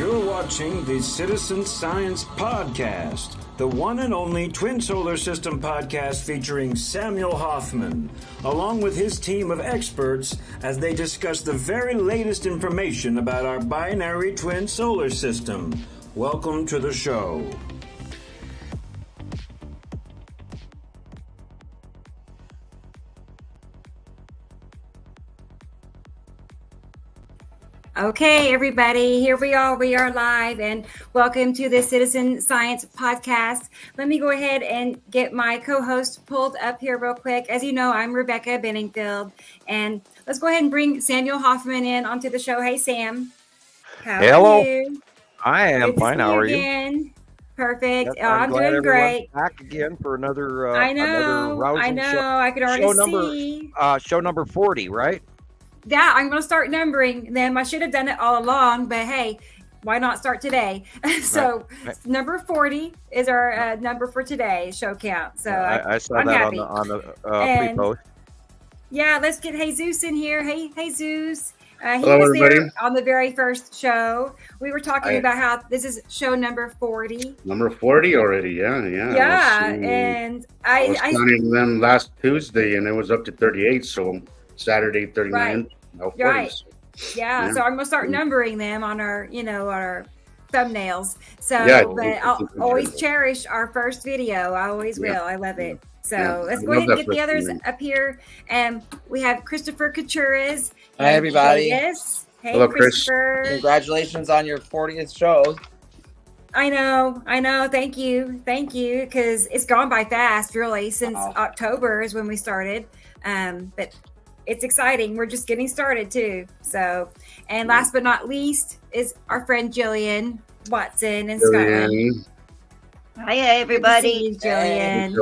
You're watching the Citizen Science Podcast, the one and only twin solar system podcast featuring Samuel Hofman, along with his team of experts as they discuss the very latest information about our binary twin solar system. Welcome to the show. Okay, everybody, here we are live, and welcome to the Citizen Science Podcast. Let me go ahead and get my co-host pulled up here real quick. As you know, I'm Rebecca Benningfield, and let's go ahead and bring Samuel Hofman in onto the show. Hey, Sam. How are you? I am fine. How are you? Perfect. Yes, I'm doing great. Back again for another. I know. Show. I could already see. Show number 40, right? Yeah, I'm going to start numbering them. I should have done it all along, but hey, why not start today? So right. Number 40 is our number for today's show count. So I saw I'm that happy. on the pre-post. Yeah, let's get Jesus in here. Hey, Jesus. He Hello, was everybody. there on the very first show. We were talking about how this is show number 40. Number 40 already, yeah. And I was counting them last Tuesday, and it was up to 38, so Saturday 39. Right. Right. Yeah, so I'm gonna start numbering them on our, our thumbnails. So, but I'll always cherish our first video. I always will. I love it. So let's go ahead and get the others up here. And we have Christoper Kuchuris. Hi, everybody. Yes. Hey, hello, Christopher. Congratulations on your 40th show. I know. Thank you. Because it's gone by fast, really, since October is when we started. But it's exciting. We're just getting started too. So, and last but not least is our friend Jillian Watson in Scotland. Hi, everybody. Jillian.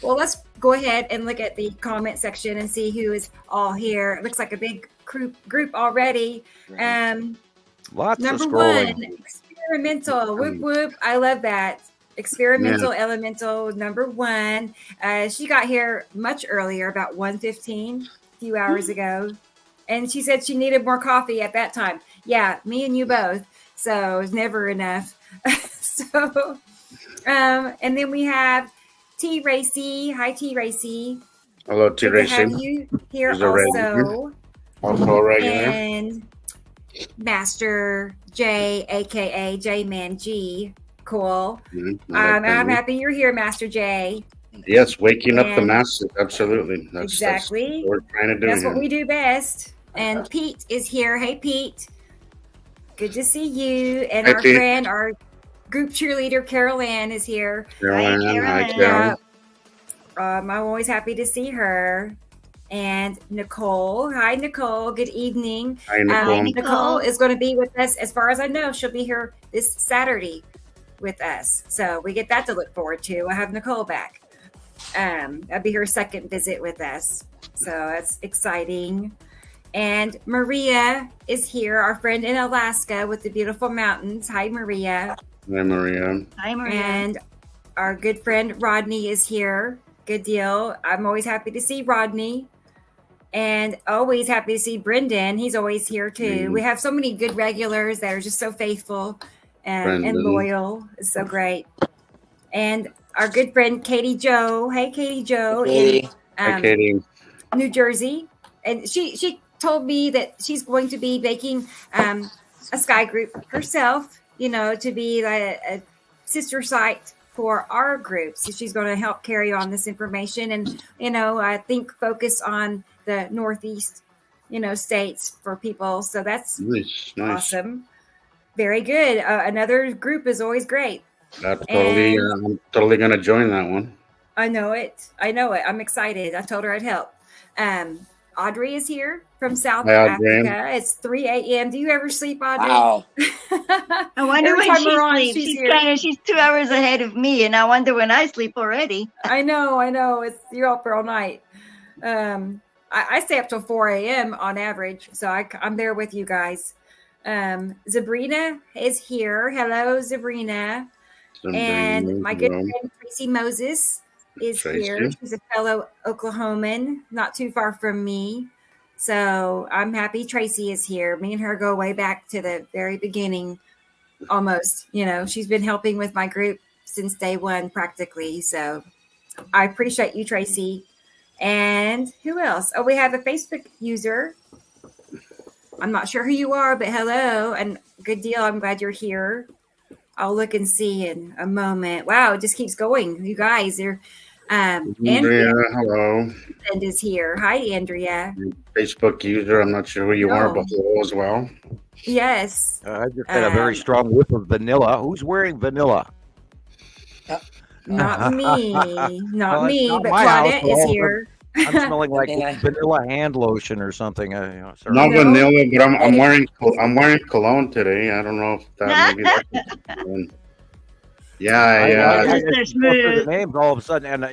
Well, let's go ahead and look at the comment section and see who is all here. It looks like a big group already. Lots number of scrolling. 1, experimental. Whoop whoop. I love that. Experimental elemental number 1. She got here much earlier, about 1:15, a few hours ago, and she said she needed more coffee at that time. Yeah, me and you both. So it's never enough. And then we have T. Racy. Hi, T. Racy. Hello, T. Racy. Have you here also? Also regular. And Master J, aka J-Man G. Cool. I'm happy you're here, Master J. Yes, waking up the masses. Absolutely. Exactly. That's what we're trying to do. That's what we do best. And Pete is here. Hey, Pete. Good to see you. And our Pete. friend, our group cheerleader, Carol Ann, is here. Hi, Carol. I'm always happy to see her. And Nicole. Hi, Nicole. Good evening. Hi, Nicole. Nicole is going to be with us. As far as I know, she'll be here this Saturday with us. So we get that to look forward to. I'll have Nicole back. That'll be her second visit with us. So that's exciting. And Maria is here, our friend in Alaska with the beautiful mountains. Hi, Maria. Hi, Maria. Hi, Maria. And our good friend Rodney is here. Good deal. I'm always happy to see Rodney. And always happy to see Brendan. He's always here too. We have so many good regulars that are just so faithful and loyal. It's so great. And our good friend Katie Joe. Hey, Katie Joe. Hey. Hi, Katie. New Jersey. And she told me that she's going to be making a Sky group herself, to be a sister site for our group. So she's going to help carry on this information and, I think focus on the Northeast, states for people. So that's nice. Awesome. Very good. Another group is always great. I'm totally going to join that one. I know it. I'm excited. I told her I'd help. Audrey is here from South Africa. It's 3 a.m. Do you ever sleep, Audrey? Wow. I wonder when she sleeps. She's 2 hours ahead of me, and I wonder when I sleep already. I know. You're up all night. I stay up till 4 a.m. on average, so I'm there with you guys. Sabrina is here. Hello, Sabrina. And my good friend Tracy Moses is here. She's a fellow Oklahoman, not too far from me. So I'm happy Tracy is here. Me and her go way back to the very beginning, almost. She's been helping with my group since day one, practically. So I appreciate you, Tracy. And who else? Oh, we have a Facebook user. I'm not sure who you are, but hello and good deal. I'm glad you're here. I'll look and see in a moment. Wow, it just keeps going. You guys are. Andrea, hello. And is here. Hi, Andrea. Facebook user. I'm not sure who you are, but hello as well. Yes. I just had a very strong whiff of vanilla. Who's wearing vanilla? Not me. Not me, not but my Claudette house, is here. I'm smelling like vanilla hand lotion or something. Not vanilla, but I'm wearing cologne today. I don't know if that maybe that's I smooth. The names all of a sudden, and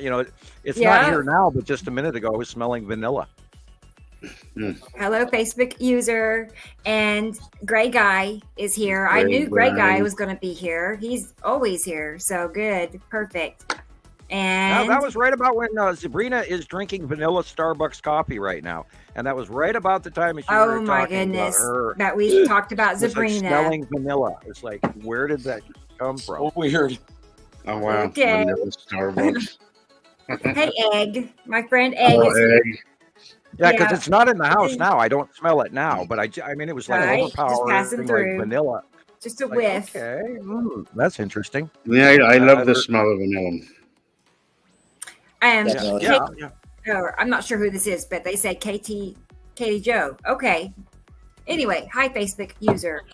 it's not here now, but just a minute ago, I was smelling vanilla. Hello, Facebook user, and Gray Guy is here. I knew Gray Guy was going to be here. He's always here, so good, perfect. And that was right about when Sabrina is drinking vanilla Starbucks coffee right now, and that was right about the time she were talking about her. That we talked about Sabrina smelling vanilla. It's like, where did that come from? Oh, weird. Oh wow, okay. Vanilla Starbucks. Hey, Egg, my friend Egg is here. Yeah, because it's not in the house now. I don't smell it now, but I mean, it was like overpowering, just passing through. Like vanilla. Just a whiff. Okay, that's interesting. Yeah, I love the smell of vanilla. I'm not sure who this is, but they say Katie Joe. Okay. Anyway, hi, Facebook user.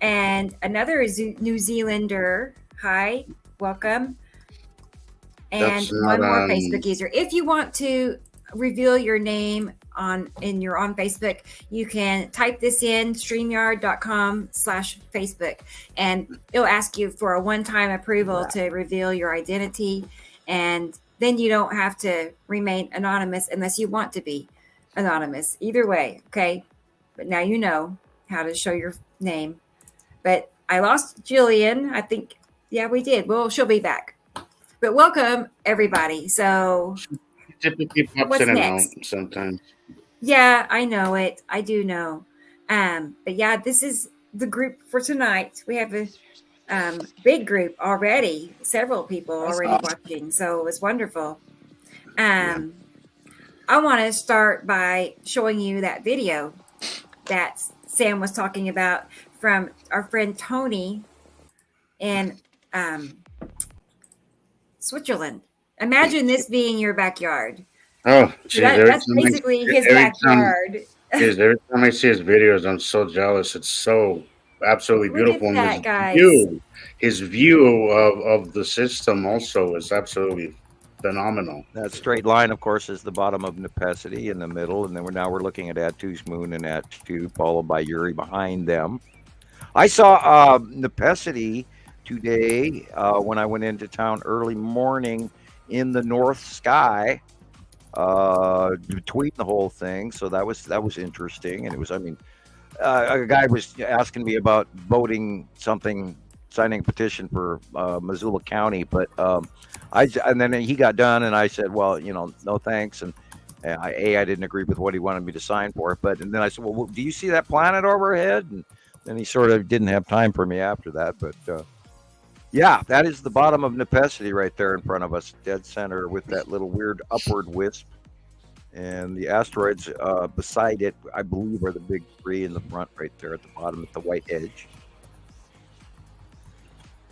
And another is New Zealander. Hi, welcome. And one more Facebook user. If you want to reveal your name on Facebook, you can type this in streamyard.com/Facebook, and it'll ask you for a one-time approval to reveal your identity, and then you don't have to remain anonymous unless you want to be anonymous. Either way, okay? But now you know how to show your name. But I lost Jillian. I think, yeah, we did. Well, she'll be back. But welcome, everybody. So typically pops in and out sometimes. Yeah, I know it. I do know. But yeah, this is the group for tonight. We have a big group already. Several people already watching. So it was wonderful. I want to start by showing you that video that Sam was talking about from our friend Tony in Switzerland. Imagine this being your backyard. Oh, geez, that's basically his backyard. Every time I see his videos, I'm so jealous. It's so absolutely beautiful. Look at that, guys. His view of the system also is absolutely phenomenal. That straight line, of course, is the bottom of Nepesity in the middle, and then we're looking at Attu's moon and Attu, followed by Uri behind them. I saw Nepesity today when I went into town early morning in the north sky. Between the whole thing, so that was interesting, and it was, a guy was asking me about voting something, signing a petition for Missoula County, but and then he got done, and I said, well, no thanks, and I didn't agree with what he wanted me to sign for, and then I said, well, do you see that planet overhead? And then he sort of didn't have time for me after that, but yeah, that is the bottom of Nepesity right there in front of us, dead center, with that little weird upward wisp. And the asteroids beside it, I believe, are the big three in the front right there at the bottom at the white edge.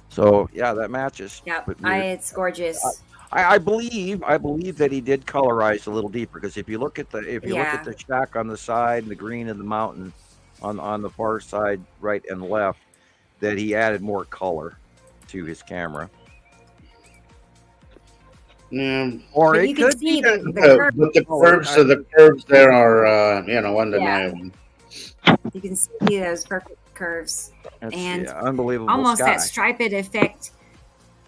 So, yeah, that matches. Yeah, it's gorgeous. I believe that he did colorize a little deeper, because if you look at the shack on the side and the green of the mountain on the far side, right and left, that he added more color to his camera. Yeah, or it could be but the curves there are undeniable. You can see those perfect curves. And unbelievable, almost sky. That striped effect.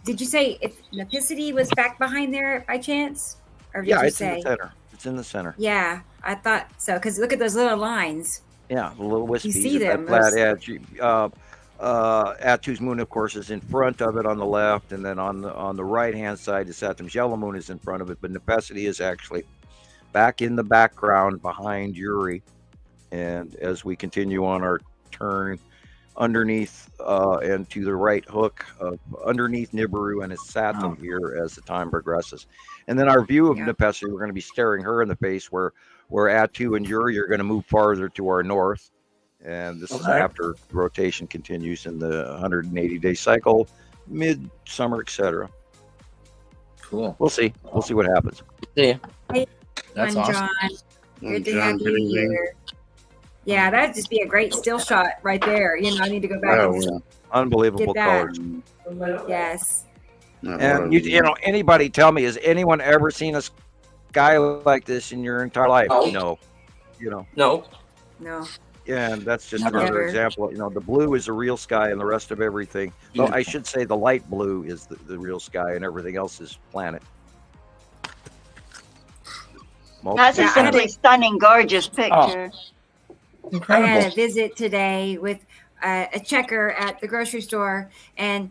Did you say if Nepesity was back behind there by chance, or did you it's say in the center? It's in the center. Yeah, I thought so, because look at those little lines. Yeah, the little wispies. You see them. That flat edge. Attu's moon, of course, is in front of it on the left, and then on the right hand side, the Saturn yellow moon is in front of it. But Nepesity is actually back in the background behind Yuri. And as we continue on our turn underneath and to the right hook underneath Nibiru and his Saturn here as the time progresses. And then our view of Nepesi, we're going to be staring her in the face where Atu and Yuri are going to move farther to our north. And this is after rotation continues in the 180-day cycle, midsummer, etc. Cool. We'll see. We'll see what happens. See. Hey, That's awesome. John. Good to John, have good you evening. here. Yeah, that'd just be a great still shot right there. You know, I need to go back and Unbelievable get that. colors. Yes. And you know, anybody tell me, has anyone ever seen a sky like this in your entire life? No. You know. No. No. Yeah, and that's just Never. another example. You know, the blue is the real sky, and the rest of everything. So I should say the light blue is the real sky, and everything else is planet. That's a simply stunning, gorgeous picture. I had a visit today with a checker at the grocery store, and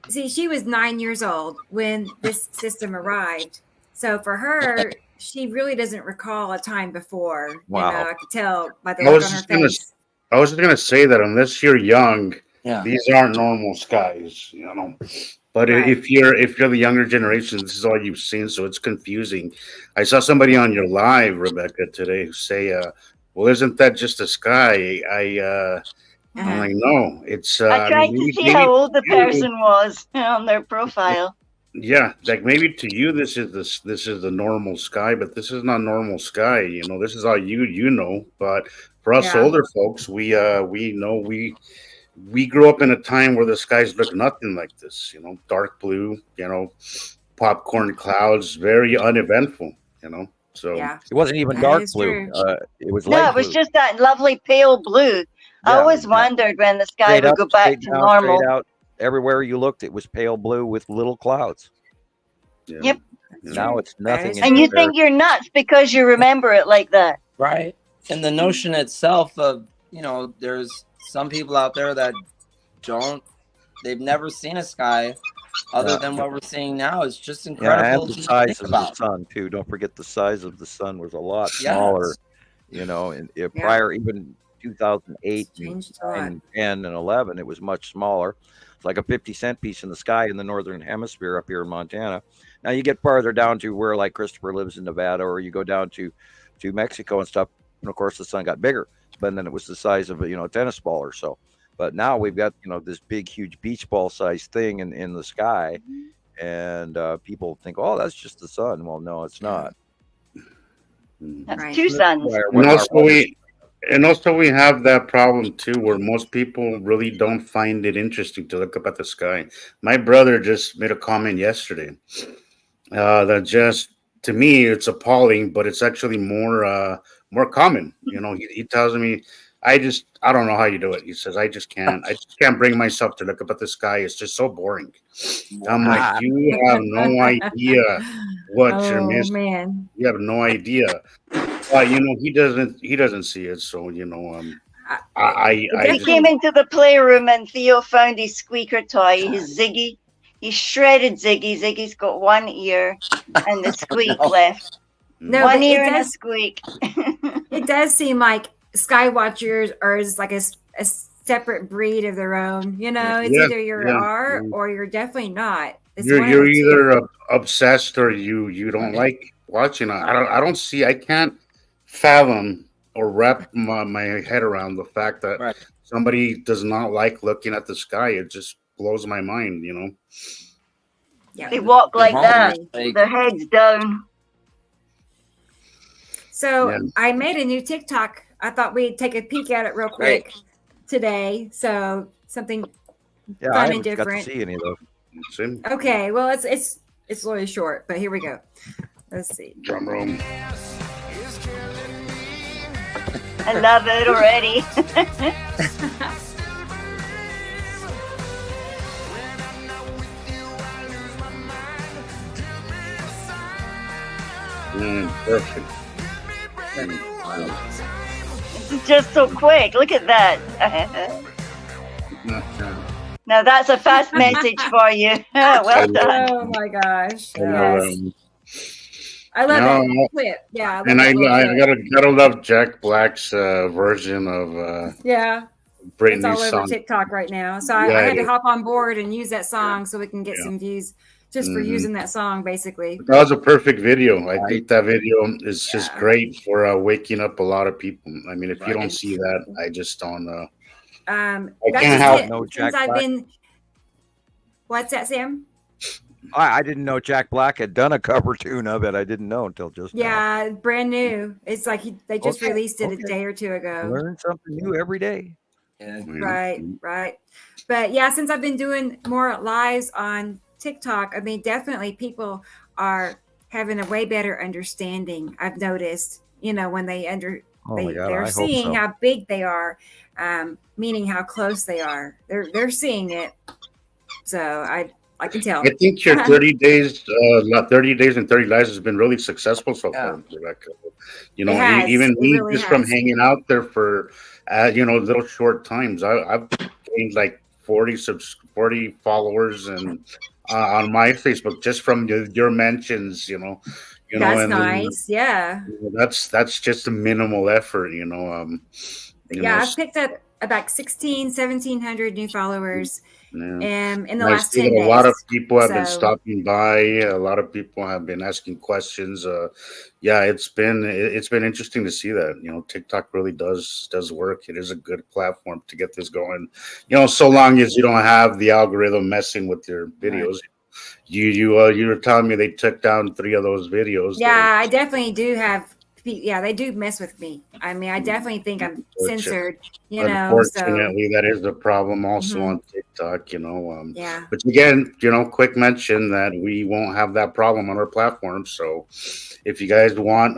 see, she was 9 years old when this system arrived. So for her, she really doesn't recall a time before. Wow. You know, I could tell by the look on her face. I was just gonna say that unless you're young, Yeah. these aren't normal skies, you know. But if you're the younger generation, this is all you've seen, so it's confusing. I saw somebody on your live, Rebecca, today say, "Well, isn't that just a sky?" I'm like, no, it's. I tried to see how old the person was on their profile. Yeah, like maybe to you this is the normal sky, but this is not normal sky. You know, this is all you know. But for us older folks, we know we grew up in a time where the skies looked nothing like this. You know, dark blue. You know, popcorn clouds, very uneventful. You know, so it wasn't even dark blue. It was light it was blue. just that lovely pale blue. I always wondered when the sky would go back to normal. Straight out. Everywhere you looked, it was pale blue with little clouds. Yeah. Yep. Now it's nothing. And you think you're nuts because you remember it like that. Right. And the notion itself of, you know, there's some people out there that they've never seen a sky other than what we're seeing now. It's just incredible. And the size of the sun, too. Don't forget the size of the sun was a lot smaller, you know, and prior, even 2008 and 10 and 11, it was much smaller. It's like a 50-cent piece in the sky in the northern hemisphere up here in Montana. Now you get farther down to where like Christoper lives in Nevada, or you go down to Mexico and stuff, and of course the sun got bigger, but then it was the size of a tennis ball or so. But now we've got this big huge beach ball sized thing in the sky, and people think, oh, that's just the sun. Well, no, it's not. That's two suns. And also we have that problem too, where most people really don't find it interesting to look up at the sky. My brother just made a comment yesterday that just, to me, it's appalling, but it's actually more common. You know, he tells me, I don't know how you do it. He says, I just can't bring myself to look up at the sky. It's just so boring. I'm like, you have no idea what you're missing. Man. You have no idea. But he doesn't see it. So I came into the playroom and Theo found his squeaker toy, his Ziggy. He shredded Ziggy. Ziggy's got one ear and the squeak left. No, one ear and a squeak. It does seem like Skywatchers are just like a separate breed of their own. You know, it's either you are or you're definitely not. It's you're either obsessed or you don't like watching it. I can't fathom or wrap my head around the fact that somebody does not like looking at the sky. It just blows my mind, Yeah, they walk like that, their heads down. So I made a new TikTok. I thought we'd take a peek at it real quick today. So something fun and different. Got to see any of those. Okay, well it's really short, but here we go. Let's see. Drum roll. I love it already. Perfect. It's just so quick. Look at that. Now that's a fast message for you. Well done. Oh my gosh. Yes. I love No, that clip. Yeah, I love and that little I clip. gotta love Jack Black's version of Yeah, it's all Britney's over song. TikTok right now. So I Yeah, had it to is. hop on board and use that song so we can get Yeah. some views just for Mhm. using that song, basically. That was a perfect video. I Right. think that video is just Yeah. great for waking up a lot of people. I mean, if you Right. don't see that, I just don't. I That's can't just help. it. No Since Jack I've Black. been, what's that, Sam? I didn't know Jack Black had done a cover tune of it. I didn't know until just now. Yeah, brand new. It's like they just Okay, released it a okay. day or two ago. Learn something new every day. Yeah. You know? Right, right. But yeah, since I've been doing more lives on TikTok, I mean, definitely people are having a way better understanding. I've noticed, when Oh my God, they're I hope seeing so. how big they are, meaning how close they are. They're seeing it. So I can tell. I think your 30 days, 30 days and 30 lives has been really successful so far, Rebecca. It has. Even It me, really just from has. hanging out there for, little short times, I've gained like 40 followers and on my Facebook just from your mentions, That's and nice. Yeah. that's just a minimal effort, Yeah, I've picked up about 1,700 new followers Yeah. in the I last see 10 that a days. lot of people have been So, stopping by. A lot of people have been asking questions. Yeah, it's been interesting to see that. TikTok really does work. It is a good platform to get this going. So long as you don't have the algorithm messing with your videos. You were telling me they took down 3 of those videos. yeah, I definitely do have. Yeah, they do mess with me. I mean, I definitely think I'm censored. So Unfortunately, that is a problem also Mhm. on TikTok. yeah, But again, quick mention that we won't have that problem on our platform. So if you guys want,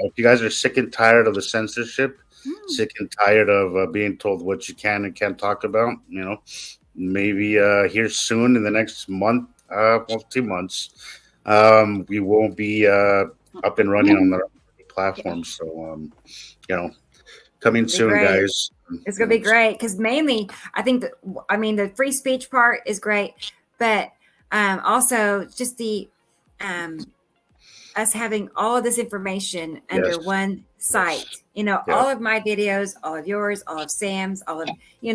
if you guys are sick and tired of the censorship, sick and tired of being told what you can and can't talk about, maybe here soon in the next month, 2 months, we won't be up and running on the platform. So, coming soon, great. guys. It's gonna be great because mainly I think the free speech part is great, but also just the us having all of this information under Yes. one site. All of my videos, all of yours, all of Sam's, all of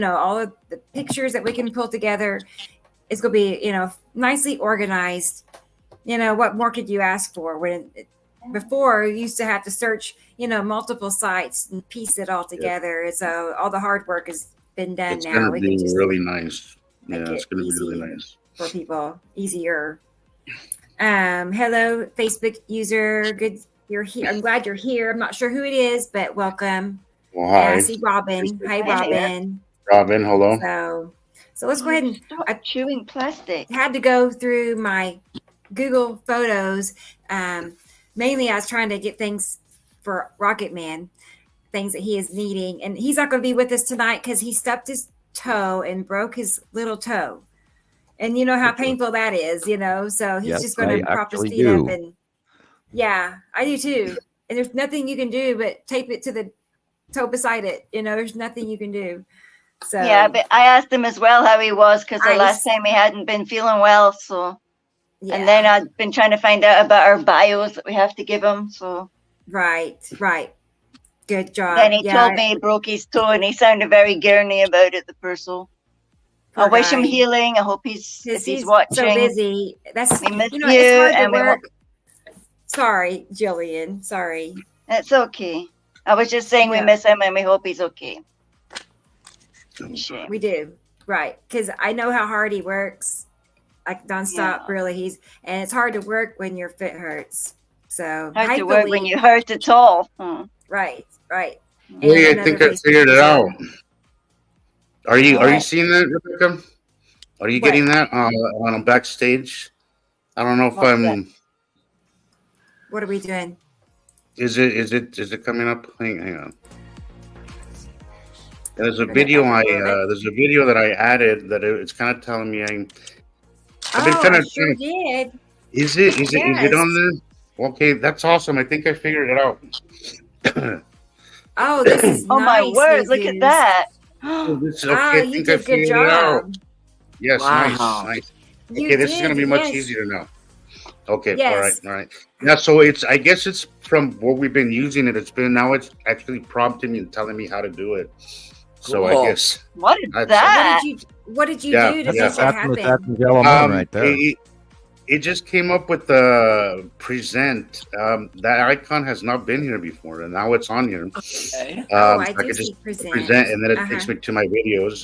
all of the pictures that we can pull together. It's gonna be nicely organized. What more could you ask for? Before you used to have to search multiple sites and piece it all together. So all the hard work has been done It's now. gonna We be can just really nice. make Yeah, it's it gonna be easy really nice. for people, easier. Hello, Facebook user. Good, you're here. I'm glad you're here. I'm not sure who it is, but welcome. Well, hi, I see Robin. Hi, Hi there. Robin. Robin. Hello. So let's go ahead and Stop chewing plastic. had to go through my Google Photos. Mainly, I was trying to get things for Rocket Man, things that he is needing, and he's not going to be with us tonight because he stubbed his toe and broke his little toe, and you know how painful that is. So he's Yes, just going to I prop his actually feet do. up, and yeah, I do too. And there's nothing you can do but tape it to the toe beside it. There's nothing you can do. So Yeah, but I asked him as well how he was because the last Ice. time he hadn't been feeling well. So, yeah. and then I've been trying to find out about our bios that we have to give him. So Right. Good job. then he told me he broke his toe, and he sounded very gurney about it. The person. I Poor wish him guy. healing. I hope he's if he's watching. so busy. That's We miss it's you, hard to and we work. Sorry, Jillian. Sorry. It's okay. I was just saying we Yeah. miss him, and we hope he's okay. Shame. We do. Right. Because I know how hard he works. Like nonstop, Yeah. really. And it's hard to work when your foot hurts. So Hard to work when you hurt at all. Right. And Hey, I another think I Facebook figured it user. out. Are you What? seeing that, Rebecca? Are you What? getting that on backstage? I don't know if What's I'm. What are we doing? Is it coming up? Hang on. There's a Bring it video back a little bit. there's a video that I added that it's kind of telling me I've been kind I of sure did. Is it Yes. on there? Okay, that's awesome. I think I figured it out. Oh, this is Oh my nice. word! these Look at views. that. This is Oh, okay. I you think I did good figured it out. job. Yes, Wow. nice. You Okay, this is did, gonna be much yes. easier now. Okay, Yes. all right. Yeah, so I guess it's from what we've been using it. Now it's actually prompting me and telling me how to do it. So I Cool. guess What is that's that? What did you Yeah, do to yeah. make that That's happen? Yellow Moon right there. it just came up with the present. That icon has not been here before, and now it's on here. Okay. Oh, I So do could see just present. and then it takes me to my videos,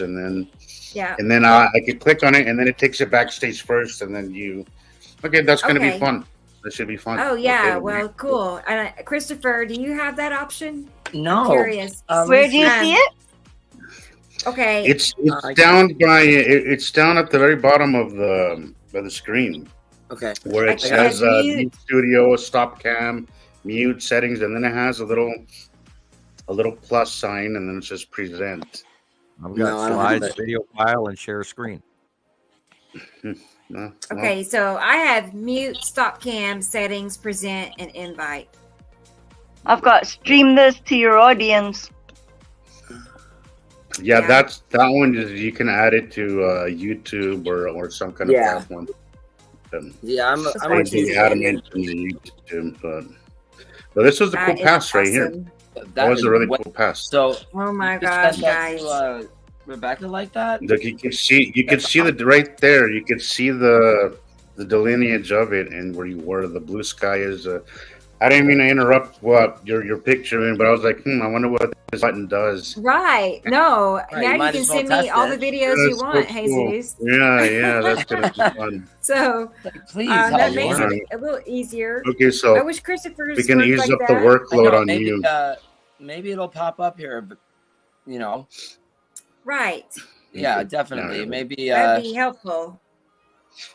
Yeah. and then I could click on it, and then it takes it backstage first, and then you. Okay, that's gonna be Okay. fun. That should be fun. Oh yeah. Okay. Well, cool. Christopher, do you have that option? No. Curious. Where do you see it? Okay. It's I- down by it's down at the very bottom of the screen Okay. where it Okay. says Mute. mute studio, stop cam, mute settings, and then it has a little plus sign, and then it says present. I've No, I got don't have slides, that. video file, and share screen. No, well, Okay, so I have mute, stop cam, settings, present, and invite. I've got stream this to your audience. yeah, Yeah. that one is you can add it to YouTube or some kind of Yeah. platform. Yeah, I'm That's a what Or it you is. add them into YouTube, but this was a cool That is pass right here. awesome. That was is a really way- cool pass. So Oh my you gosh, sent that guys. to Rebecca like that? Look, you can see the right there. You can see the delineage of it and where you were. The blue sky is. I didn't mean to interrupt what your picture in, but I was like, I wonder what this button does. Right. No. Right, you now you might can as well send me test all it. the videos That's you so want, cool. Jesus. Yeah, that's gonna be fun. So Please that help me. makes Alright. it a little easier. Okay, I so wish Christopher's we can worked ease like up that. the I workload know, on maybe, you. Maybe it'll pop up here, but you know, Right. yeah, Okay. definitely. Yeah. Maybe That'd be helpful.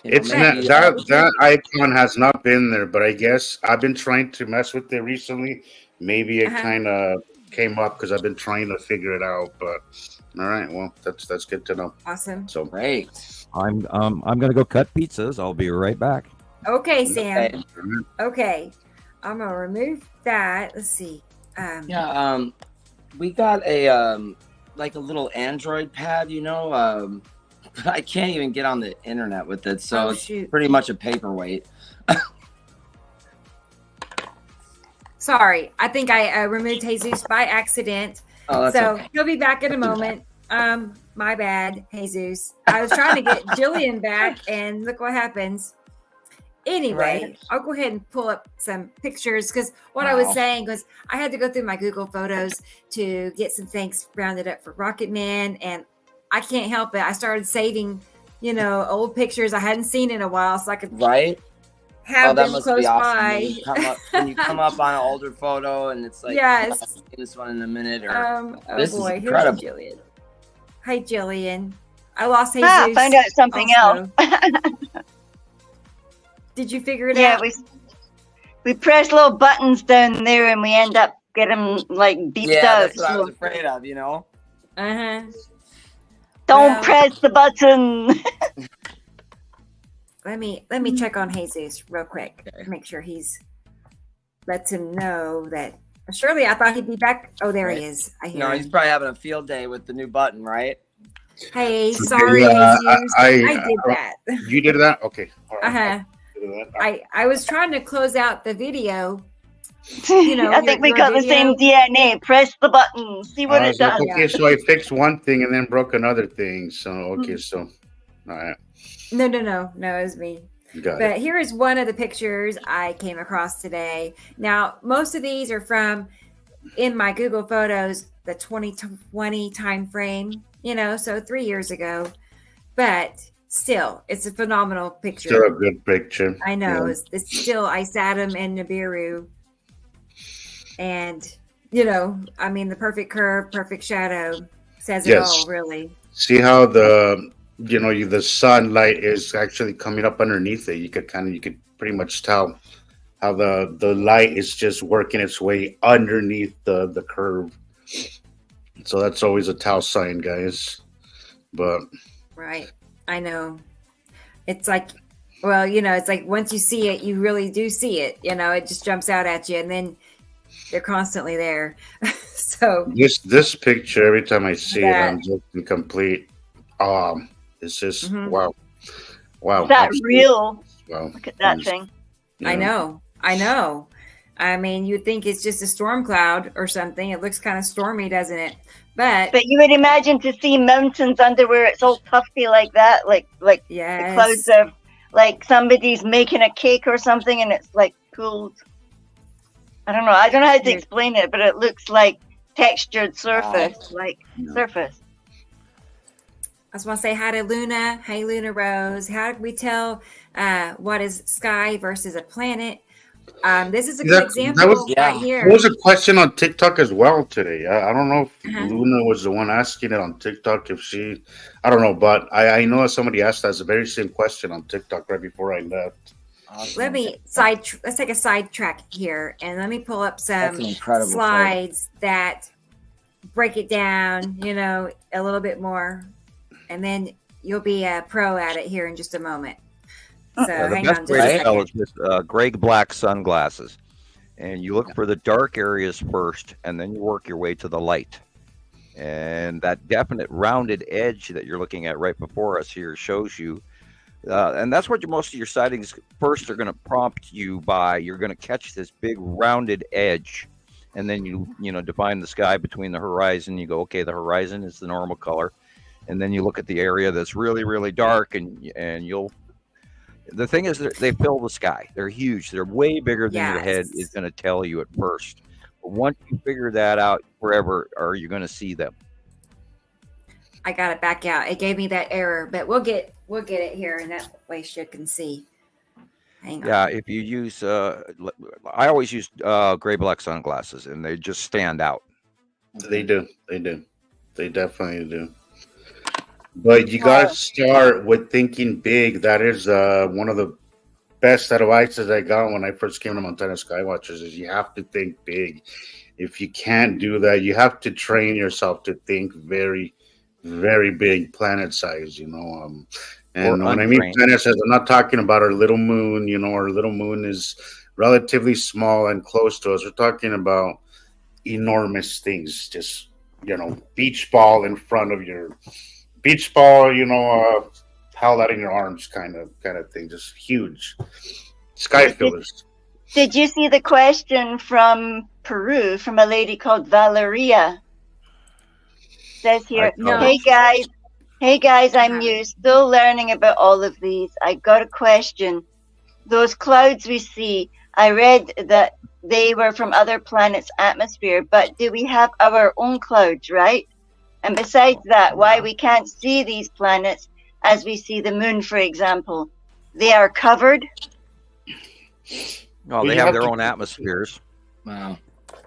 It's maybe, not that icon has not been there, but I guess I've been trying to mess with it recently. Maybe it Uh-huh. kind of came up because I've been trying to figure it out. But all right, well, that's good to know. Awesome. So great. I'm gonna go cut pizzas. I'll be right back. Okay, Sam. Okay. Okay. I'm gonna remove that. Let's see. Yeah, we got a like a little Android pad, but I can't even get on the internet with it, so Oh, it's shoot. pretty much a paperweight. Sorry. I think I removed Jesus by accident. Oh, that's So okay. he'll be back in a moment. My bad, Jesus. I was trying to get Jillian back, and look what happens. Anyway, Right. I'll go ahead and pull up some pictures because what I was Wow. saying was I had to go through my Google Photos to get some things rounded up for Rocket Man, and I can't help it. I started saving, old pictures I hadn't seen in a while, so I could Right? have Oh, that them must close be awesome. by. When you come up on an older photo and it's like, Yes. I'll see this one in a minute. Or Oh This is boy, here's incredible. Jillian. Hi, Jillian. I lost Jesus. Found out something also. else. Did you figure it Yeah, out? we press little buttons down there and we end up getting like beeped yeah, out. that's what I was So afraid of, Uh-huh. don't Well- press the button. Let me check on Jesus real quick. Okay. Make sure lets him know that surely I thought he'd be back. Oh, there he Right. is. I hear No, him. he's probably having a field day with the new button, right? Hey, sorry, Yeah, Jesus. I- I did that. you did that, okay? All right. Uh-huh. I'll do that. I was trying to close out the video. I think we your got the same DNA. Press the button. See what I it was like, does. okay, so I fixed one thing and then broke another thing. So okay, so all right, No, it was me. got it. But here is one of the pictures I came across today. Now, most of these are from in my Google Photos, the 2020 time frame, so 3 years ago. But still, it's a phenomenal picture. Still a good picture. I know. Yeah. It's still Isatum and Nibiru. And, the perfect curve, perfect shadow says it Yes. all, really. See how the sunlight is actually coming up underneath it. You could pretty much tell how the light is just working its way underneath the curve. So that's always a tau sign, guys. But Right. I know. It's like, well, it's like once you see it, you really do see it. It just jumps out at you, and then they're constantly there. So this picture, every time I see it, That- I'm just in complete it's just Mhm. wow. Is that absolutely. real? Wow. Look at that Yes. thing. I know. I mean, you'd think it's just a storm cloud or something. It looks kind of stormy, doesn't it? But you would imagine to see mountains under where it's all puffy like that, like the clouds yes, of like somebody's making a cake or something, and it's like cooled. I don't know how to explain it, but it looks like textured surface, surface. I just want to say hi to Luna. Hey, Luna Rose. How do we tell what is sky versus a planet? This is a good example right here. There was a question on TikTok as well today. I don't know if Luna was the one asking it on TikTok. I don't know, but I know somebody asked us the very same question on TikTok right before I left. Awesome. Let's take a sidetrack here, and let me pull up some slides that break it down, a little bit more, and then you'll be a pro at it here in just a moment. So hang on just a second. Is with gray black sunglasses, and you look for the dark areas first, and then you work your way to the light. And that definite rounded edge that you're looking at right before us here shows you, and that's what most of your sightings first are going to prompt you by. You're going to catch this big rounded edge, and then you define the sky between the horizon. You go, okay, the horizon is the normal color, and then you look at the area that's really, really dark, and you'll. The thing is, they fill the sky. They're huge. They're way bigger than your head is going to tell you at first. But once you figure that out, wherever are you going to see them? I got it back out. It gave me that error, but we'll get it here, and that way you can see. Hang on. Yeah, if you use, I always use gray black sunglasses, and they just stand out. They do. They definitely do. But you got to start with thinking big. That is one of the best advices I got when I first came to Montana Skywatchers is you have to think big. If you can't do that, you have to train yourself to think very, very big planet size, And when I mean planet size, I'm not talking about our little moon. Our little moon is relatively small and close to us. We're talking about enormous things, just, beach ball in front of your... Beach ball, held out in your arms, kind of thing, just huge sky fillers. Did you see the question from Peru from a lady called Valeria? Says here, hey guys, I'm new, still learning about all of these. I got a question. Those clouds we see, I read that they were from other planets' atmosphere, but do we have our own clouds, right? And besides that, why we can't see these planets as we see the moon, for example? They are covered. Well, they have their own atmospheres. Wow.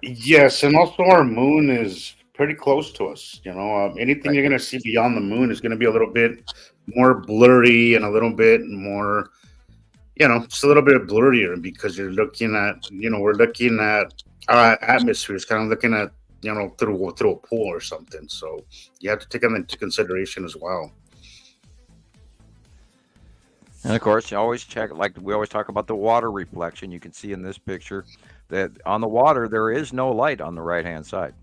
Yes, and also our moon is pretty close to us. Anything you're going to see beyond the moon is going to be a little bit more blurry and a little bit more, just a little bit blurrier because you're looking at, we're looking at our atmosphere. It's kind of looking at, through a pool or something. So you have to take them into consideration as well. And of course, you always check, like we always talk about the water reflection. You can see in this picture that on the water, there is no light on the right-hand side.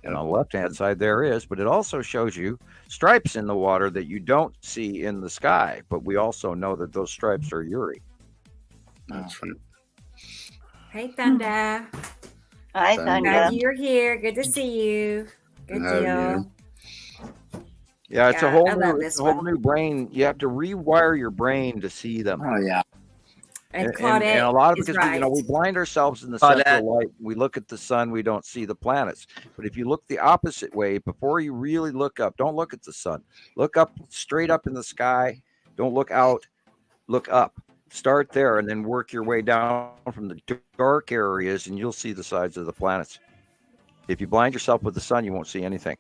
And on the left-hand side, there is, but it also shows you stripes in the water that you don't see in the sky. But we also know that those stripes are Uri. That's right. Hey, Thunder. Hi, Thunder. Glad you're here. Good to see you. Good deal. Yeah, it's a whole new brain. You have to rewire your brain to see them. Oh yeah. And a lot of because we blind ourselves in the central light. We look at the sun, we don't see the planets. But if you look the opposite way, before you really look up, don't look at the sun. Look up, straight up in the sky. Don't look out. Look up. Start there, and then work your way down from the dark areas, and you'll see the sides of the planets. If you blind yourself with the sun, you won't see anything.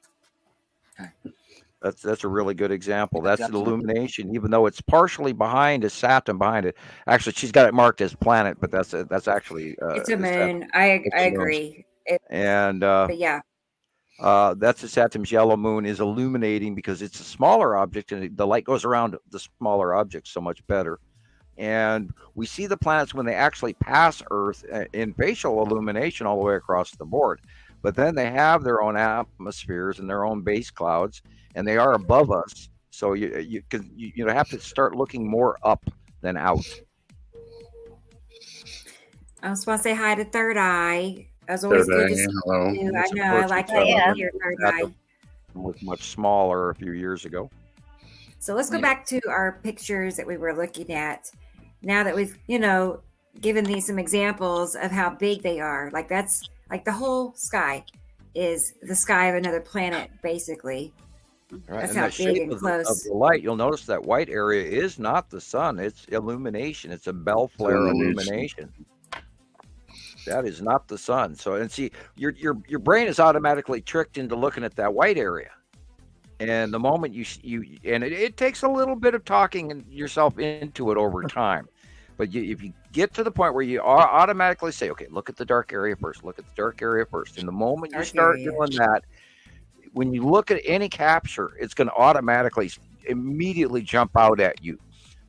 That's a really good example. That's the illumination, even though it's partially behind a Saturn behind it. Actually, she's got it marked as planet, but that's actually it's a moon. I agree. But yeah, that's the Saturn's yellow moon is illuminating because it's a smaller object, and the light goes around the smaller object so much better. And we see the planets when they actually pass Earth in facial illumination all the way across the board. But then they have their own atmospheres and their own base clouds, and they are above us. So you have to start looking more up than out. I just want to say hi to Third Eye. It was always Third good to Eye, see hello. you. Yes, I of know. I course, like it's, having yeah. you here, Third Eye. was much smaller a few years ago. So let's go back to our pictures that we were looking at. Now that we've, given these some examples of how big they are. Like that's like the whole sky is the sky of another planet, basically. Right. That's And how the big shape and of close. the light, you'll notice that white area is not the sun. It's illumination. It's a bell flare illumination. That is not the sun. So, and see, your brain is automatically tricked into looking at that white area. And the moment you and it takes a little bit of talking yourself into it over time. But if you get to the point where you automatically say, okay, look at the dark area first, look at the dark area first. And the moment you start doing that, when you look at any capture, it's going to automatically immediately jump out at you.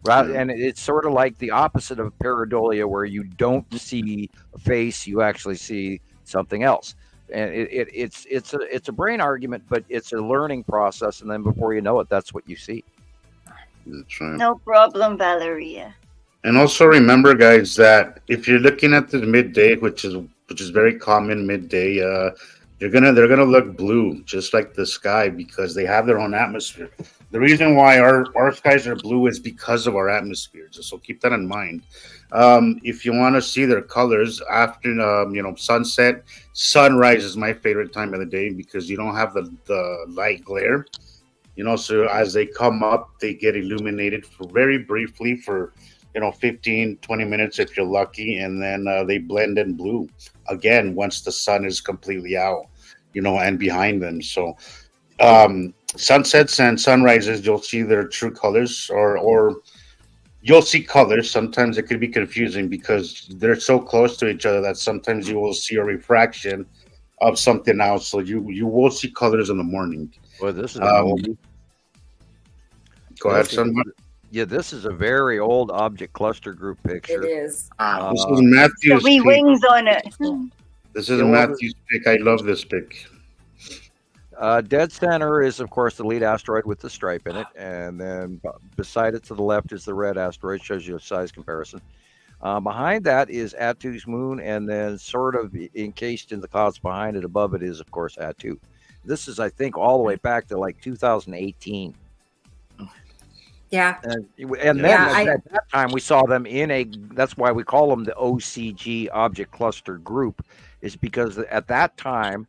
Right. And it's sort of like the opposite of pareidolia, where you don't see a face, you actually see something else. And it's a brain argument, but it's a learning process. And then before you know it, that's what you see. That's right. No problem, Valeria. And also remember, guys, that if you're looking at the midday, which is very common midday, they're gonna look blue, just like the sky, because they have their own atmosphere. The reason why our skies are blue is because of our atmosphere. So keep that in mind. If you want to see their colors after, sunset, sunrise is my favorite time of the day because you don't have the light glare. So as they come up, they get illuminated for very briefly for 15, 20 minutes if you're lucky, and then they blend in blue again once the sun is completely out, and behind them. So sunsets and sunrises, you'll see their true colors, or you'll see colors. Sometimes it could be confusing because they're so close to each other that sometimes you will see a refraction of something else. So you will see colors in the morning. Well, this is an old. Go ahead, son. Yeah, this is a very old object cluster group picture. It is. This is Matthew's Three pick. wings on it. This is Matthew's pick. I love this pick. Dead center is, of course, the lead asteroid with the stripe in it, and then beside it to the left is the red asteroid. Shows you a size comparison. Behind that is Attu's moon, and then sort of encased in the clouds behind it, above it is, of course, Attu. This is, I think, all the way back to like 2018. Yeah. And then at that time, we saw them that's why we call them the OCG object cluster group, is because at that time,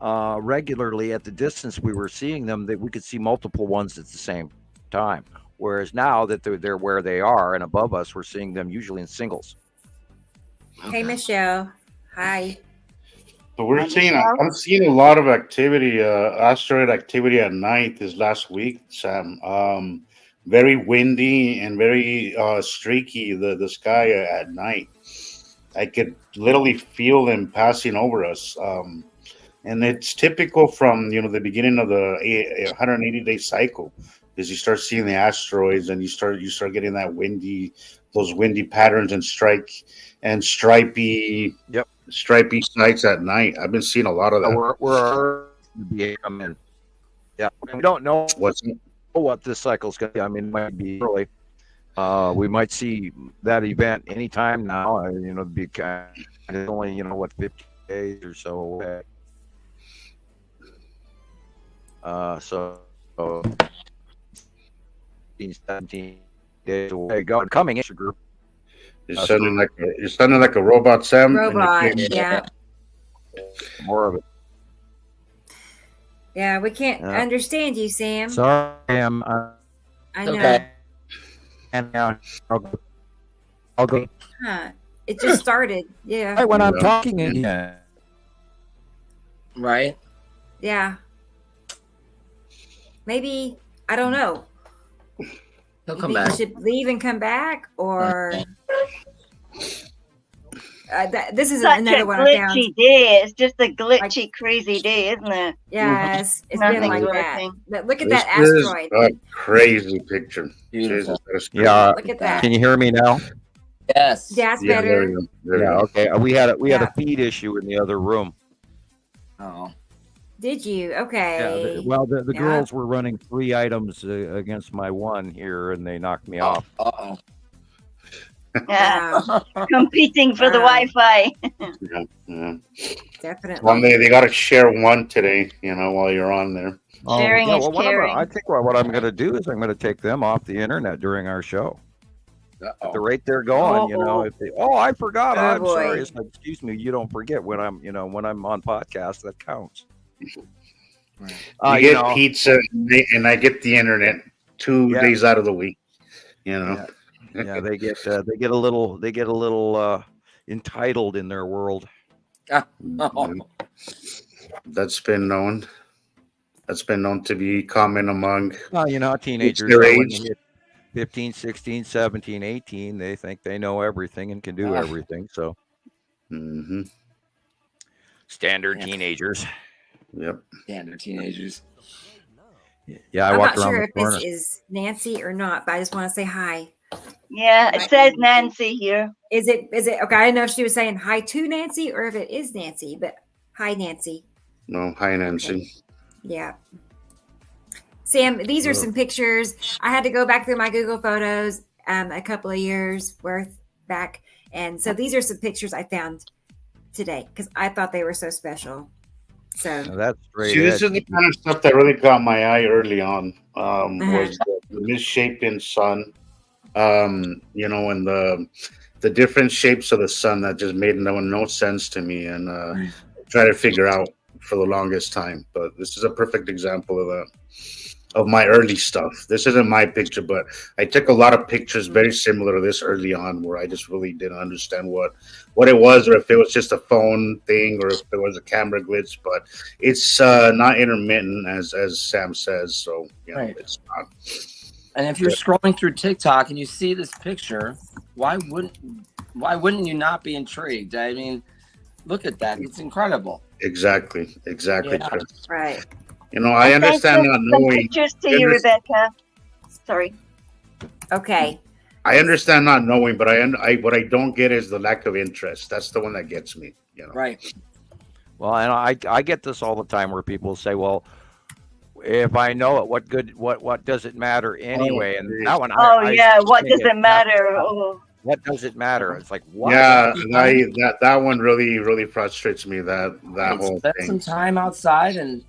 regularly at the distance we were seeing them, that we could see multiple ones at the same time. Whereas now that they're where they are and above us, we're seeing them usually in singles. Hey, Michelle. Hi. So I'm seeing a lot of activity, asteroid activity at night this last week, Sam. Very windy and very streaky, the sky at night. I could literally feel them passing over us. And it's typical from the beginning of the 180-day cycle, is you start seeing the asteroids and you start getting those windy patterns and stripy sights at night. I've been seeing a lot of that. We're coming. Yeah, we don't know what this cycle's going to be. I mean, it might be early. We might see that event anytime now. Be kind of only 50 days or so away. So 17 days away. Coming in your group. You're sounding like a robot, Sam. Robot, yeah. More of it. Yeah, we can't understand you, Sam. Sorry, Sam. I know. Okay. And now I'll go. Huh. It just started. Yeah. Right when I'm talking again. Right. Yeah. Maybe, I don't know. He'll come You back. should leave and come back, or this is Such another a one I found. glitchy day. It's just a glitchy, crazy day, isn't it? Yes, it's been like Nothing's that. working. But look at that This is asteroid. a crazy picture. Beautiful. Jesus, that is Yeah. Look at that. Can you hear me now? Yes. That's Yeah, there better. we go. There we go. Okay. We had a feed issue in the other room. Oh. Did you? Yeah. Okay. The girls were running 3 items against my 1 here, and they knocked me off. Uh-oh. Competing for the Wi-Fi. Yeah. Definitely. One day they got to share one today, while you're on there. Sharing is what caring. I think what I'm going to do is I'm going to take them off the internet during our show. At the rate they're going, if they, I forgot, I'm sorry. It's like, excuse me, you don't forget when I'm on podcast, that counts. You get pizza and I get the internet 2 days out of the week. Yeah, they get a little entitled in their world. That's been known. That's been known to be common among teenagers. Their age. 15, 16, 17, 18, they think they know everything and can do everything. So standard teenagers. Yep. Standard teenagers. Yeah, I'm not sure if this is Nancy or not, but I just want to say hi. Yeah, it says Nancy here. Is it okay? I didn't know if she was saying hi to Nancy or if it is Nancy, but hi, Nancy. No, hi, Nancy. Okay. Yeah. Sam, these are some pictures. I had to go back through my Google Photos a couple of years worth back. And so these are some pictures I found today because I thought they were so special. So that's great. See, this is the kind of stuff that really caught my eye early on. Was the misshapen sun, and the different shapes of the sun that just made no sense to me, and try to figure out for the longest time. But this is a perfect example of that. Of my early stuff. This isn't my picture, but I took a lot of pictures very similar to this early on, where I just really didn't understand what it was, or if it was just a phone thing, or if it was a camera glitch. But it's not intermittent, as Sam says. So it's not. And if you're scrolling through TikTok and you see this picture, why wouldn't you not be intrigued? I mean, look at that; it's incredible. Exactly, Yeah. Chris. right. I understand not knowing. Pictures to you, Rebecca. Sorry. Okay. I understand not knowing, but what I don't get is the lack of interest. That's the one that gets me. Right. Well, and I get this all the time where people say, "Well, if I know it, what does it matter anyway?" And that one, what does it matter? What does it matter? It's like, what? Yeah, that one really, really frustrates me. That whole spend thing. Some time outside and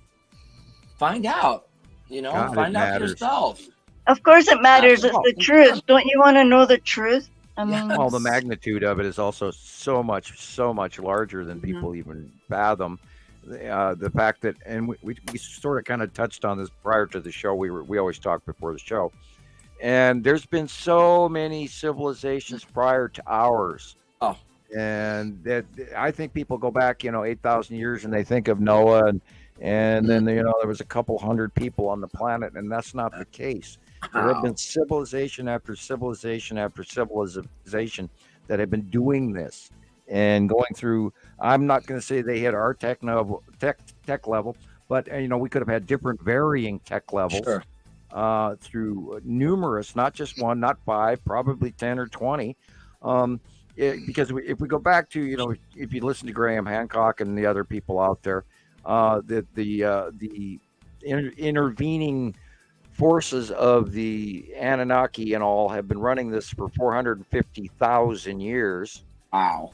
find out. Find out for yourself. Of course, it matters. It's the truth. Don't you want to know the truth? I mean, well, the magnitude of it is also so much larger than people even fathom. The fact that, and we sort of kind of touched on this prior to the show. We always talk before the show, and there's been so many civilizations prior to ours. Oh, and that I think people go back, 8,000 years, and they think of Noah, and then there was a couple hundred people on the planet, and that's not the case. There have been civilization after civilization after civilization that have been doing this and going through. I'm not going to say they hit our tech level, but we could have had different varying tech levels through numerous, not just one, not five, probably 10 or 20. Because if we go back to if you listen to Graham Hancock and the other people out there, the intervening forces of the Anunnaki and all have been running this for 450,000 years. Wow.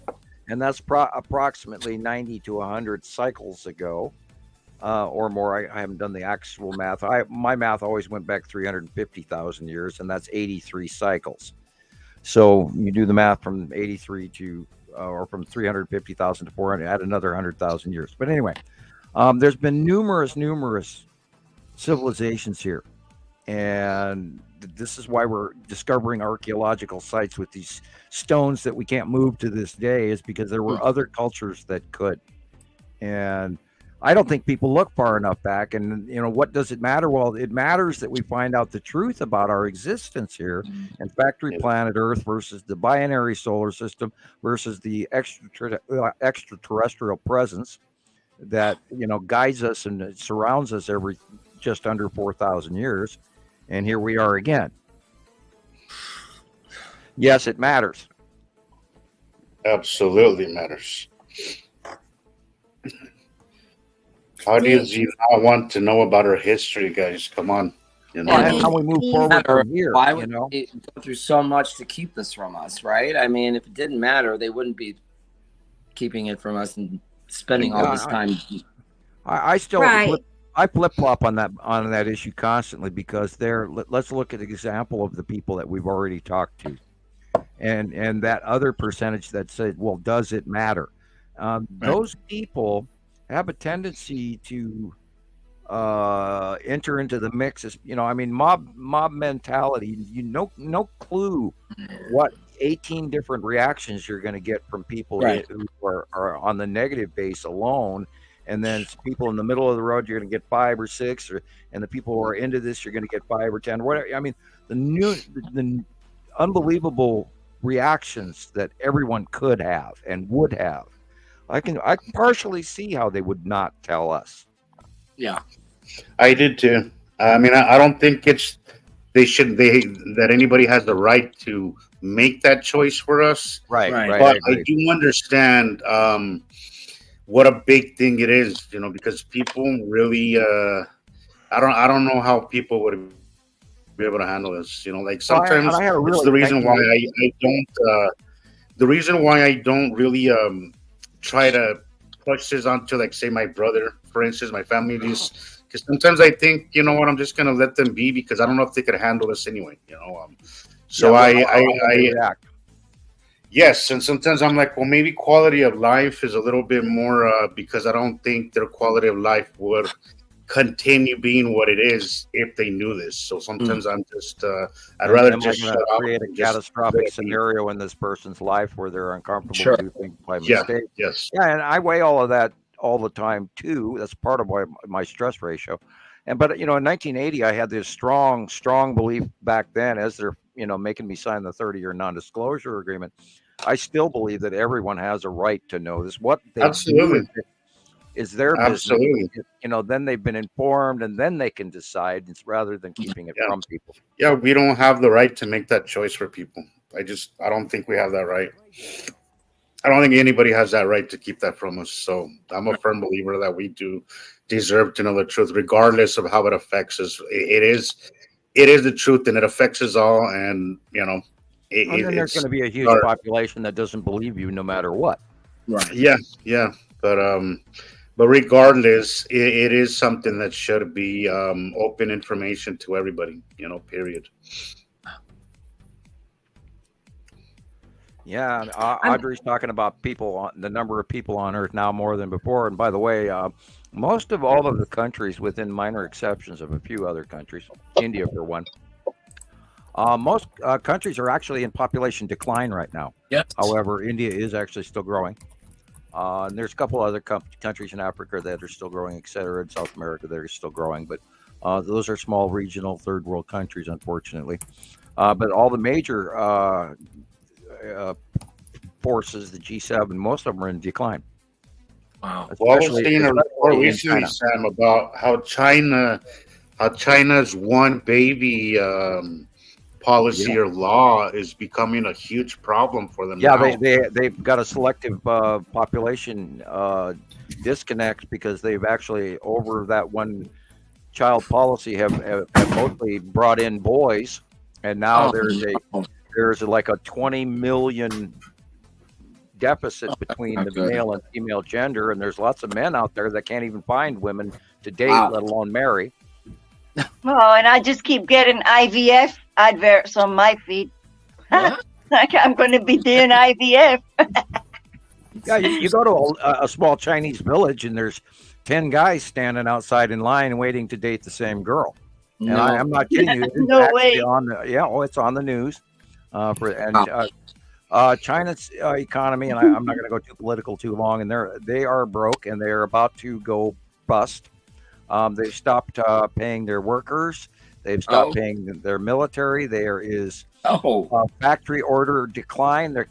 And that's approximately 90 to 100 cycles ago, or more. I haven't done the actual math. My math always went back 350,000 years, and that's 83 cycles. So you do the math from 83 to, or from 350,000 to 400, add another 100,000 years. But anyway, there's been numerous civilizations here. And this is why we're discovering archaeological sites with these stones that we can't move to this day, is because there were other cultures that could. And I don't think people look far enough back. And, what does it matter? Well, it matters that we find out the truth about our existence here and factory planet Earth versus the binary solar system versus the extraterrestrial presence that, guides us and surrounds us every just under 4,000 years. And here we are again. Yes, it matters. Absolutely matters. How do you not want to know about our history, guys? Come on. You know, I and mean, how we move these- forward Matter, from here. why You would know, they go through so much to keep this from us, right? I mean, if it didn't matter, they wouldn't be keeping it from us and spending all this time. I still Right. I flip flop on that issue constantly because let's look at the example of the people that we've already talked to, and that other percentage that said, well, does it matter? Those people have a tendency to enter into the mix. As you know, I mean, mob mentality. No clue what 18 different reactions you're going to get from people Right. who are on the negative base alone. And then people in the middle of the road, you're going to get 5 or 6, and the people who are into this, you're going to get 5 or 10. Whatever. I mean, the unbelievable reactions that everyone could have and would have. I can partially see how they would not tell us. Yeah. I did too. I mean, I don't think that anybody has the right to make that choice for us. Right. Right. But I I agree. do understand what a big thing it is, you know, because people really, I don't know how people would be able to handle this. You know, like Well, sometimes I had a it's really the reason why thank I don't. The reason why I don't really try to push this onto, like, say, my brother, for instance, my family, just because sometimes I think, you know what, I'm just gonna let them be because I don't know if they could handle this anyway. You know, so Yeah, how I they react. yes, and sometimes I'm like, well, maybe quality of life is a little bit more because I don't think their quality of life would continue being what it is if they knew this. So sometimes I'm just, I'd rather Am I just going shut to up create a and just catastrophic let it be. scenario in this person's life where they're uncomfortable Sure. to do things by Yeah, mistake? yes, Yeah, and I weigh all of that all the time too. That's part of my stress ratio. But in 1980, I had this strong belief back then, as they're making me sign the 30-year non-disclosure agreement. I still believe that everyone has a right to know this. What they do absolutely, is their business. absolutely. Then they've been informed, and then they can decide rather than keeping it Yeah. from people. Yeah, we don't have the right to make that choice for people. I don't think we have that right. I don't think anybody has that right to keep that from us. So I'm a firm believer that we do deserve to know the truth, regardless of how it affects us. It is the truth, and it affects us all. And And then there's going to be a huge our- population that doesn't believe you, no matter what. Right. yeah. But regardless, it is something that should be open information to everybody. Period. Yeah, and Audrey's talking about the number of people on Earth now more than before. And by the way, most of all of the countries, within minor exceptions of a few other countries, India for one, most countries are actually in population decline right now. Yes. However, India is actually still growing. And there's a couple other countries in Africa that are still growing, et cetera, in South America that are still growing. But those are small regional third world countries, unfortunately. But all the major forces, the G7, most of them are in decline. Wow. Well, I was seeing a report especially in recently, China. Sam, about how China's one baby policy or law is becoming a huge problem for them. Yeah, now. they've got a selective population disconnect because they've actually, over that one child policy, have mostly brought in boys, and now there's like a 20 million deficit between the male and female gender, and there's lots of men out there that can't even find women to date, let alone marry. Oh, and I just keep getting IVF adverts on my feed. Like I'm going to be doing IVF. Yeah, you go to a small Chinese village, and there's 10 guys standing outside in line waiting to date the same girl. And I'm not kidding you. No way. It's on the news. China's economy, and I'm not going to go too political too long, and they are broke, and they're about to go bust. They've stopped paying their workers. They've stopped paying their military. There is factory order decline. Their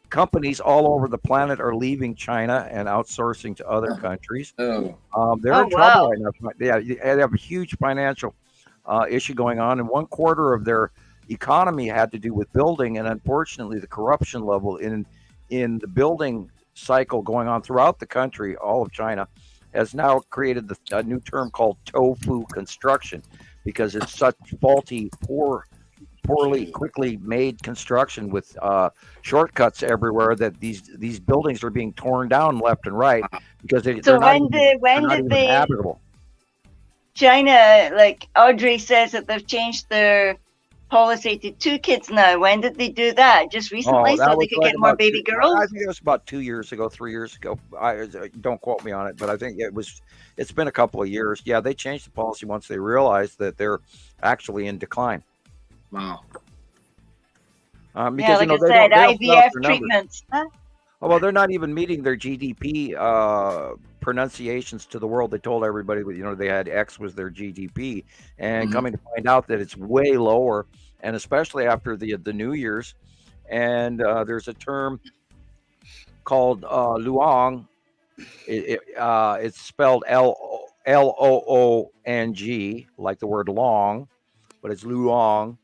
companies all over the planet are leaving China and outsourcing to other countries. They're in trouble right now. They have a huge financial issue going on, and 1/4 of their economy had to do with building, and unfortunately the corruption level in the building cycle going on throughout the country, all of China, has now created a new term called tofu construction. because it's such faulty, quickly made construction with shortcuts everywhere that these buildings are being torn down left and right because they're not even habitable. China, like Audrey says that they've changed their policy to 2 kids now. When did they do that? Just recently, so they could get more baby girls? I think it was about 2 years ago, 3 years ago. Don't quote me on it, but I think it's been a couple of years. Yeah, they changed the policy once they realized that they're actually in decline. Wow. Because, like I said, IVF treatments. Huh? Oh, well, they're not even meeting their GDP pronunciations to the world. They told everybody, they had X was their GDP, and coming to find out that it's way lower, and especially after the New Year's. And there's a term called Luong. It's spelled Loong, like the word long, but it's Luong,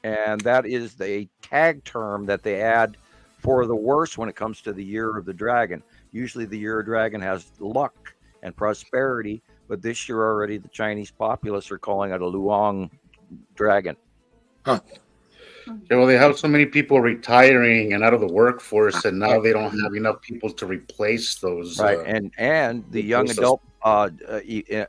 and that is the tag term that they add for the worst when it comes to the year of the dragon. Usually the year of dragon has luck and prosperity, but this year already the Chinese populace are calling it a Luong dragon. Huh. Yeah, well, they have so many people retiring and out of the workforce, and now they don't have enough people to replace those. Right, and the young adult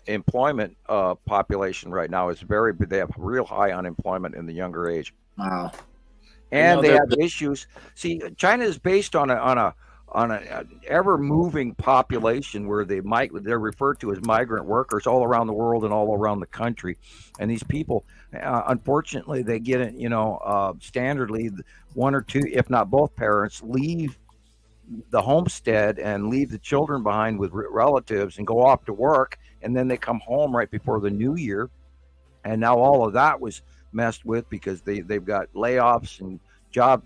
employment population right now is very big. They have real high unemployment in the younger age. Wow. And they have issues. See, China is based on an ever moving population where they're referred to as migrant workers all around the world and all around the country. And these people, unfortunately, they get it, standardly 1 or 2, if not both parents, leave the homestead and leave the children behind with relatives and go off to work. And then they come home right before the new year. And now all of that was messed with because they've got layoffs and job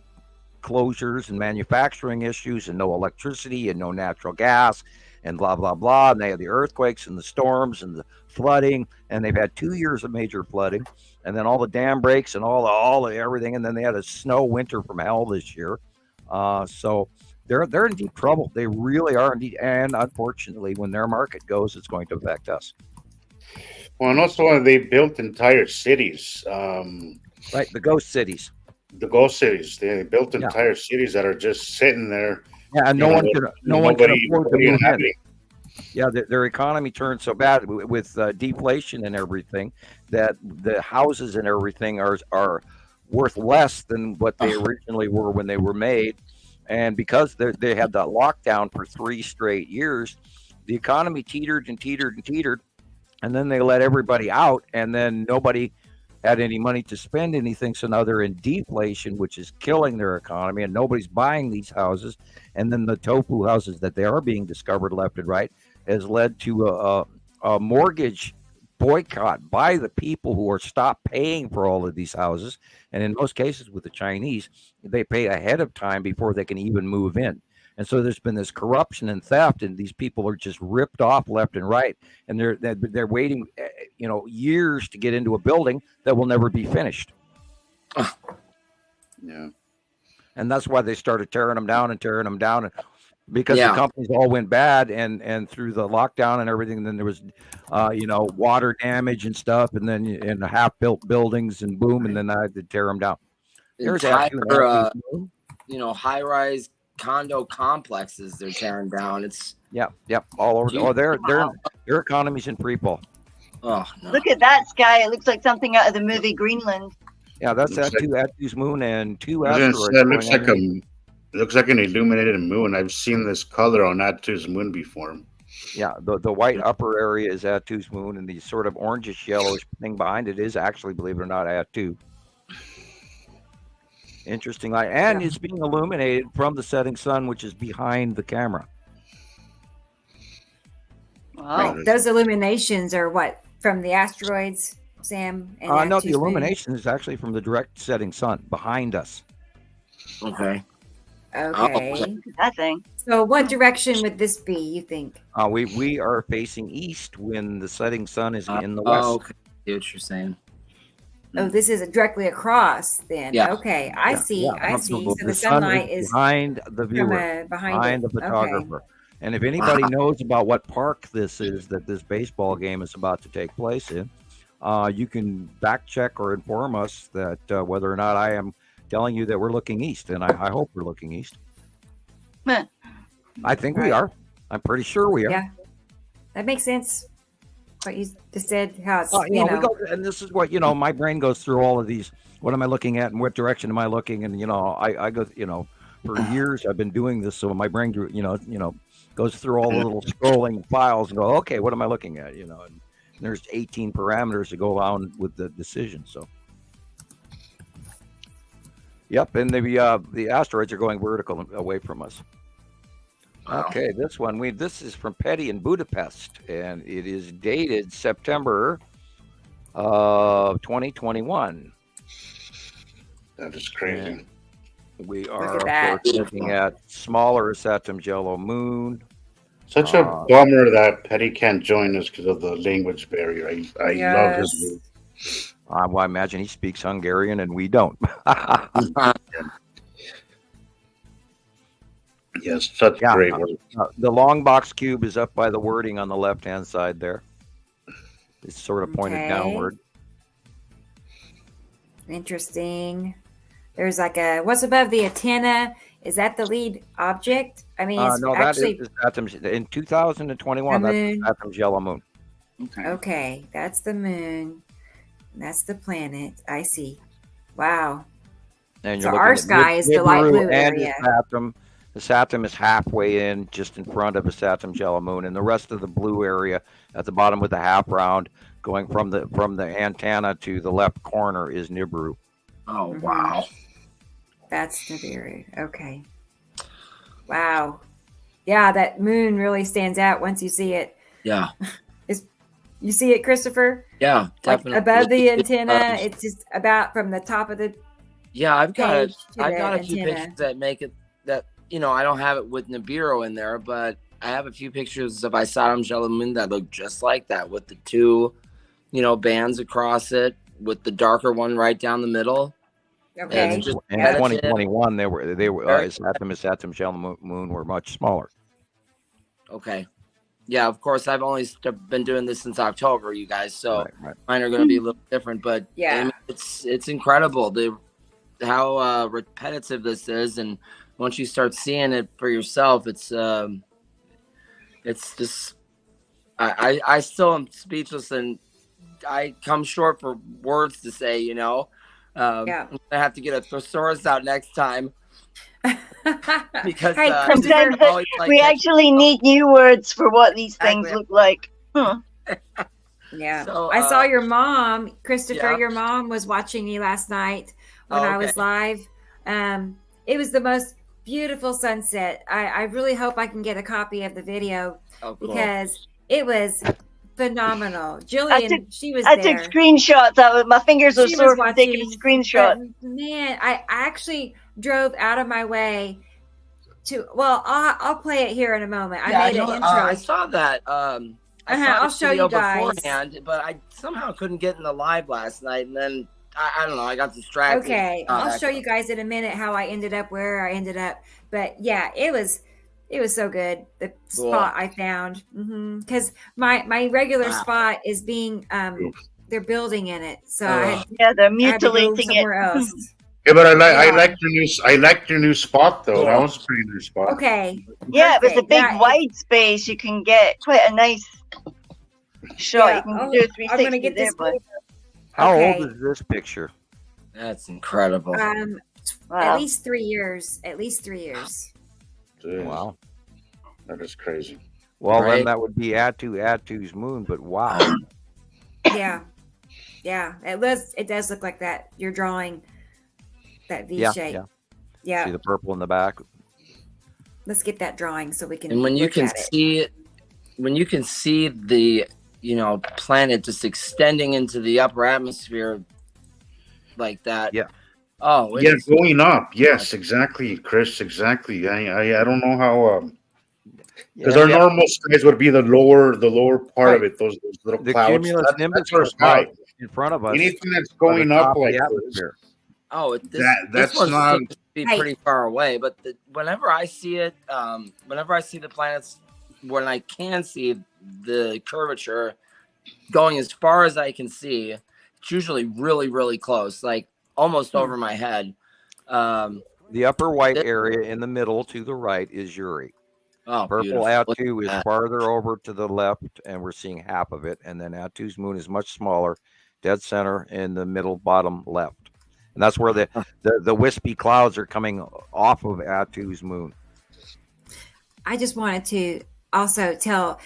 closures and manufacturing issues and no electricity and no natural gas and blah, blah, blah. And they had the earthquakes and the storms and the flooding, and they've had 2 years of major flooding, and then all the dam breaks and all the everything. And then they had a snow winter from hell this year. So they're in deep trouble. They really are indeed. And unfortunately, when their market goes, it's going to affect us. Well, and also they built entire cities. Right, the ghost cities. The ghost cities. They built entire cities that are just sitting there. Yeah, and no one can afford to move in. Yeah, their economy turned so bad with deflation and everything that the houses and everything are worth less than what they originally were when they were made. And because they had that lockdown for 3 straight years, the economy teetered and teetered and teetered. And then they let everybody out, and then nobody had any money to spend anything. So now they're in deflation, which is killing their economy, and nobody's buying these houses. And then the tofu houses that they are being discovered left and right has led to a mortgage boycott by the people who are stopped paying for all of these houses. And in most cases with the Chinese, they pay ahead of time before they can even move in. And so there's been this corruption and theft, and these people are just ripped off left and right. And they're waiting, years to get into a building that will never be finished. Yeah. And that's why they started tearing them down, because the companies all went bad, and through the lockdown and everything, then there was, water damage and stuff, and then in half-built buildings, and boom, and then I had to tear them down. There's high-rise condo complexes they're tearing down. It's all over. Oh, their economy's in free fall. Oh no. Look at that sky. It looks like something out of the movie Greenland. Yeah, that's Atu's moon and 2 asteroids. It looks like an illuminated moon. I've seen this color on Atu's moon before. Yeah, the white upper area is Atu's moon, and the sort of orangish yellowish thing behind it is actually, believe it or not, Atu. Interesting light, and it's being illuminated from the setting sun, which is behind the camera. Wow. Right. Those illuminations are what, from the asteroids, Sam? And no, the illumination is actually from the direct setting sun behind us. Okay. That thing. So what direction would this be, you think? We are facing east when the setting sun is in the west. Okay. I see what you're saying. Oh, this is directly across then. Yeah. Okay, I see. So the sunlight is behind the viewer, behind the photographer. Okay. And if anybody knows about what park this is that this baseball game is about to take place in, you can back check or inform us that whether or not I am telling you that we're looking east, and I hope we're looking east. I think we are. I'm pretty sure we are. Yeah, that makes sense. What you just said, how it's, We go, and this is what, my brain goes through all of these. What am I looking at and what direction am I looking? And, I go, for years I've been doing this. So my brain, goes through all the little scrolling files and go, okay, what am I looking at? And there's 18 parameters to go on with the decision. So, yep. And the asteroids are going vertical away from us. Wow. Okay, this is from Petty in Budapest, and it is dated September of 2021. That is crazy. And we are, of course, looking at smaller Saturn's yellow moon. Such a bummer that Petty can't join us because of the language barrier. I love his move. Well, I imagine he speaks Hungarian and we don't. Yes, such great work. The long box cube is up by the wording on the left-hand side there. It's sort of pointed downward. Interesting. There's like what's above the antenna? Is that the lead object? I mean, it's no, actually, that is Saturn's, in 2021, that's Saturn's yellow moon. Okay, that's the moon. That's the planet. I see. Wow. And so our sky is the light blue area. The Saturn is halfway in, just in front of the Saturn's yellow moon, and the rest of the blue area at the bottom with the half round, going from the antenna to the left corner, is Nibiru. Oh wow, that's Nibiru. Okay. Wow. Yeah, that moon really stands out once you see it. Yeah. You see it, Christopher? Yeah, definitely. Like above the antenna, it's just about from the top of the. Yeah, I've got a few pictures that make it that. I don't have it with Nibiru in there, but I have a few pictures of Saturn's yellow moon that look just like that, with the two, bands across it, with the darker one right down the middle. Okay. And in 2021, they were Saturn's yellow moon were much smaller. Okay. Yeah, of course, I've only been doing this since October, you guys, so right. Mine are going to be a little different, but yeah, I mean, it's incredible how repetitive this is, and once you start seeing it for yourself, it's just I still am speechless, and I come short for words to say. I'm gonna have to get a thesaurus out next time because sometimes we actually need new words for what these things look like. Yeah. So, I saw your mom, Christopher. Yeah. Your mom was watching me last night when I was live. It was the most beautiful sunset. I really hope I can get a copy of the video because it was phenomenal. Jillian, she was there. I took screenshots. My fingers were sore from taking screenshots. Man, I actually drove out of my way to. Well, I'll play it here in a moment. I made an intro. I saw that. I'll show you guys. Beforehand, but I somehow couldn't get in the live last night, and then I don't know. I got distracted. Okay, I'll show you guys in a minute how I ended up where I ended up. But yeah, it was so good. The spot I found, because my regular spot is being they're building in it, so they're mutilating it somewhere else. Yeah, but I liked your new spot though. That was a pretty new spot. Okay. Yeah, it was a big wide space. You can get quite a nice shot. Yeah. You can do a 360 I'm gonna get this. How old is this picture? That's incredible. At least 3 years. At least 3 years. Dude, wow, that is crazy. Well, then that would be Attu's moon, but wow. Yeah. It does look like that. You're drawing that V shape. Yeah. See the purple in the back. Let's get that drawing so we can. And when you can see it, when you can see the planet just extending into the upper atmosphere like that. Yeah. Oh, yeah, going up. Yes, exactly, Chris. Exactly. I don't know how. Because our normal skies would be the lower part of it. Those little the clouds. Cumulus nimbus our sky in front of us. Anything that's going up like atmosphere. This one's not be pretty far away. But whenever I see it, whenever I see the planets, when I can see the curvature, going as far as I can see. It's usually really, really close, like almost over my head. The upper white area in the middle to the right is Uri. Oh, purple Attu is farther over to the left, and we're seeing half of it. And then Attu's moon is much smaller, dead center in the middle bottom left. And that's where the wispy clouds are coming off of Attu's moon. I just wanted to also tell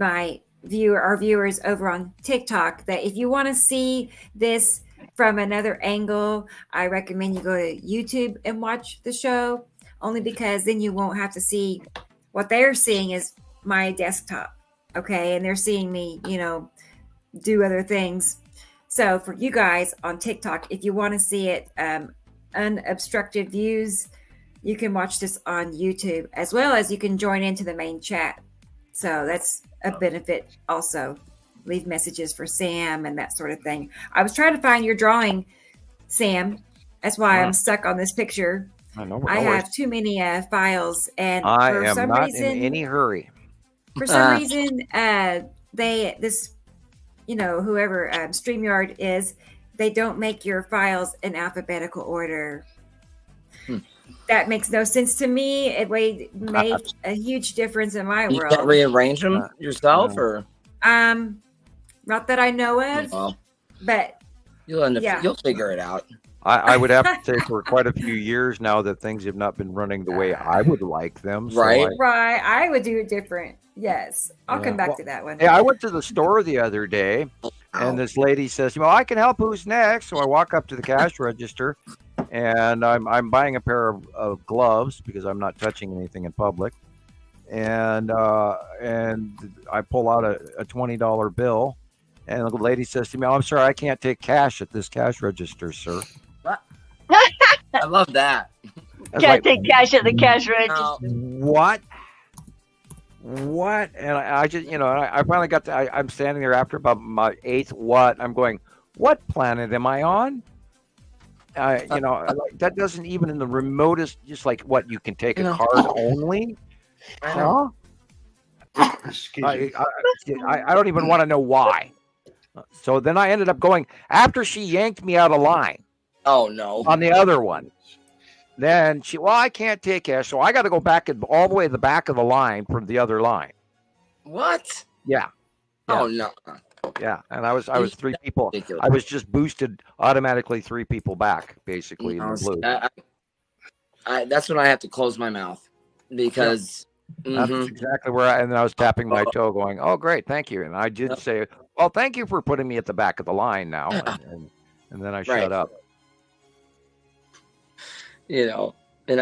our viewers over on TikTok that if you want to see this from another angle, I recommend you go to YouTube and watch the show, only because then you won't have to see what they're seeing is my desktop. Okay. And they're seeing me, do other things. So for you guys on TikTok, if you want to see it, unobstructed views, you can watch this on YouTube, as well as you can join into the main chat. So that's a benefit also. Leave messages for Sam and that sort of thing. I was trying to find your drawing, Sam. That's why I'm stuck on this picture. I have too many files, and for some reason, in any hurry. For some reason, whoever StreamYard is, they don't make your files in alphabetical order. That makes no sense to me. It made a huge difference in my world. You can't rearrange them yourself, or not that I know of, but you'll figure it out. I would have to say for quite a few years now that things have not been running the way I would like them. So right. I would do it different. Yes. I'll come back to that one. Yeah, I went to the store the other day, and this lady says, I can help. Who's next? So I walk up to the cash register, and I'm buying a pair of gloves because I'm not touching anything in public. And I pull out a $20 bill, and the lady says to me, I'm sorry, I can't take cash at this cash register, sir. What? I love that. Can't take cash at the cash register. What? And I just, I finally got to, I'm standing there after about my 8th what. I'm going, what planet am I on? That doesn't even in the remotest, just like what, you can take a card only? Huh? I don't even want to know why. So then I ended up going, after she yanked me out of line. Oh, no. On the other one. Then I can't take cash, so I got to go back all the way to the back of the line from the other line. What? Yeah. Oh, no. Yeah, and I was 3 people. Ridiculous. I was just boosted automatically 3 people back, basically, in the blue. That's when I have to close my mouth because... That's exactly where I was tapping my toe going, oh, great, thank you. And I did say, well, thank you for putting me at the back of the line now. And then I shut up. And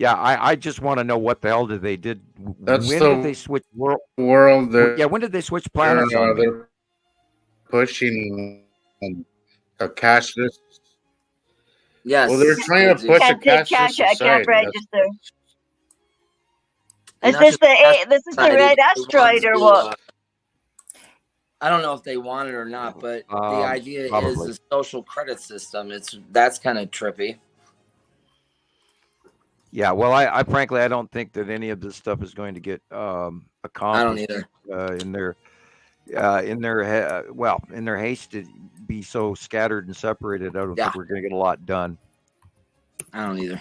I just want to know what the hell did they did. When did they switch world? When did they switch planets? They're pushing a cashless. Yes. Well, they're trying to push a cashless society. Register. Is this the red asteroid or what? I don't know if they want it or not, but the idea probably. is a social credit system. That's kind of trippy. Yeah, well, I frankly I don't think that any of this stuff is going to get accomplished. I don't either. In their haste to be so scattered and separated, I don't think we're going to get a lot done. I don't either.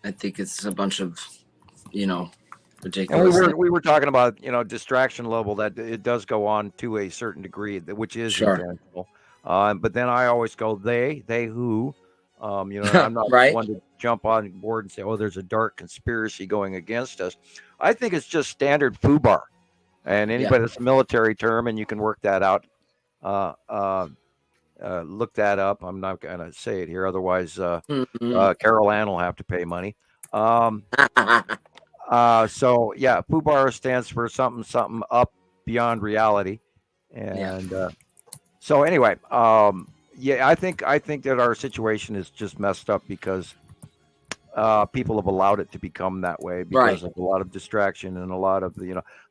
I think it's a bunch of, ridiculous. And we were talking about distraction level, that it does go on to a certain degree, which is intentional. But then I always go they who, I'm not one to jump on board and say, oh, there's a dark conspiracy going against us. I think it's just standard FUBAR, and anybody that's a military term, and you can work that out. Look that up. I'm not going to say it here, otherwise Carol Ann will have to pay money. FUBAR stands for something up beyond reality, and so anyway, I think that our situation is just messed up because people have allowed it to become that way because of a lot of distraction and a lot of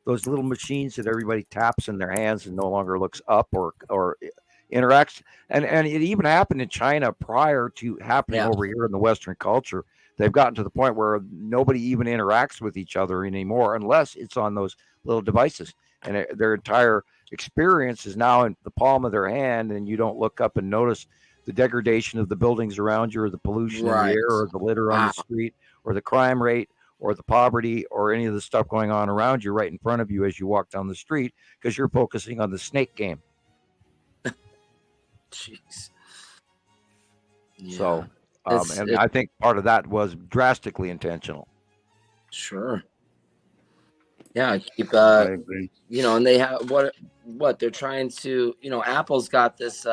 those little machines that everybody taps in their hands and no longer looks up or interacts, and it even happened in China prior to happening over here in the Western culture. They've gotten to the point where nobody even interacts with each other anymore unless it's on those little devices. and their entire experience is now in the palm of their hand, and you don't look up and notice the degradation of the buildings around you, or the pollution in the air, or the litter on the street, or the crime rate, or the poverty, or any of the stuff going on around you right in front of you as you walk down the street, because you're focusing on the snake game. Jeez. Yeah. So, I think part of that was drastically intentional. Sure. Yeah, keep I agree. and they have what they're trying to, Apple's got this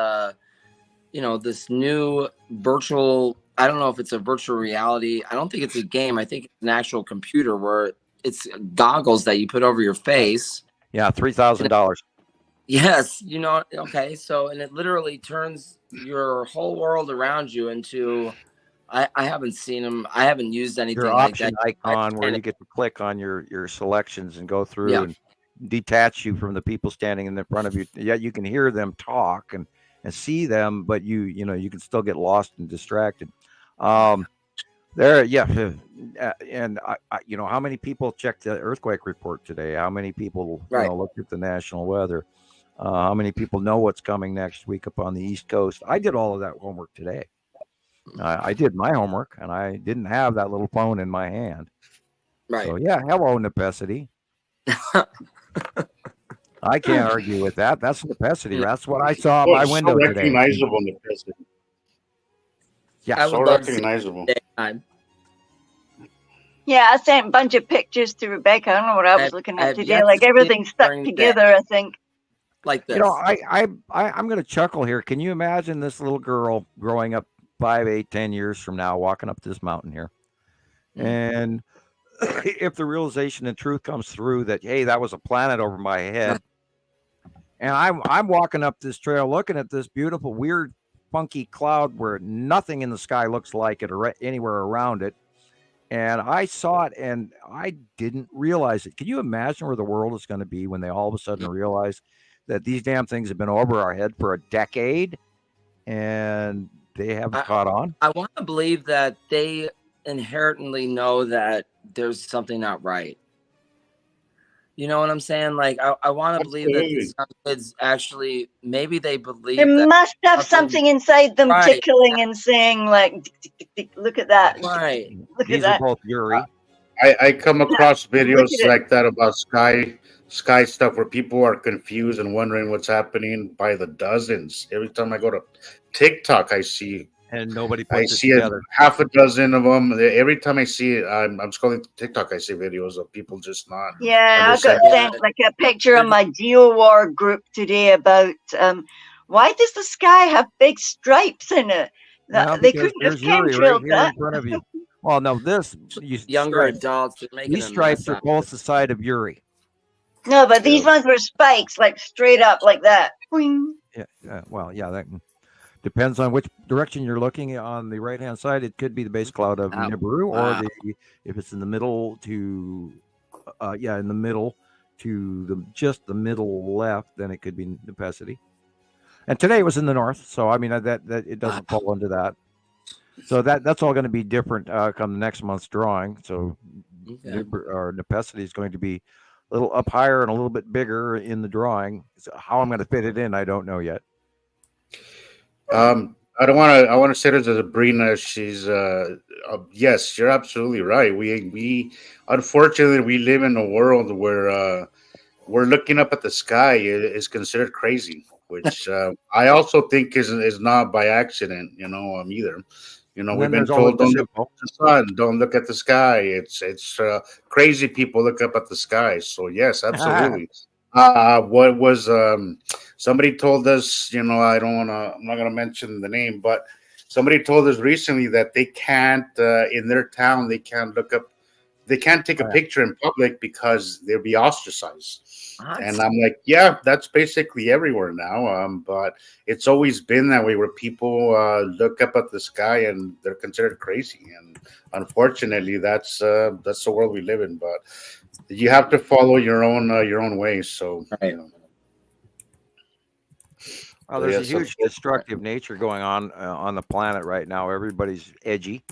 this new virtual, I don't know if it's a virtual reality. I don't think it's a game. I think it's an actual computer where it's goggles that you put over your face. Yeah, $3,000. Yes, okay. So, and it literally turns your whole world around you into, I haven't seen them. I haven't used anything your like option that. icon where you get to click on your selections and go through and detach you from the people standing in the front of you. Yeah, you can hear them talk and see them, but you can still get lost and distracted. And how many people checked the earthquake report today? How many people looked at the national weather? How many people know what's coming next week up on the East Coast? I did all of that homework today. I did my homework, and I didn't have that little phone in my hand. Right. So, hello, necessity. I can't argue with that. That's necessity. That's what I saw out my window so today. Recognizable necessity. Yeah, so recognizable. Yeah, I sent a bunch of pictures to Rebecca. I don't know what I was looking at today. Like everything stuck together, I think. Like this. I'm going to chuckle here. Can you imagine this little girl growing up 5, 8, 10 years from now, walking up this mountain here? And if the realization and truth comes through that, hey, that was a planet over my head. And I'm walking up this trail looking at this beautiful, weird, funky cloud where nothing in the sky looks like it or anywhere around it. And I saw it and I didn't realize it. Can you imagine where the world is going to be when they all of a sudden realize that these damn things have been over our head for a decade and they haven't caught on? I want to believe that they inherently know that there's something not right. You know what I'm saying? Like, I want to believe that these kids actually, maybe they believe they that must have something inside them tickling and saying, like, look at that. Right. Look These at that. are both Yuri. I come across videos like that about sky stuff where people are confused and wondering what's happening by the dozens. Every time I go to TikTok, I see and nobody puts I it see together. half a dozen of them. Every time I see it, I'm scrolling TikTok, I see videos of people just not. Yeah, I got sent like a picture on my GeoWar group today about why does the sky have big stripes in it? They couldn't have chemtrailed that. In front of you. Well, no, younger adults. These stripes are both the side of Yuri. No, but these ones were spikes, like straight up like that. Boing. Yeah. Well, yeah, that depends on which direction you're looking. On the right-hand side, it could be the base cloud of Nibiru, or if it's in the middle to, in the middle to just the middle left, then it could be Nepacity. And today it was in the north, so I mean that it doesn't fall into that. So that's all going to be different come the next month's drawing. So our Nepacity is going to be a little up higher and a little bit bigger in the drawing. So how I'm going to fit it in, I don't know yet. I want to say to Sabrina, she's yes, you're absolutely right. We unfortunately we live in a world where we're looking up at the sky is considered crazy, which I also think is not by accident, either. We've been told don't look at the sun, don't look at the sky. It's crazy people look up at the sky. So yes, absolutely. What was somebody told us, I'm not going to mention the name, but somebody told us recently that they can't in their town, they can't take a picture in public because they'll be ostracized. And I'm like, yeah, that's basically everywhere now. But it's always been that way where people look up at the sky and they're considered crazy. And unfortunately, that's the world we live in. But you have to follow your own way. So, Well, there's a huge destructive nature going on the planet right now. Everybody's edgy.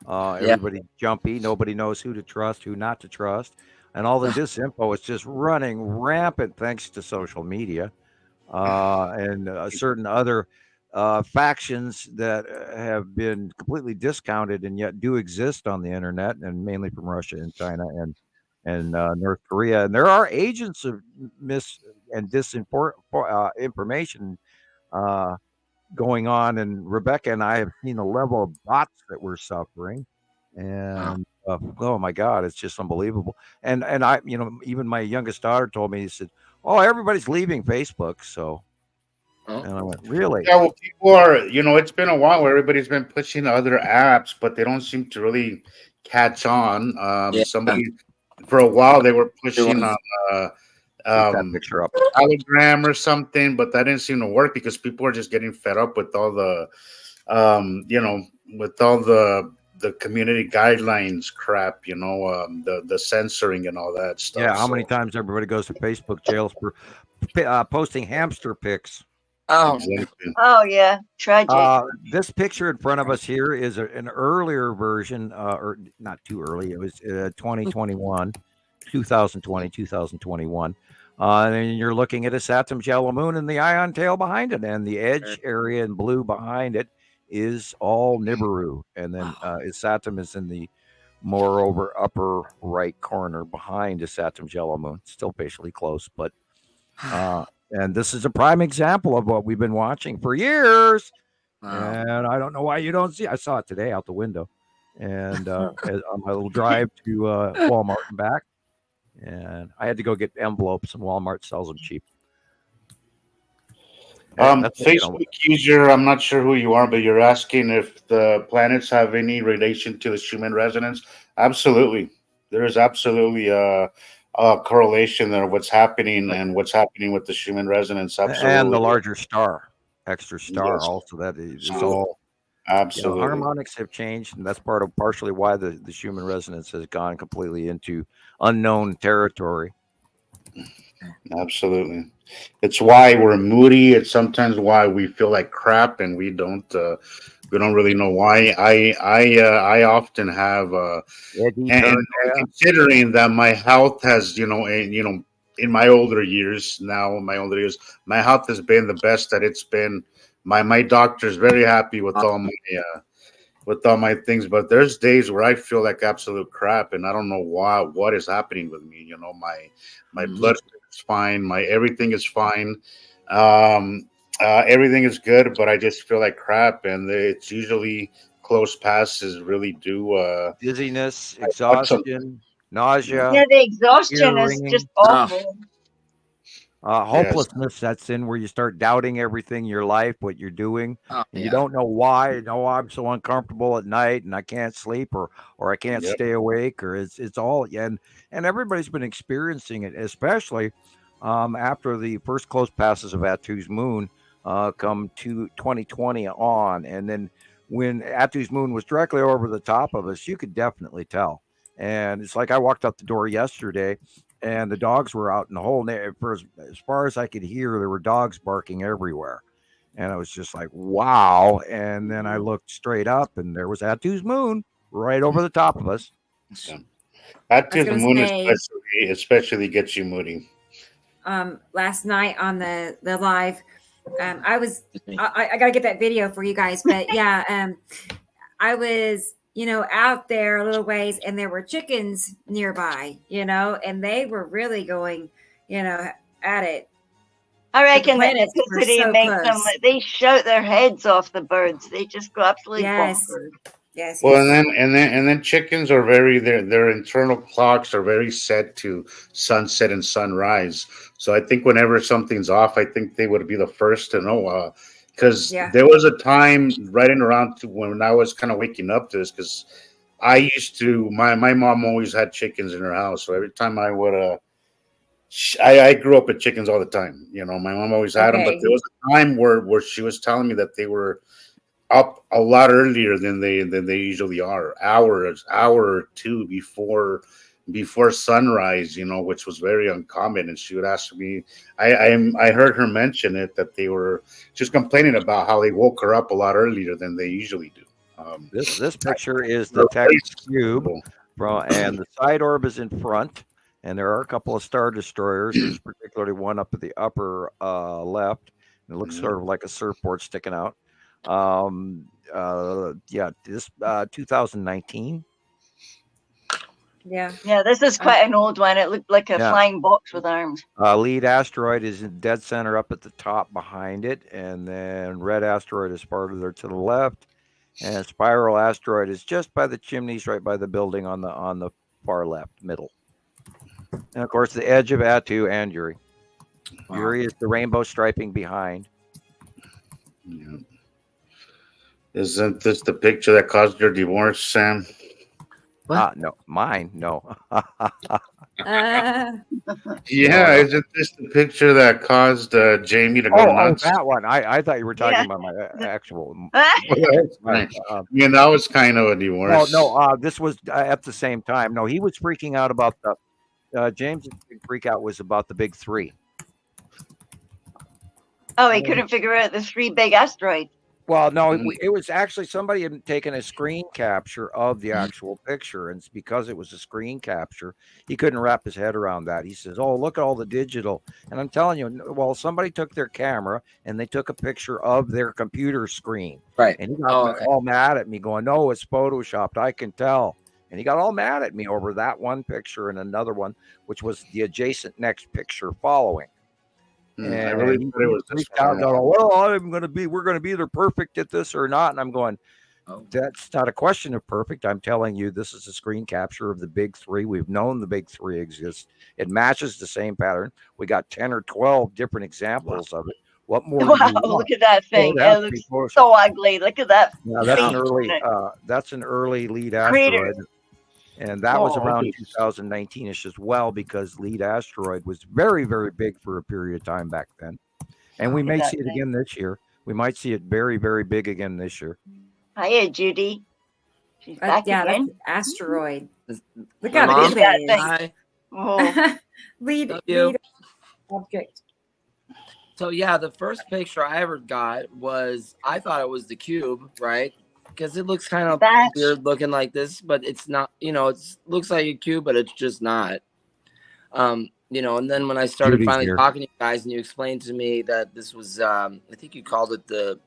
Everybody's jumpy. Nobody knows who to trust, who not to trust. and all the disinfo is just running rampant thanks to social media and certain other factions that have been completely discounted and yet do exist on the internet, and mainly from Russia and China and North Korea. And there are agents of mis and information going on. And Rebecca and I have seen the level of bots that we're suffering, and oh my God, it's just unbelievable. And I, even my youngest daughter told me, he said, "Oh, everybody's leaving Facebook." So. And I went, really? Yeah, well, people are, it's been a while where everybody's been pushing other apps, but they don't seem to really catch on. Somebody, for a while, they were pushing on that picture up. Telegram or something, but that didn't seem to work because people are just getting fed up with all the, with all the community guidelines crap, the censoring and all that stuff. Yeah, how many times everybody goes to Facebook jails for posting hamster pics? Oh, yeah, tragic. This picture in front of us here is an earlier version, or not too early. It was 2021, 2021. And you're looking at a Saturn yellow moon and the ion tail behind it, and the edge area in blue behind it is all Nibiru, and then Saturn is in the moreover upper right corner behind a Saturn yellow moon. Still facially close, but. And this is a prime example of what we've been watching for years. Wow. And I don't know why you don't see. I saw it today out the window, and on my little drive to Walmart and back. And I had to go get envelopes, and Walmart sells them cheap. Facebook user, I'm not sure who you are, but you're asking if the planets have any relation to the Schumann resonance. Absolutely, there is absolutely correlation there, what's happening and what's happening with the Schumann resonance. Absolutely. And the larger star, extra star, yes. Also that is all. Absolutely. Harmonics have changed, and that's partially why the Schumann resonance has gone completely into unknown territory. Absolutely. It's why we're moody. It's sometimes why we feel like crap, and we don't really know why. I often have and considering that my health has, in my older years, my health has been the best that it's been. My doctor's very happy with all my things, but there's days where I feel like absolute crap, and I don't know what is happening with me. My blood is fine, everything is fine. Everything is good, but I just feel like crap, and it's usually close passes really do dizziness, exhaustion, nausea. Yeah, the exhaustion is just awful. Hopelessness sets in where you start doubting everything in your life, what you're doing. You don't know why. I'm so uncomfortable at night, and I can't sleep, or I can't stay awake, or it's all. And everybody's been experiencing it, especially after the first close passes of Atu's moon come to 2020 on. And then when Atu's moon was directly over the top of us, you could definitely tell. And it's like I walked out the door yesterday, and the dogs were out in the whole as far as I could hear, there were dogs barking everywhere. And I was just like, wow. And then I looked straight up, and there was Atu's moon right over the top of us. Yeah. Atu's moon especially gets you moody. Last night on the live, I got to get that video for you guys. But yeah, I was out there a little ways, and there were chickens nearby, and they were really going, at it. I reckon that electricity makes them, they shout their heads off the birds. They just go absolutely bonkers. Yes. Well, and then chickens are their internal clocks are very set to sunset and sunrise. So I think whenever something's off, I think they would be the first to know. Because there was a time right in around when I was kind of waking up to this, because I used to, my mom always had chickens in her house. So every time I would, I grew up with chickens all the time. My mom always had them. But there was a time where she was telling me that they were up a lot earlier than they usually are, hour or two before sunrise, which was very uncommon. And she would ask me, I heard her mention it, that they were just complaining about how they woke her up a lot earlier than they usually do. This picture is the text cube, and the side orb is in front, And there are a couple of Star Destroyers. There's particularly one up at the upper left. It looks sort of like a surfboard sticking out. This 2019. Yeah. Yeah, this is quite an old one. It looked like a flying box with arms. Lead asteroid is in dead center up at the top behind it, and then red asteroid is part of there to the left, and spiral asteroid is just by the chimneys, right by the building on the far left middle. And of course, the edge of Attu and Uri. Wow. Uri is the rainbow striping behind. Yeah. Isn't this the picture that caused your divorce, Sam? No, mine. No. Yeah, isn't this the picture that caused Jamie to go nuts? Oh, that one. I thought you were talking about my actual. That was kind of a divorce. No, this was at the same time. No, he was freaking out about the. James' big freak out was about the big three. Oh, he couldn't figure out the three big asteroids. Well, no, it was actually somebody had taken a screen capture of the actual picture, and because it was a screen capture, he couldn't wrap his head around that. He says, "Oh, look at all the digital," and I'm telling you, well, somebody took their camera and they took a picture of their computer screen, right? And he got all mad at me, going, "No, it's photoshopped. I can tell." And he got all mad at me over that one picture and another one, which was the adjacent next picture following. And I really thought it was this one. We're going to be either perfect at this or not. And I'm going, that's not a question of perfect. I'm telling you, this is a screen capture of the big three. We've known the big three exists. It matches the same pattern. We got 10 or 12 different examples of it. What more? Wow, look at that thing. It looks so ugly. Look at that. Yeah, that's an early lead asteroid. And that was around 2019-ish as well, because lead asteroid was very, very big for a period of time back then. And we may see it again this year. We might see it very, very big again this year. Hiya, Judy. She's back again. That's asteroid. Look how big that is. Oh. lead object. So, yeah, the first picture I ever got was, I thought it was the cube, right? Because it looks kind of weird looking like this, but it's not, it looks like a cube, but it's just not. And then when I started finally talking to you guys and you explained to me that this was, I think you called it the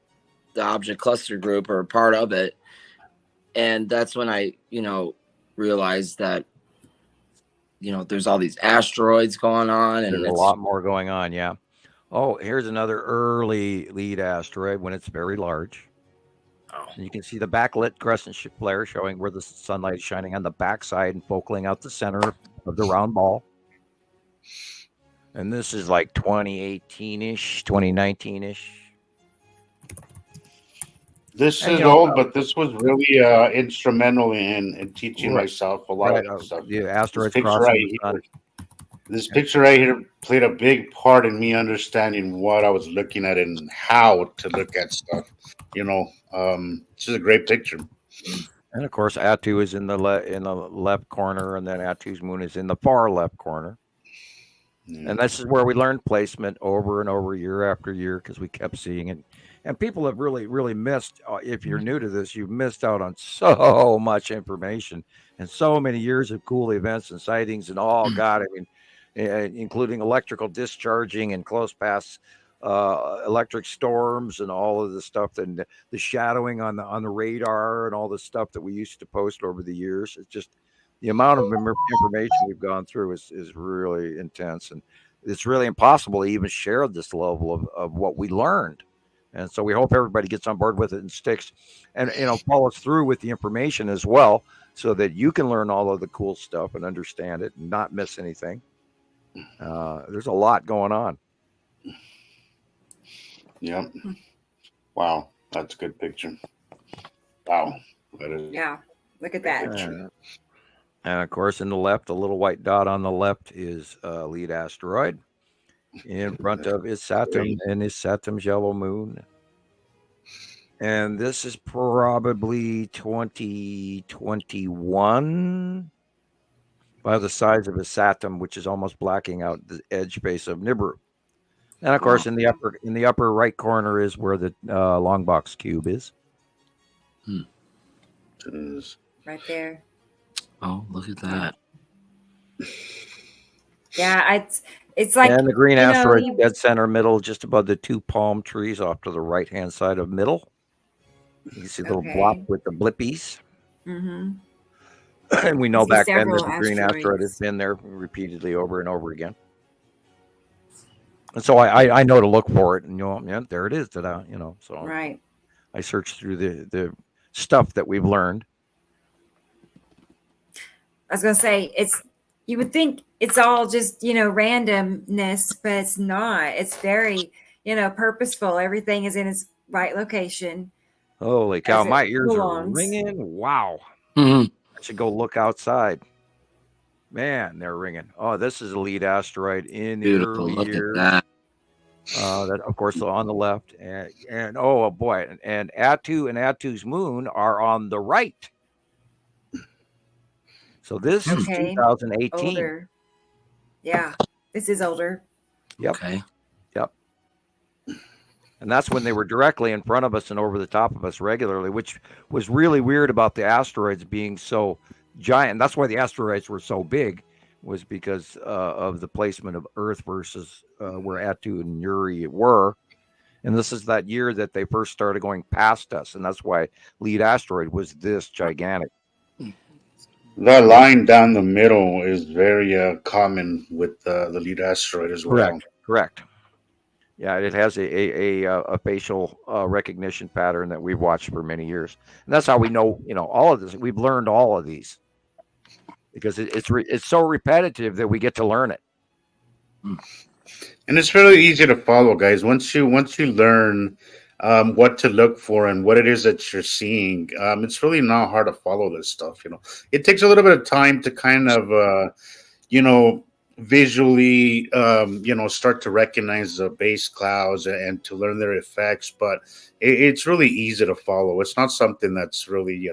object cluster group or part of it. And that's when I, realized that, there's all these asteroids going on. And there's a lot more going on, yeah. Oh, here's another early lead asteroid when it's very large. And you can see the backlit crescent flare showing where the sunlight is shining on the backside and focaling out the center of the round ball. And this is like 2018-ish, 2019-ish. This is old, but this was really instrumental in teaching myself a lot of stuff. The asteroids crossing the sun. This picture right here played a big part in me understanding what I was looking at and how to look at stuff. This is a great picture. And of course, Attu is in the left corner, and then Attu's moon is in the far left corner. Yeah. And this is where we learned placement over and over, year after year, because we kept seeing it. And people have really, really missed. If you're new to this, you've missed out on so much information and so many years of cool events and sightings and including electrical discharging and close pass electric storms and all of the stuff, and the shadowing on the radar and all the stuff that we used to post over the years. It's just the amount of information we've gone through is really intense, and it's really impossible to even share this level of what we learned. And so we hope everybody gets on board with it and sticks and follows through with the information as well, so that you can learn all of the cool stuff and understand it and not miss anything. There's a lot going on. Yep. Wow, that's a good picture. Wow. Yeah, look at that. And of course, in the left, the little white dot on the left is lead asteroid. In front of is Saturn and is Saturn's yellow moon. And this is probably 2021 by the size of a Saturn, which is almost blacking out the edge face of Nibiru. And of course, in the upper right corner is where the long box cube is. Right there. Oh, look at that. Yeah, it's like, And the green asteroid you, dead center middle, just above the 2 palm trees off to the right-hand side of middle. You can see the little blop okay. with the blippies. Mm-hmm. And we I know see back then that several the green asteroid has asteroids. been there repeatedly over and over again. And so I know to look for it, and yeah, there it is. So Right. I searched through the stuff that we've learned. I was gonna say, you would think it's all just, randomness, but it's not. It's very, purposeful. Everything is in its right location Holy cow, as it my ears are belongs. ringing. Wow. Mhm. I should go look outside. Man, they're ringing. Oh, this is a lead asteroid in the Beautiful. early Look at years. that. That, of course, on the left. And oh boy, and Attu and Attu's moon are on the right. So this is Okay. 2018. Older. Yeah, this is older. Yep. Okay. Yep. And that's when they were directly in front of us and over the top of us regularly, which was really weird about the asteroids being so giant. That's why the asteroids were so big, was because of the placement of Earth versus where Attu and Uri were. And this is that year that they first started going past us. And that's why lead asteroid was this gigantic. That line down the middle is very common with the lead asteroid as well. Correct. Yeah, it has a facial recognition pattern that we've watched for many years, and that's how we know all of this. We've learned all of these because it's so repetitive that we get to learn it. And it's really easy to follow, guys. Once you learn what to look for and what it is that you're seeing, it's really not hard to follow this stuff. It takes a little bit of time to kind of visually start to recognize the base clouds and to learn their effects, but it's really easy to follow. It's not something that's really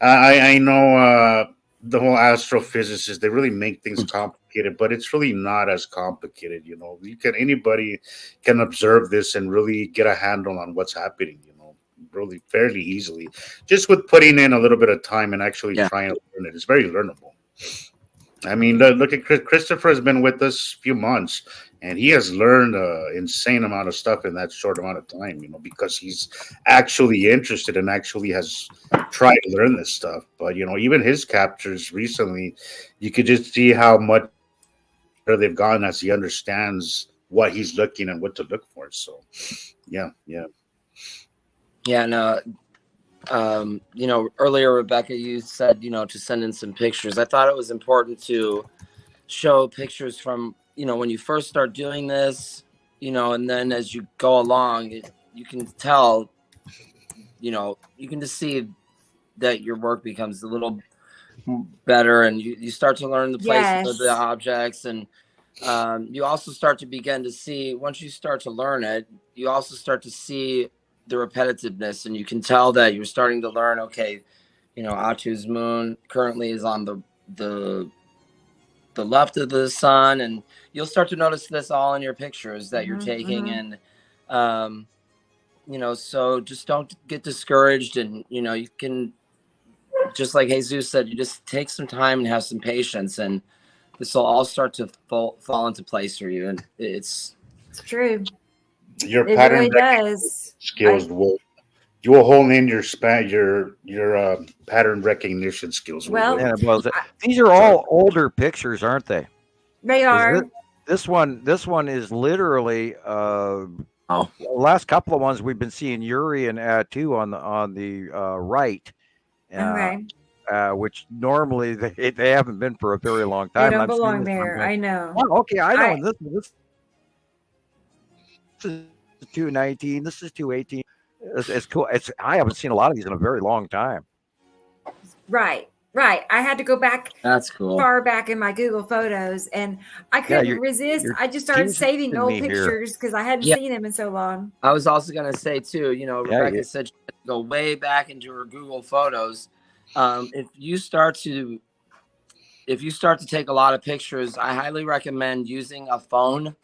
I know the whole astrophysicists, they really make things complicated, but it's really not as complicated. Anybody can observe this and really get a handle on what's happening, really fairly easily, just with putting in a little bit of time and actually trying to learn it. It's very learnable. I mean, look at Christoper has been with us a few months, and he has learned an insane amount of stuff in that short amount of time, because he's actually interested and actually has tried to learn this stuff. But, even his captures recently, you could just see how much better they've gone as he understands what he's looking and what to look for. So, yeah. Yeah, no. Earlier, Rebecca, you said, to send in some pictures. I thought it was important to show pictures from, when you first start doing this, and then as you go along, you can tell, you can just see that your work becomes a little better, and you start to learn the places of the objects. And you also start to begin to see, once you start to learn it, you also start to see the repetitiveness, and you can tell that you're starting to learn, okay, Attu's moon currently is on the left of the sun, and you'll start to notice this all in your pictures that you're taking. And so just don't get discouraged, and you can, just like Jesus said, you just take some time and have some patience, and this will all start to fall into place for you. And it's true. Your it pattern really does. skills you will hone in your pattern recognition skills. These are all older pictures, aren't they? They are. This one is literally the last couple of ones we've been seeing Uri and Attu on the right. Which normally they haven't been for a very long time. They don't belong there. I know. Oh, okay, I know. This is 219. This is 218. It's cool. I haven't seen a lot of these in a very long time. Right. I had to go back. That's cool. Far back in my Google Photos, and I couldn't resist. I just started saving old pictures because I hadn't seen them in so long. I was also going to say too. Rebecca said she had to go way back into her Google Photos. If you start to take a lot of pictures, I highly recommend using a phone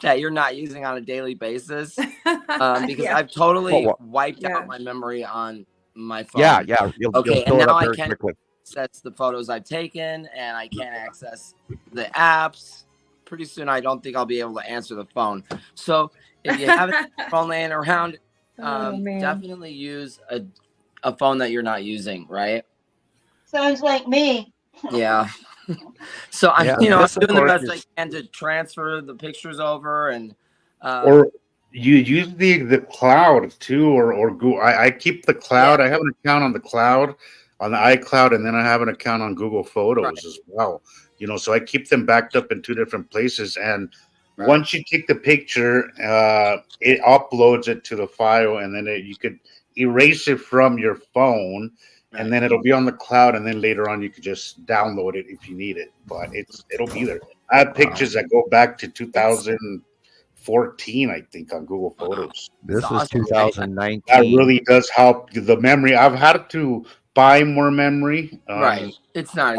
that you're not using on a daily basis, because I've totally wiped out my memory on my phone. You'll and now I can. Quickly. access the photos I've taken, and I can't access the apps. Pretty soon, I don't think I'll be able to answer the phone. So if you have a phone laying around, definitely use a phone that you're not using, right? Sounds like me. Yeah. So I'm doing the best I can to transfer the pictures over, and or you use the cloud too, or Google. I keep the cloud. I have an account on the cloud, on the iCloud, and then I have an account on Google Photos as well. So I keep them backed up in two different places, and once you take the picture, it uploads it to the file, and then you could erase it from your phone. And then it'll be on the cloud, and then later on you could just download it if you need it. But it'll be there. I have pictures that go back to 2014, I think, on Google Photos. This is 2019. That really does help the memory. I've had to buy more memory. Right, it's not.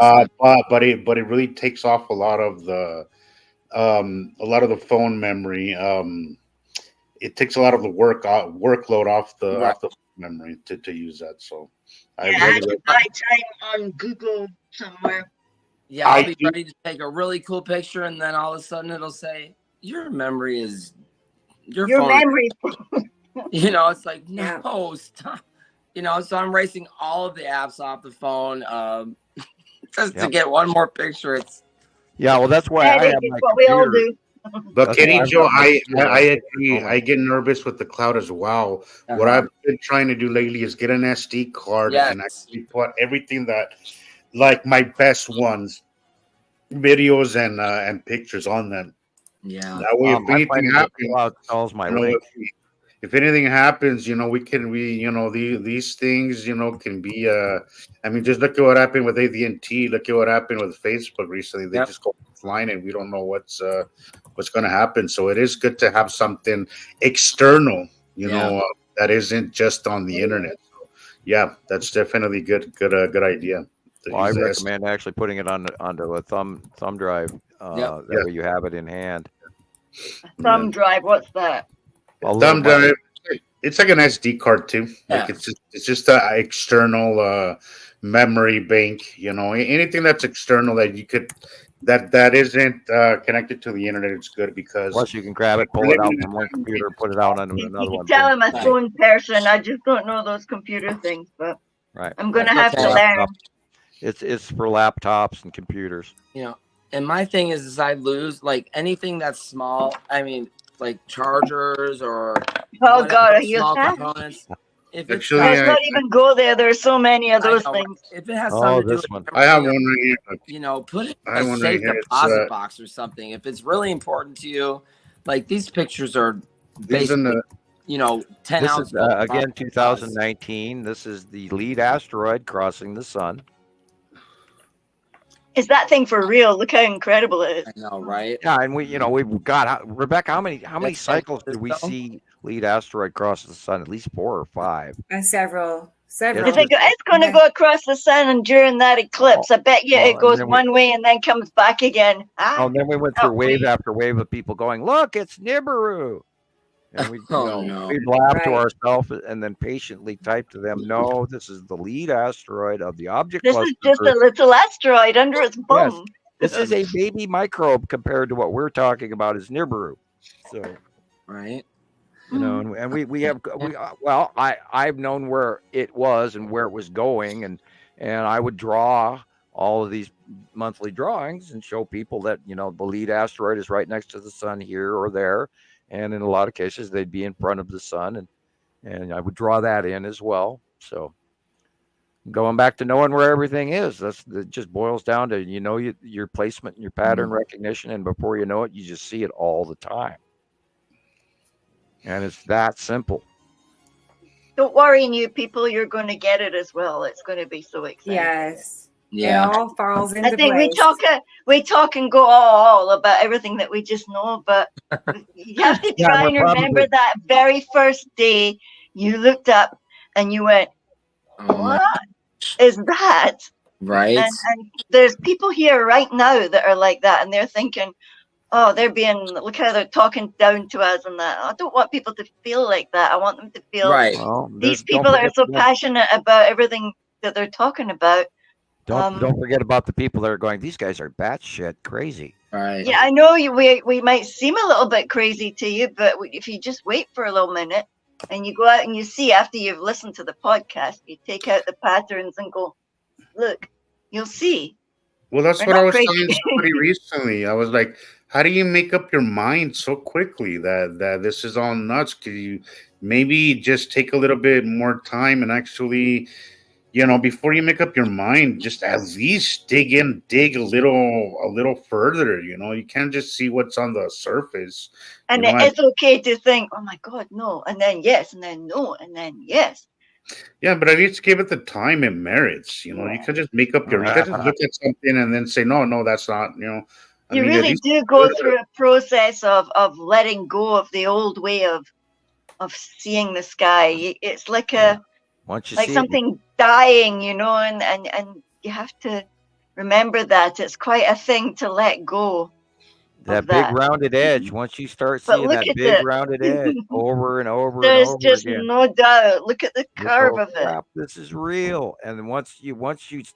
But it really takes off a lot of the phone memory. It takes a lot of the workload off the memory to use that. So. I had to buy time on Google somewhere. Yeah, I'll be ready to take a really cool picture, and then all of a sudden it'll say, your memory is your phone. Memory. It's like, no, stop. So I'm erasing all of the apps off the phone just to get one more picture. Well, that's why I have my what we all do. But Kenny Joe, I agree. I get nervous with the cloud as well. What I've been trying to do lately is get an SD card and actually put everything that, like my best ones, videos and pictures on them. Yeah. That way, if anything happens, if anything happens, these things, can be. Just look at what happened with AT&T. Look at what happened with Facebook recently. They just go offline, and we don't know what's going to happen. So it is good to have something external, that isn't just on the internet. So, that's definitely good idea. Well, I recommend actually putting it onto a thumb drive. That way you have it in hand. Thumb drive. What's that? Thumb drive. It's like an SD card too. Like it's just an external memory bank. Anything that's external that you could that isn't connected to the internet, it's good because plus you can grab it, pull it out from one computer, put it out onto another one. Tell I'm a phone person. I just don't know those computer things, but I'm gonna have to learn. It's for laptops and computers. And my thing is I lose like anything that's small. I mean, like chargers or God, small components. If let's not even go there. There's so many of those things. If it has something to do with I have one right here. Put it in a safe deposit box or something. If it's really important to you, like these pictures are basically, 10 ounce. This is, again, 2019. This is the lead asteroid crossing the sun. Is that thing for real? Look how incredible it is. I know, right? Yeah, and we've got Rebecca. How many cycles did we see lead asteroid cross the sun? At least 4 or 5. Several. It's going to go across the sun, and during that eclipse, I bet you it goes one way and then comes back again. And then we went through wave after wave of people going, "Look, it's Nibiru." And we'd laugh to ourselves and then patiently type to them, "No, this is the lead asteroid of the object cluster. This is just a little asteroid under its bone. Yes, this is a baby microbe compared to what we're talking about is Nibiru." So, right. I've known where it was and where it was going, and I would draw all of these monthly drawings and show people that the lead asteroid is right next to the sun here or there. And in a lot of cases, they'd be in front of the sun, and I would draw that in as well. So going back to knowing where everything is, it just boils down to, your placement and your pattern recognition. And before you know it, you just see it all the time. And it's that simple. Don't worry, new people, you're going to get it as well. It's going to be so exciting. Yes. Yeah. It all falls into I think place. we talk and go all about everything that we just know, but you have to try and remember that very first day you looked up and you went, "What is that?" Right. And there's people here right now that are like that, and they're thinking, "Oh, look how they're talking down to us," and that. I don't want people to feel like that. I want them to feel right. These people are so passionate about everything that they're talking about. Don't forget about the people that are going, these guys are batshit crazy. Right. Yeah, I know we might seem a little bit crazy to you, but if you just wait for a little minute and you go out and you see after you've listened to the podcast, you take out the patterns and go, look, you'll see. Well, that's We're what I not was crazy. telling somebody recently. I was like, how do you make up your mind so quickly that this is all nuts? Could you maybe just take a little bit more time and actually, before you make up your mind, just at least dig a little further. You can't just see what's on the surface. And it's okay to think, oh my God, no, and then yes, and then no, and then yes. Yeah, but at least give it the time it merits. You can just you can just look at something and then say, no, that's not. You really do go through a process of letting go of the old way of seeing the sky. It's like something dying, and you have to remember that it's quite a thing to let go. That big rounded edge. Once you start seeing that big rounded edge over and over and over again, there's just no doubt. Look at the curve of it. This is real. And once you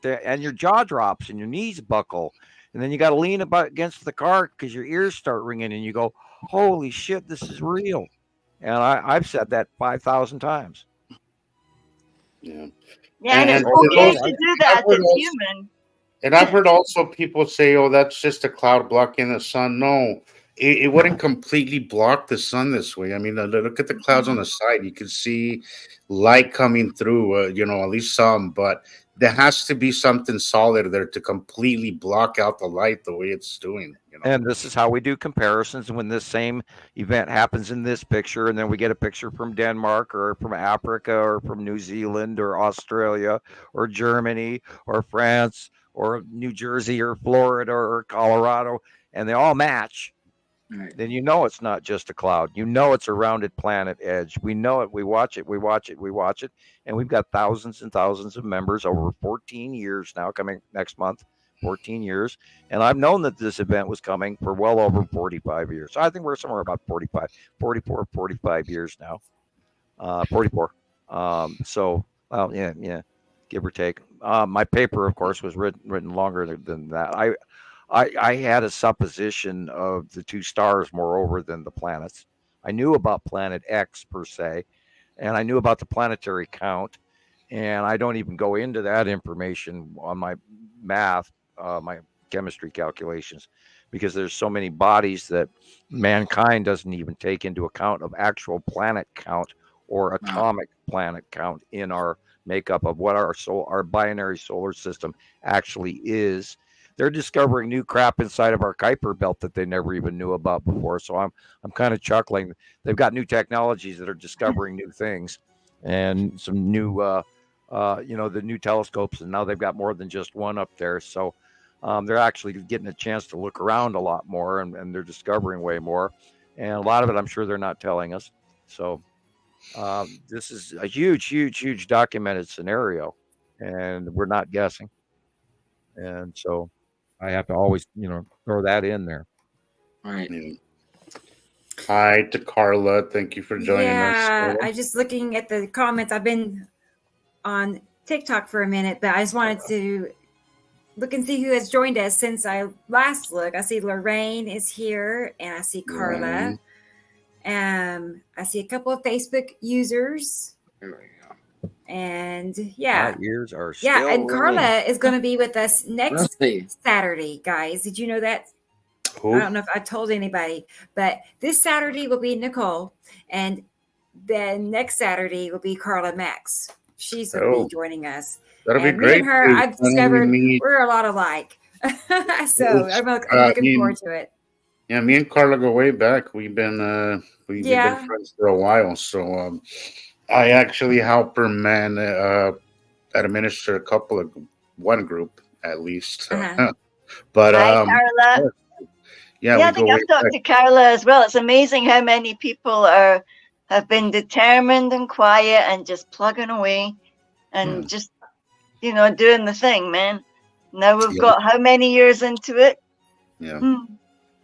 and your jaw drops and your knees buckle, and then you got to lean against the car because your ears start ringing, and you go, "Holy shit, this is real!" And I've said that 5,000 times. Yeah, and it's okay to do that. It's human. And I've heard also people say, "Oh, that's just a cloud blocking the sun." No, it wouldn't completely block the sun this way. I mean, look at the clouds on the side. You can see light coming through. At least some, but there has to be something solid there to completely block out the light the way it's doing. And this is how we do comparisons when this same event happens in this picture, and then we get a picture from Denmark or from Africa or from New Zealand or Australia or Germany or France or New Jersey or Florida or Colorado, and they all match. Right. Then it's not just a cloud. It's a rounded planet edge. We know it. We watch it. And we've got thousands and thousands of members over 14 years now, coming next month, 14 years. And I've known that this event was coming for well over 45 years. So I think we're somewhere about 45 years now. 44. Yeah, give or take. My paper, of course, was written longer than that. I had a supposition of the two stars, moreover, than the planets. I knew about Planet X per se, and I knew about the planetary count, and I don't even go into that information on my math, my chemistry calculations, because there's so many bodies that mankind doesn't even take into account of actual planet count or atomic planet count in our makeup of what our binary solar system actually is. They're discovering new crap inside of our Kuiper belt that they never even knew about before. So I'm kind of chuckling. They've got new technologies that are discovering new things, and some new, the new telescopes, and now they've got more than just one up there. So they're actually getting a chance to look around a lot more, and they're discovering way more. And a lot of it, I'm sure they're not telling us. So this is a huge documented scenario, and we're not guessing. And so I have to always, throw that in there. Right. Hi to Carla. Thank you for joining us. Yeah, I just looking at the comments. I've been on TikTok for a minute, but I just wanted to look and see who has joined us since I last looked. I see Lorraine is here, and I see Carla. I see a couple of Facebook users. And my ears are still and Carla is going to be with us next Saturday, guys. Did you know that? Who? I don't know if I told anybody, but this Saturday will be Nicole, and then next Saturday will be Carla Max. She's going to be joining us. That'll be Me great. and her, I've discovered we're a lot alike. So I'm looking forward to it. Yeah, me and Carla go way back. We've been friends for a while. So I actually help her administer a couple of one group at least. But hi, Carla. I think I've talked to Carla as well. It's amazing how many people have been determined and quiet and just plugging away and just doing the thing, man. Now we've got how many years into it? Yeah.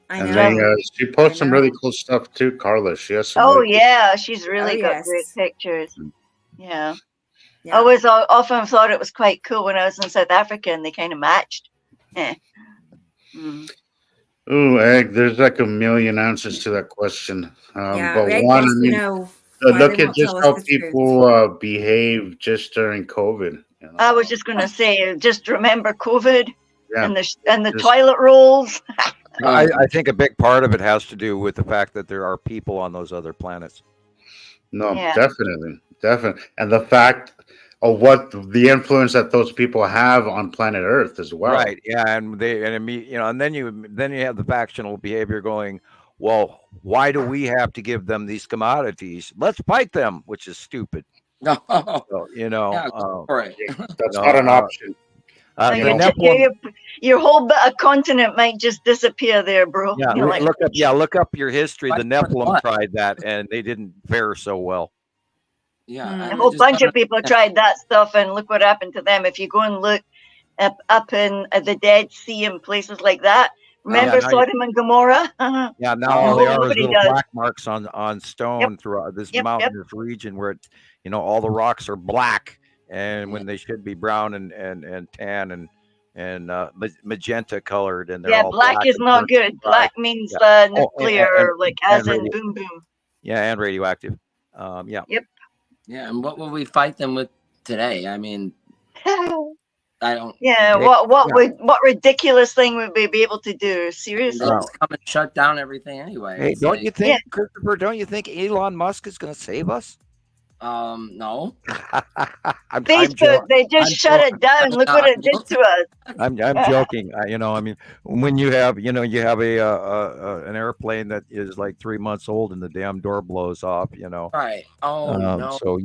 I know. And then, she posts some really cool stuff too, Carla. She has some. She's really got great pictures. Yeah. I always often thought it was quite cool when I was in South Africa and they kind of matched. Ooh, Egg, there's like a million answers to that question. But Egg one, wants to know why look they at won't just tell us how the truth. people behave just during COVID. I was just going to say, just remember COVID and the just, toilet rolls. I think a big part of it has to do with the fact that there are people on those other planets. No, definitely. And the fact of what the influence that those people have on planet Earth as well. Right. Yeah. And then you have the factional behavior going, well, why do we have to give them these commodities? Let's fight them, which is stupid. No. So, that's not an option. Your whole continent might just disappear there, bro. Yeah, look up your history. The Nephilim tried that, and they didn't fare so well. Yeah, a whole bunch of people tried that stuff, and look what happened to them. If you go and look up in the Dead Sea and places like that, remember Sodom and Gomorrah? Yeah, now all they are is little black marks on stone throughout this mountainous region where all the rocks are black, and when they should be brown and tan and magenta colored, and they're all black is not good. Black means nuclear, as in boom boom. Yeah, and radioactive. Yeah, and what will we fight them with today? I mean, I don't. Yeah, what ridiculous thing would we be able to do? Seriously, come and shut down everything anyway. Hey, don't you think, Christoper? Don't you think Elon Musk is going to save us? No. Facebook, they just shut it down. Look what it did to us. I'm joking. When you have an airplane that is like 3 months old and the damn door blows off, Right. Oh no. So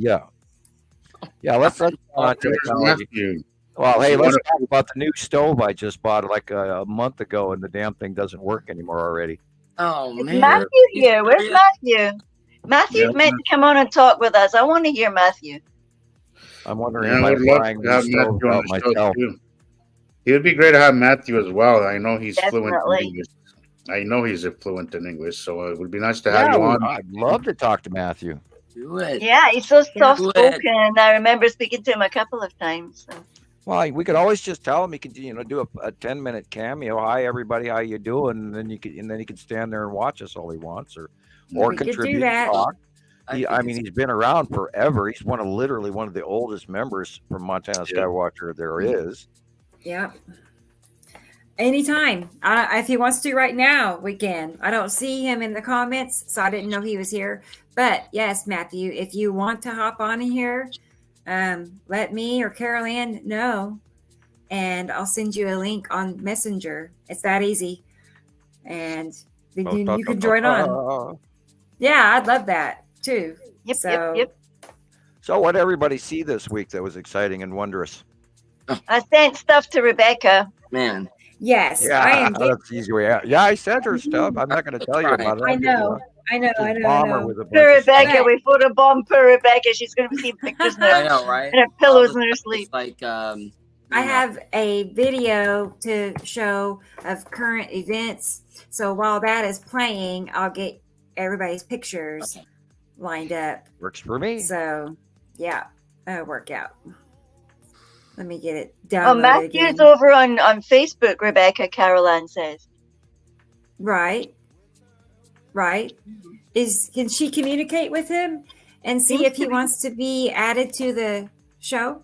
let's technology. Well, hey, let's talk about the new stove I just bought like a month ago, and the damn thing doesn't work anymore already. Oh man. Matthew here. Where's Matthew? Matthew's meant to come on and talk with us. I want to hear Matthew. I'm wondering if I'm buying the stove out myself. It would be great to have Matthew as well. I know he's fluent in English. I know he's fluent in English, so it would be nice to have you on. I'd love to talk to Matthew. Do it. Yeah, he's so soft-spoken. I remember speaking to him a couple of times. So. Well, we could always just tell him he could, do a 10-minute cameo. Hi, everybody, how you doing? And then he could stand there and watch us all he wants, or contribute. Talk. He's been around forever. He's literally one of the oldest members from Montana Skywatcher there is. Yeah. Anytime. If he wants to right now, we can. I don't see him in the comments, so I didn't know he was here. But yes, Matthew, if you want to hop on in here, let me or Carol Ann know, and I'll send you a link on Messenger. It's that easy. And then you can join on. Yeah, I'd love that too. Yep. So what did everybody see this week that was exciting and wondrous? I sent stuff to Rebecca. Man. Yes. Yeah, that's the easy way out. Yeah, I sent her stuff. I'm not going to tell you about it. I know. Poor Rebecca, we photobombed poor Rebecca. She's going to be seeing pictures now. I know, right? And her pillows in her sleep. Like, I have a video to show of current events. So while that is playing, I'll get everybody's pictures lined up. Works for me. So, yeah, work out. Let me get it down. Oh, Matthew's over on Facebook, Rebecca, Caroline says. Right. Can she communicate with him and see if he wants to be added to the show?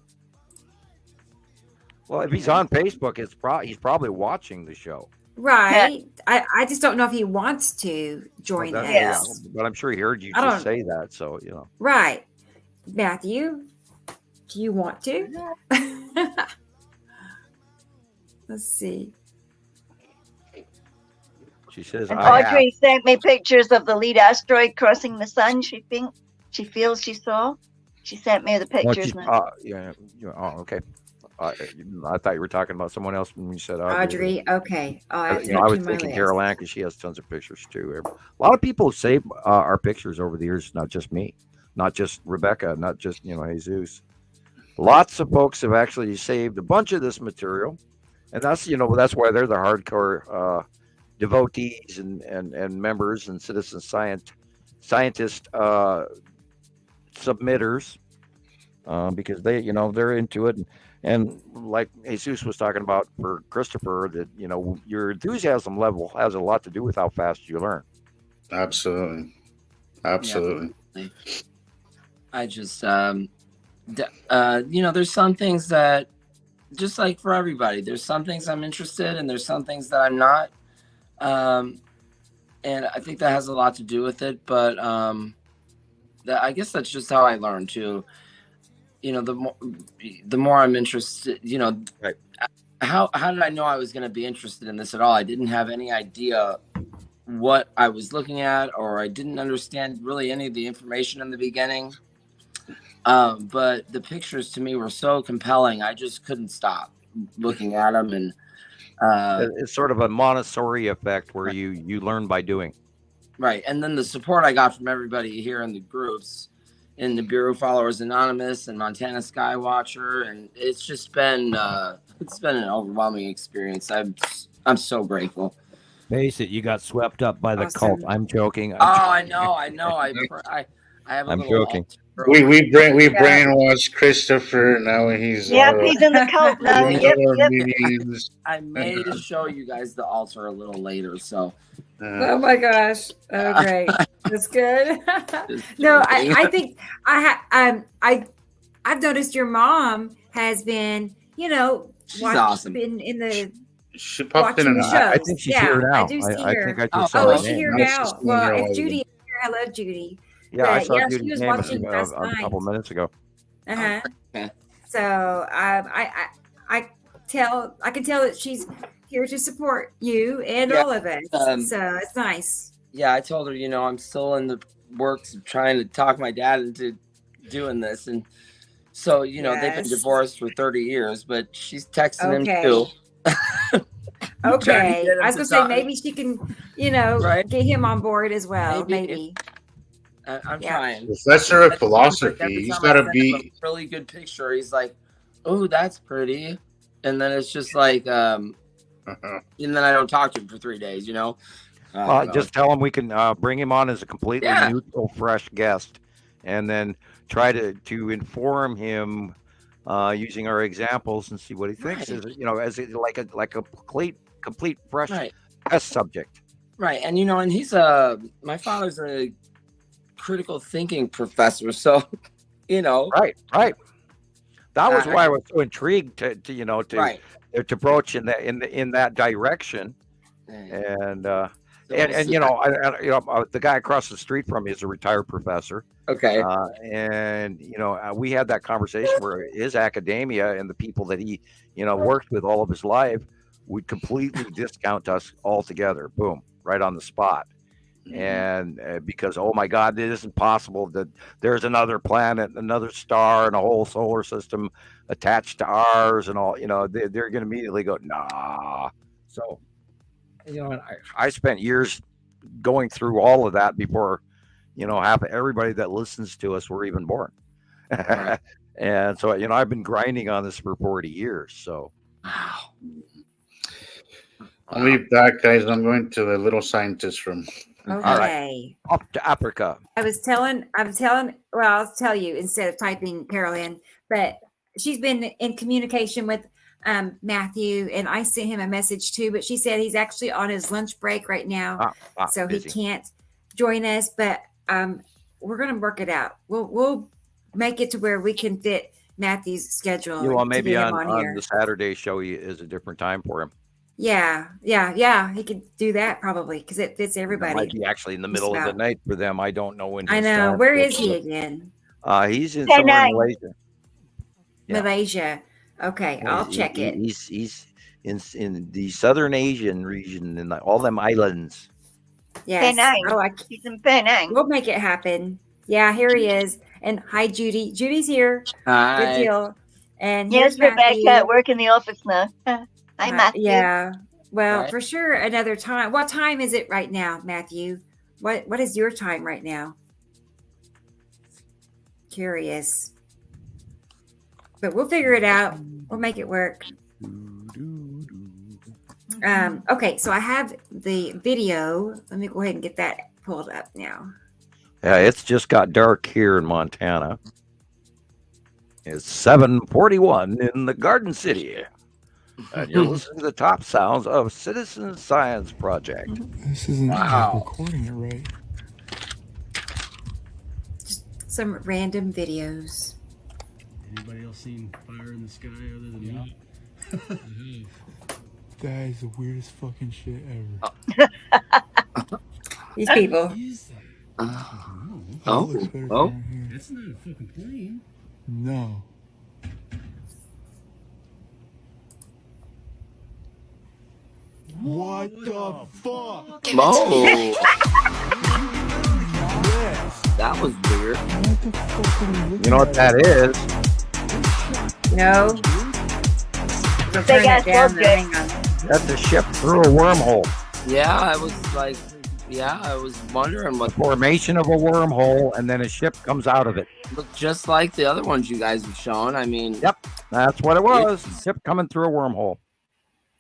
Well, if he's on Facebook, he's probably watching the show. Right. Yeah. I just don't know if he wants to join us. Yeah, but I'm sure he heard you just say that, so Right. Matthew, do you want to? Let's see. She says, and Audrey sent me pictures of the lead asteroid crossing the sun. She feels she saw. She sent me the pictures. Okay. I thought you were talking about someone else when you said Audrey. Okay. I was thinking Carol Ann because she has tons of pictures too. A lot of people save our pictures over the years. Not just me, not just Rebecca, not just Jesus. Lots of folks have actually saved a bunch of this material, and that's why they're the hardcore devotees and members and citizen scientist submitters. because they, they're into it. And like Jesus was talking about for Christopher, that, your enthusiasm level has a lot to do with how fast you learn. Absolutely. Absolutely. Yeah. I just, there's some things that, just like for everybody, there's some things I'm interested in, there's some things that I'm not. And I think that has a lot to do with it. But I guess that's just how I learn too. The more I'm interested, Right. How did I know I was going to be interested in this at all? I didn't have any idea what I was looking at, or I didn't understand really any of the information in the beginning. But the pictures to me were so compelling. I just couldn't stop looking at them. And it's sort of a Montessori effect where you learn by doing. Right. And then the support I got from everybody here in the groups, in the Bureau Followers Anonymous and Montana Skywatcher, and it's just been an overwhelming experience. I'm so grateful. Face it, you got swept up by the cult. I'm joking. I know. I have a I'm little joking. We brainwashed Christopher. Now he's he's in the cult now. Yep. I may show you guys the altar a little later. So. Oh my gosh! Oh, great. That's good. No, I think I've noticed your mom has been, she's awesome. In the. She popped in and out. I think she's here now. I do see her. I think I just saw is she here now? Well, if Judy is here, hello, Judy. Yeah, I saw she Judy's was name watching a couple minutes ago. Uh-huh. Okay. So I can tell that she's here to support you and all of us. So it's nice. Yeah, I told her, I'm still in the works of trying to talk my dad into doing this. And so, they've been divorced for 30 years, but she's texting him too. Okay. I was going to say, maybe she can, right? get him on board as well. Maybe. I'm trying. Professor of philosophy. He's got to be a really good picture. He's like, oh, that's pretty. And then it's just like, and then I don't talk to him for 3 days, Just tell him we can bring him on as a completely neutral, fresh guest, and then try to inform him using our examples and see what he thinks. As like a complete fresh test subject. Right, and and he's my father's a critical thinking professor, so Right. That was why I was so intrigued to broach in that direction, and the guy across the street from me is a retired professor. Okay, and we had that conversation where his academia and the people that he worked with all of his life would completely discount us altogether. Boom, right on the spot. And because, oh my God, it isn't possible that there's another planet, another star, and a whole solar system attached to ours, and all. They're going to immediately go, nah. So, I spent years going through all of that before, half of everybody that listens to us were even born. Right. And so, I've been grinding on this for 40 years. So, wow. I'll leave that, guys. I'm going to the little scientist room. Okay. Right. Up to Africa. I'll tell you instead of typing Carolyn, but she's been in communication with Matthew, and I sent him a message too, but she said he's actually on his lunch break right now. So busy. He can't join us, but we're going to work it out. We'll make it to where we can fit Matthew's schedule. Maybe on the Saturday show is a different time for him. Yeah. He could do that probably because it fits everybody. It might be actually in the middle of the night for them. I don't know when. I know. Where is he again? He's in somewhere in Malaysia. Yeah. Malaysia. Okay, I'll check it. He's in the Southern Asian region and all them islands. Yes. He's in Penang. We'll make it happen. Yeah, here he is. And hi, Judy. Judy's here. Hi. Good deal. And yes, Rebecca at work in the office now. Hi, Matthew. Yeah. Well, for sure, another time. What time is it right now, Matthew? What is your time right now? Curious. But we'll figure it out. We'll make it work. Okay, so I have the video. Let me go ahead and get that pulled up now. Yeah, it's just got dark here in Montana. It's 7:41 in the Garden City. And you're listening to the top sounds of Citizen Science Project. This isn't recording it right. Just some random videos. Anybody else seen fire in the sky other than me? That is the weirdest fucking shit ever. These people. Oh, That's not a fucking plane. No. What the fuck? Oh, that was weird. What the fuck are we looking You know what that is? No. We'll Big turn ass it down there. object. Hang on. That's a ship through a wormhole. Yeah, I was like, I was wondering what Formation of a wormhole, and then a ship comes out of it. looked just like the other ones you guys have shown. I mean, Yep, that's what it was. Ship coming through a wormhole.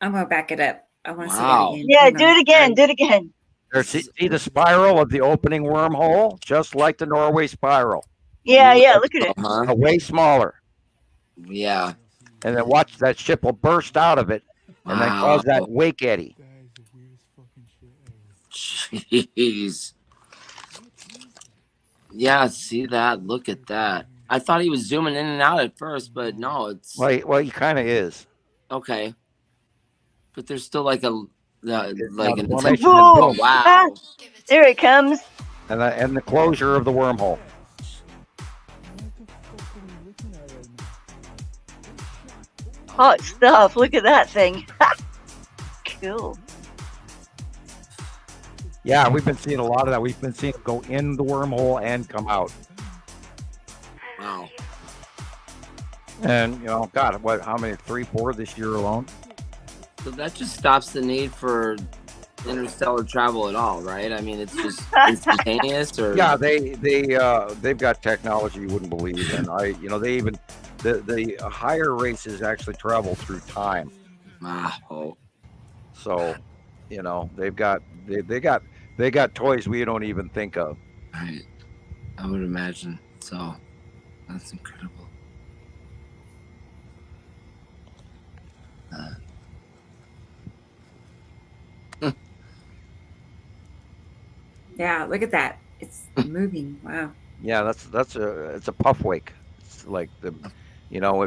I'm going to back it up. I want to Wow. see it again. Yeah, Hang do on. it again. Do it again. See the spiral of the opening wormhole, just like the Norway spiral, Yeah, look at it. uh-huh. way smaller. Yeah. And then watch that ship will burst out of it, and then cause that Wow. wake eddy. That is the weirdest fucking shit ever. Jeez. Yeah, see that? Look at that. I thought he was zooming in and out at first, but no, it's Well, he kind of is. okay. But there's still like a like an formation Whoa. and boom, Ah, wow. there it comes. and the closure of the wormhole. What the fuck are we looking at right now? Hot stuff. Look at that thing. Cool. Yeah, we've been seeing a lot of that. We've been seeing it go in the wormhole and come out. Wow. And God, how many? 3, 4 this year alone? So that just stops the need for interstellar travel at all, right? I mean, it's just instantaneous, or Yeah, they've got technology you wouldn't believe, and they even the higher races actually travel through time. Wow. So, they've got they got toys we don't even think of. Right. I would imagine. So that's incredible. Yeah, look at that. It's moving. Wow. Yeah, it's a puff wake. It's like if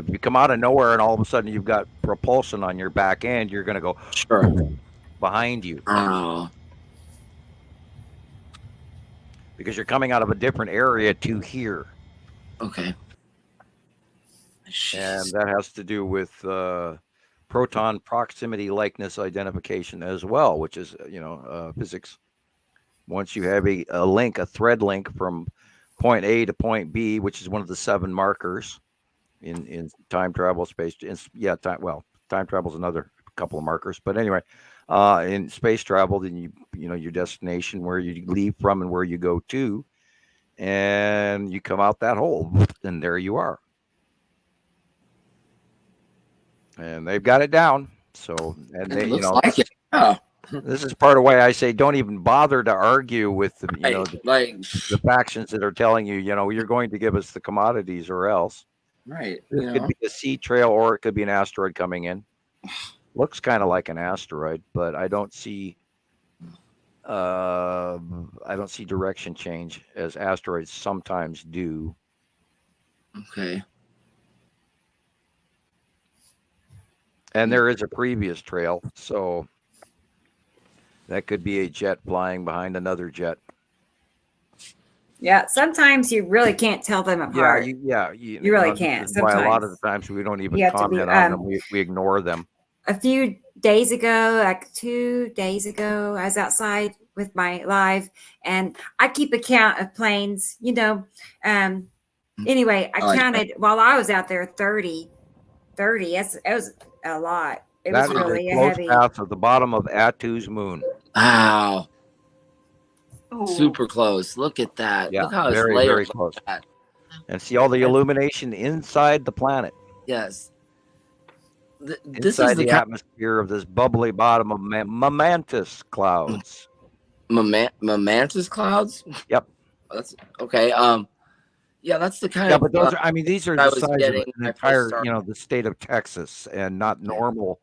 you come out of nowhere and all of a sudden you've got propulsion on your back end, you're gonna go Sure. behind you Oh. because you're coming out of a different area to here, Okay. and that has to do with proton proximity likeness identification as well, which is physics. Once you have a thread link from point A to point B, which is one of the 7 markers in time travel space. Time travel is another couple of markers, but anyway, in space travel, then your destination, where you leave from and where you go to, and you come out that hole, and there you are. And they've got it down. So, and It they, looks like it. Yeah. this is part of why I say don't even bother to argue with the, Like the factions that are telling you, you're going to give us the commodities or else. right. It could be a sea trail or it could be an asteroid coming in. Looks kind of like an asteroid, but I don't see direction change as asteroids sometimes do. Okay. And there is a previous trail, so that could be a jet flying behind another jet. Yeah, sometimes you really can't tell them apart. You really can't. This is why a lot of Sometimes. the times we don't even You have to comment be, on them. We ignore them. A few days ago, like 2 days ago, I was outside with my live, and I keep a count of planes. Anyway, I counted while I was out there 30. It was a lot. It That was is really a close heavy. pass at the bottom of Atu's moon. Wow. Ooh. Super close. Look at that. Yeah, Look how it's very, layered very like close. that. And see all the illumination inside the planet, Yes. This inside is the the atmosphere of this bubbly bottom of Mamantis clouds. Mantis clouds. Yep. That's okay. Yeah, that's the kind Yeah, of but those are, I mean, these are I the was size of getting an when I first entire, started. the state of Texas, and not normal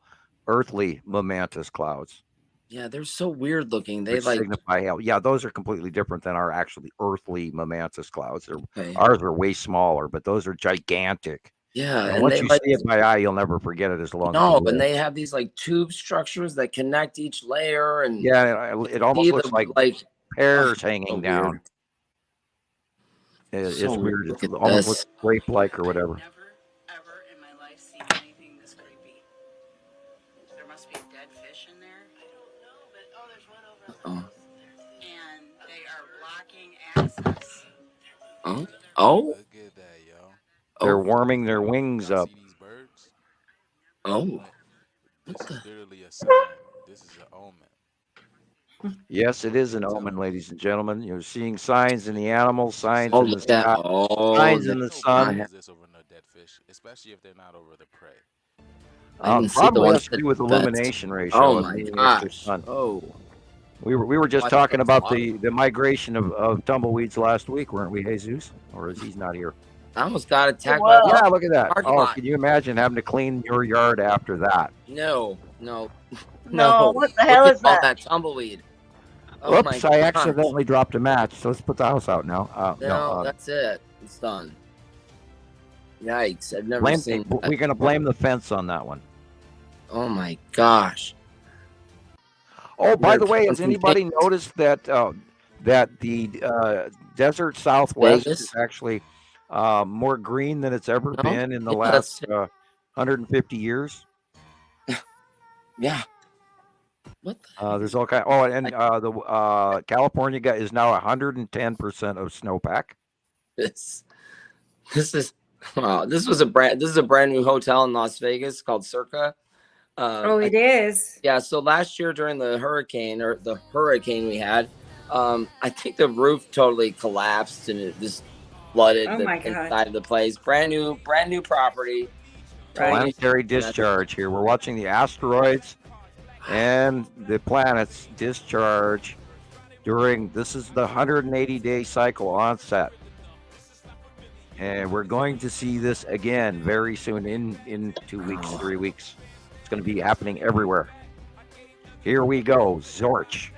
earthly momentous clouds, Yeah, they're so weird looking. They which like signify hail. Yeah, those are completely different than our actually earthly momentous clouds. okay. Ours are way smaller, but those are gigantic. Yeah, And and once they you like see it by eye, you'll never forget it as long as you no, and live. they have these like tube structures that connect each layer, and Yeah, it almost see looks the like like pears so hanging weird. down. So It's weird. look It at almost this. looks grape-like or whatever. Ever in my life seen anything this creepy. There must be a dead fish in there. I don't know, but there's one over Oh, and they are blocking access. oh, oh, Look at that, yo. They're oh, warming their wings Y'all up. see these birds? oh. This What is the? literally a sign. This is an omen. Yes, it is an I'm omen, telling you. ladies and gentlemen. You're seeing signs in the animals, signs Oh, in the look at sky, oh, signs they, in the No sun. bird I, does this over no dead fish, especially if they're not over the prey. I can see the Probably ones has to that do with that's illumination oh ratio and my being near the gosh. sun. Oh, We were just watch talking those about water. the migration of tumbleweeds last week, weren't we, Jesus? Or is he's not here? I almost got attacked by Whoa. a Yeah, look at that. parking Oh, lot. can you imagine having to clean your yard after that? No, no, No, no. what the Look hell at is all that? that tumbleweed. Oh my Oops, I gosh. accidentally dropped a match. So let's put the house out now. No, that's it. It's done. Yikes! I've never blame, seen that. we're going to blame the fence on that one. Oh my gosh! Oh, by They're the way, has planting anybody things. noticed that the desert Southwest is Vegas? actually more green than it's ever No. been in the Yeah, last that's 150 years? yeah. What the There's all kind. Oh, and the California guy is now 110% of snowpack. this? This is wow. This is a brand new hotel in Las Vegas called Circa. Oh, it is. Yeah. So last year during the hurricane we had, I think the roof totally collapsed and it just flooded Oh the my God. inside of the place. Brand new property. Right. Planetary discharge here. We're watching the asteroids and the planets discharge during this is the 180-day cycle onset. And we're going to see this again very soon in 2 weeks, 3 weeks. It's going to be happening everywhere. Here we go, Zorch.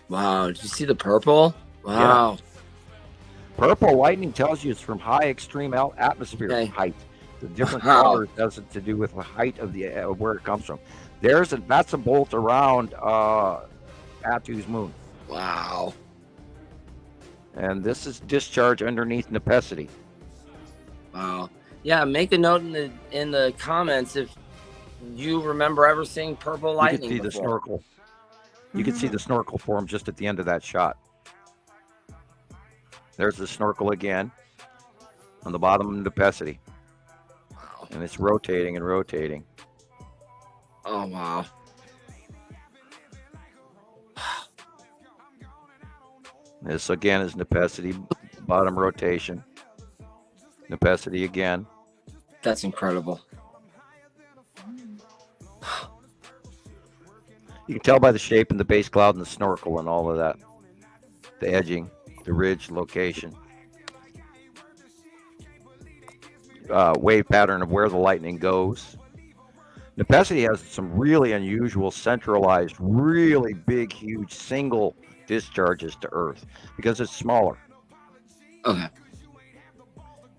Wow. Did you see the purple? Wow. Purple lightning tells you it's from high extreme atmosphere Okay. height. The different Wow. colors has to do with the height of the where it comes from. That's a bolt around Atu's moon, Wow. and this is discharge underneath Nepesity. Wow. Yeah, make a note in the comments if you remember ever seeing purple You lightning can see the before. snorkel. You can see the snorkel form just at the end of that shot. There's the snorkel again on the bottom of Nepesity, Wow. and it's rotating and rotating. Oh wow. This again is Nepesity, bottom rotation. Nepesity again. That's incredible. You can tell by the shape and the base cloud and the snorkel and all of that. The edging, the ridge location. Wave pattern of where the lightning goes. Nepesity has some really unusual centralized, really big, huge single discharges to Earth because it's smaller. Okay.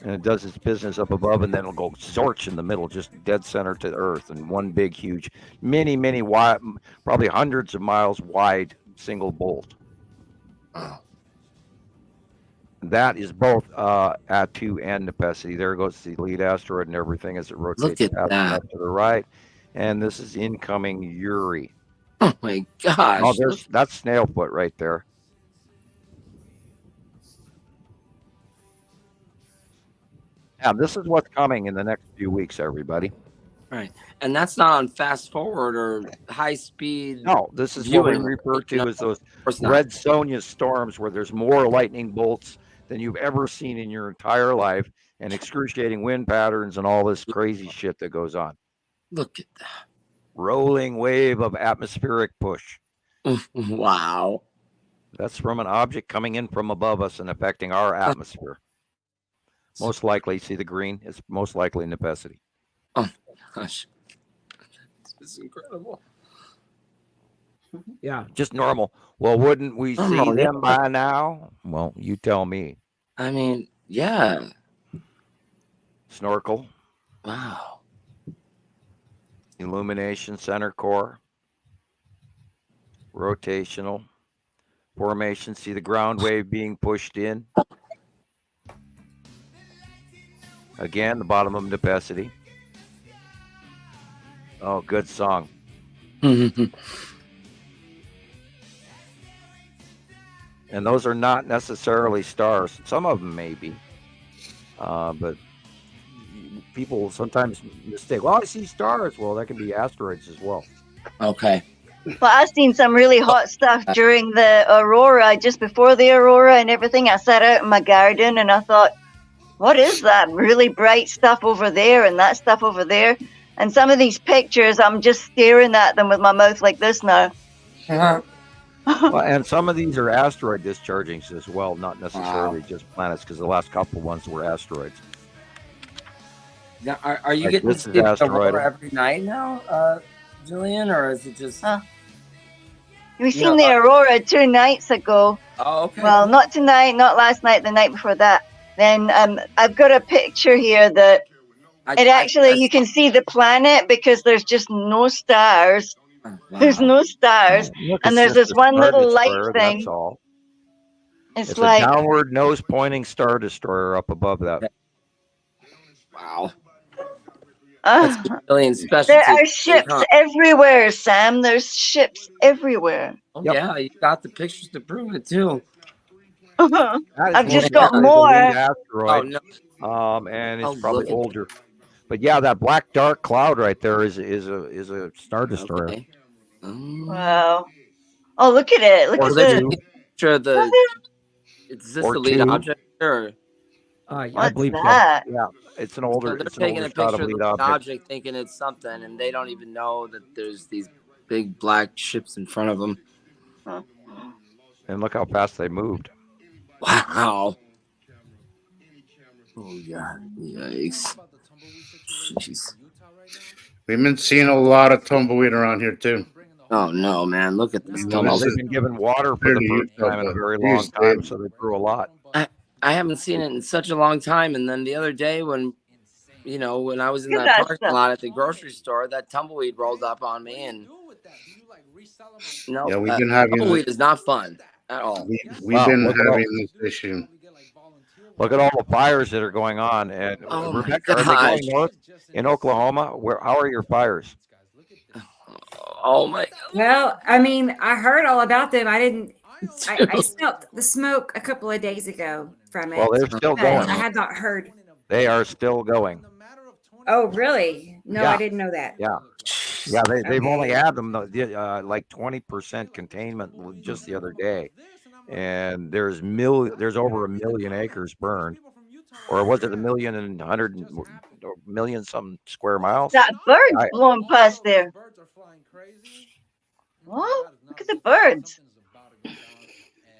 And it does its business up above, and then it'll go zorch in the middle, just dead center to the Earth, and one big, huge, many wide, probably hundreds of miles wide single bolt. Oh. That is both Atu and Nepesity. There goes the lead asteroid and everything as it rotates Look at past that. left to the right. And this is incoming Uri. Oh my gosh. Oh, that's Snailfoot right there. Yeah, this is what's coming in the next few weeks, everybody. Right. And that's not on fast forward or high speed. No, this is what we viewing. refer to No, as those of course not. red Sonja storms where there's more lightning bolts than you've ever seen in your entire life and excruciating wind patterns and all this crazy shit that goes on. Look at that. Rolling wave of atmospheric push. Wow. That's from an object coming in from above us and affecting our atmosphere. Most likely, see the green? It's most likely Nepesity. Oh, gosh. This is incredible. Yeah, just normal. Well, wouldn't we see them by now? Well, you tell me. I mean, yeah. Snorkel. Wow. Illumination, center core. Rotational. Formation. See the ground wave being pushed in. Again, the bottom of Nepesity. Oh, good song. And those are not necessarily stars. Some of them may be. But people sometimes mistake, well, I see stars. Well, that can be asteroids as well. Okay. Well, I've seen some really hot stuff during the aurora, just before the aurora and everything. I sat out in my garden and I thought, what is that really bright stuff over there and that stuff over there? And some of these pictures, I'm just staring at them with my mouth like this now. Well, and some of these are asteroid dischargings as well, not necessarily just planets, because the last couple ones were asteroids. Now, are you Like getting this to is see the asteroid. aurora every night now, Jillian, or is it just? We seen the aurora 2 nights ago. Oh, okay. Well, not tonight, not last night, the night before that. Then I've got a picture here that you can see the planet because there's just no stars. Wow. There's no stars, Look, and it's there's just this a one Star little light Destroyer, thing. That's all. It's a like downward nose pointing Star Destroyer up above that. Wow. That's Jillian's specialty. there are ships everywhere, Sam. There's ships everywhere. Oh, yeah, you got the pictures to prove it too. I've just got more. Asteroid, and it's probably older. But yeah, that black dark cloud right there is a Star Destroyer. Okay. Wow. Oh, look at it. Look at this. Sure, is this the lead object or? I believe that? So. Yeah, it's an older. So they're it's taking an a older shot picture of of lead the object. object, thinking it's something, and they don't even know that there's these big black ships in front of them. And look how fast they moved. Wow. Oh yeah. Yikes. Jeez. We've been seeing a lot of tumbleweed around here too. Oh no, man! Look at this. Well, they've been given water for the first time in a very long time, so they grew a lot. I haven't seen it in such a long time, and then the other day when I was in that parking lot at the grocery store, that tumbleweed rolled up on me, and yeah, we've been having tumbleweed is not fun at all. We've been having this issue. Look at all the fires that are going on. And Rebecca, are they going north in Oklahoma? How are your fires? Oh my! Well, I mean, I heard all about them. I didn't. I smelled the smoke a couple of days ago from it. Well, they're still going. I had not heard. They are still going. Oh, really? No, Yeah. I didn't know that. Yeah. They've only had them like 20% containment just the other day, and there's over 1 million acres burned, or was it 1,100,000 some square miles? That bird's blowing past there. What? Look at the birds.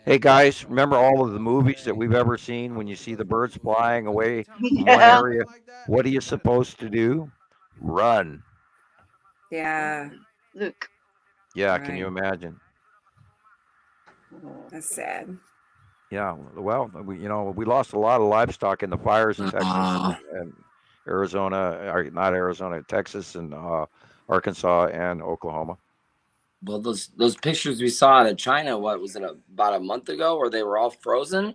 Hey guys, remember all of the movies that we've ever seen? When you see the birds flying away from one Yeah. area, what are you supposed to do? Run. Yeah, Look. Yeah, can you imagine? that's sad. Yeah, well, we lost a lot of livestock in the fires in Texas and Arizona, or not Arizona, Texas and Arkansas and Oklahoma. Well, those pictures we saw out of China, what was it, about a month ago, where they were all frozen?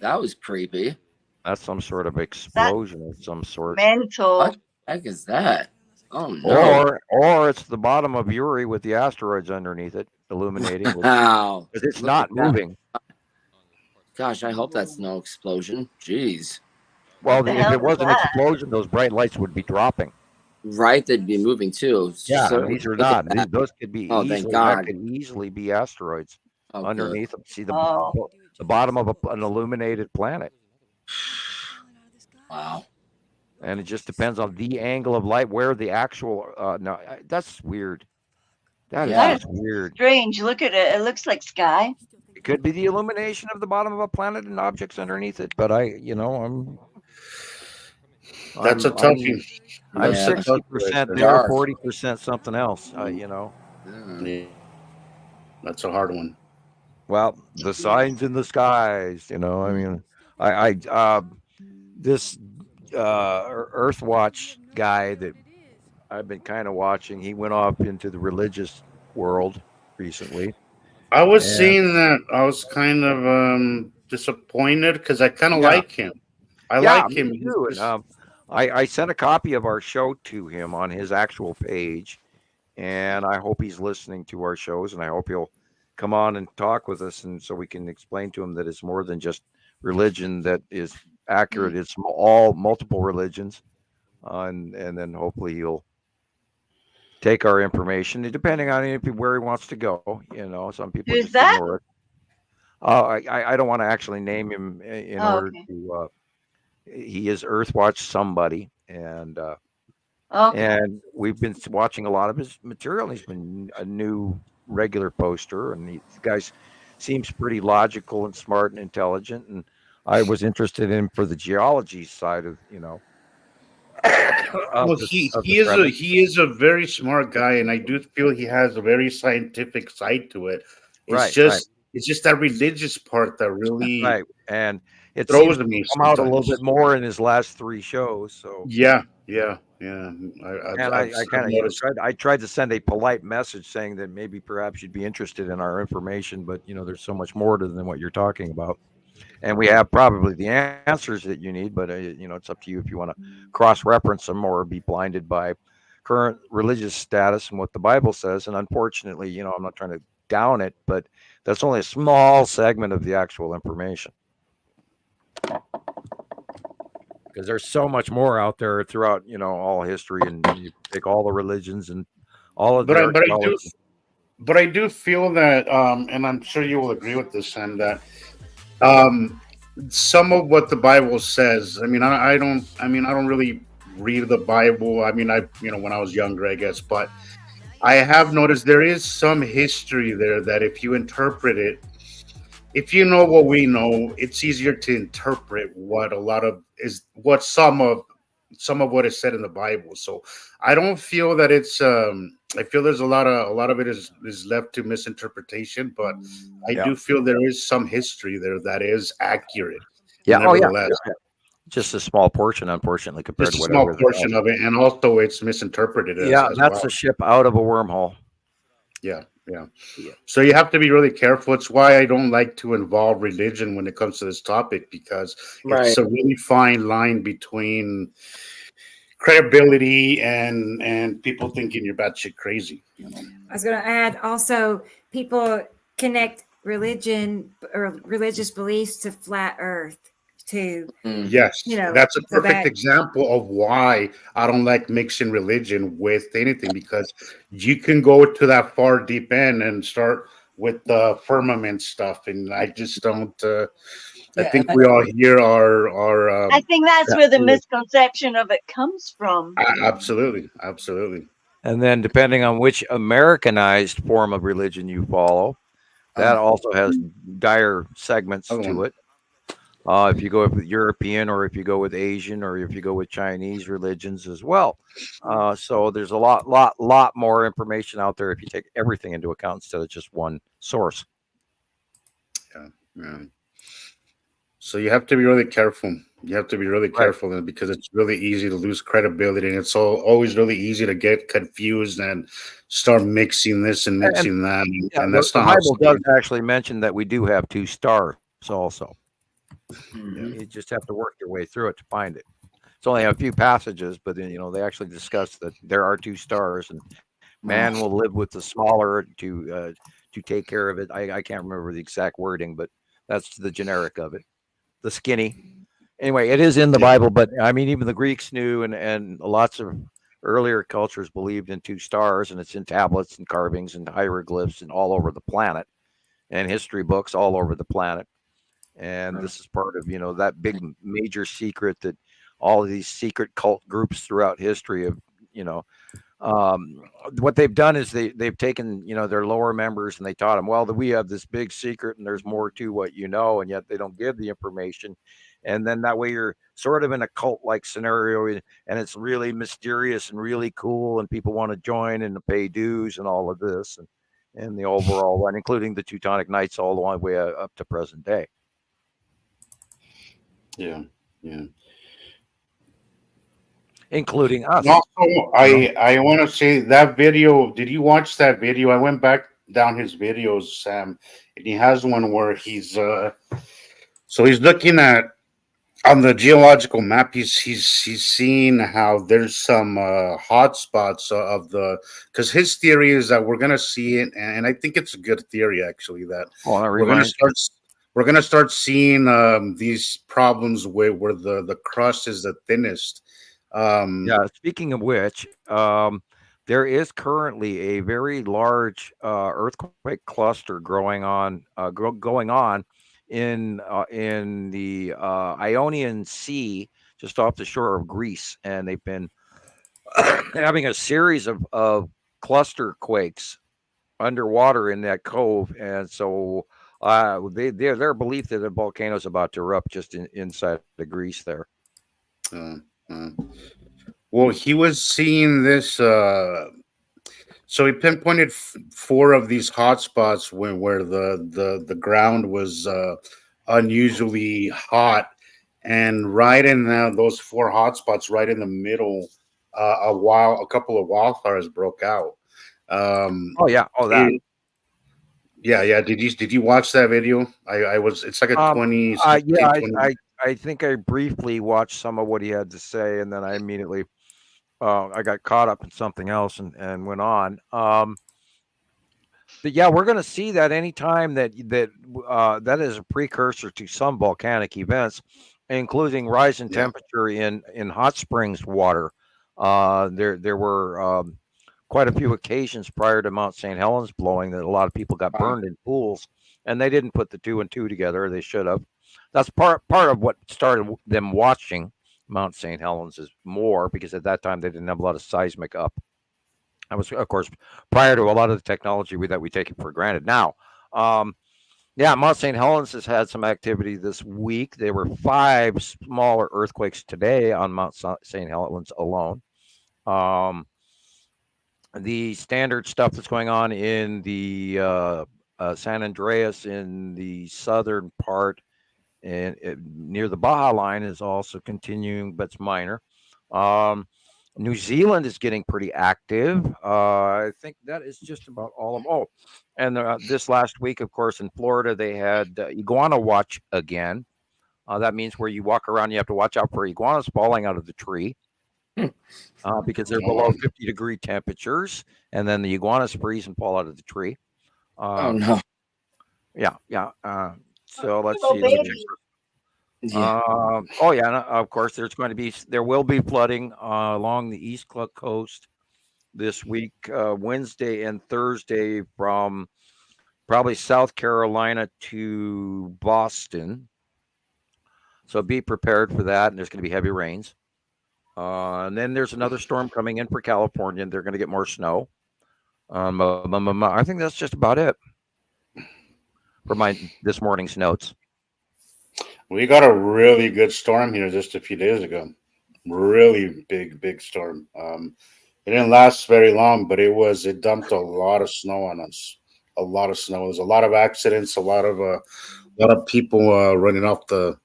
That was creepy. That's some sort of explosion of some sort. Mental. What the heck is that? Oh no! Or it's the bottom of Uri with the asteroids underneath it, illuminating. Wow! Because it's not moving. Gosh, I hope that's no explosion. Jeez. Well, if it was an explosion, those bright lights would be dropping. Right, they'd be moving too. Yeah, So, these are not. Those could be Oh, easily. thank God. That could easily be asteroids Oh, underneath them. See the Oh. bottom of an illuminated planet, Wow. and it just depends on the angle of light where the actual. No, that's weird. That is Yeah. That just is weird. strange. Look at it. It looks like sky. It could be the illumination of the bottom of a planet and objects underneath it, but That's a I'm toughie. I'm That's a Yeah. toughie right 60% there. there, Dark. 40% something else. Yeah. Yeah, that's a hard one. Well, the signs in the skies. I mean, I this Earthwatch guy that I've been kind of watching. He went off into the religious world recently, I was and seeing that. I was kind of disappointed because I kind of yeah, like him. I yeah, like me him. He's too. And just I sent a copy of our show to him on his actual page, and I hope he's listening to our shows, and I hope he'll come on and talk with us, and so we can explain to him that it's more than just religion that is accurate. It's all multiple religions, and then hopefully he'll take our information, depending on where he wants to go. Some people Who's just that? ignore it. I don't want to actually name him in Oh, order okay. to. He is Earthwatch somebody, Okay. and we've been watching a lot of his material. And he's been a new regular poster, and the guy seems pretty logical and smart and intelligent. And I was interested in him for the geology side of well, of the premise. he is a very smart guy, and I do feel he has a very scientific side to it. Right, right, It's just that religious part that really right, and it seems throws to me come out a little sometimes. bit more in his last three shows. So, Yeah, yeah, yeah. and I I've kind of noticed. tried to send a polite message saying that maybe perhaps you'd be interested in our information, but there's so much more to than what you're talking about. And we have probably the answers that you need, but it's up to you if you want to cross-reference them or be blinded by current religious status and what the Bible says. And unfortunately, I'm not trying to down it, but that's only a small segment of the actual information because there's so much more out there throughout all history, and you take all the religions and all of the But archaeology. I do feel that, and I'm sure you will agree with this, Sam, that um, some of what the Bible says. I mean, I don't. I mean, I don't really read the Bible. I mean, when I was younger, I guess, but I have noticed there is some history there that if you interpret it, if you know what we know, it's easier to interpret what a lot of is what some of what is said in the Bible. So I don't feel that it's I feel there's a lot of it is left to misinterpretation, but I Yeah. do feel there is some history there that is accurate. Yeah. Oh, yeah. Nevertheless, Just a small portion, unfortunately, compared just to a small whatever portion else. of it, and also it's misinterpreted Yeah, as that's well. a ship out of a wormhole. Yeah, yeah. Yeah. So you have to be really careful. It's why I don't like to involve religion when it comes to this topic, because it's Right. a really fine line between credibility and people thinking you're batshit crazy. I was going to add also, people connect religion or religious beliefs to flat Earth too. Yes, You know, that's a so perfect that example of why I don't like mixing religion with anything, because you can go to that far deep end and start with the firmament stuff, and I just don't. I Yeah, think we all here are I think that's where the misconception of it comes from. absolutely, absolutely. And then, depending on which Americanized form of religion you follow, that also has dire segments Other to one. it. If you go with European, or if you go with Asian, or if you go with Chinese religions as well. So there's a lot more information out there if you take everything into account instead of just one source. Yeah, yeah. So you have to be really careful. You have to be really careful then, because it's really easy to lose credibility, and it's always really easy to get confused and start mixing this and mixing that, Yeah, and the that's not how Bible it's does done. actually mention that we do have two stars also. Mhm. You just have to work your way through it to find it. It's only a few passages, but then, they actually discuss that there are two stars, and man will live with the smaller to take care of it. I can't remember the exact wording, but that's the generic of it. The skinny. Anyway, it is in the Bible, but I mean, even the Greeks knew, and lots of earlier cultures believed in two stars, and it's in tablets and carvings and hieroglyphs and all over the planet, and history books all over the planet. And this is part of that big major secret that all of these secret cult groups throughout history have what they've done is they've taken their lower members and they taught them, well, that we have this big secret and there's more to what and yet they don't give the information, and then that way you're sort of in a cult like scenario, and it's really mysterious and really cool and people want to join and to pay dues and all of this, and the overall one, including the Teutonic Knights, all the way up to present day. Yeah. Including us. Also, I want to say that video. Did you watch that video? I went back down his videos, Sam, and he has one where he's he's looking at on the geological map. He's seeing how there's some hot spots of the, because his theory is that we're gonna see it, and I think it's a good theory actually, that we're gonna start seeing these problems where the crust is the thinnest. Speaking of which, there is currently a very large earthquake cluster going on in the Ionian Sea, just off the shore of Greece, and they've been having a series of cluster quakes underwater in that cove, and so their belief that the volcano is about to erupt just inside the Greece there. Well, he was seeing this. So he pinpointed 4 of these hotspots where the ground was unusually hot, and right in those 4 hotspots, right in the middle, a couple of wildfires broke out. Did you watch that video? It's like a 20. I think I briefly watched some of what he had to say, and then I immediately I got caught up in something else and went on. But yeah, we're going to see that anytime that is a precursor to some volcanic events, including rise in temperature in hot springs water. There were quite a few occasions prior to Mount St. Helens blowing that a lot of people got burned in pools, and they didn't put the 2 and 2 together. They should have. That's part of what started them watching Mount St. Helens is more, because at that time they didn't have a lot of seismic up. That was, of course, prior to a lot of the technology that we take it for granted now. Mount St. Helens has had some activity this week. There were 5 smaller earthquakes today on Mount St. Helens alone. The standard stuff that's going on in the San Andreas in the southern part and near the Baja line is also continuing, but it's minor. New Zealand is getting pretty active. I think that is just about all of them. Oh, and this last week, of course, in Florida, they had iguana watch again. That means where you walk around, you have to watch out for iguanas falling out of the tree because they're below 50-degree temperatures, and then the iguanas freeze and fall out of the tree. Oh no! Yeah. So let's see. Of course, there will be flooding along the East Coast this week, Wednesday and Thursday, from probably South Carolina to Boston. So be prepared for that. And there's going to be heavy rains. And then there's another storm coming in for California, and they're going to get more snow. I think that's just about it for this morning's notes. We got a really good storm here just a few days ago. Really big storm. It didn't last very long, but it dumped a lot of snow on us. A lot of snow. There's a lot of accidents. A lot of people running off the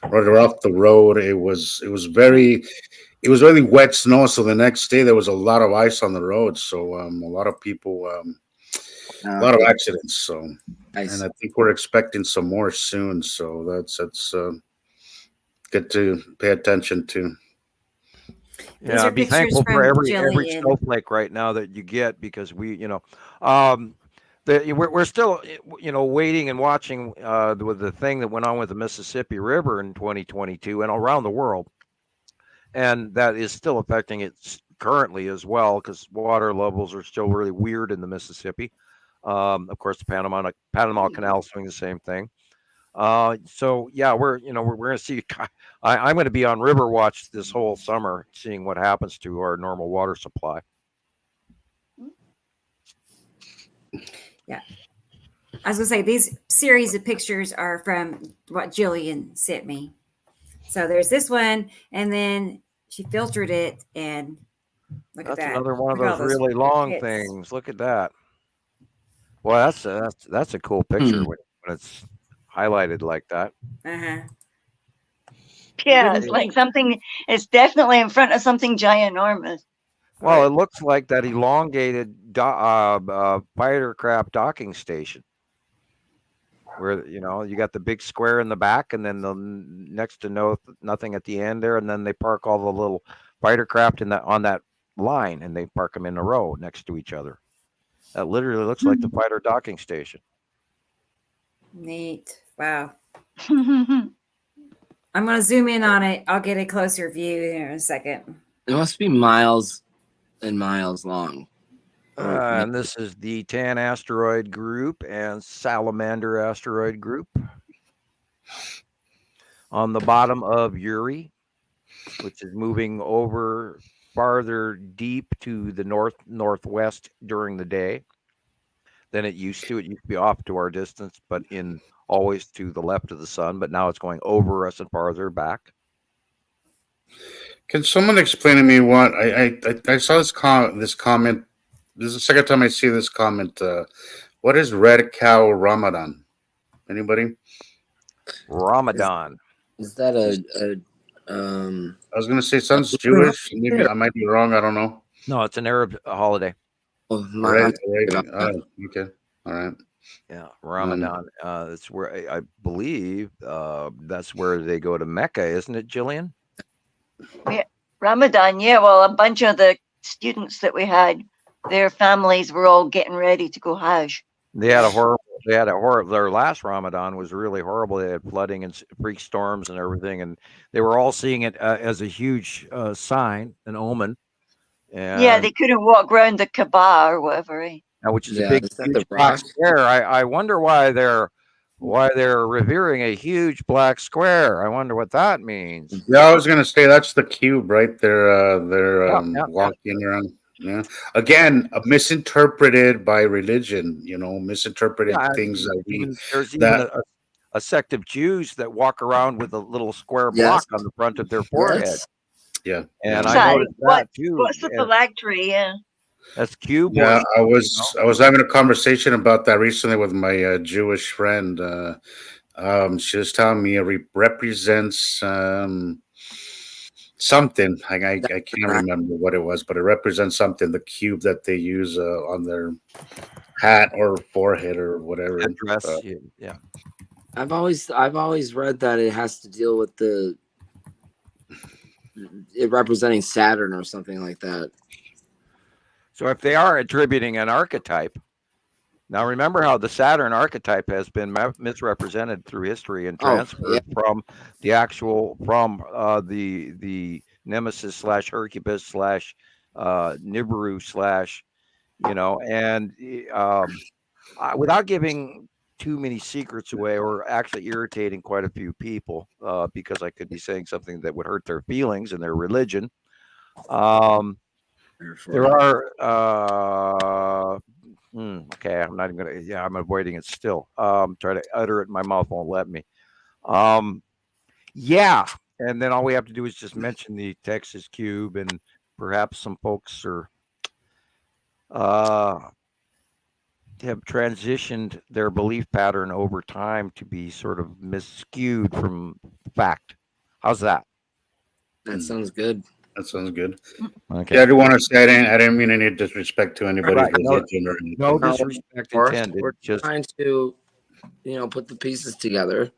road. It was really wet snow. So the next day there was a lot of ice on the road. So a lot of people, a lot of accidents. So. Nice. And I think we're expecting some more soon, so that's good to pay attention to. Yeah, be thankful for every snowflake right now that you get, because we're still waiting and watching with the thing that went on with the Mississippi River in 2022 and around the world, and that is still affecting it currently as well, because water levels are still really weird in the Mississippi. Of course, the Panama Canal is doing the same thing. So yeah, we're going to see. I'm going to be on River Watch this whole summer, seeing what happens to our normal water supply. Yeah. I was gonna say these series of pictures are from what Jillian sent me. So there's this one, and then she filtered it, and look at That's that. another one of Look at all those those really long hits. things. Look at that. Well, that's a cool picture when it's highlighted like that. Uh-huh. Yeah, it's like something. It's definitely in front of something ginormous. Well, it looks like that elongated fighter craft docking station, where you got the big square in the back, and then the next to nothing at the end there, and then they park all the little fighter craft on that line, and they park them in a row next to each other. That literally looks like the fighter docking station. Neat. Wow. I'm gonna zoom in on it. I'll get a closer view here in a second. It must be miles and miles long. And this is the Tan asteroid group and Salamander asteroid group. On the bottom of Uri, which is moving over farther deep to the northwest during the day than it used to. It used to be off to our distance, but always to the left of the sun. But now it's going over us and farther back. Can someone explain to me what I saw this comment? This is the second time I see this comment. What is Red Cow Ramadan? Anybody? Ramadan. Is that I was gonna say sounds Jewish. Maybe I might be wrong. I don't know. No, it's an Arab holiday. Right. Okay. All right. Yeah, Ramadan. That's where I believe that's where they go to Mecca, isn't it, Jillian? Yeah, Ramadan. Yeah. Well, a bunch of the students that we had, their families were all getting ready to go Hajj. They had a horrible. Their last Ramadan was really horrible. They had flooding and freak storms and everything, and they were all seeing it as a huge sign, an omen. And, yeah, they couldn't walk around the Kaaba or whatever. Which is a big huge black square. I wonder why they're revering a huge black square. I wonder what that means. Yeah, I was gonna say that's the cube, right? They're walking around. Yeah. Again, misinterpreted by religion. Misinterpreted things there's even a sect of Jews that walk around with a little square block on the front of their forehead. Yes. Yeah, and I noticed that too. What's the phylactery? Yeah. That's cube. Yeah, I was having a conversation about that recently with my Jewish friend. She was telling me it represents something. I can't remember what it was, but it represents something. The cube that they use on their hat or forehead or whatever. Dress. Yeah. I've always read that it has to deal with it representing Saturn or something like that. So if they are attributing an archetype, now remember how the Saturn archetype has been misrepresented through history and transferred from the Nemesis / Hercubus / Nibiru and without giving too many secrets away or actually irritating quite a few people because I could be saying something that would hurt their feelings and their religion. There are okay, I'm not even gonna I'm avoiding it still. Try to utter it, my mouth won't let me. And then all we have to do is just mention the Texas Cube, and perhaps some folks have transitioned their belief pattern over time to be sort of miscued from fact. How's that? That sounds good. That sounds good. Okay. Yeah, I do want to say I didn't mean any disrespect to anybody's religion or anything. No disrespect intended. We're just trying to, put the pieces together.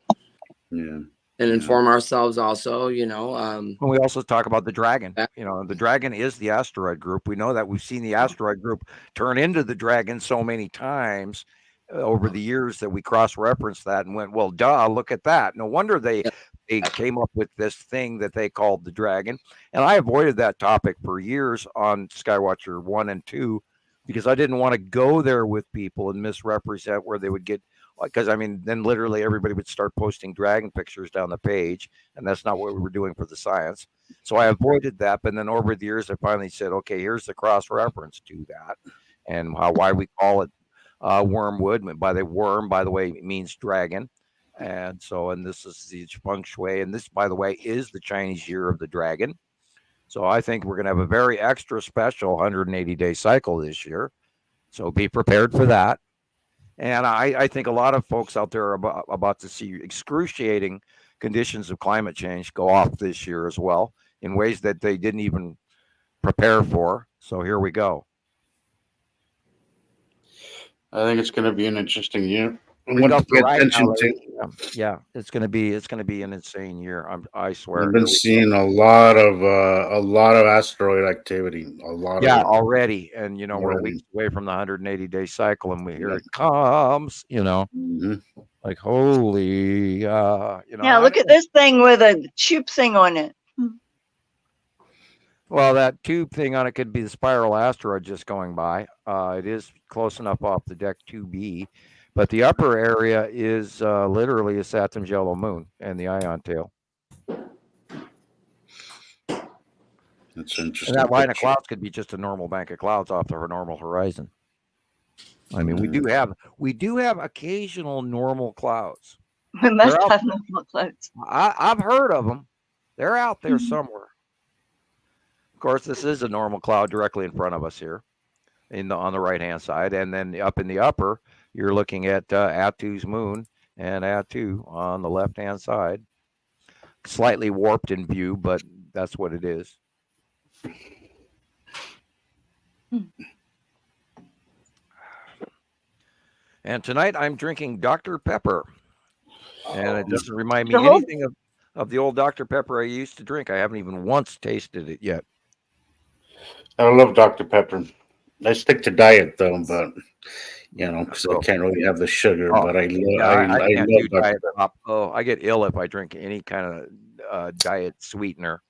Yeah. And inform ourselves also, And we also talk about the dragon. The dragon is the asteroid group. We know that. We've seen the asteroid group turn into the dragon so many times over the years that we cross-referenced that and went, well, duh, look at that. No wonder they came up with this thing that they called the dragon. And I avoided that topic for years on Skywatcher 1 and 2 because I didn't want to go there with people and misrepresent where they would get because I mean, then literally everybody would start posting dragon pictures down the page, and that's not what we were doing for the science. So I avoided that. But then over the years, I finally said, okay, here's the cross reference to that, and why we call it wormwood. By the worm, by the way, it means dragon. And so, and this is the feng shui, and this, by the way, is the Chinese year of the dragon. So I think we're going to have a very extra special 180-day cycle this year. So be prepared for that. And I think a lot of folks out there are about to see excruciating conditions of climate change go off this year as well in ways that they didn't even prepare for. So here we go. I think it's going to be an interesting year. We got the right now, yeah, it's going to be an insane year. I swear. I've been seeing a lot of asteroid activity. Already, and we're weeks away from the 180-day cycle, and here it comes. Like holy, Yeah, look at this thing with a tube thing on it. Well, that tube thing on it could be the spiral asteroid just going by. It is close enough off the deck to be. But the upper area is literally a Saturn's yellow moon and the ion tail. That's interesting. And that line of clouds could be just a normal bank of clouds off the normal horizon. I mean, we do have occasional normal clouds. We must have normal clouds. I've heard of them. They're out there somewhere. Of course, this is a normal cloud directly in front of us here, on the right-hand side, and then up in the upper, you're looking at Atu's moon and Atu on the left-hand side. Slightly warped in view, but that's what it is. And tonight I'm drinking Dr. Pepper. And it doesn't remind me anything of the old Dr. Pepper I used to drink. I haven't even once tasted it yet. I love Dr. Pepper. I stick to diet, though, but... because I can't really have the sugar, but I love diet pop. I get ill if I drink any kind of diet sweetener.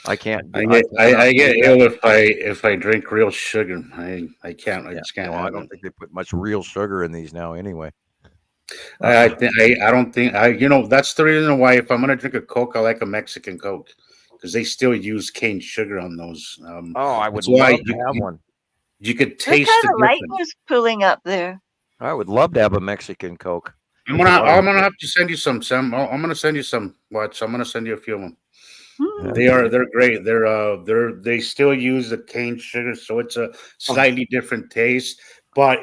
I can't. I get ill if I drink real sugar. I can't. I just can't. I don't think they put much real sugar in these now, anyway. I don't think. That's the reason why if I'm gonna drink a Coke, I like a Mexican Coke because they still use cane sugar on those. I would love to have one. You could taste what kind of light was pulling up there? I would love to have a Mexican Coke. I'm gonna have to send you some, Sam. I'm gonna send you some. Watch, I'm gonna send you a few of them. They're great. They still use the cane sugar, so it's a slightly different taste, but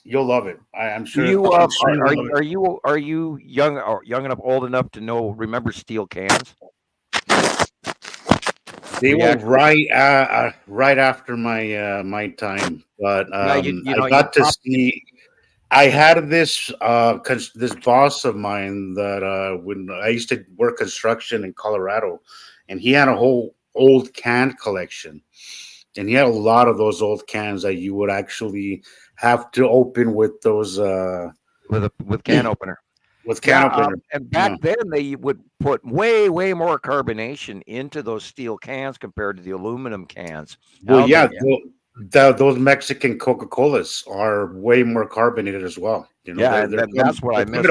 you'll love it. I'm sure. Are you young enough, old enough to remember steel cans? They were right after my time, but I got to see. I had this boss of mine that when I used to work construction in Colorado, and he had a whole old can collection, and he had a lot of those old cans that you would actually have to open with those with can opener. With can opener. And back then they would put way more carbonation into those steel cans compared to the aluminum cans. Well, those Mexican Coca-Colas are way more carbonated as well. That's what I missed.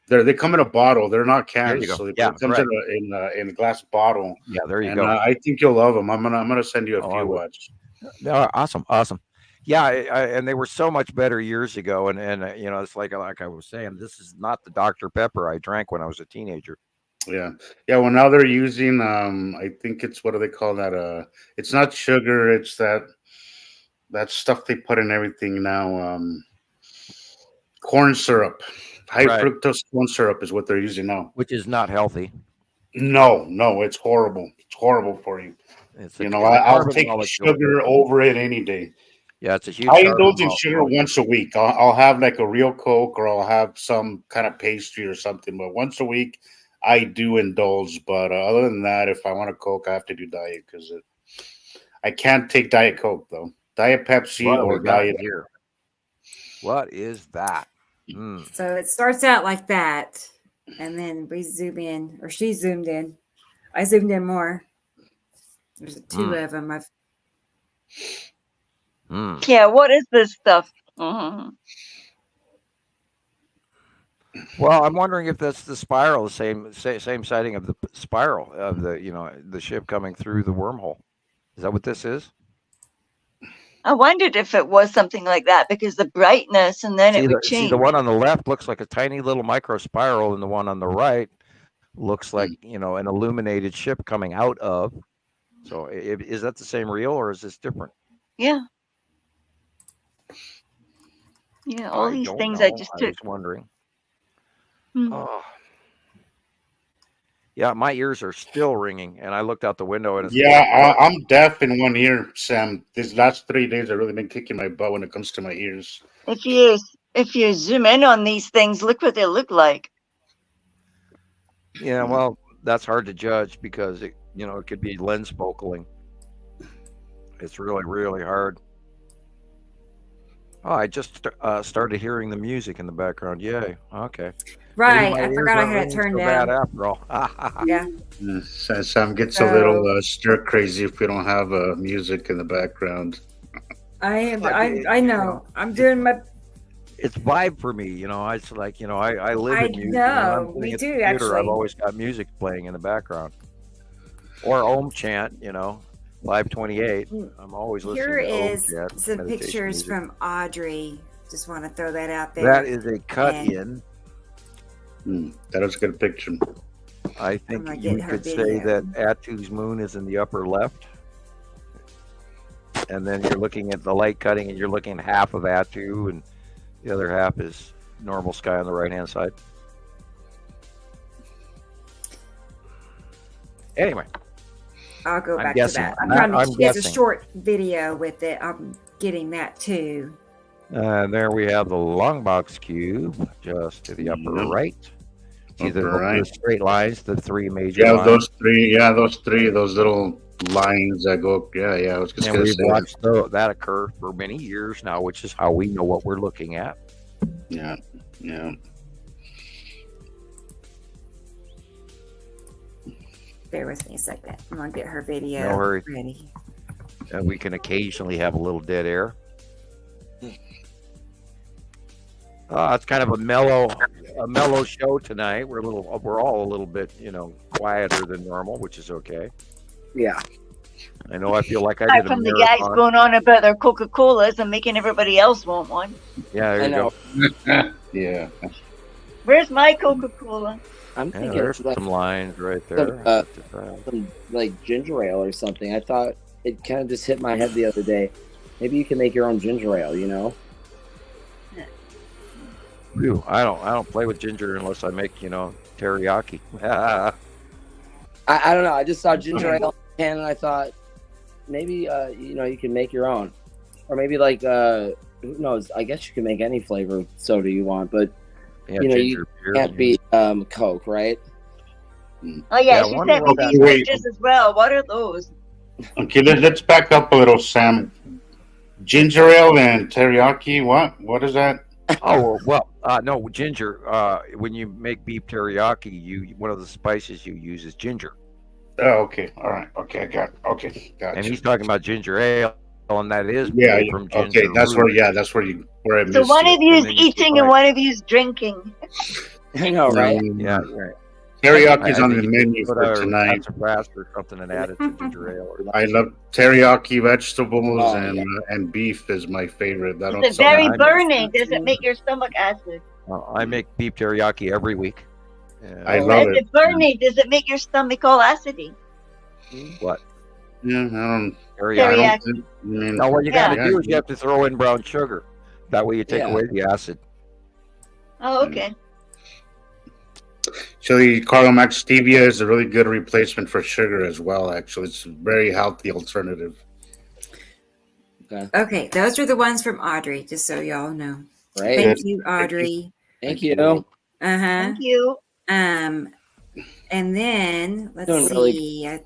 They come in a bottle. They're not cans, so it comes in a glass bottle. Yeah, there you go. I think you'll love them. I'm gonna send you a few. Watch. Awesome. Yeah, and they were so much better years ago, and it's like I was saying, this is not the Dr. Pepper I drank when I was a teenager. Yeah. Well, now they're using I think it's, what do they call that? It's not sugar. It's that stuff they put in everything now. Corn syrup, high fructose corn syrup is what they're using now, which is not healthy. No, it's horrible. It's horrible for you. I'll take sugar over it any day. Yeah, it's a huge. I indulge in sugar once a week. I'll have like a real Coke, or I'll have some kind of pastry or something. But once a week, I do indulge. But other than that, if I want a Coke, I have to do diet because I can't take Diet Coke though. Diet Pepsi or Diet here. What is that? So it starts out like that, and then we zoom in, or she zoomed in. I zoomed in more. There's two of them. Yeah, what is this stuff? Well, I'm wondering if that's the spiral, same sighting of the spiral of the ship coming through the wormhole. Is that what this is? I wondered if it was something like that because the brightness and then it would change. See, the one on the left looks like a tiny little micro spiral, and the one on the right looks like an illuminated ship coming out of. So, is that the same reel or is this different? Yeah. Yeah, all these things I just took. I was wondering. Oh. Yeah, my ears are still ringing, and I looked out the window and I'm deaf in one ear, Sam. These last 3 days I've really been kicking my butt when it comes to my ears. If you zoom in on these things, look what they look like. Yeah, well, that's hard to judge because it could be lens focaling. It's really, really hard. Oh, I just started hearing the music in the background. Yay. Okay. Right. I forgot I had it turned down. After all. Yeah. Sam gets a little stir crazy if we don't have music in the background. I know. I'm doing my. It's vibe for me, It's like I live in music. No, we do actually. I've always got music playing in the background, or Om chant. 528. I'm always listening. Here to is Om chant, some pictures music. from Audrey. Just want to throw that out there. That is a cut in. That was a good picture. I think you could say that Atu's moon is in the upper left. And then you're looking at the light cutting and you're looking at half of Atu and the other half is normal sky on the right-hand side. Anyway. I'll go back to that. I'm trying to get a short video with it. I'm getting that too. There we have the long box cube just to the upper right. See the straight lines, the three major lines. Those three, those little lines that go. I was just going to say. We've watched that occur for many years now, which is how we know what we're looking at. Yeah. Bear with me a second. I'm going to get her video ready. And we can occasionally have a little dead air. It's kind of a mellow show tonight. We're all a little bit, quieter than normal, which is okay. Yeah. I know. I feel like I did from the guys going on about their Coca-Colas and making everybody else want one. Yeah, there you go. Yeah. Where's my Coca-Cola? I'm thinking there's some lines right there. Some like ginger ale or something. I thought it kind of just hit my head the other day. Maybe you can make your own ginger ale, Whew, I don't play with ginger unless I make teriyaki. I don't know. I just saw ginger ale and I thought maybe you can make your own, or maybe like who knows? I guess you can make any flavor soda you want, but you can't beat Coke, right? Oh yeah, she sent me these pictures as well. What are those? Okay, let's back up a little, Sam. Ginger ale and teriyaki. What is that? Oh well, no ginger. When you make beef teriyaki, one of the spices you use is ginger. Oh, okay, all right, okay, I got it. Okay, gotcha. And he's talking about ginger ale, and that is from ginger. Okay, that's root. where I missed. So one of you's eating and one of you's drinking. I know, right? Yeah, right. Teriyaki's on the menu for tonight. Or something and add it to ginger ale. I love teriyaki vegetables and beef is my favorite. It's very burning. Does it make your stomach acid? I make beef teriyaki every week. I love it. Is it burning? Does it make your stomach all acidy? What? Yeah, I don't. Teriyaki. Now, what you got to do is you have to throw in brown sugar. That way you take away the acid. Oh, okay. So the Carlo Max stevia is a really good replacement for sugar as well. Actually, it's a very healthy alternative. Okay, those are the ones from Audrey, just so y'all know. Right. Thank you, Audrey. Thank you. Thank you. And then let's see. I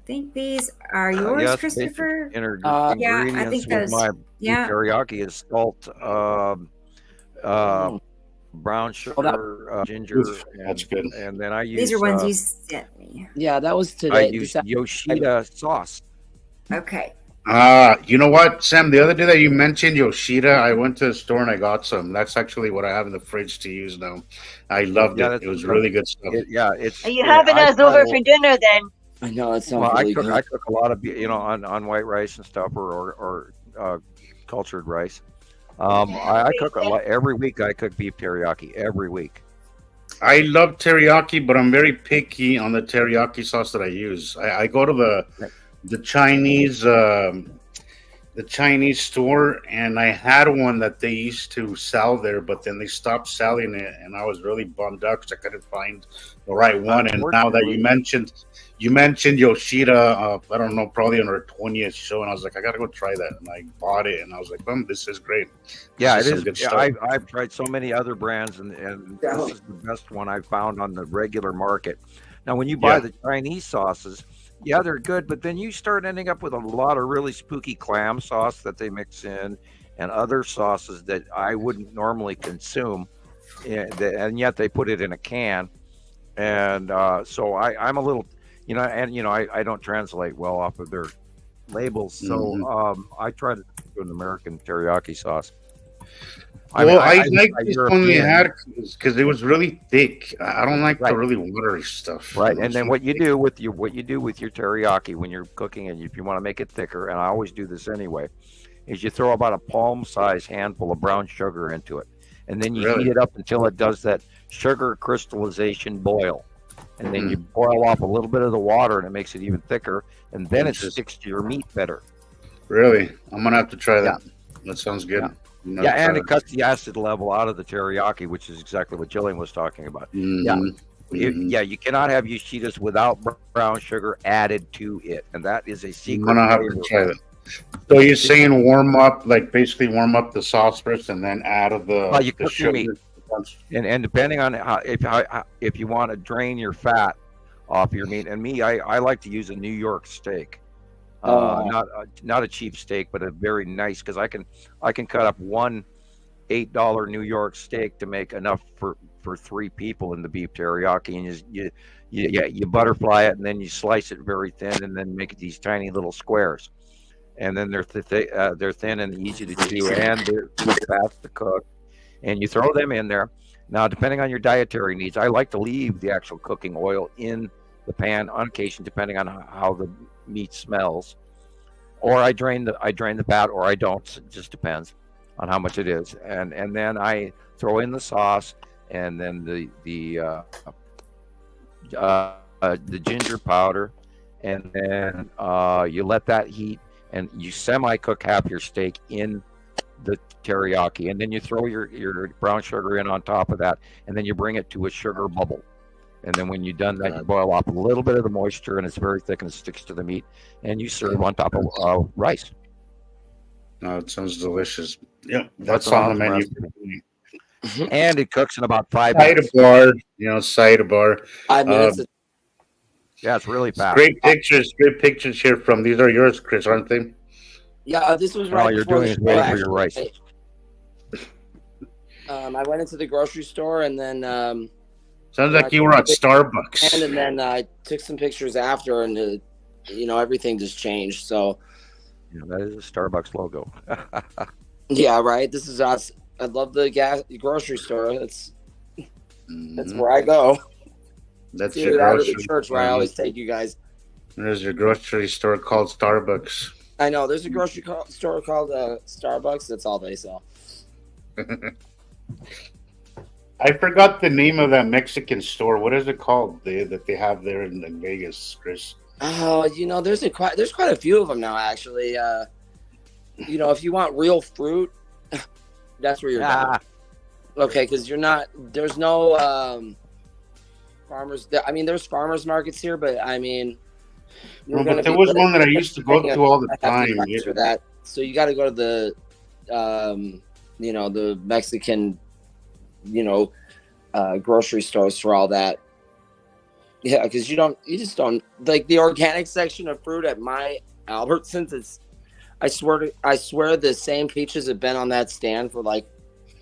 think these are yours, Christopher. Yeah, I think those. My teriyaki is salt, brown sugar, ginger. That's good. And then I use. These are ones you sent me. Yeah, that was today. I use Yoshida sauce. Okay. You know what, Sam? The other day that you mentioned Yoshida, I went to the store and I got some. That's actually what I have in the fridge to use now. I loved Yeah, it. that's It was really good stuff. Are you having us over for dinner then? I know it well, sounds really good. I cook a lot of on white rice and stuff or cultured rice. I cook a lot every week. I cook beef teriyaki every week. I love teriyaki, but I'm very picky on the teriyaki sauce that I use. I go to the Chinese the Chinese store, and I had one that they used to sell there, but then they stopped selling it, and I was really bummed out because I couldn't find the right one. And now that you mentioned Yoshida, I don't know, probably on our 20th show, and I was like, I gotta go try that, and I bought it, and I was like, this is great. Yeah, This it some is. good Yeah, stuff. I've tried so many other brands, and this is the best one I've found on the regular market. Now, when you buy the Chinese sauces, yeah, they're good, but then you start ending up with a lot of really spooky clam sauce that they mix in, and other sauces that I wouldn't normally consume, and yet they put it in a can, and so I'm a little, I don't translate well off of their labels, so I try to do an American teriyaki sauce. I like this one we had because it was really thick. I don't like the really watery stuff. Right, and then what you do with your teriyaki when you're cooking it, if you want to make it thicker, and I always do this anyway, is you throw about a palm-sized handful of brown sugar into it, and then you heat it up until it does that sugar crystallization boil, and then you boil off a little bit of the water, and it makes it even thicker, and then it sticks to your meat better. Really, I'm gonna have to try that. That sounds good. Yeah, and it cuts the acid level out of the teriyaki, which is exactly what Jillian was talking about. You cannot have Yoshidas without brown sugar added to it, and that is a secret. I'm gonna have to try that. So you're saying basically warm up the sauce first, and then add you cook sugar. your meat, and depending on if you want to drain your fat off your meat, and I like to use a New York steak. Not a cheap steak, but a very nice, because I can cut up one $8 New York steak to make enough for 3 people in the beef teriyaki, and you butterfly it, and then you slice it very thin, and then make these tiny little squares, and then they're thin and easy to chew, and they're fast to cook, and you throw them in there. Now, depending on your dietary needs, I like to leave the actual cooking oil in the pan on occasion, depending on how the meat smells, or I drain the fat, or I don't. It just depends on how much it is, and then I throw in the sauce, and then the ginger powder, and then you let that heat, and you semi-cook half your steak in the teriyaki, and then you throw your brown sugar in on top of that, and then you bring it to a sugar bubble. And then when you're done that, you boil off a little bit of the moisture, and it's very thick and it sticks to the meat, and you serve on top of rice. No, it sounds delicious. Yep, that's on the menu. And it cooks in about 5 minutes. Sidebar. 5 minutes. Yeah, it's really fast. Great pictures here from. These are yours, Chris, aren't they? Yeah, this was right. All you're doing is waiting for your rice. I went into the grocery store, and then. Sounds like you were at Starbucks. And then I took some pictures after, and everything just changed. So, that is a Starbucks logo. Yeah, right. This is us. I love the grocery store. That's where I go. That's your grocery church where I always take you guys. There's your grocery store called Starbucks. I know. There's a grocery store called Starbucks. That's all they sell. I forgot the name of that Mexican store. What is it called that they have there in Vegas, Chris? Oh, there's quite a few of them now, actually. If you want real fruit, that's where you're going. Okay, because there's no farmers. There's farmers markets here, but but there was one that I used to go to all the time. For that, so you got to go to the, the Mexican, grocery stores for all that. Yeah, because you just don't like the organic section of fruit at my Albertsons. I swear the same peaches have been on that stand for like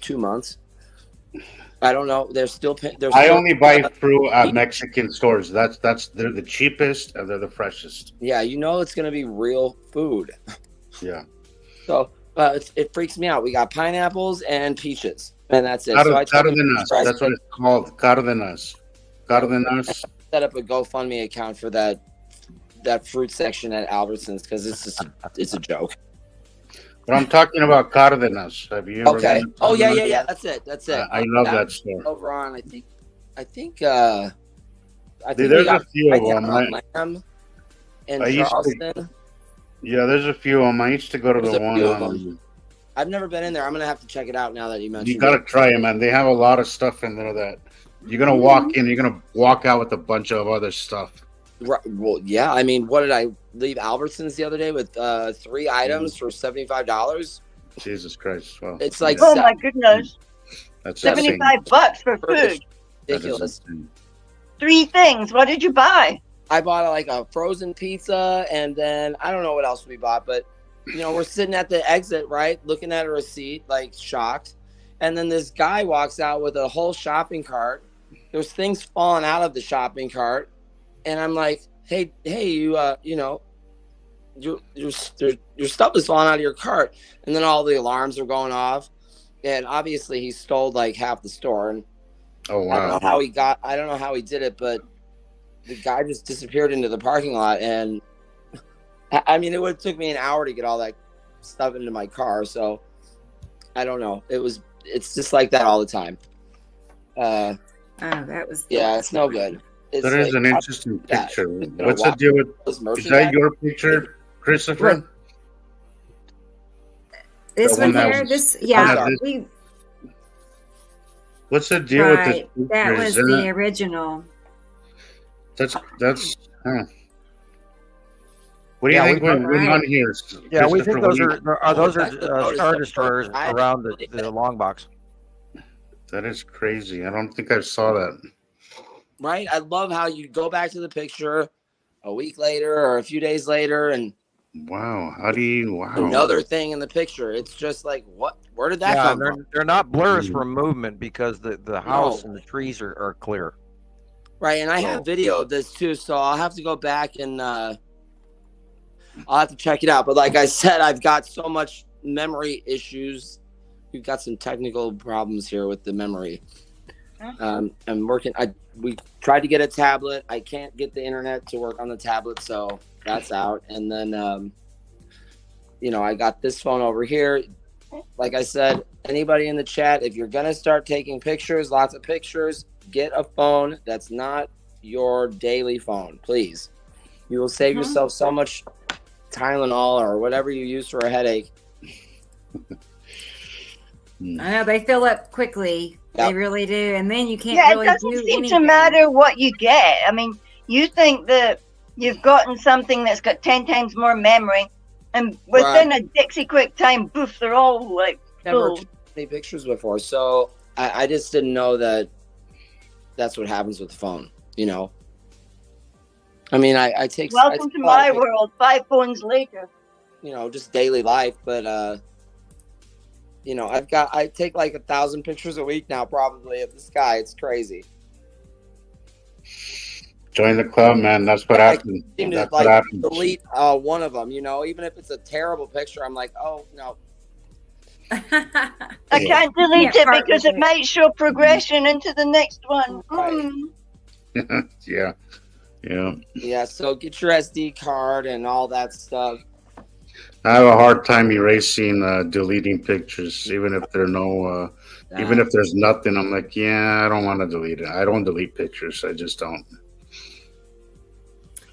2 months. I don't know. I only buy fruit at Mexican stores. They're the cheapest and they're the freshest. Yeah, it's gonna be real food. Yeah. So it freaks me out. We got pineapples and peaches, and that's it. Cardenas. That's what it's called. Cardenas. Cardenas. Set up a GoFundMe account for that fruit section at Albertsons because it's a joke. But I'm talking about Cardenas. Have you ever? Okay. Oh yeah. That's it. I love that store. Over on, I think. There's a few of them. Lamb in Charleston. There's a few of them. I used to go to the one on. I've never been in there. I'm gonna have to check it out now that you mentioned it. You gotta try it, man. They have a lot of stuff in there that you're gonna walk in. You're gonna walk out with a bunch of other stuff. Right. Well, yeah. I mean, what did I leave Albertsons the other day with 3 items for $75? Jesus Christ! Well, it's like oh my goodness, that's $75 for food. Ridiculous. 3 things. What did you buy? I bought like a frozen pizza, and then I don't know what else we bought, but we're sitting at the exit, right, looking at a receipt, like shocked, and then this guy walks out with a whole shopping cart. There's things falling out of the shopping cart. And I'm like, hey, you, your stuff is falling out of your cart. And then all the alarms are going off. And obviously he stole like half the store. And oh, wow. I don't know how he did it, but the guy just disappeared into the parking lot. And I mean, it would have took me an hour to get all that stuff into my car. So I don't know. It's just like that all the time. It's no good. That is an interesting picture. What's the deal with? Is that your picture, Christoper? This one here. What's the deal with this? That was the original. That's. What do you think went on here? Yeah, we think those are Star Destroyers around the long box. That is crazy. I don't think I saw that. Right? I love how you go back to the picture a week later or a few days later and wow, another thing in the picture. It's just like, what? Where did that come from? They're not blurs from movement because the house and the trees are clear. Right, and I have video of this too, so I'll have to go back and I'll have to check it out. But like I said, I've got so much memory issues. We've got some technical problems here with the memory. I'm working. We tried to get a tablet. I can't get the internet to work on the tablet, so that's out. And then, I got this phone over here. Like I said, anybody in the chat, if you're gonna start taking pictures, lots of pictures, get a phone that's not your daily phone, please. You will save yourself so much Tylenol or whatever you use for a headache. I know they fill up quickly. Yep. They really do, and then you can't really do anything. It doesn't seem to matter what you get. I mean, you think that you've gotten something that's got 10 times more memory, and within a Dixie quick time, boof, they're all like never took any pictures before, so I just didn't know that that's what happens with the phone. I mean, I take. Welcome to my world. 5 phones later. Just daily life, but I take like 1,000 pictures a week now, probably, of the sky. It's crazy. Join the club, man. That's what happens. That's what happens. Delete one of them, even if it's a terrible picture. I'm like, oh no. I can't delete it because it might show progression into the next one. Right. Yeah. So get your SD card and all that stuff. I have a hard time erasing, deleting pictures, even if there are even if there's nothing. I'm like, I don't want to delete it. I don't delete pictures. I just don't.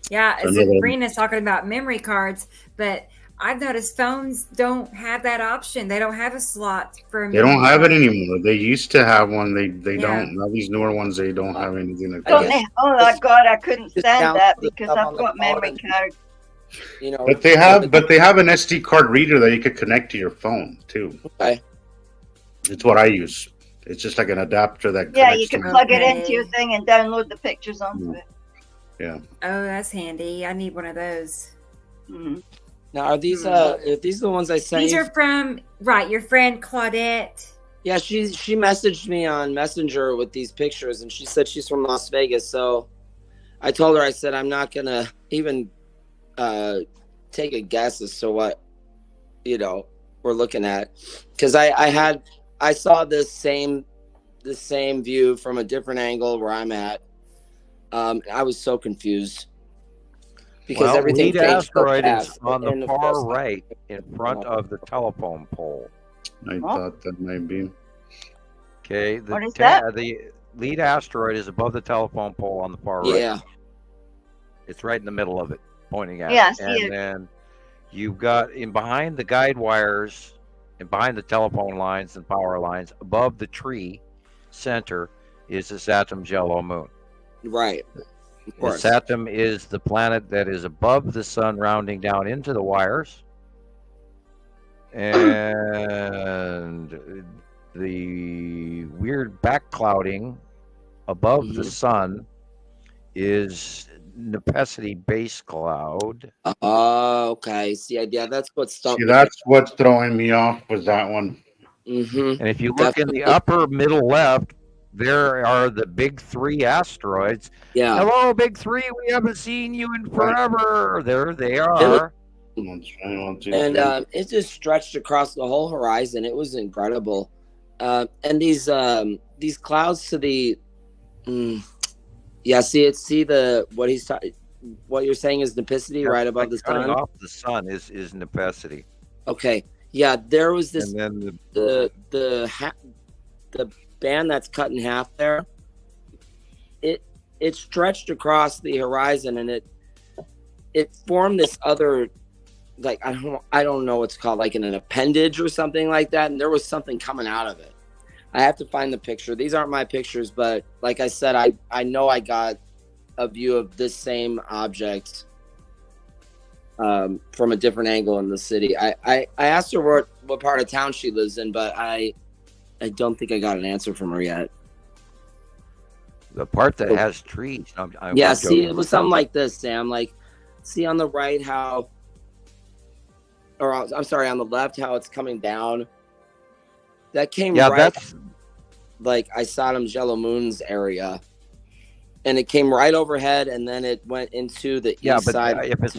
Yeah, Sabrina's talking about memory cards, but I've noticed phones don't have that option. They don't have a slot for a memory They don't have it anymore. They used to have one. They don't. Now these newer ones, they don't have anything like that. Oh my God, I couldn't stand that because I've got memory cards. But they have an SD card reader that you could connect to your phone too. Okay. It's what I use. It's just like an adapter that you can plug it into your thing and download the pictures onto it. Yeah. Oh, that's handy. I need one of those. Mm-hmm. Now, are these the ones I sent? These are from your friend Claudette. Yeah, she messaged me on Messenger with these pictures, and she said she's from Las Vegas. So I told her, I said I'm not gonna even take a guess as to what we're looking at, because I saw this same view from a different angle where I'm at. I was so confused because everything lead changed so asteroid is fast. on the And of far course, right in front of the telephone pole. I thought that might be. Okay, What is that? the lead asteroid is above the telephone pole on the far right. yeah, It's right in the middle of it, pointing at Yeah, I it. see And it. then you've got in behind the guide wires and behind the telephone lines and power lines, above the tree center is the Saturn's yellow moon. right. Of The course. Saturn is the planet that is above the sun, rounding down into the wires. And the weird backclouding above the sun is Nepenthe base cloud. Oh, okay. See, yeah, that's what stumped See, me. that's what's throwing me off was that one. Mm-hmm. And if you look in the upper middle left, there are the big three asteroids. Yeah. Hello, big three. We haven't seen you in forever. There they are. And it just stretched across the whole horizon. It was incredible. And these clouds to the, yeah. See what you're saying is Nepenthe right above the sun. Off the sun is Nepenthe. Okay. Yeah, there was this. And then the band that's cut in half there. It stretched across the horizon, and it formed this other, like, I don't know what's called, like an appendage or something like that. And there was something coming out of it. I have to find the picture. These aren't my pictures, but like I said, I know I got a view of this same object from a different angle in the city. I asked her what part of town she lives in, but I don't think I got an answer from her yet. The part that has trees. Yeah, see, it was something like this, Sam. Like, see on the right how, or I'm sorry, on the left how it's coming down. That came right, like Isodam's Yellow Moon's area. And it came right overhead, and then it went into the east side. If it's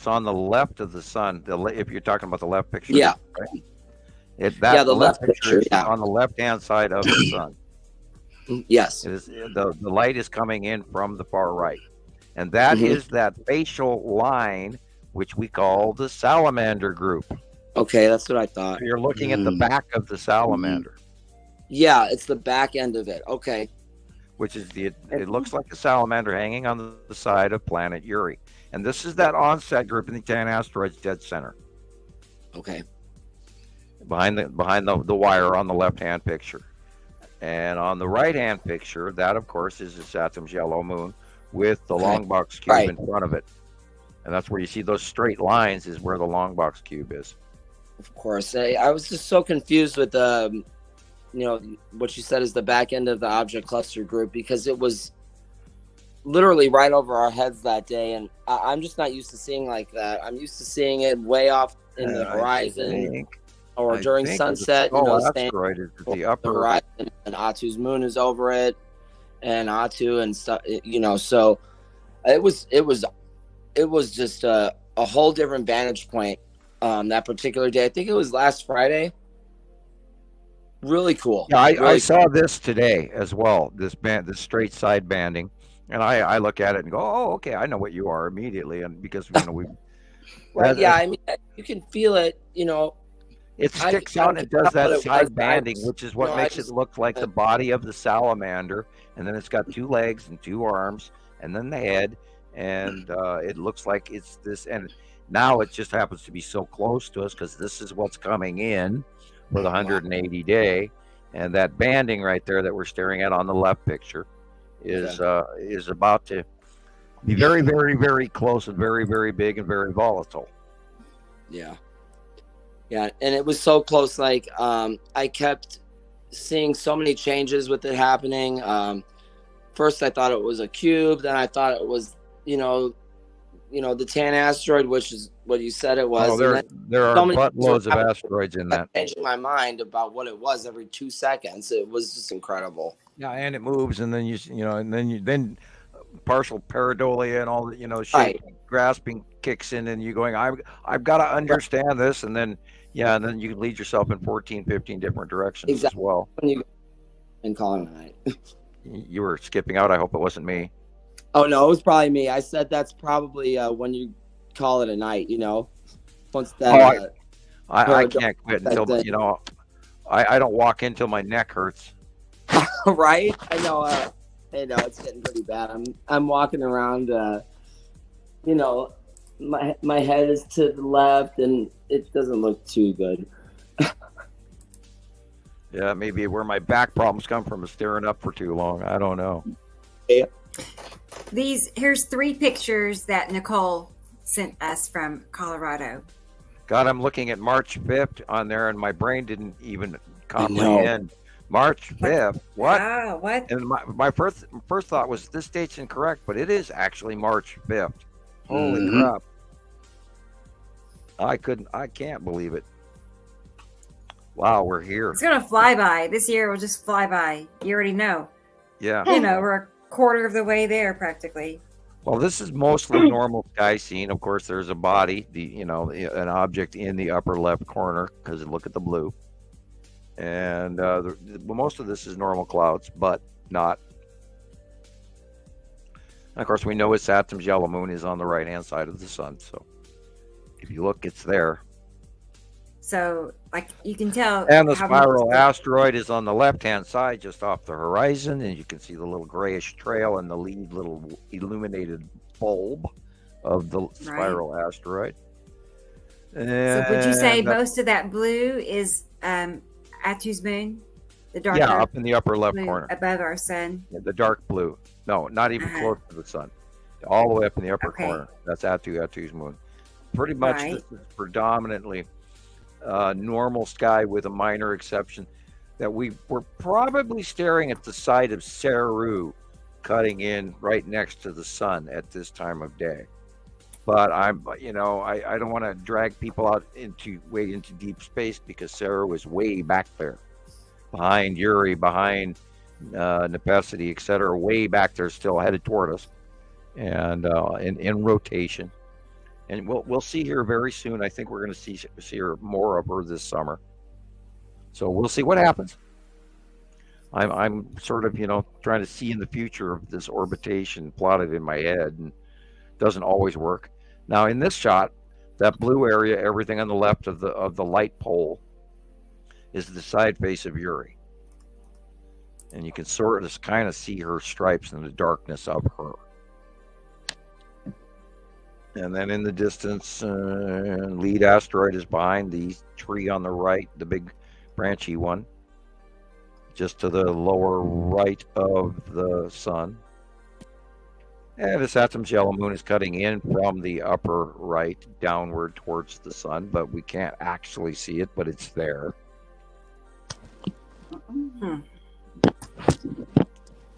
on the left of the sun, if you're talking about the left picture, yeah, right? The left picture is on the left-hand side of the sun. Yes, the light is coming in from the far right, and that is that facial line which we call the salamander group. Okay, that's what I thought. So you're looking at the back of the salamander. Yeah, it's the back end of it. Okay. Which is it looks like a salamander hanging on the side of planet Uri. And this is that onset group in the 10 asteroids dead center. Okay. Behind the wire on the left-hand picture. And on the right-hand picture, that, of course, is the Saturn's yellow moon with the long box cube in front of it. And that's where you see those straight lines is where the long box cube is. Of course. I was just so confused with what you said is the back end of the object cluster group, because it was literally right over our heads that day. And I'm just not used to seeing like that. I'm used to seeing it way off in the horizon or during sunset. Asteroid is the upper horizon, and Atu's moon is over it, and Atu and stuff. So it was just a whole different vantage point that particular day. I think it was last Friday. Really cool. Yeah, really I saw this today as well. This straight side banding, and I look at it and go, "Oh, okay, I know what you are immediately." And because we, right? Yeah, I mean, you can feel it. It sticks out and it does that side banding, which is what makes it look like the body of the salamander, and then it's got two legs and two arms, and then the head, and it looks like it's this. And now it just happens to be so close to us because this is what's coming in for the 180 day, and that banding right there that we're staring at on the left picture is about to be very, very, very close and very, very big and very volatile. Yeah, and it was so close. Like I kept seeing so many changes with it happening. First, I thought it was a cube. Then I thought it was, the Tan asteroid, which is what you said it was. Oh, there are buttloads of asteroids in that. Changing my mind about what it was every 2 seconds. It was just incredible. Yeah, and it moves, and then then partial pareidolia and all that, shape grasping kicks in, and you going, I've got to understand this, and then you can lead yourself in 14, 15 different directions as well. When you and calling it a night. You were skipping out. I hope it wasn't me. Oh no, it was probably me. I said that's probably when you call it a night. Once that. I can't quit until I don't walk in till my neck hurts. Right? I know. It's getting pretty bad. I'm walking around. My head is to the left, and it doesn't look too good. Yeah, maybe where my back problems come from is staring up for too long. I don't know. Yeah. Here's 3 pictures that Nicole sent us from Colorado. God, I'm looking at March 5th on there, and my brain didn't even comprehend. March 5th. What? Wow, what? And my first thought was this date's incorrect, but it is actually March 5th. Holy crap. I can't believe it. Wow, we're here. It's going to fly by. This year will just fly by. You already know. Yeah. We're a quarter of the way there practically. Well, this is mostly normal sky scene. Of course, there's a body, an object in the upper left corner, because look at the blue. And most of this is normal clouds, but not. And of course, we know Saturn's yellow moon is on the right-hand side of the sun. So if you look, it's there. So, you can tell. And the spiral asteroid is on the left-hand side, just off the horizon, and you can see the little grayish trail and the lead little illuminated bulb of the spiral asteroid. And so, would you say most of that blue is Atu's moon, the dark? Yeah, up in the upper left corner, above our sun. Yeah, the dark blue. No, not even close to the sun. All the way up in the upper corner. That's Atu's moon. Pretty much, this is predominantly normal sky, with a minor exception that we were probably staring at the side of Saru cutting in right next to the sun at this time of day. But I don't want to drag people out way into deep space, because Saru is way back there behind Uri, behind Nepesity, etc., way back there, still headed toward us, and in rotation. And we'll see her very soon. I think we're going to see her more of her this summer. So we'll see what happens. I'm sort of trying to see in the future of this orbitation plotted in my head, and it doesn't always work. Now in this shot, that blue area, everything on the left of the light pole, is the side face of Uri, and you can sort of kind of see her stripes in the darkness of her. And then in the distance, lead asteroid is behind the tree on the right, the big branchy one, just to the lower right of the sun. And the Saturn's yellow moon is cutting in from the upper right downward towards the sun, but we can't actually see it, but it's there.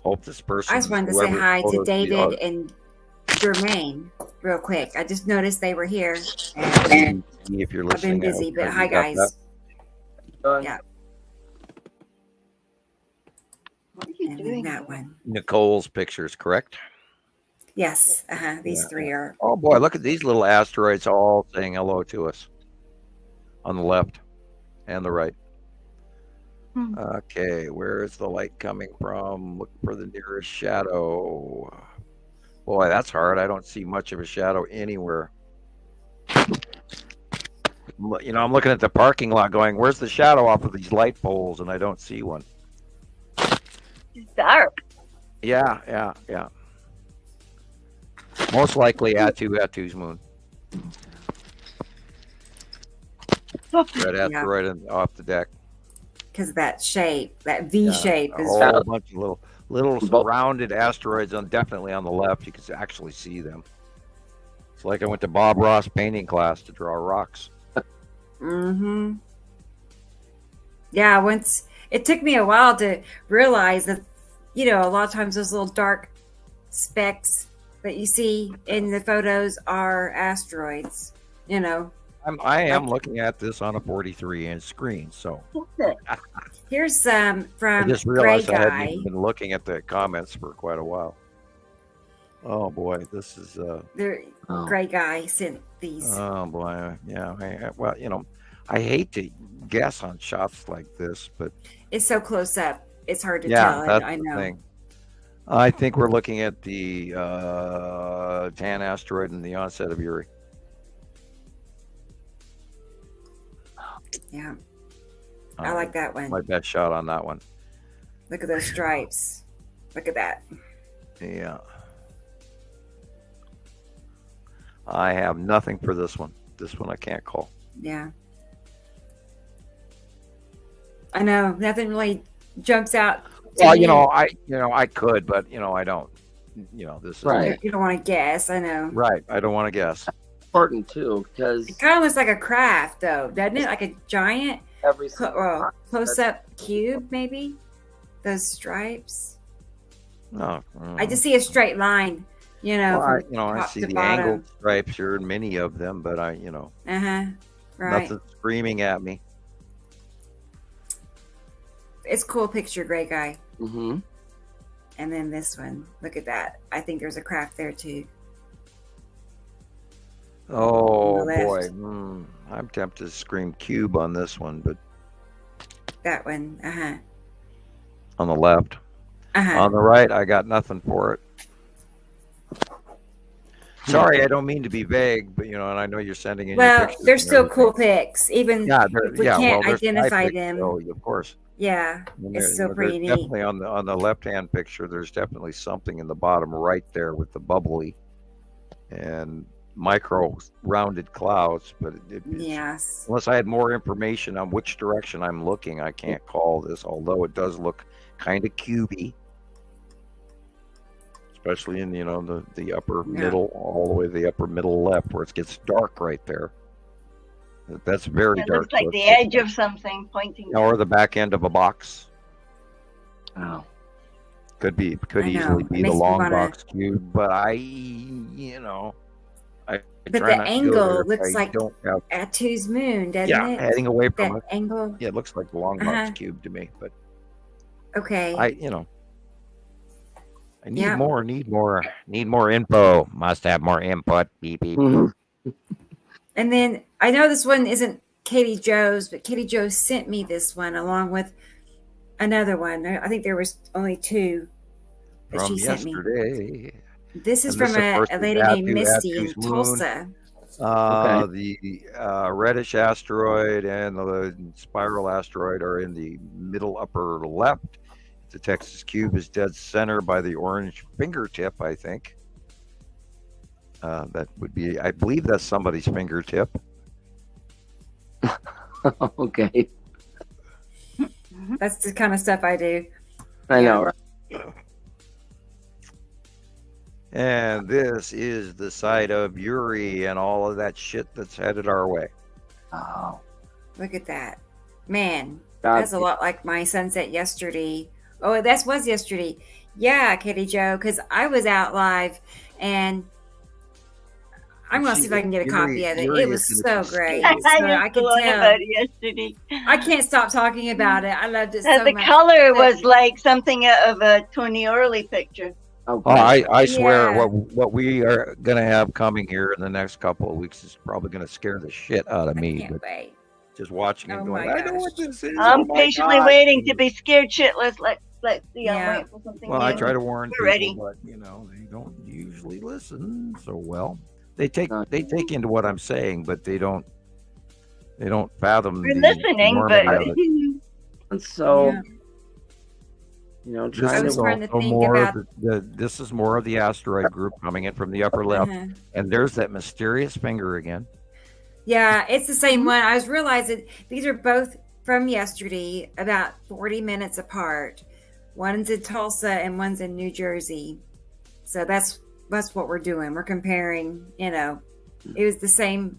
Hope this person. I just wanted to say hi to David and Jermaine real quick. I just noticed they were here. And if you're listening, I've been busy, but hi guys. Yeah. What are you doing? That one. Nicole's pictures, correct? Yes. These 3 are. Oh boy, look at these little asteroids all saying hello to us on the left and the right. Okay, where is the light coming from? Look for the nearest shadow. Boy, that's hard. I don't see much of a shadow anywhere. I'm looking at the parking lot going, where's the shadow off of these light poles? And I don't see one. It's dark. Yeah. Most likely Atu's moon. Red asteroid off the deck. Because of that shape, that V shape. A whole bunch of little rounded asteroids definitely on the left. You can actually see them. It's like I went to Bob Ross painting class to draw rocks. Yeah, it took me a while to realize that, a lot of times those little dark specks that you see in the photos are asteroids, I am looking at this on a 43-inch screen, so. Here's from I just Gray realized I hadn't Guy. even been looking at the comments for quite a while. Oh boy, this is The gray guy sent these. oh boy, yeah. Well, I hate to guess on shots like this, but It's so close up. It's hard to yeah, tell. that's I the know. thing. I think we're looking at the Tan asteroid and the onset of Uri. Yeah. I like that one. My best shot on that one. Look at those stripes. Look at that. Yeah. I have nothing for this one. This one I can't call. Yeah. I know. Nothing really jumps out. Well, I could, but I don't. This is Right. You don't want to guess. I know. right. I don't want to guess. Important too, because It kind of looks like a craft, though, doesn't it? Like a giant every close-up cube, maybe. Those stripes. No, I just see a straight line. well, From I top see to the bottom. angled stripes here, and many of them, but Right. nothing screaming at me. It's a cool picture, gray guy. Mm-hmm. And then this one. Look at that. I think there's a craft there too. Oh On the boy, left. I'm tempted to scream cube on this one, but That one. on the left, on the right, I got nothing for it. Sorry, I don't mean to be vague, but and I know you're sending in. Your Well, pictures they're and still everything. cool pics, even if we can't there's five identify pictures. them. Oh, of course. Yeah, And it's still there's pretty neat. definitely on the left hand picture. There's definitely something in the bottom right there with the bubbly and micro rounded clouds. But Yes. unless I had more information on which direction I'm looking, I can't call this. Although it does look kind of cubey, especially in the upper middle, all the way to the upper middle left, where it gets dark right there. That's very It dark. looks like so the it's- edge of something pointing. or the back end of a box. Oh. Could I know. easily It be the makes me long wanna- box cube, but I But try the not to go angle there if looks I like don't have, Atu's moon, doesn't yeah, it? heading away from That it. angle. Yeah, it looks like the long box Uh-huh. cube to me, but Okay. I need Yeah. more info. Must have more input. Beep beep. And then I know this one isn't Katie Joe's, but Katie Joe sent me this one along with another one. I think there was only two that From she sent me. yesterday. This is And this, from of course, a is lady named Atu, Misty in Atu's moon. Tulsa. The reddish asteroid and the spiral asteroid are in the middle upper left. The Texas cube is dead center by the orange fingertip, I think. That would be, I believe that's somebody's fingertip. Okay. That's the kind of stuff I do. I know, right? And this is the site of Uri and all of that shit that's headed our way. Oh. Look at that. Man, God. that's a lot like my sunset yesterday. Oh, that was yesterday. Yeah, Katie Joe, because I was out live and I'm going to see if I can get a copy of it. Yuri It was is so just great. I So was I could going tell. about it yesterday. I can't stop talking about it. I loved it so The much. color was like something out of a Tony Orley picture. Oh, Oh, I swear Yeah. what we are going to have coming here in the next couple of weeks is probably going to scare the shit out of I me. can't But wait. just watching Oh and going, my I know gosh. what this is. I'm oh my patiently God." waiting to be scared shitless. Let's see. Yeah. I'm waiting for something Well, new. I try to warn We're ready. people, but they don't usually listen so well. They take into what I'm saying, but they don't fathom We're the listening, but enormity of it. And so, Yeah. This trying was is to. trying to also think more about- this is more of the asteroid group coming in from the upper left, Uh-huh. and there's that mysterious finger again. Yeah, it's the same one. I was realizing these are both from yesterday, about 40 minutes apart. One's in Tulsa and one's in New Jersey. So that's what we're doing. We're comparing, it was the same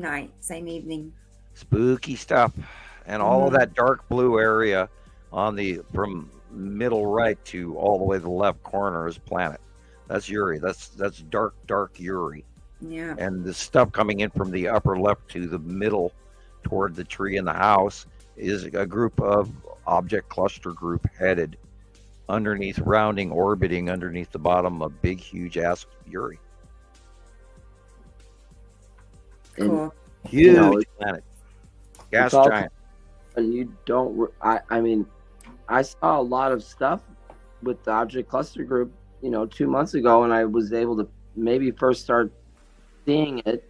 night, same evening. Spooky stuff, and all of that dark blue area from middle right to all the way to the left corner is planet. That's Uri. That's dark Uri. Yeah. And the stuff coming in from the upper left to the middle toward the tree in the house is a group of object cluster group headed underneath, rounding, orbiting underneath the bottom of big, huge ass Uri. Cool. Huge planet. Gas all, giant. And you don't. I mean, I saw a lot of stuff with the object cluster group, 2 months ago, and I was able to maybe first start seeing it,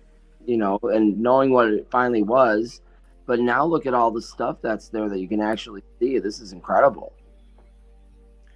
and knowing what it finally was. But now look at all the stuff that's there that you can actually see. This is incredible.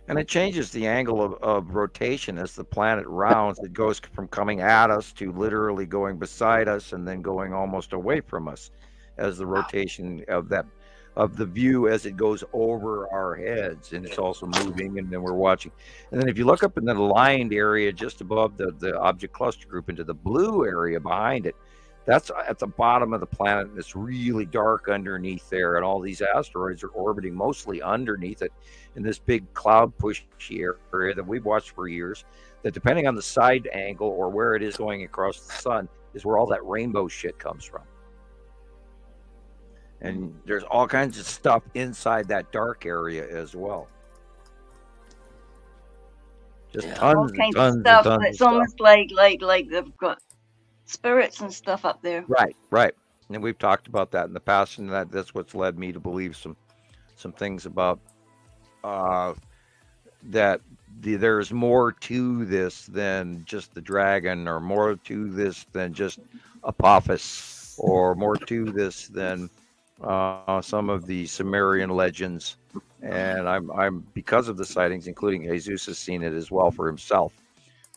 And it changes the angle of rotation as the planet rounds. It goes from coming at us to literally going beside us and then going almost away from us as the rotation of the view as it goes over our heads, and it's also moving, and then we're watching. And then if you look up in the lined area just above the object cluster group into the blue area behind it, that's at the bottom of the planet, and it's really dark underneath there, and all these asteroids are orbiting mostly underneath it in this big cloud pushy area that we've watched for years, that depending on the side angle or where it is going across the sun is where all that rainbow shit comes from. And there's all kinds of stuff inside that dark area as well. Just all tons kinds and tons of stuff. and tons It's of almost stuff. like they've got spirits and stuff up there. Right. And we've talked about that in the past, and that's what's led me to believe some things about that there's more to this than just the dragon, or more to this than just Apophis, or more to this than some of the Sumerian legends. And I'm because of the sightings, including Jesus has seen it as well for himself.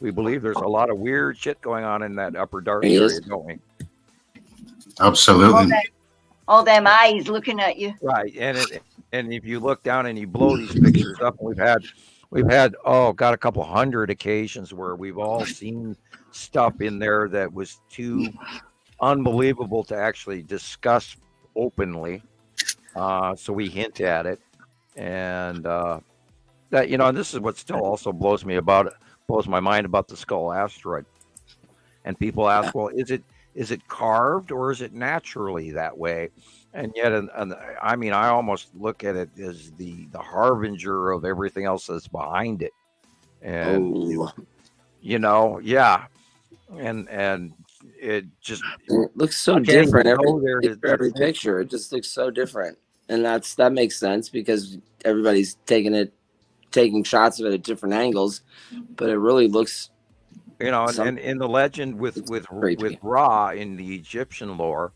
We believe there's a lot of weird shit going on in that upper dark area, don't we? Absolutely. All them eyes looking at you. Right, and if you look down and you blow these pictures up, we've had a couple hundred occasions where we've all seen stuff in there that was too unbelievable to actually discuss openly. So we hint at it, and that and this is what still also blows my mind about the Skull asteroid. And people ask, well, is it carved or is it naturally that way? And yet, I mean, I almost look at it as the harbinger of everything else that's behind it. And yeah, and it looks so different every picture. It just looks so different, and that makes sense because everybody's taking shots of it at different angles, but it really looks. And in the legend with Ra in the Egyptian lore,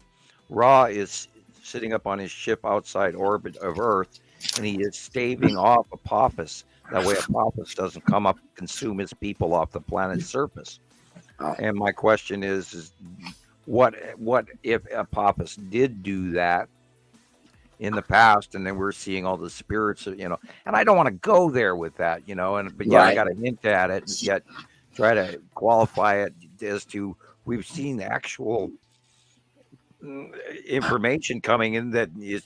Ra is sitting up on his ship outside orbit of Earth, and he is staving off Apophis. That way Apophis doesn't come up and consume his people off the planet's surface. And my question is what if Apophis did do that in the past, and then we're seeing all the spirits, and I don't want to go there with that, but I got to hint at it, and yet try to qualify it as to we've seen actual information coming in that is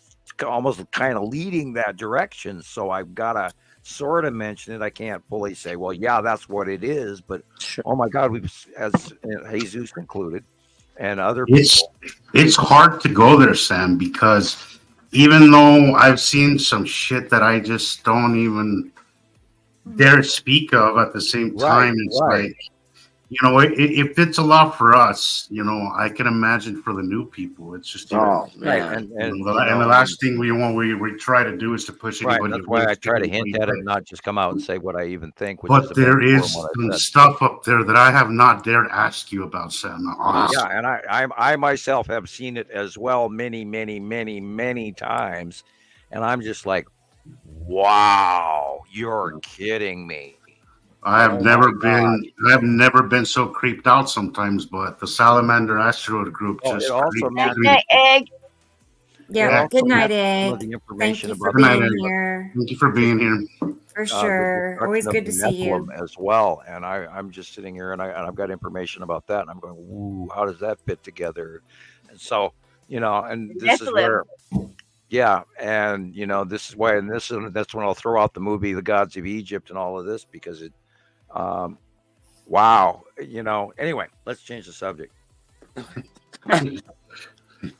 almost kind of leading that direction. So I've got to sort of mention it. I can't fully say, well, yeah, that's what it is, but oh my God, we've, as Jesus included, and other people. It's hard to go there, Sam, because even though I've seen some shit that I just don't even dare speak of at the same time, it's like, if it's a lot for us, I can imagine for the new people. It's just and the last thing we try to do is to push anybody. That's why I try to hint at it, and not just come out and say what I even think. But there is some stuff up there that I have not dared ask you about, Sam. Honestly. Yeah, and I myself have seen it as well many, many, many, many times, and I'm just like, wow, you're kidding me. I've never been so creeped out sometimes, but the Salamander Asteroid Group just Night, Egg. Yeah, good night, Egg. Thank you for being here. Thank you for being here. For sure. Always good to see you. As well. And I'm just sitting here and I've got information about that. And I'm going, ooh, how does that fit together? And so, and this is where, yeah. And, this is why, and that's when I'll throw out the movie, The Gods of Egypt and all of this, because it, wow. Anyway, let's change the subject. Well,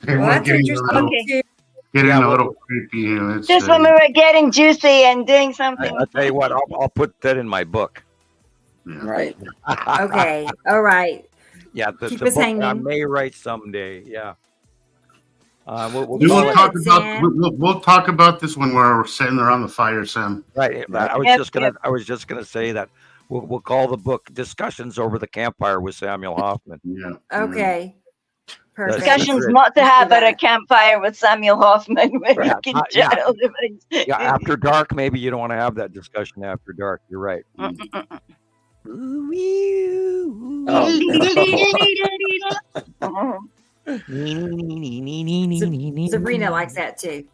that's interesting too. getting Yeah, a well, little creepy. Let's Just say. when we were getting juicy and doing something. I'll tell you what, I'll put that in my book. Yeah. Right. Okay. All right. Yeah, Keep the us book I hanging. may write someday. Yeah. We'll We will should, talk about Sam. we'll talk about this when we're sitting around the fire, Sam. right. I was Yep, just gonna say that we'll call the book "Discussions Over the Campfire" with Samuel Hofman. Yeah. Okay. Perfect. Discussions secret. not to have at a that. campfire with Samuel Hoffman when Yeah, you can yeah. chat all the things. Yeah, after dark, maybe you don't want to have that discussion after dark. You're right. Sabrina likes that too.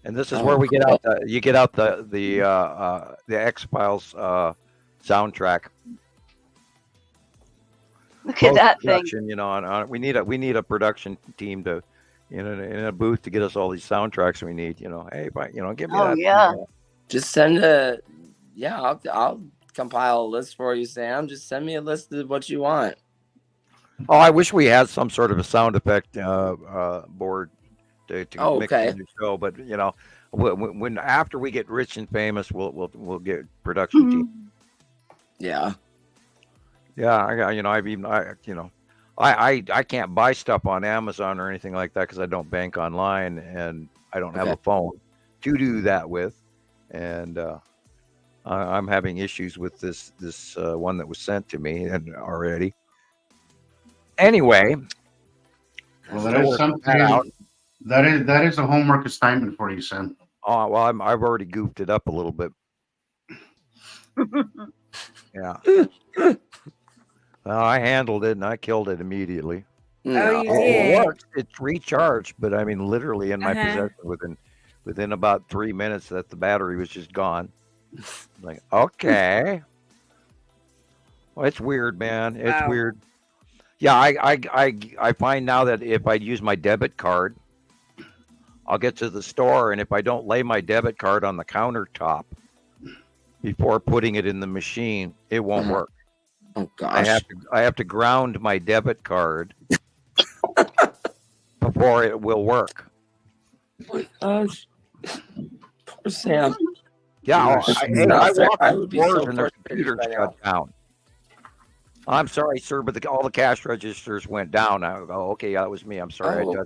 And this is where we get out you get out the X-Files soundtrack. Look at that thing. Post-production, you know, we need a production team to in a booth to get us all these soundtracks we need. You know, hey, give me Oh, that. yeah. Just send I'll compile a list for you, Sam. Just send me a list of what you want. Oh, I wish we had some sort of a sound effect board to mix in the show, but you know, when after we get rich and famous, we'll get production team. Yeah. Yeah, I can't buy stuff on Amazon or anything like that because I don't bank online and I don't have a phone to do that with, and I'm having issues with this one that was sent to me and already. Anyway, well, that is something. That is a homework assignment for you, Sam. Oh well, I've already goofed it up a little bit. Yeah. Well, I handled it and I killed it immediately. Oh, you It did. works. It's recharged, but I mean, literally in my possession within about 3 minutes, that the battery was just gone. Like, okay. Well, it's weird, man. It's weird. Yeah, I find now that if I use my debit card, I'll get to the store, and if I don't lay my debit card on the countertop before putting it in the machine, it won't work. Oh gosh. I have to ground my debit card before it will work. Oh my gosh. Poor Sam. Yeah, I walk I the would be doors so and the frustrated computer by now. shut down. I'm sorry, sir, but all the cash registers went down. I go, okay, that was me. I'm sorry. Oh.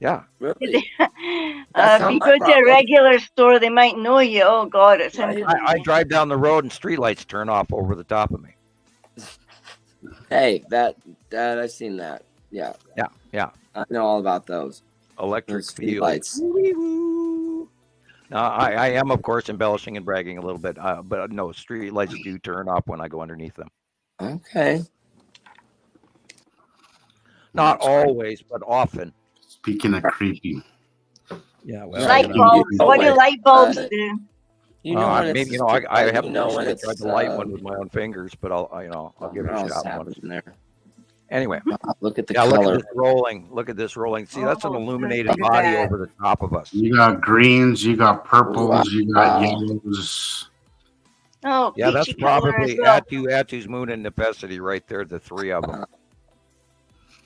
Yeah. Really? If you go to a regular store, they might know you. Oh, God, it's I drive down the road and streetlights turn off over the top of me. Hey, that I've seen that. Yeah. Yeah. I know all about those. Electric Street fields. lights. Now, I am, of course, embellishing and bragging a little bit, but no, streetlights do turn off when I go underneath them. Okay. Not always, but often. Speaking of creepy. Yeah, well, light bulbs. What do light bulbs do? You know when maybe it's I haven't when it's tried to light one with my own fingers, but I'll give it a shot once. there. Anyway, Look at the look color. at this rolling. Look at this rolling. See, that's an illuminated look at body that. over the top of us. You got greens, you got purples, you got Wow. yellows. Oh, Yeah, that's peachy color probably as well. Atu's Moon and Nepenthe right there, the three of them.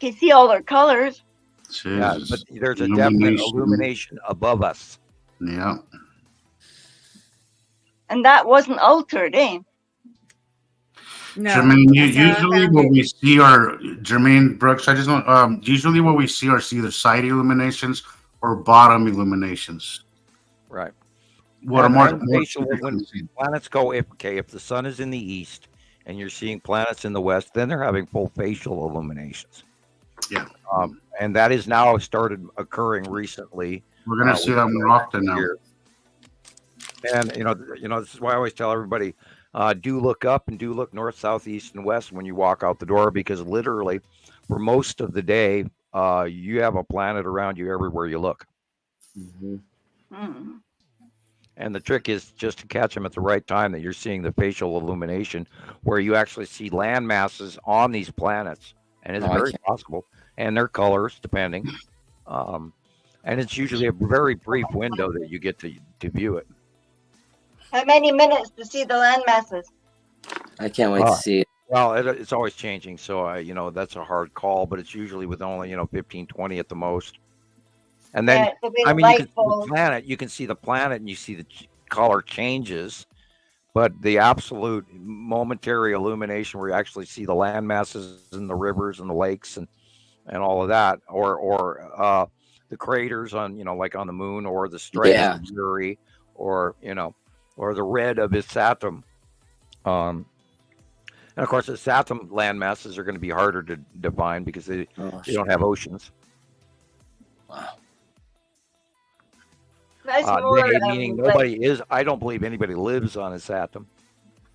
You can see all their colors. Yeah, but there's a definite illumination above us. Yeah. And that wasn't altered, eh? No. Jermaine, that's how I usually found what it. we see are Jermaine Brooks. I just don't. Usually what we see are either side illuminations or bottom illuminations. Right. What are And more? facial, when planets go, if the sun is in the east and you're seeing planets in the west, then they're having full facial illuminations. Yeah. And that is now started occurring recently. We're going to see that more often now. Here. And this is why I always tell everybody, do look up and do look north, south, east, and west when you walk out the door, because literally for most of the day, you have a planet around you everywhere you look. Mm-hmm. Hmm. And the trick is just to catch them at the right time, that you're seeing the facial illumination where you actually see land masses on these planets. And it's very possible. And their colors, depending. And it's usually a very brief window that you get to view it. How many minutes to see the land masses? I can't wait to see it. Well, it's always changing. So, that's a hard call, but it's usually with only, 15, 20 at the most. And then, the way I the mean, you light can see the falls. planet. You can see the planet, and you see the color changes. But the absolute momentary illumination, where you actually see the land masses and the rivers and the lakes and all of that, or the craters on like on the moon, or the stripes Yeah. of Uri, or or the red of Isatum. And of course, the Isatum land masses are going to be harder to define because they don't have oceans. Wow. That's more, meaning nobody is. I don't believe anybody lives on Isatum.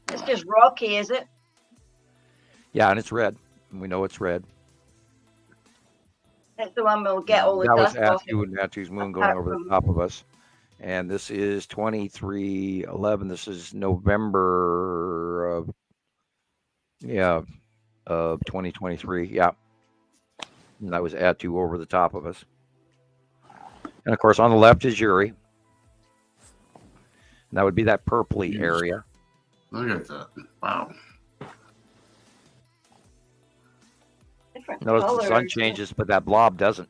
It's just rocky, is it? Yeah, and it's red. We know it's red. That's the one we'll get all the That was dust off. Atu and Atu's moon going over the top of us. And this is 2311. This is November of 2023. Yeah. And that was Atu over the top of us. And of course, on the left is Uri. And that would be that purpley area. Look at that. Wow. Different Notice the sun colors. changes, but that blob doesn't.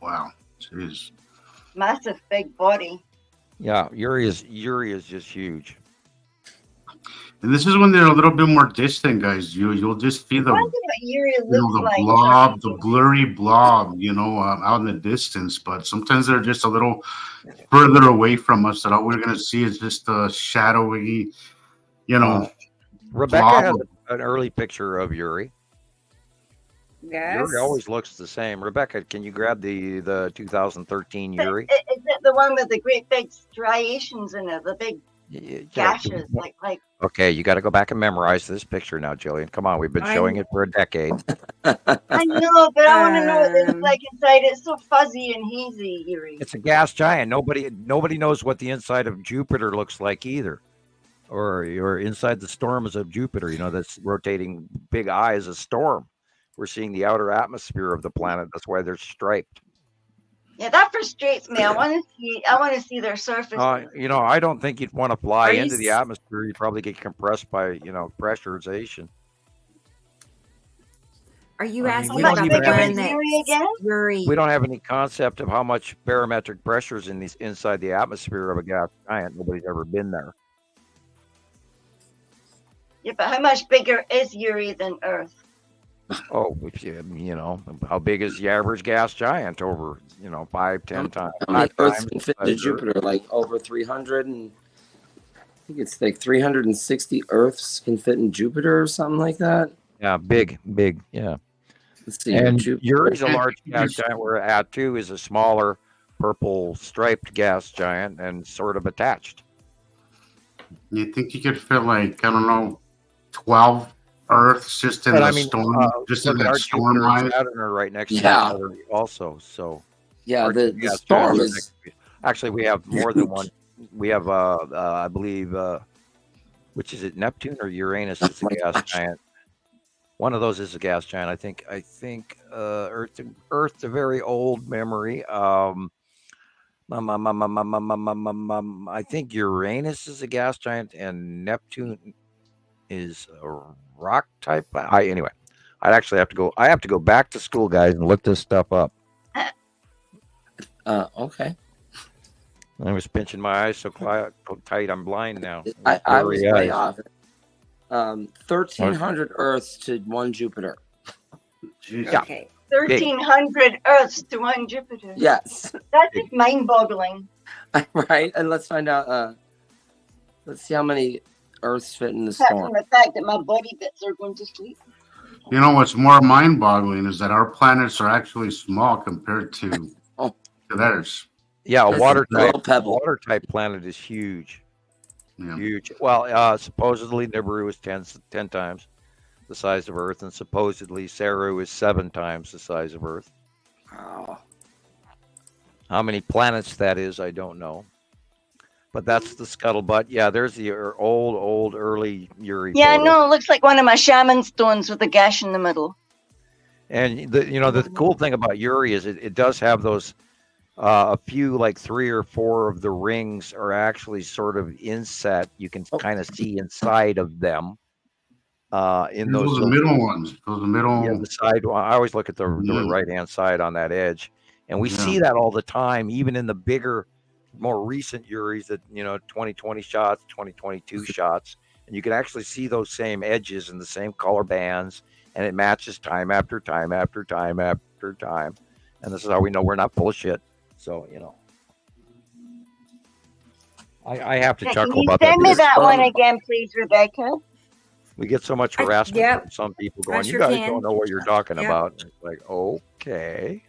Wow. Jeez. Massive big body. Yeah, Uri is just huge. And this is when they're a little bit more distant, guys. You'll just see I the wonder what Uri looks like. blob, the blurry blob, out in the distance. But sometimes they're just a little further away from us. That all we're gonna see is just a shadowy, Rebecca blob. has an early picture of Uri. Yes. Uri always looks the same. Rebecca, can you grab the 2013 Uri? Is it the one with the great big striations in it? The big gashes, like. Okay, you got to go back and memorize this picture now, Jillian. Come on, we've been showing it for a decade. I know, but I want to know what it's like inside. It's so fuzzy and hazy, Uri. It's a gas giant. Nobody knows what the inside of Jupiter looks like either, or inside the storms of Jupiter. That's rotating big eye is a storm. We're seeing the outer atmosphere of the planet. That's why they're striped. Yeah, that frustrates me. I want to see their surface. I don't think you'd want to fly Are you into the atmosphere. You'd probably get compressed by, pressurization. Are you I mean, asking we about don't the even have one any- that's Uri again? Uri? We don't have any concept of how much barometric pressure is inside the atmosphere of a gas giant. Nobody's ever been there. Yeah, but how much bigger is Uri than Earth? Oh, how big is the average gas giant? Over, 5, 10 times. How many 5 Earths times can fit the into size of Earth. Jupiter? Like over 300, and I think it's like 360 Earths can fit in Jupiter or something like that. Yeah, big, yeah. Let's see. And Jupiter. Uri's a large gas giant, where Atu is a smaller purple striped gas giant and sort of attached. You think you could fit 12 Earths just in But the I mean, storm, just in look at that our storm Jupiter and line? Saturn are right next to each Yeah. other also. So Yeah, our the two gas storm giants are is. next to- Actually, we have more than one. We have, I believe, which is it, Neptune or Uranus is a Oh my gas gosh. giant. One of those is a gas giant. I think Earth's a very old memory. I think Uranus is a gas giant and Neptune is a rock type. Anyway, I'd actually have to go. I have to go back to school, guys, and look this stuff up. Okay. I was pinching my eyes so tight, I'm blind now. I was Blurry way eyes. off. 1,300 Earths to 1 Jupiter. Jeez. Yeah. Okay. 1,300 Earths to 1 Jupiter. Yes. That's just mind-boggling. Right. And let's find out. Let's see how many Earths fit in the Apart from storm. the fact that my body bits are going to sleep. What's more mind-boggling is that our planets are actually small compared to theirs. Yeah, a That's water a little type pebble. planet is huge. Yeah. Huge. Well, supposedly Nibiru is 10 times the size of Earth, and supposedly Saru is 7 times the size of Earth. Wow. How many planets that is, I don't know. But that's the scuttlebutt. Yeah, there's the old early Uri. Yeah, I photo. know. It looks like one of my shaman stones with a gash in the middle. And the cool thing about Uri is it does have those a few, like 3 or 4 of the rings are actually sort of inset. You can kind of see inside of them. In Those are the middle ones. Those are middle. Yeah, the side one. I always look at the right hand side on that edge, And we see that all the time, even in the bigger, more recent Uris that, 2020 shots, 2022 shots. And you can actually see those same edges and the same color bands, and it matches time after time after time after time. And this is how we know we're not full of shit. So, I have to chuckle about that. Can you send me that one again, please, Rebecca? We get so much harassment from some people going, you guys don't know what you're talking about. And it's like, okay.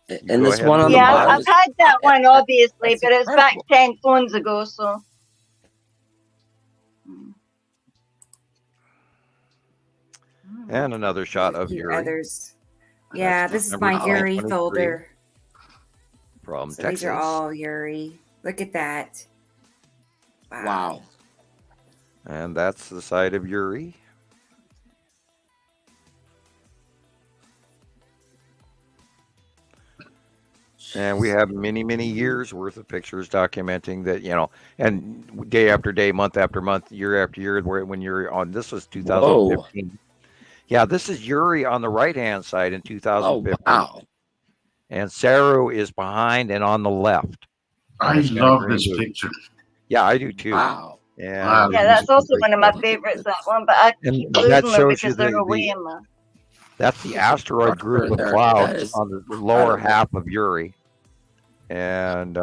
And this one on the bottom. I've had that one, obviously, but it's back 10 phones ago, so. And another shot of Uri. Others. Yeah, this is my Uri folder. From so Texas. These are all Uri. Look at that. Wow. And that's the side of Uri. And we have many, many years worth of pictures documenting that, and day after day, month after month, year after year, when you're on, this was 2015. Whoa. Yeah, this is Uri on the right-hand side in 2015. Oh, wow. And Saru is behind and on the left. I love this picture. Yeah, I do too. Wow. Yeah, that's also one of my favorites, that one, but I keep losing them because they're away in the... That's the asteroid group of clouds on the lower half of Uri. And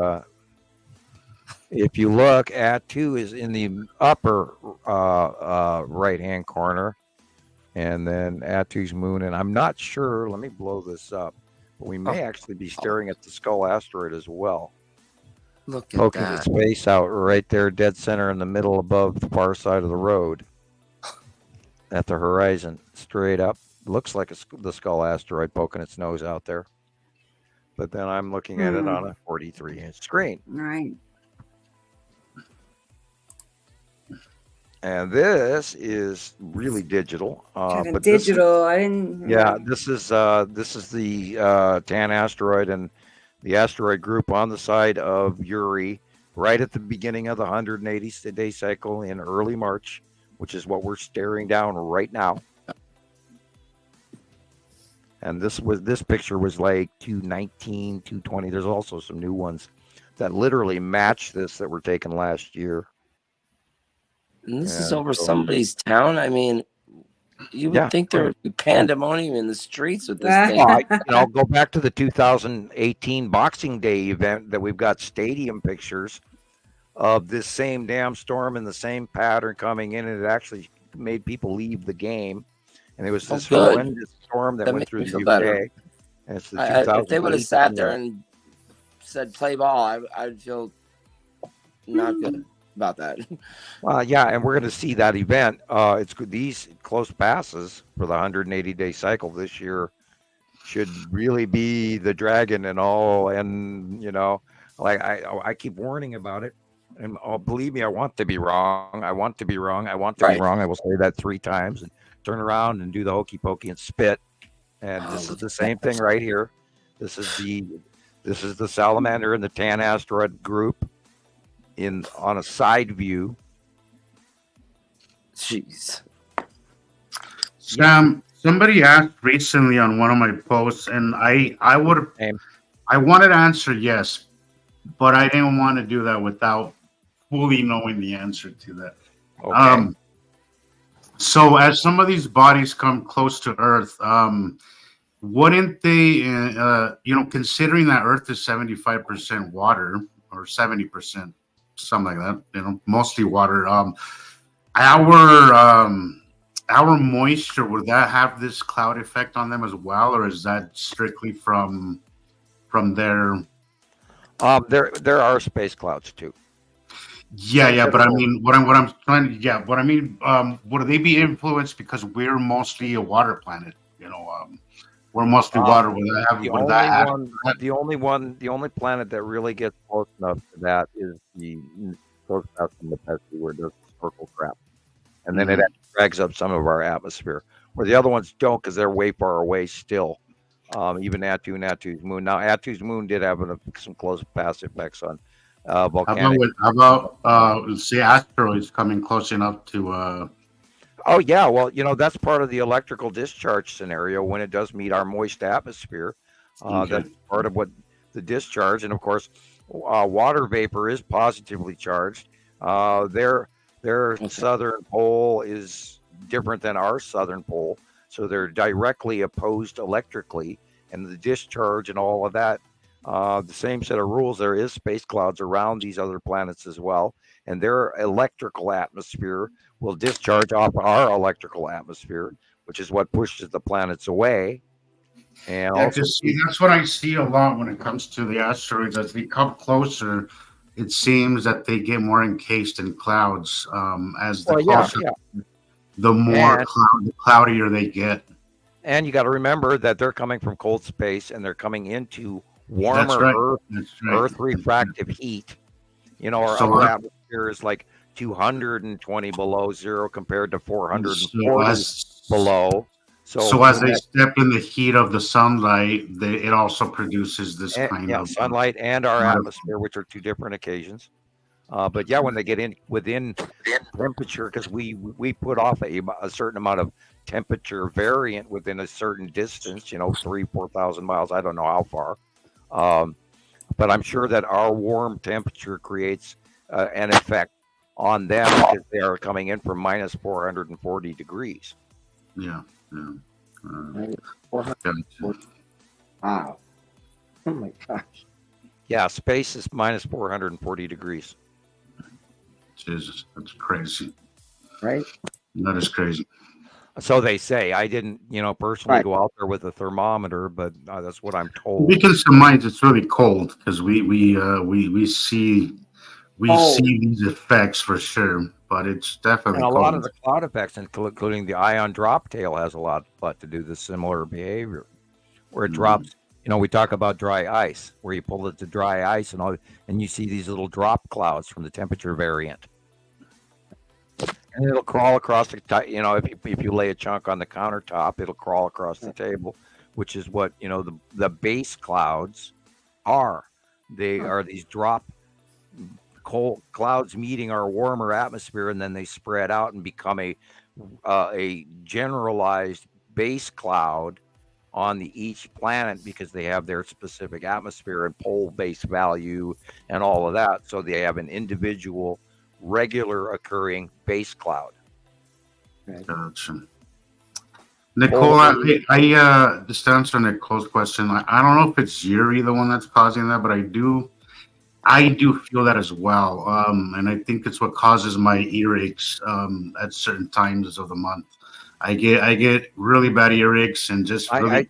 if you look, Atu is in the upper right-hand corner. And then Atu's moon. And I'm not sure, let me blow this up. But we may actually be staring at the Skull asteroid as well. Look at poking that. its face out right there, dead center in the middle above the far side of the road. At the horizon, straight up. Looks like the Skull asteroid poking its nose out there. But then I'm looking at it on a 43-inch screen. Right. And this is really digital. But digital. I didn't. Yeah, this is the Tan asteroid and the asteroid group on the side of Uri, right at the beginning of the 180-day cycle in early March, which is what we're staring down right now. And this picture was like 219, 220. There's also some new ones that literally match this that were taken last year. And this is over somebody's town. I mean, you would think there would be pandemonium in the streets with this thing. I'll go back to the 2018 Boxing Day event that we've got stadium pictures of this same damn storm and the same pattern coming in, and it actually made people leave the game. And it was this horrendous storm that went through the UK. And it's the if they would have sat there and said play ball, I'd feel not good about that. Well, yeah, and we're going to see that event. It's these close passes for the 180-day cycle this year should really be the dragon and all. And like I keep warning about it, and believe me, I want to be wrong. I want to be wrong. I want to be wrong. I will say that 3 times and turn around and do the hokey pokey and spit. And this is the same thing right here. This is the salamander and the Tan asteroid group on a side view. Jeez. Sam, somebody asked recently on one of my posts, and I wanted to answer yes, but I didn't want to do that without fully knowing the answer to that. Okay. So as some of these bodies come close to Earth, wouldn't they, considering that Earth is 75% water or 70%, something like that, mostly water, our moisture, would that have this cloud effect on them as well, or is that strictly from their? There are space clouds too. Yeah, but I mean, would they be influenced because we're mostly a water planet? We're mostly water. The only planet that really gets close enough to that is the close enough from the Pesky, where it does historical crap, and then it drags up some of our atmosphere. Where the other ones don't, because they're way far away still. Even Atu's moon. Now, Atu's moon did have some close pass effects on. Volcanic. How about say asteroids coming close enough to? Oh yeah, well that's part of the electrical discharge scenario when it does meet our moist atmosphere. That's part of what the discharge, and of course, water vapor is positively charged. Their southern pole is different than our southern pole, so they're directly opposed electrically, and the discharge and all of that. The same set of rules. There is space clouds around these other planets as well, and their electrical atmosphere will discharge off our electrical atmosphere, which is what pushes the planets away. And Yeah, also, because that's what I see a lot when it comes to the asteroids. As they come closer, it seems that they get more encased in clouds. As the closer, the more the cloudier they get. And you got to remember that they're coming from cold space and they're coming into warmer Earth refractive heat. You know, our atmosphere is like 220 below zero compared to 440 below. So as they step in the heat of the sunlight, it also produces this kind of sunlight and our atmosphere, which are two different occasions. But yeah, when they get in within temperature, because we put off a certain amount of temperature variant within a certain distance, 3,000-4,000 miles. I don't know how far. But I'm sure that our warm temperature creates an effect on them because they are coming in from minus 440 degrees. Yeah. Wow. Oh my gosh. Yeah, space is minus 440 degrees. Jesus, that's crazy. Right? That is crazy. So they say. I didn't, personally go out there with a thermometer, but that's what I'm told. Because some minds it's really cold because we see these effects for sure, but it's definitely and a cold. lot of the cloud effects, including the ion drop tail, has a lot to do with similar behavior, where it drops. We talk about dry ice, where you pull it to dry ice and you see these little drop clouds from the temperature variant. And it'll crawl across if you lay a chunk on the countertop, it'll crawl across the table, which is what, the base clouds are. They are these drop cold clouds meeting our warmer atmosphere, and then they spread out and become a generalized base cloud on each planet because they have their specific atmosphere and pole base value and all of that. So they have an individual regular occurring base cloud. Gotcha. Nicole, I just to answer Nicole's question, I don't know if it's Yuri the one that's causing that, but I do feel that as well. And I think it's what causes my earaches at certain times of the month. I get really bad earaches and just really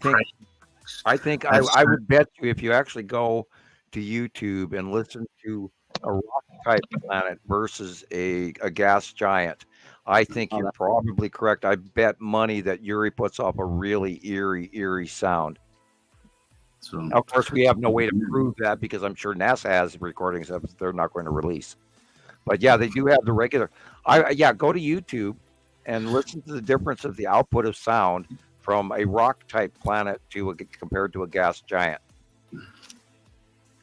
I think I would bet you if you actually go to YouTube and listen to a rock type planet versus a gas giant, I think you're probably correct. I bet money that Yuri puts off a really eerie sound. So, of course, we have no way to prove that because I'm sure NASA has recordings of it they're not going to release. But yeah, they do have the regular. Go to YouTube and listen to the difference of the output of sound from a rock type planet compared to a gas giant.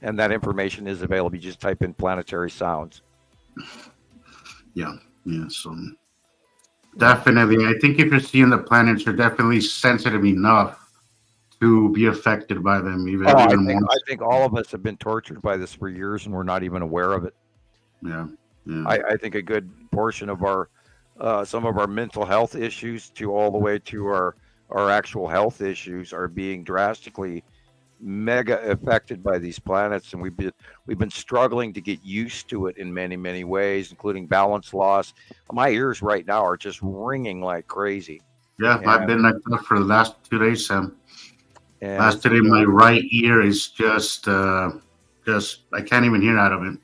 And that information is available. You just type in planetary sounds. Yeah. So definitely, I think if you're seeing the planets, you're definitely sensitive enough to be affected by them. I think all of us have been tortured by this for years, and we're not even aware of it. Yeah. I think a good portion of our some of our mental health issues to all the way to our actual health issues are being drastically mega affected by these planets, and we've been struggling to get used to it in many ways, including balance loss. My ears right now are just ringing like crazy. Yeah, I've been like that for the last 2 days, Sam. Last 2 days, my right ear is just I can't even hear out of it.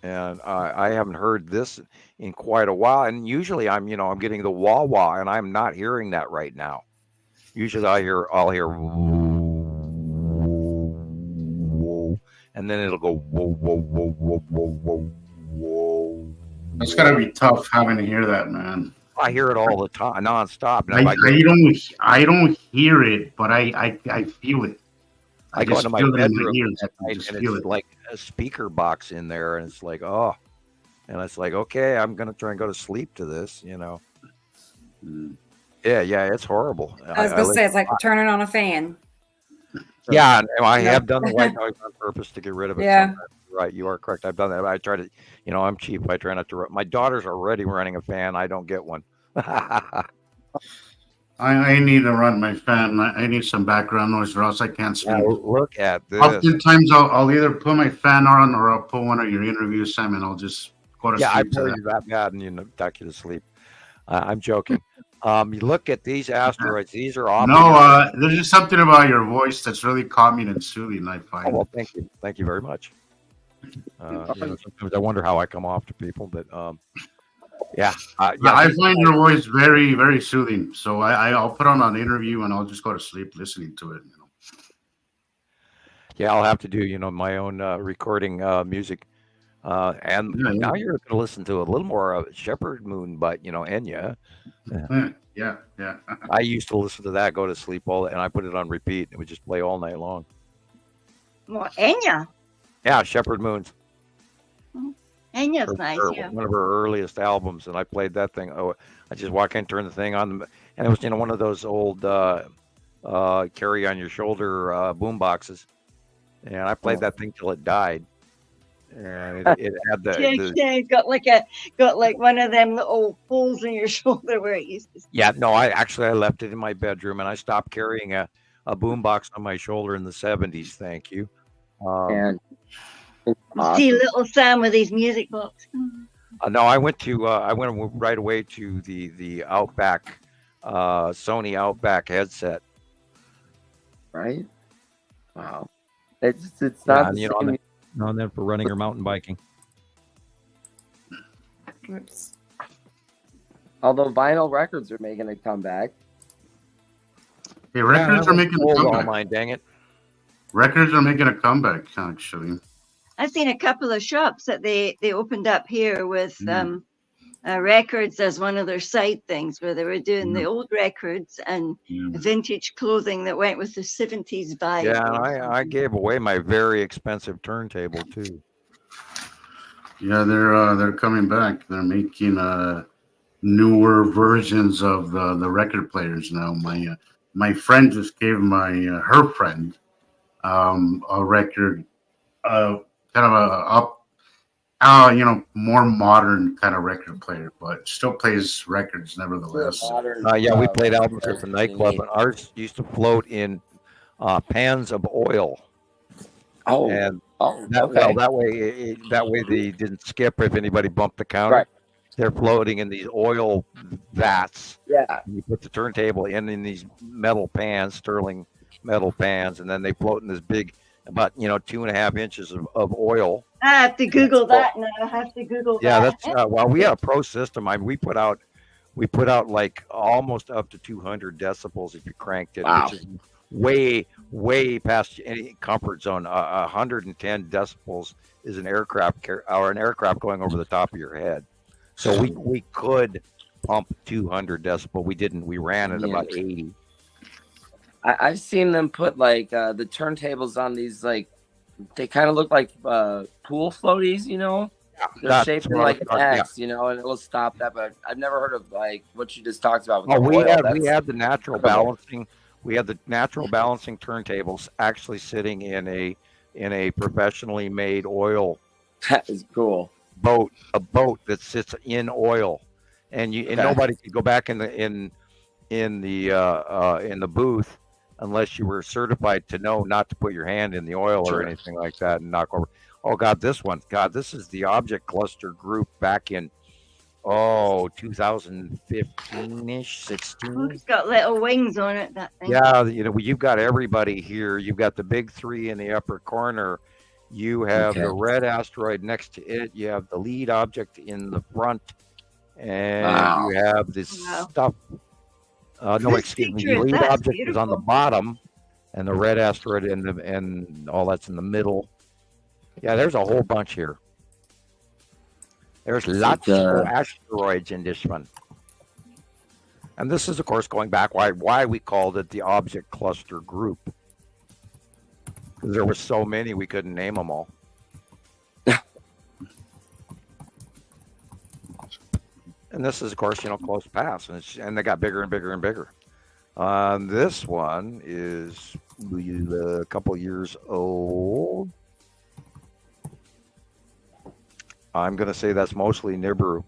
And I haven't heard this in quite a while. And usually I'm getting the wah wah, and I'm not hearing that right now. Usually I'll hear whoa, and then it'll go whoa. It's gotta be tough having to hear that, man. I hear it all the time, nonstop. I don't hear it, but I feel it. I go into my bedroom and it's like a speaker box in there, and it's like, oh, and it's like, okay, I'm gonna try and go to sleep to this, Yeah, it's horrible. I was gonna say it's like turning on a fan. Yeah, and I have done the white noise on purpose to get rid of it. Yeah. Sometimes. Right, you are correct. I've done that. I try to, I'm cheap. I try not to. My daughter's already running a fan. I don't get one. I need to run my fan. I need some background noise, or else I can't sleep. Now, look at this. Oftentimes, I'll either put my fan on or I'll put one of your interviews, Sam, and I'll just go to Yeah, I sleep. bore you that bad, and duck you to sleep. I'm joking. You look at these asteroids. These are off. No, there's just something about your voice that's really calming and soothing, I find. Oh, well, thank you. Thank you very much. Sometimes I wonder how I come off to people, but yeah. I find your voice very, very soothing. So I'll put on an interview and I'll just go to sleep listening to it. Yeah, I'll have to do, my own recording music. And now you're going to listen to a little more Shepherd Moon, but, Enya. Yeah. I used to listen to that, go to sleep and I put it on repeat. It would just play all night long. Well, Enya. Yeah, Shepherd Moons. Enya's nice, yeah. One of her earliest albums, and I played that thing. Oh, I just walk in, turn the thing on, and it was one of those old carry on your shoulder boom boxes, and I played that thing till it died. And it had the got like one of them little holes in your shoulder where it used to. Yeah, no, I left it in my bedroom, and I stopped carrying a boom box on my shoulder in the 70s. Thank you. And awesome. See little Sam with his music box. No, I went right away to the Outback, Sony Outback headset. Right. Wow. It's not. Yeah, on there for running or mountain biking. Oops. Although vinyl records are making a comeback. Hey, records are making a comeback. Mine, dang it. Records are making a comeback, actually. I've seen a couple of shops that they opened up here with records as one of their side things, where they were doing the old records and vintage clothing that went with the 70s vibe. Yeah, and I gave away my very expensive turntable too. Yeah, they're coming back. They're making newer versions of the record players now. My friend just gave her friend a record, kind of more modern kind of record player, but still plays records nevertheless. Yeah, we played albums at the nightclub, and ours used to float in pans of oil. Oh, and okay. that way they didn't skip if anybody bumped the counter. Right. They're floating in these oil vats. Yeah. You put the turntable in these metal pans, sterling metal pans, and then they float in this big, about 2.5 inches of oil. I have to Google that now. I have to Google that. Yeah, that's well, we had a pro system. I mean, we put out like almost up to 200 decibels if you cranked it, wow. which is way past any comfort zone. 110 decibels is an aircraft going over the top of your head. So we could pump 200 decibel. We didn't. We ran at about 80. I've seen them put like the turntables on these, like they kind of look like pool floaties, They're shaped like an X, and it'll stop that. But I've never heard of like what you just talked about. With we had the natural balancing. We had the natural balancing turntables actually sitting in a professionally made oil. That is cool. A boat that sits in oil, and nobody could go back in the booth unless you were certified to know not to put your hand in the oil or anything like that and knock over. Oh God, this is the object cluster group back in 2015-ish, 16. It's got little wings on it, that thing. Yeah, you've got everybody here. You've got the big three in the upper corner. You have the red asteroid next to it. You have the lead object in the front, and you have this stuff. No, excuse me. The lead object is on the bottom, and the red asteroid and all that's in the middle. Yeah, there's a whole bunch here. There's lots of asteroids in this one. And this is, of course, going back why we called it the object cluster group. Because there were so many, we couldn't name them all. And this is, of course, close pass. And they got bigger and bigger and bigger. This one is a couple years old. I'm going to say that's mostly Nibiru,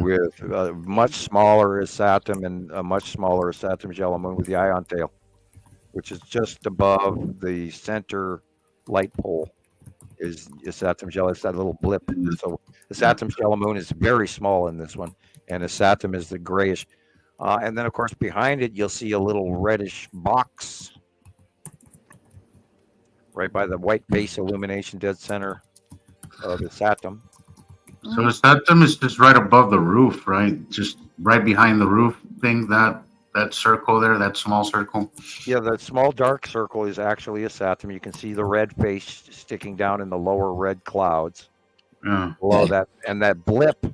with a much smaller Isatum and a much smaller Isatum Jalamun with the ion tail, which is just above the center light pole. Is Isatum Jalamun? It's that little blip. So Isatum Jalamun is very small in this one, and Isatum is the grayish. And then, of course, behind it, you'll see a little reddish box right by the white base illumination dead center of Isatum. So the septum is just right above the roof, right? Just right behind the roof thing, that circle there, that small circle. Yeah, that small dark circle is actually a Isatum. You can see the red face sticking down in the lower red clouds. Yeah. Below that, and that blip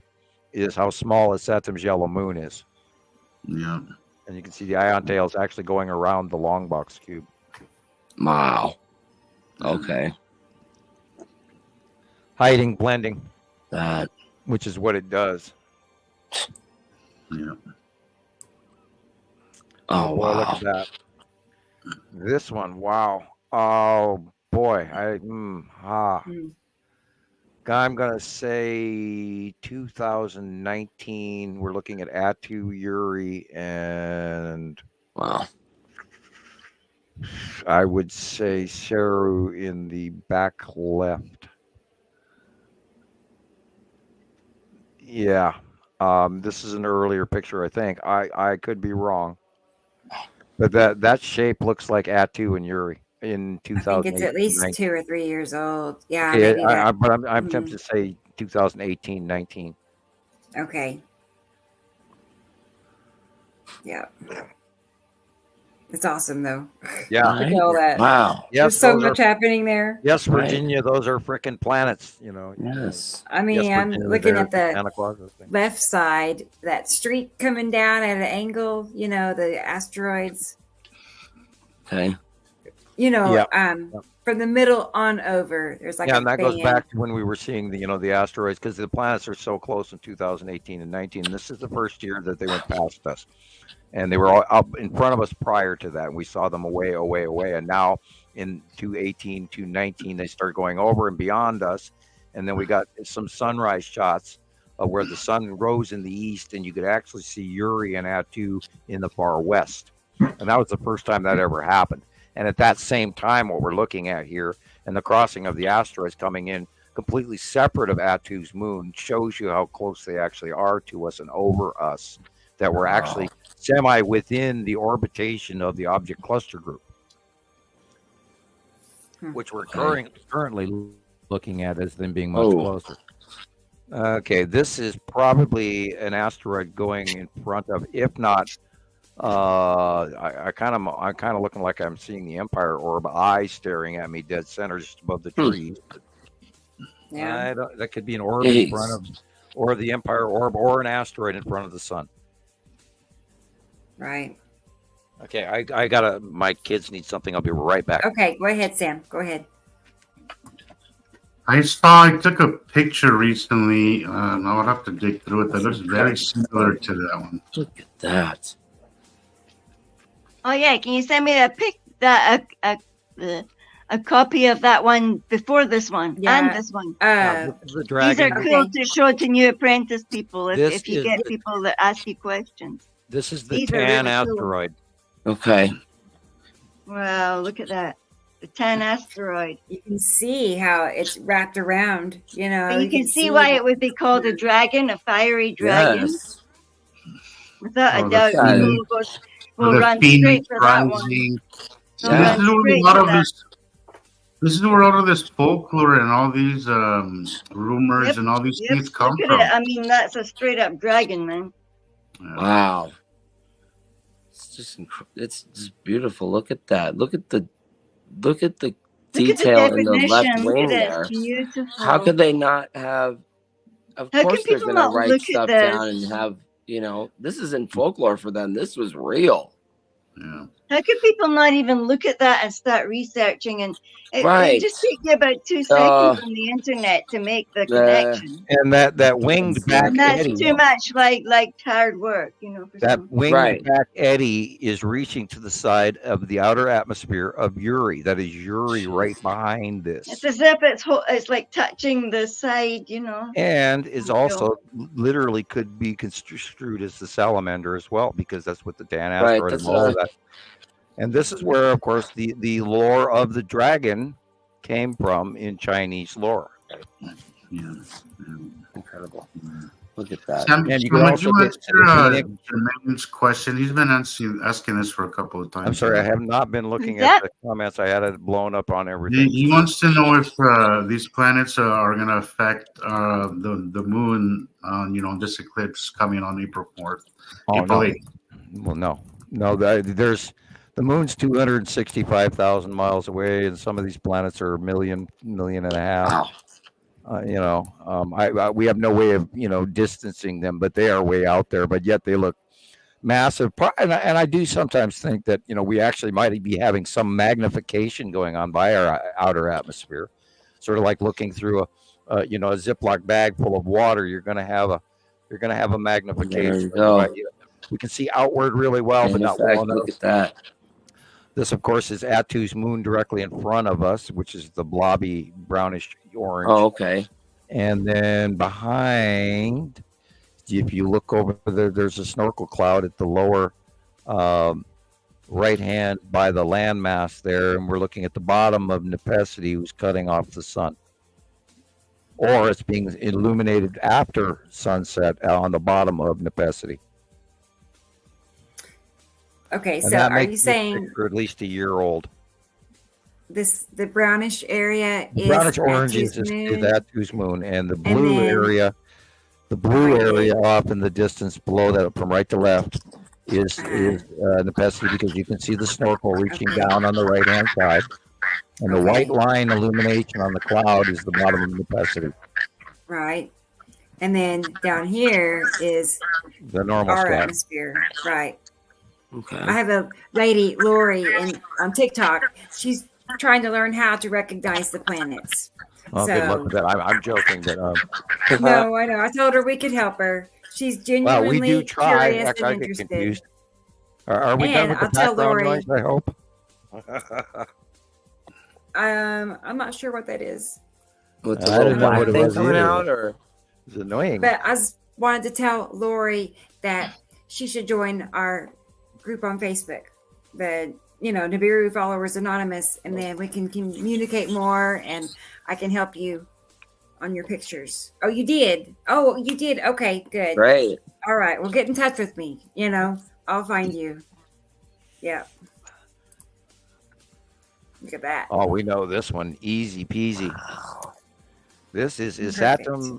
is how small a Isatum's yellow moon is. Yeah. And you can see the ion tail is actually going around the long box cube. Wow. Okay. Hiding, blending. That. Which is what it does. Yeah. Oh, boy, wow. Look at that. This one, wow. Oh, boy. I'm going to say 2019. We're looking at Atu, Yuri, and wow. I would say Saru in the back left. Yeah. This is an earlier picture, I think. I could be wrong. But that shape looks like Atu and Yuri in 2000. I think it's at least 2 or 3 years old. Yeah, Yeah, maybe that. but I'm tempted to say 2018, 19. Okay. Yeah. It's awesome, though. Yeah. Look at all that. Wow. There's so much happening there. Yes, Virginia, those are freaking planets, you know. Yes. I mean, Yes, I'm Virginia, looking there, at the Santa Claus, those things. left side, that streak coming down at an angle, you know, the asteroids. Okay. You know, Yeah. from the middle on over, there's like Yeah, a and that goes band. back to when we were seeing the asteroids, because the planets are so close in 2018 and 19. And this is the first year that they went past us, and they were all up in front of us prior to that. And we saw them away, and now in 2018 to 19, they start going over and beyond us, and then we got some sunrise shots of where the sun rose in the east, and you could actually see Yuri and Atu in the far west, and that was the first time that ever happened. And at that same time, what we're looking at here, and the crossing of the asteroids coming in completely separate of Atu's moon, shows you how close they actually are to us and over us, that we're actually semi within the orbitation of the object cluster group, which we're currently looking at as them being much closer. Okay, this is probably an asteroid going in front of, if not, I'm kind of looking like I'm seeing the Empire orb eye staring at me dead center just above the trees. Yeah, that could be an orb in front of, or the Empire orb, or an asteroid in front of the sun. Right. Okay, I gotta. My kids need something. I'll be right back. Okay, go ahead, Sam. Go ahead. I took a picture recently. I would have to dig through it. That looks very similar to that one. Look at that. Oh yeah, can you send me a copy of that one before this one and this one? The These dragon. are cool to show to new apprentice people This if you is get the- people that ask you questions. This is the These are tan really cool. asteroid. Okay. Wow, look at that. The 10 asteroid. You can see how it's wrapped around, you know. And you can see why it would be called a dragon, a fiery dragon. Yes. Without a Oh, doubt, that's people will the run Phoenix straight for that one. rising. They'll Yeah. run straight for that. This is where all of this folklore and all these rumors Yep, and all these yep, things come look from. at it. I mean, that's a straight up dragon, man. Wow. It's just it's just beautiful. Look at that. Look at the Look at the detail in the left definition. Look wing at there. it. It's beautiful. How could they not have? Of How course, can they're people going to not write look at stuff this? down and have, this isn't folklore for them. This was real. Yeah. How could people not even look at that and start researching? And it just takes you about 2 seconds on the internet to make the connection. And that winged back And that's eddy, too much like hard work, you know. that winged back eddy is reaching to the side of the outer atmosphere of Uri. That is Uri right behind this. It's as if it's like touching the side, you know. And is also literally could be construed as the salamander as well, because that's what the Dan asteroid and all of that. And this is where, of course, the lore of the dragon came from in Chinese lore. Yeah. Incredible. Look at that. Sam, and you can can also also get Jermaine's question. He's been asking this for a couple of times. I'm sorry, I have not been looking at the comments. I had it blown up on everything. He wants to know if these planets are going to affect the moon on this eclipse coming on April 4th. April 8th. Well, no. There's the moon's 265,000 miles away, and some of these planets are a million and a half. Wow. We have no way of distancing them, but they are way out there. But yet they look massive. And I do sometimes think that we actually might be having some magnification going on by our outer atmosphere, sort of like looking through a Ziploc bag full of water. You're going to have a magnification. We can see outward really well, but not well enough. Look at that. This, of course, is Atu's moon directly in front of us, which is the blobby brownish orange. Oh, okay. And then behind, if you look over there, there's a snorkel cloud at the lower right hand by the landmass there, and we're looking at the bottom of Nepesity, who's cutting off the sun. Or it's being illuminated after sunset on the bottom of Nepesity. Okay, And so are you saying at least a year old? The brownish area is brownish orange is Atu's moon, and the blue area, off in the distance below that, from right to left, is Nepesity, because you can see the snorkel reaching down on the right hand side, and the white line illumination on the cloud is the bottom of Nepesity. Right, and then down here is the normal our sky. atmosphere, right? Okay. I have a lady, Lori, on TikTok. She's trying to learn how to recognize the planets. Well, good luck with that. I'm joking, but no, I know. I told her we could help her. She's genuinely we do try. curious Actually, and I get interested. confused. Are we done with the background noise? I hope. I'm not sure what that is. What's the little black thing coming out, or it's annoying. But I wanted to tell Lori that she should join our group on Facebook, the Nibiru Followers Anonymous, and then we can communicate more, and I can help you on your pictures. Oh, you did? Oh, you did? Okay, good. Great. All right, well, get in touch with me. I'll find you. Yeah. Look at that. Oh, we know this one. Easy peasy. This is Atu's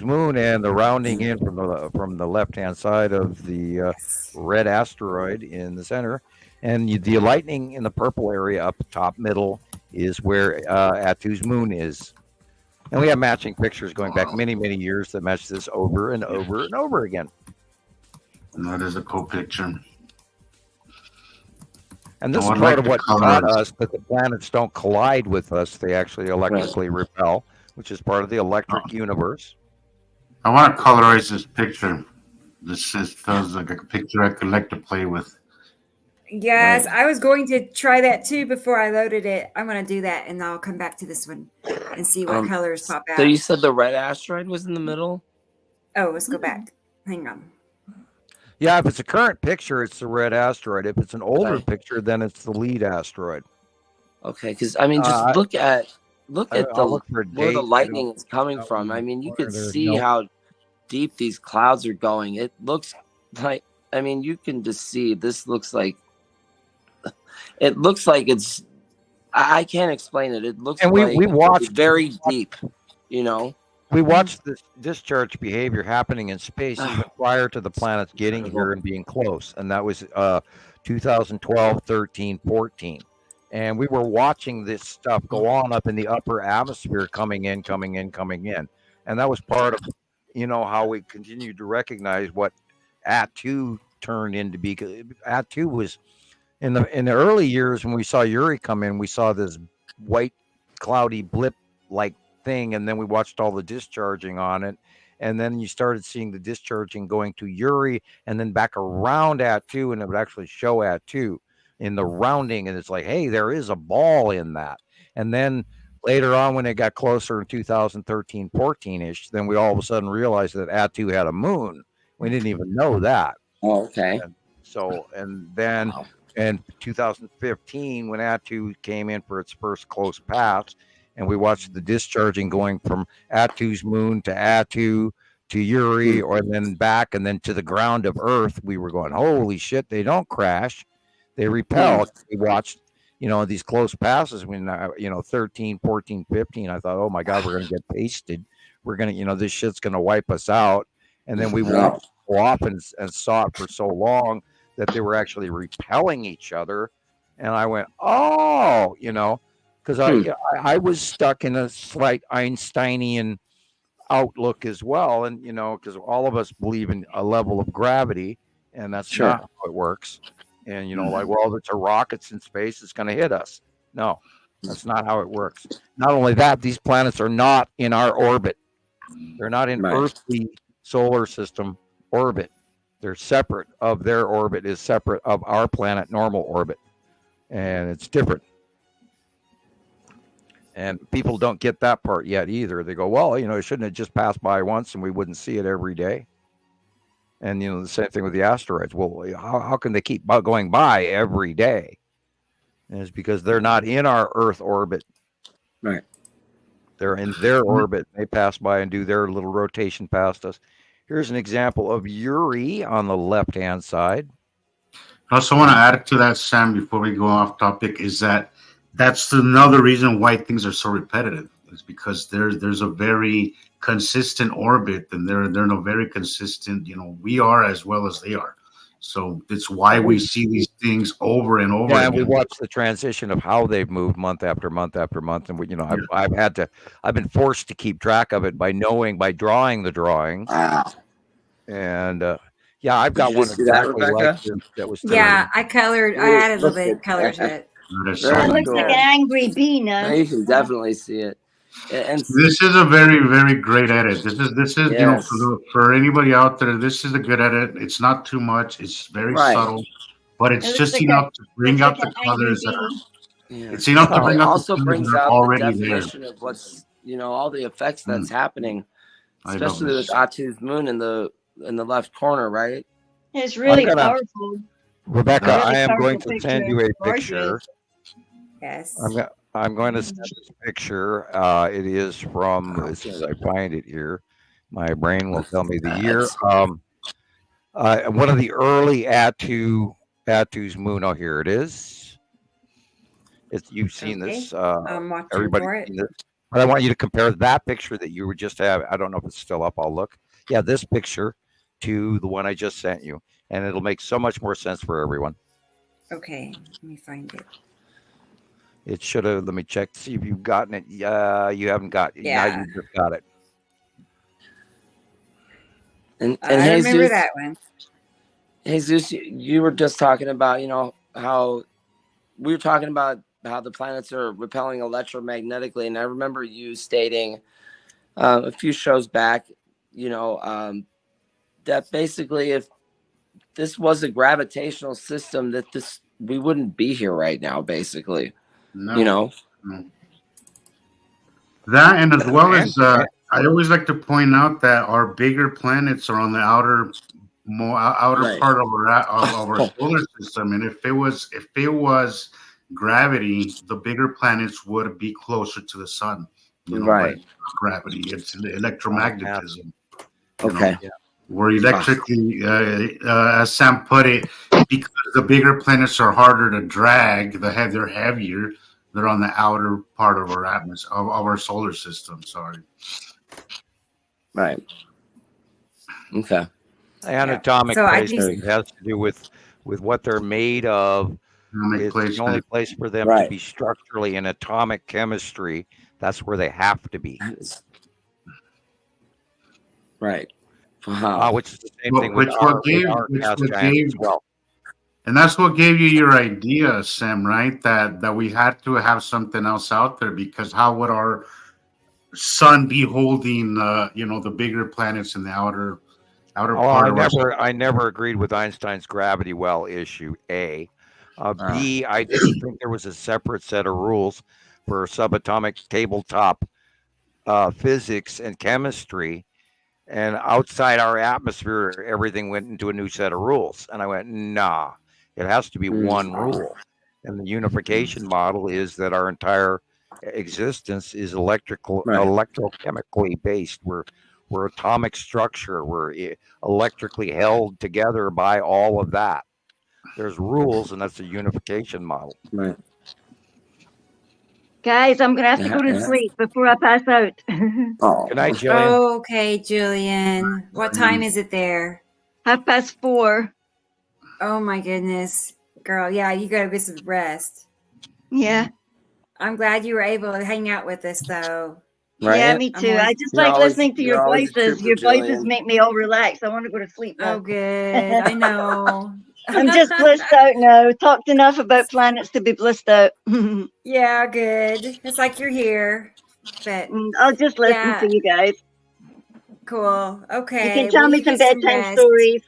moon, and the rounding in from the left hand side of the red asteroid in the center, and the lightning in the purple area up top middle is where Atu's moon is. And we have matching pictures going back many years that match this over and over and over again. And that is a cool picture. And this is part of what taught us that the planets don't collide with us. They actually electrically repel, which is part of the electric universe. I want to colorize this picture. This feels like a picture I could like to play with. Yes, I was going to try that too before I loaded it. I'm going to do that, and I'll come back to this one and see what colors pop out. So you said the red asteroid was in the middle? Oh, let's go back. Hang on. Yeah, if it's a current picture, it's the red asteroid. If it's an older picture, then it's the lead asteroid. Okay, because just look at where the lightning is coming from. You can see how deep these clouds are going. It looks like, you can just see. This looks like it's. I can't explain it. It looks and we watched very deep. We watched this discharge behavior happening in space even prior to the planets getting here and being close. And that was 2012, 13, 14. And we were watching this stuff go on up in the upper atmosphere, coming in. And that was part of, how we continued to recognize what Atu turned into be. Atu was in the early years when we saw Uri come in, we saw this white cloudy blip like thing, and then we watched all the discharging on it, and then you started seeing the discharging going to Uri and then back around Atu, and it would actually show Atu in the rounding, and it's like, hey, there is a ball in that. And then later on, when it got closer in 2013, 14-ish, then we all of a sudden realized that Atu had a moon. We didn't even know that. Oh, okay. And then in 2015, when Atu came in for its first close pass, and we watched the discharging going from Atu's moon to Atu to Uri, or then back and then to the ground of Earth, we were going, holy shit, they don't crash. They repel. We watched, these close passes when, 13, 14, 15. I thought, oh my God, we're going to get pasted. We're going to, this shit's going to wipe us out. And then we watched so often and saw it for so long that they were actually repelling each other. And I went, oh, because I was stuck in a slight Einsteinian outlook as well. And, because all of us believe in a level of gravity, and that's not how it works. And, like, well, it's a rocket's in space, it's going to hit us. No, that's not how it works. Not only that, these planets are not in our orbit. They're not in earthly solar system orbit. They're separate of their orbit is separate of our planet normal orbit. And it's different. And people don't get that part yet either. They go, well, it shouldn't have just passed by once and we wouldn't see it every day. And, the same thing with the asteroids. Well, how can they keep going by every day? And it's because they're not in our Earth orbit. Right. They're in their orbit. They pass by and do their little rotation past us. Here's an example of Uri on the left-hand side. I also want to add to that, Sam, before we go off topic, is that's another reason why things are so repetitive. Is because there's a very consistent orbit, and they're in a very consistent, we are as well as they are. So that's why we see these things over and over again. We watch the transition of how they've moved month after month after month, and I've been forced to keep track of it by drawing the drawings. And I've got one exactly like this that was. Yeah, I added a little bit of color to it. It looks like an angry bee now. You can definitely see it. And this is a very, very great edit. This is yes. For anybody out there, this is a good edit. It's not too much. It's very subtle, but it's just like enough to bring out the colors. It's enough to bring out also the brings colors out already the definition of what's all the effects that's happening, especially with Atu's moon in the left corner, right? It's really powerful. Rebecca, I am going to send you a picture. Yes. I'm going to send this picture. It is from, as soon as I find it here, my brain will tell me the year. One of the early Atu's moon. Oh, here it is. You've seen this. I'm watching everybody for it. Seen this. But I want you to compare that picture that you were just have. I don't know if it's still up. I'll look. Yeah, this picture to the one I just sent you, and it'll make so much more sense for everyone. Okay, let me find it. It should have. Let me check to see if you've gotten it. You haven't got it. Yeah. Now you just got it. And I remember that one. Jesus, you were just talking about, how we were talking about how the planets are repelling electromagnetically. And I remember you stating a few shows back, that basically if this was a gravitational system, that we wouldn't be here right now, basically. No. That, and as well as I always like to point out that our bigger planets are on the outer part of our solar system, and if it was gravity, the bigger planets would be closer to the sun. Right. Like gravity, it's electromagnetism. Okay. We're electrically, as Sam put it, because the bigger planets are harder to drag, they're heavier. They're on the outer part of our atmosphere, of our solar system. Sorry. Right. Okay. Anatomic placement has to do with what they're made of. It's the only place for them to be structurally in atomic chemistry. That's where they have to be. Right. Wow. which is the same thing with our gas giants as well. And that's what gave you your idea, Sam, right? That we had to have something else out there, because how would our sun be holding, the bigger planets in the outer part of our solar I never agreed with Einstein's gravity well issue. A, B, I didn't think there was a separate set of rules for subatomic tabletop physics and chemistry, and outside our atmosphere, everything went into a new set of rules. And I went, nah, it has to be one rule. And the unification model is that our entire existence is electrochemically based. We're atomic structure. We're electrically held together by all of that. There's rules, and that's a unification model. Right. Guys, I'm going to have to go to sleep before I pass out. Good night, Jillian. Okay, Julian. What time is it there? 4:30. Oh, my goodness. Girl, yeah, you got to get some rest. Yeah. I'm glad you were able to hang out with us, though. Right? Yeah, me too. I just like listening to your voices. Your voices make me all relaxed. I want to go to sleep now. Oh, good. I know. I'm just blissed out now. Talked enough about planets to be blissed out. Yeah, good. It's like you're here. But I'll just listen to you guys. Cool. Okay. You can tell me some bedtime stories.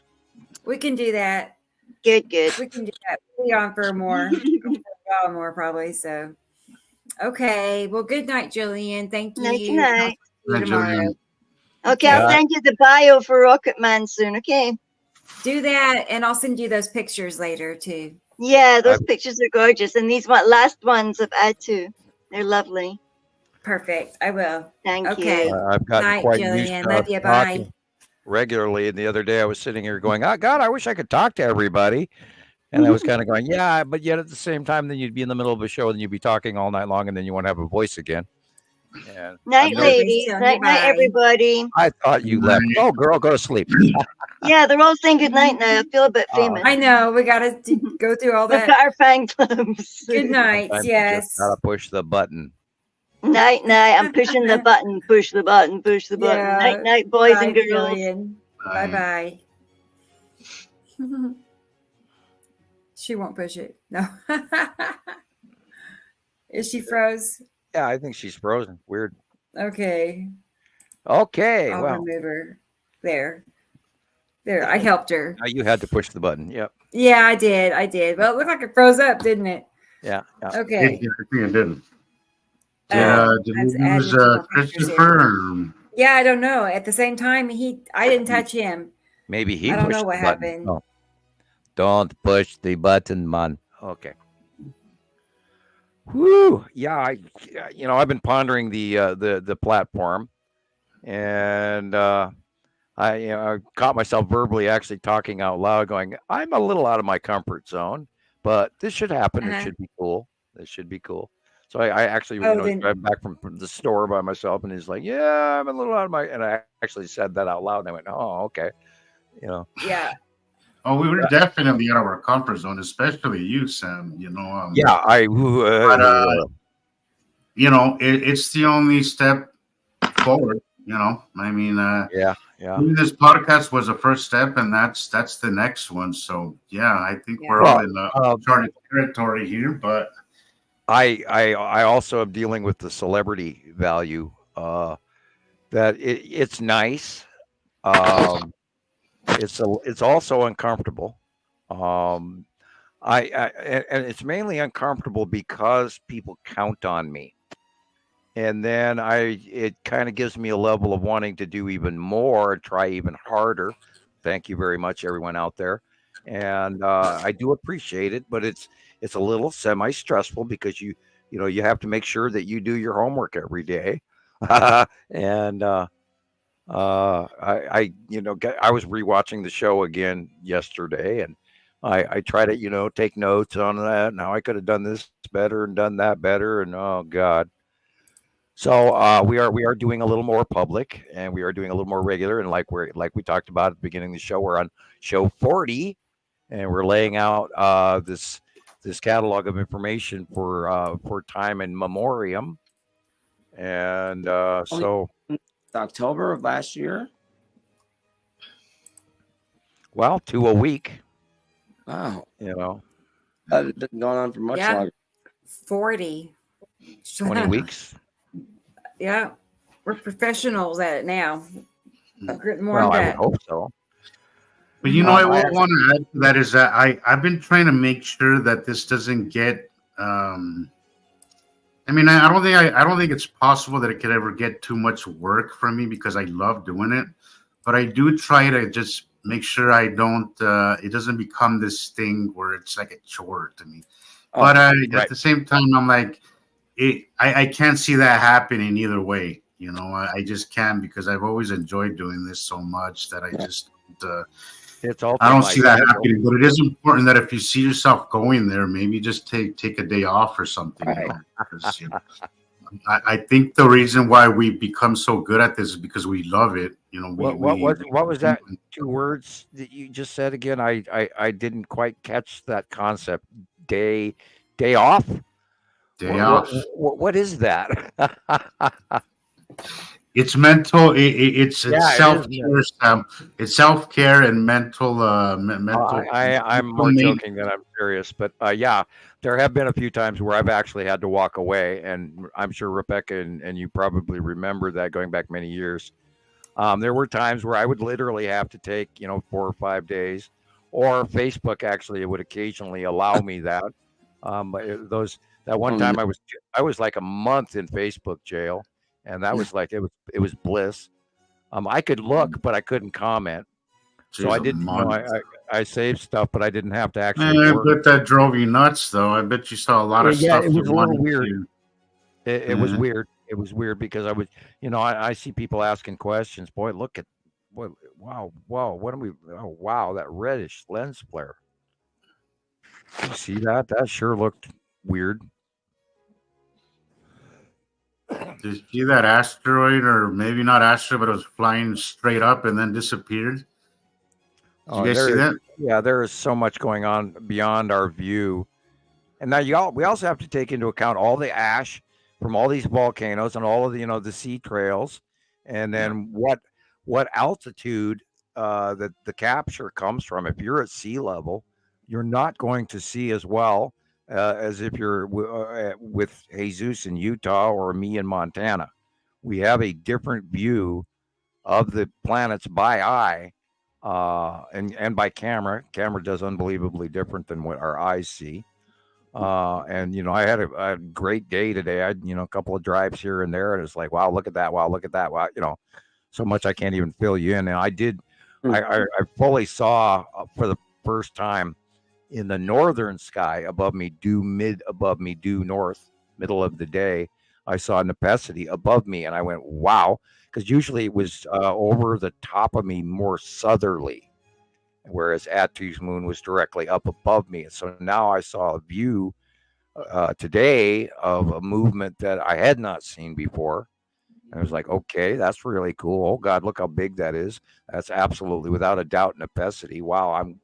We can do that. Good. We can do that. We'll be on for more. For a while more, probably. So, okay. Well, good night, Jillian. Thank you. Night night. See you tomorrow. Okay, I'll send you the bio for Rocket Man soon. Okay. Do that, and I'll send you those pictures later too. Yeah, those pictures are gorgeous, and these last ones I've added to. They're lovely. Perfect. I will. Thank you. I've gotten Night, quite Jillian. used to Love you. Bye. Regularly, and the other day I was sitting here going, "Oh God, I wish I could talk to everybody," and I was kind of going, "Yeah," but yet at the same time, then you'd be in the middle of a show and you'd be talking all night long, and then you want to have a voice again. And night, ladies. Night, everybody. I thought you left. Oh, girl, go to sleep. Yeah, they're all saying good night now. I feel a bit famous. I know. We got to go through all that. Look at our fan clubs. Good night. Yes. Gotta push the button. Night. I'm pushing the button. Push the button. Push the button. Yeah. Night, boys Bye, and girls. Jillian. Bye. She won't push it. No. Is she froze? Yeah, I think she's frozen. Weird. Okay. I'll remove her. There. I helped her. You had to push the button. Yep. Yeah, I did. Well, it looked like it froze up, didn't it? Yeah. Okay. It didn't. Did we lose Christoper? Yeah, I don't know. At the same time, I didn't touch him. Maybe he. I don't pushed know what the button. happened. Oh. Don't push the button, man. Okay. Whoo! Yeah, I've been pondering the platform, and I caught myself verbally actually talking out loud, going, "I'm a little out of my comfort zone, but this should happen. It should be cool. This should be cool." So I actually driving back from the store by myself, and he's like, "Yeah, I'm a little out of my," and I actually said that out loud, and I went, "Oh, okay," Yeah. Oh, we were definitely out of our comfort zone, especially you, Sam. Yeah, it's the only step forward. I mean, yeah. This podcast was the first step, and that's the next one. So yeah, I think we're all in uncharted territory here. But I also am dealing with the celebrity value. That it's nice. It's also uncomfortable. And it's mainly uncomfortable because people count on me. And then it kind of gives me a level of wanting to do even more, try even harder. Thank you very much, everyone out there. And I do appreciate it, but it's a little semi-stressful because you have to make sure that you do your homework every day. And I was rewatching the show again yesterday, and I try to take notes on that and how I could have done this better and done that better, and oh God. So we are doing a little more public, and we are doing a little more regular, and like we talked about at the beginning of the show, we're on show 40, and we're laying out this catalog of information for time in memoriam, and so October of last year. Well, 2 a week. Wow. You know, That been going on for much longer. 40. 20 weeks. Yeah. We're professionals at it now. More Well, than I that. would hope so. But I want to add to that is that I've been trying to make sure that this doesn't get. I mean, I don't think it's possible that it could ever get too much work from me because I love doing it. But I do try to just make sure I don't. It doesn't become this thing where it's like a chore to me. But at the same time, I'm like, I can't see that happening either way. I just can't because I've always enjoyed doing this so much that I just. I don't see that happening, but it is important that if you see yourself going there, maybe just take a day off or something. Because, I think the reason why we become so good at this is because we love it. What was that 2 words that you just said again? I didn't quite catch that concept. Day off. Day off. What is that? It's mental. It's self-care. It's self-care and mental. Mental. I'm more joking than I'm serious, but yeah, there have been a few times where I've actually had to walk away, and I'm sure Rebecca and you probably remember that going back many years. There were times where I would literally have to take 4 or 5 days, or Facebook actually would occasionally allow me that. That one time I was like a month in Facebook jail. And that was like it was bliss. I could look, but I couldn't comment. So I didn't. I saved stuff, but I didn't have to actually. I bet that drove you nuts, though. I bet you saw a lot of stuff. Yeah, it was a little weird. It was weird. It was weird because I was, I see people asking questions. Boy, look at, wow, what are we? Oh, wow, that reddish lens flare. You see that? That sure looked weird. Did you see that asteroid, or maybe not asteroid, but it was flying straight up and then disappeared? Did you guys see that? Yeah, there is so much going on beyond our view. And now we also have to take into account all the ash from all these volcanoes and all of the, the sea trails, and then what altitude that the capture comes from. If you're at sea level, you're not going to see as well as if you're with Jesus in Utah or me in Montana. We have a different view of the planets by eye and by camera. Camera does unbelievably different than what our eyes see. And I had a great day today. I had a couple of drives here and there, and it's like, wow, look at that! Wow, look at that! Wow, so much I can't even fill you in. And I did. I fully saw for the first time in the northern sky above me, due north, middle of the day, I saw Nepenthe above me, and I went, wow, because usually it was over the top of me, more southerly, whereas Attu's moon was directly up above me. And so now I saw a view today of a movement that I had not seen before. And I was like, okay, that's really cool. Oh, God, look how big that is. That's absolutely, without a doubt, Nepenthe. Wow,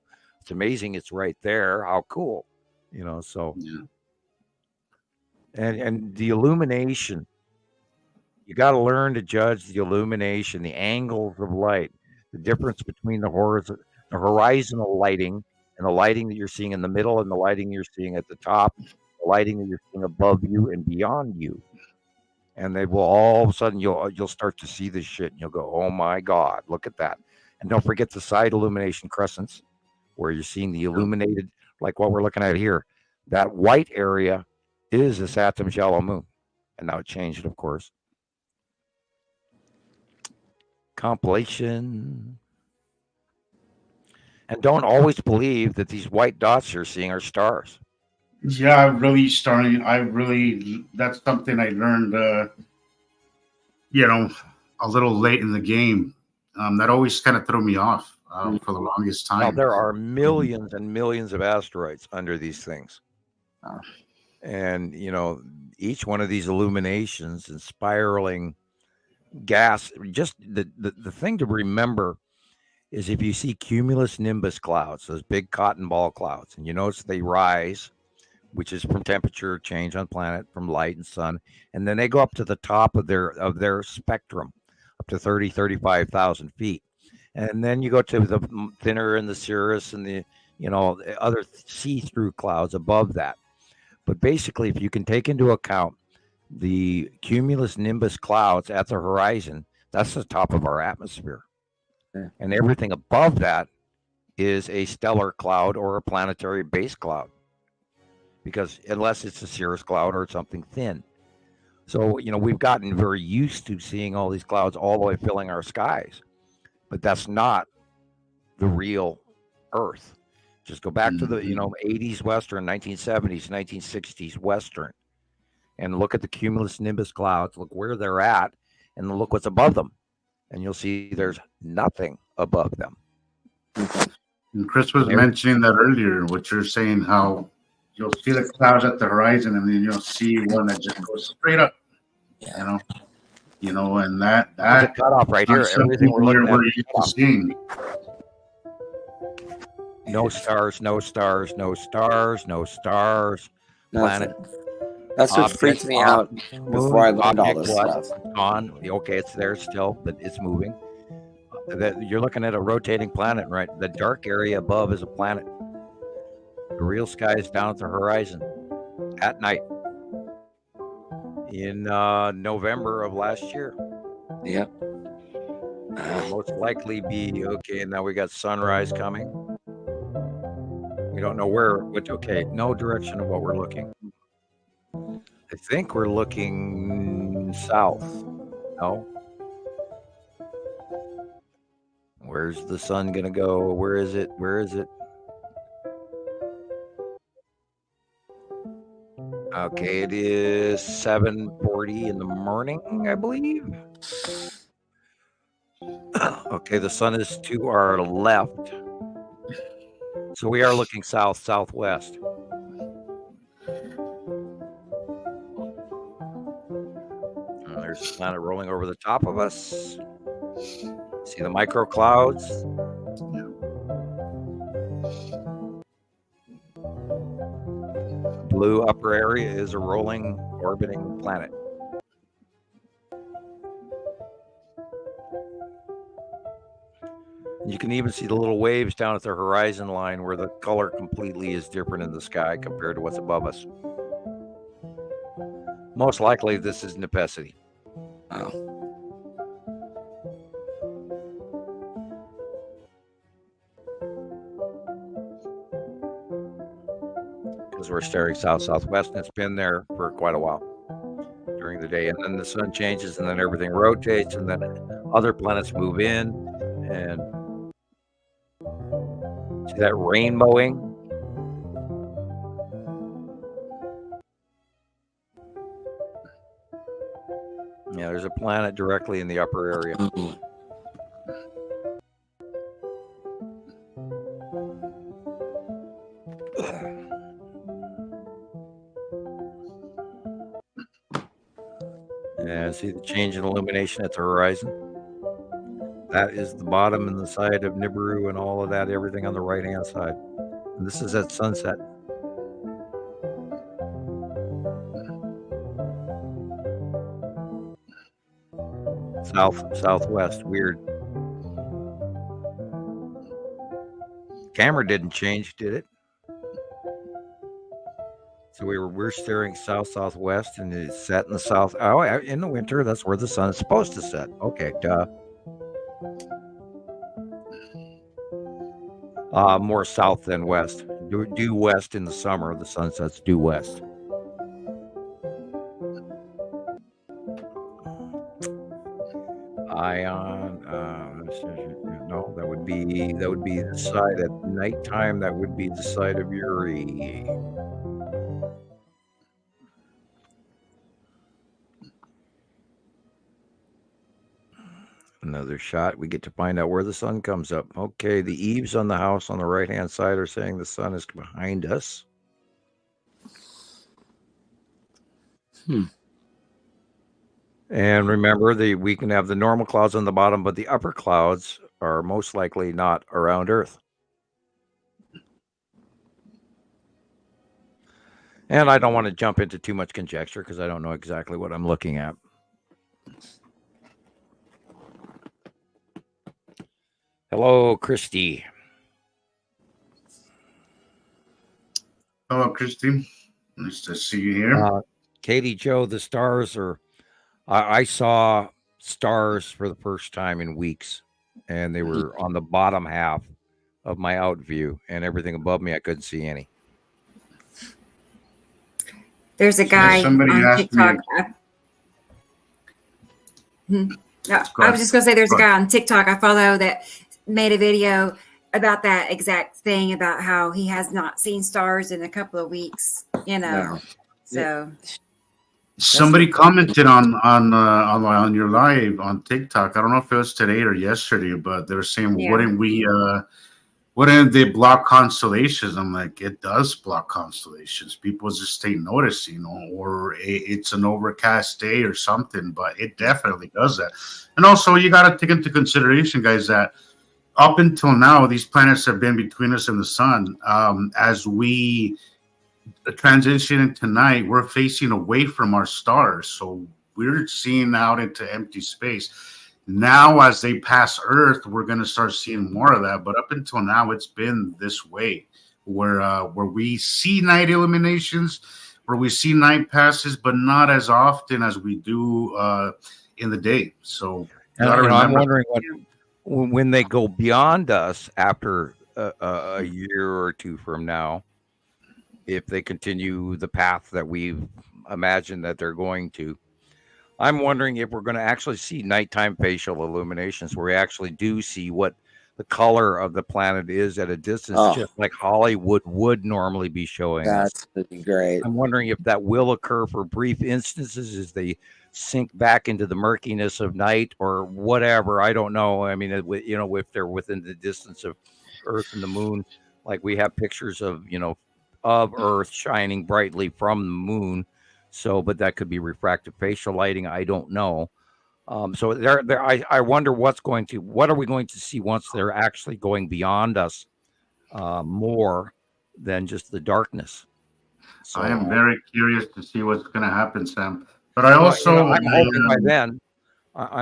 it's amazing it's right there. How cool. So. Yeah. And the illumination, you got to learn to judge the illumination, the angles of light, the difference between the horizontal lighting and the lighting that you're seeing in the middle and the lighting you're seeing at the top, the lighting that you're seeing above you and beyond you. And they will all of a sudden you'll start to see this shit and you'll go, oh my God, look at that. And don't forget the side illumination crescents where you're seeing the illuminated, like what we're looking at here. That white area is the Saturn's yellow moon. And now it changed, of course. Compilation. And don't always believe that these white dots you're seeing are stars. Yeah, that's something I learned, a little late in the game. That always kind of threw me off for the longest time. Now, there are millions and millions of asteroids under these things. And, each one of these illuminations and spiraling gas, just the thing to remember is if you see cumulus nimbus clouds, those big cotton ball clouds, and you notice they rise, which is from temperature change on planet, from light and sun, and then they go up to the top of their spectrum, up to 35,000 feet. And then you go to the thinner and the cirrus and the other see-through clouds above that. But basically, if you can take into account the cumulus nimbus clouds at the horizon, that's the top of our atmosphere. Yeah. And everything above that is a stellar cloud or a planetary base cloud. Because unless it's a cirrus cloud or something thin. So, we've gotten very used to seeing all these clouds all the way filling our skies. But that's not the real Earth. Just go back to the, 80s Western, 1970s, 1960s Western, and look at the cumulus nimbus clouds, look where they're at, and look what's above them. And you'll see there's nothing above them. And Chris was mentioning that earlier, what you're saying, how you'll see the clouds at the horizon, and then you'll see one that just goes straight up. Yeah. And that cut off right here. Everything we're used to seeing. No stars, no stars, no stars, no stars. Planet. That's what freaked me out before I learned all this stuff. On. Okay, it's there still, but it's moving. You're looking at a rotating planet, right? The dark area above is a planet. The real sky is down at the horizon at night in November of last year. Yep. It'll most likely be okay. Now we got sunrise coming. We don't know where. Okay, no direction of what we're looking. I think we're looking south. No. Where's the sun gonna go? Where is it? Where is it? Okay, it is 7:40 in the morning, I believe. Okay, the sun is to our left. So we are looking south, southwest. And there's the planet rolling over the top of us. See the micro clouds? Blue upper area is a rolling, orbiting planet. You can even see the little waves down at the horizon line where the color completely is different in the sky compared to what's above us. Most likely this is Nepesity. Oh. Because we're staring south-southwest, and it's been there for quite a while during the day. And then the sun changes, and then everything rotates, and then other planets move in, and see that rainbowing? Yeah, there's a planet directly in the upper area. Yeah, see the change in illumination at the horizon? That is the bottom and the side of Nibiru and all of that, everything on the right-hand side. And this is at sunset. Southwest, weird. Camera didn't change, did it? So we're staring southwest, and it's set in the south. Oh, in the winter, that's where the sun is supposed to set. Okay, duh. More south than west. Due west in the summer. The sun sets due west. Ion. No, that would be the side at nighttime. That would be the side of Uri. Another shot. We get to find out where the sun comes up. Okay, the eaves on the house on the right-hand side are saying the sun is behind us. And remember, we can have the normal clouds on the bottom, but the upper clouds are most likely not around Earth. And I don't want to jump into too much conjecture because I don't know exactly what I'm looking at. Hello, Christy. Hello, Christy. Nice to see you here. Katie Joe, the stars are. I saw stars for the first time in weeks, and they were on the bottom half of my out view, and everything above me I couldn't see any. There's a guy on TikTok. No, I was just going to say there's a guy on TikTok I follow that made a video about that exact thing, about how he has not seen stars in a couple of weeks, So somebody commented on your live on TikTok. I don't know if it was today or yesterday, but they were saying, wouldn't they block constellations? I'm like, it does block constellations. People just ain't noticing, or it's an overcast day or something, but it definitely does that. And also, you got to take into consideration, guys, that up until now, these planets have been between us and the sun. As we transition into night, we're facing away from our stars, so we're seeing out into empty space. Now, as they pass Earth, we're going to start seeing more of that. But up until now, it's been this way, where we see night illuminations, where we see night passes, but not as often as we do in the day. So I'm wondering when they go beyond us after a year or two from now, if they continue the path that we've imagined that they're going to. I'm wondering if we're going to actually see nighttime facial illuminations, where we actually do see what the color of the planet is at a distance, just like Hollywood would normally be showing us. That's great. I'm wondering if that will occur for brief instances as they sink back into the murkiness of night or whatever. I don't know. I mean, if they're within the distance of Earth and the moon, like we have pictures of, of Earth shining brightly from the moon. So, but that could be refractive facial lighting. I don't know. So I wonder what are we going to see once they're actually going beyond us more than just the darkness. So, I am very curious to see what's going to happen, Sam. But I also, I'm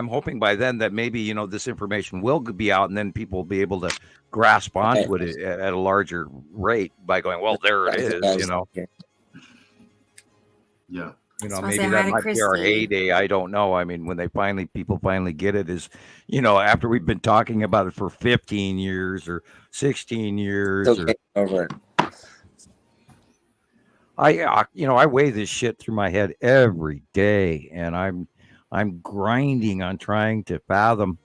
hoping by then that maybe, this information will be out, and then people will be able to grasp onto it at a larger rate by going, well, there it is, Yeah. Maybe that might be our heyday. I don't know. I mean, when people finally get it, is, after we've been talking about it for 15 years or 16 years. Over it. I weigh this shit through my head every day, and I'm grinding on trying to fathom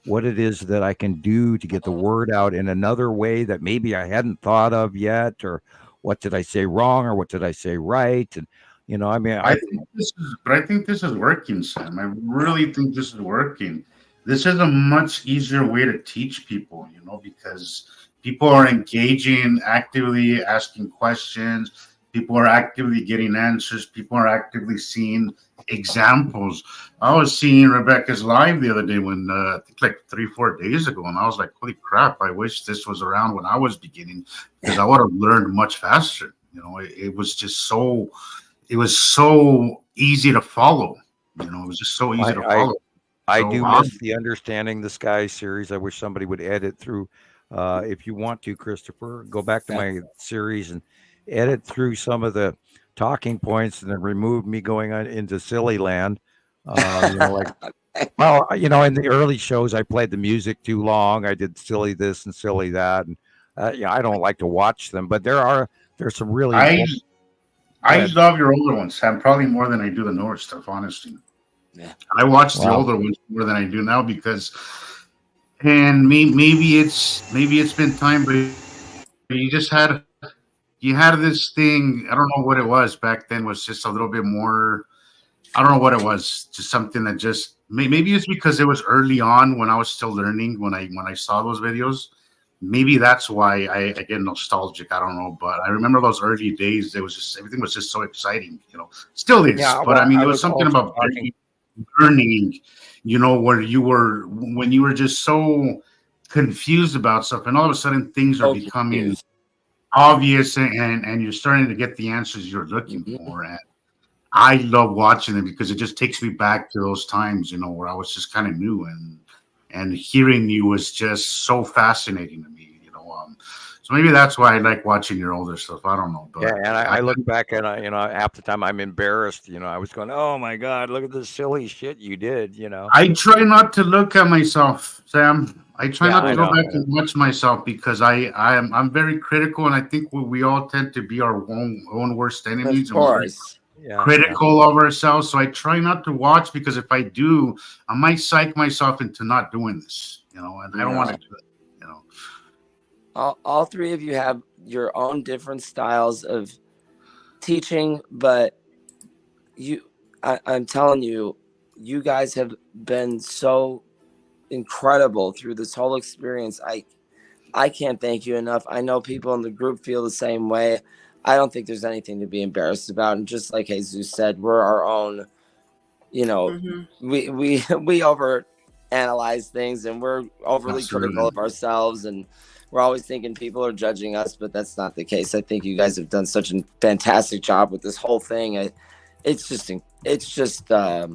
what it is that I can do to get the word out in another way that maybe I hadn't thought of yet, or what did I say wrong, or what did I say right? And I think this is working, Sam. I really think this is working. This is a much easier way to teach people, because people are engaging, actively asking questions. People are actively getting answers. People are actively seeing examples. I was seeing Rebecca's live the other day I think like 3-4 days ago, and I was like, holy crap, I wish this was around when I was beginning, because I would have learned much faster. It was just so easy to follow. It was just so easy to follow. I do miss the Understanding the Sky series. I wish somebody would edit through. If you want to, Christopher, go back to my series and edit through some of the talking points, and then remove me going on into silly land. In the early shows, I played the music too long. I did silly this and silly that, and I don't like to watch them. But there's some really. I love your older ones, Sam, probably more than I do the newer stuff, honestly. Yeah. I watch the older ones more than I do now because, and maybe it's been time, but you had this thing. I don't know what it was back then. Was just a little bit more. I don't know what it was. Just something that just maybe it's because it was early on when I was still learning when I saw those videos. Maybe that's why I get nostalgic. I don't know, but I remember those early days. Everything was just so exciting. Still is. Yeah, but I mean, it was something about learning. When you were just so confused about stuff, and all of a sudden things are becoming obvious, and you're starting to get the answers you're looking for. And I love watching them because it just takes me back to those times, where I was just kind of new, and hearing you was just so fascinating to me. So maybe that's why I like watching your older stuff. I don't know. But Yeah, and I look back and half the time I'm embarrassed. I was going, oh my God, look at this silly shit you did. I try not to look at myself, Sam. I try not to go back and watch myself because I'm very critical, and I think we all tend to be our own worst enemies. Of course. Critical of ourselves. So I try not to watch because if I do, I might psych myself into not doing this. And I don't want to do it. All three of you have your own different styles of teaching, but I'm telling you, you guys have been so incredible through this whole experience. I can't thank you enough. I know people in the group feel the same way. I don't think there's anything to be embarrassed about. And just like Jesus said, we're our own, we over analyze things and we're overly critical of ourselves, and we're always thinking people are judging us, but that's not the case. I think you guys have done such a fantastic job with this whole thing. It's just I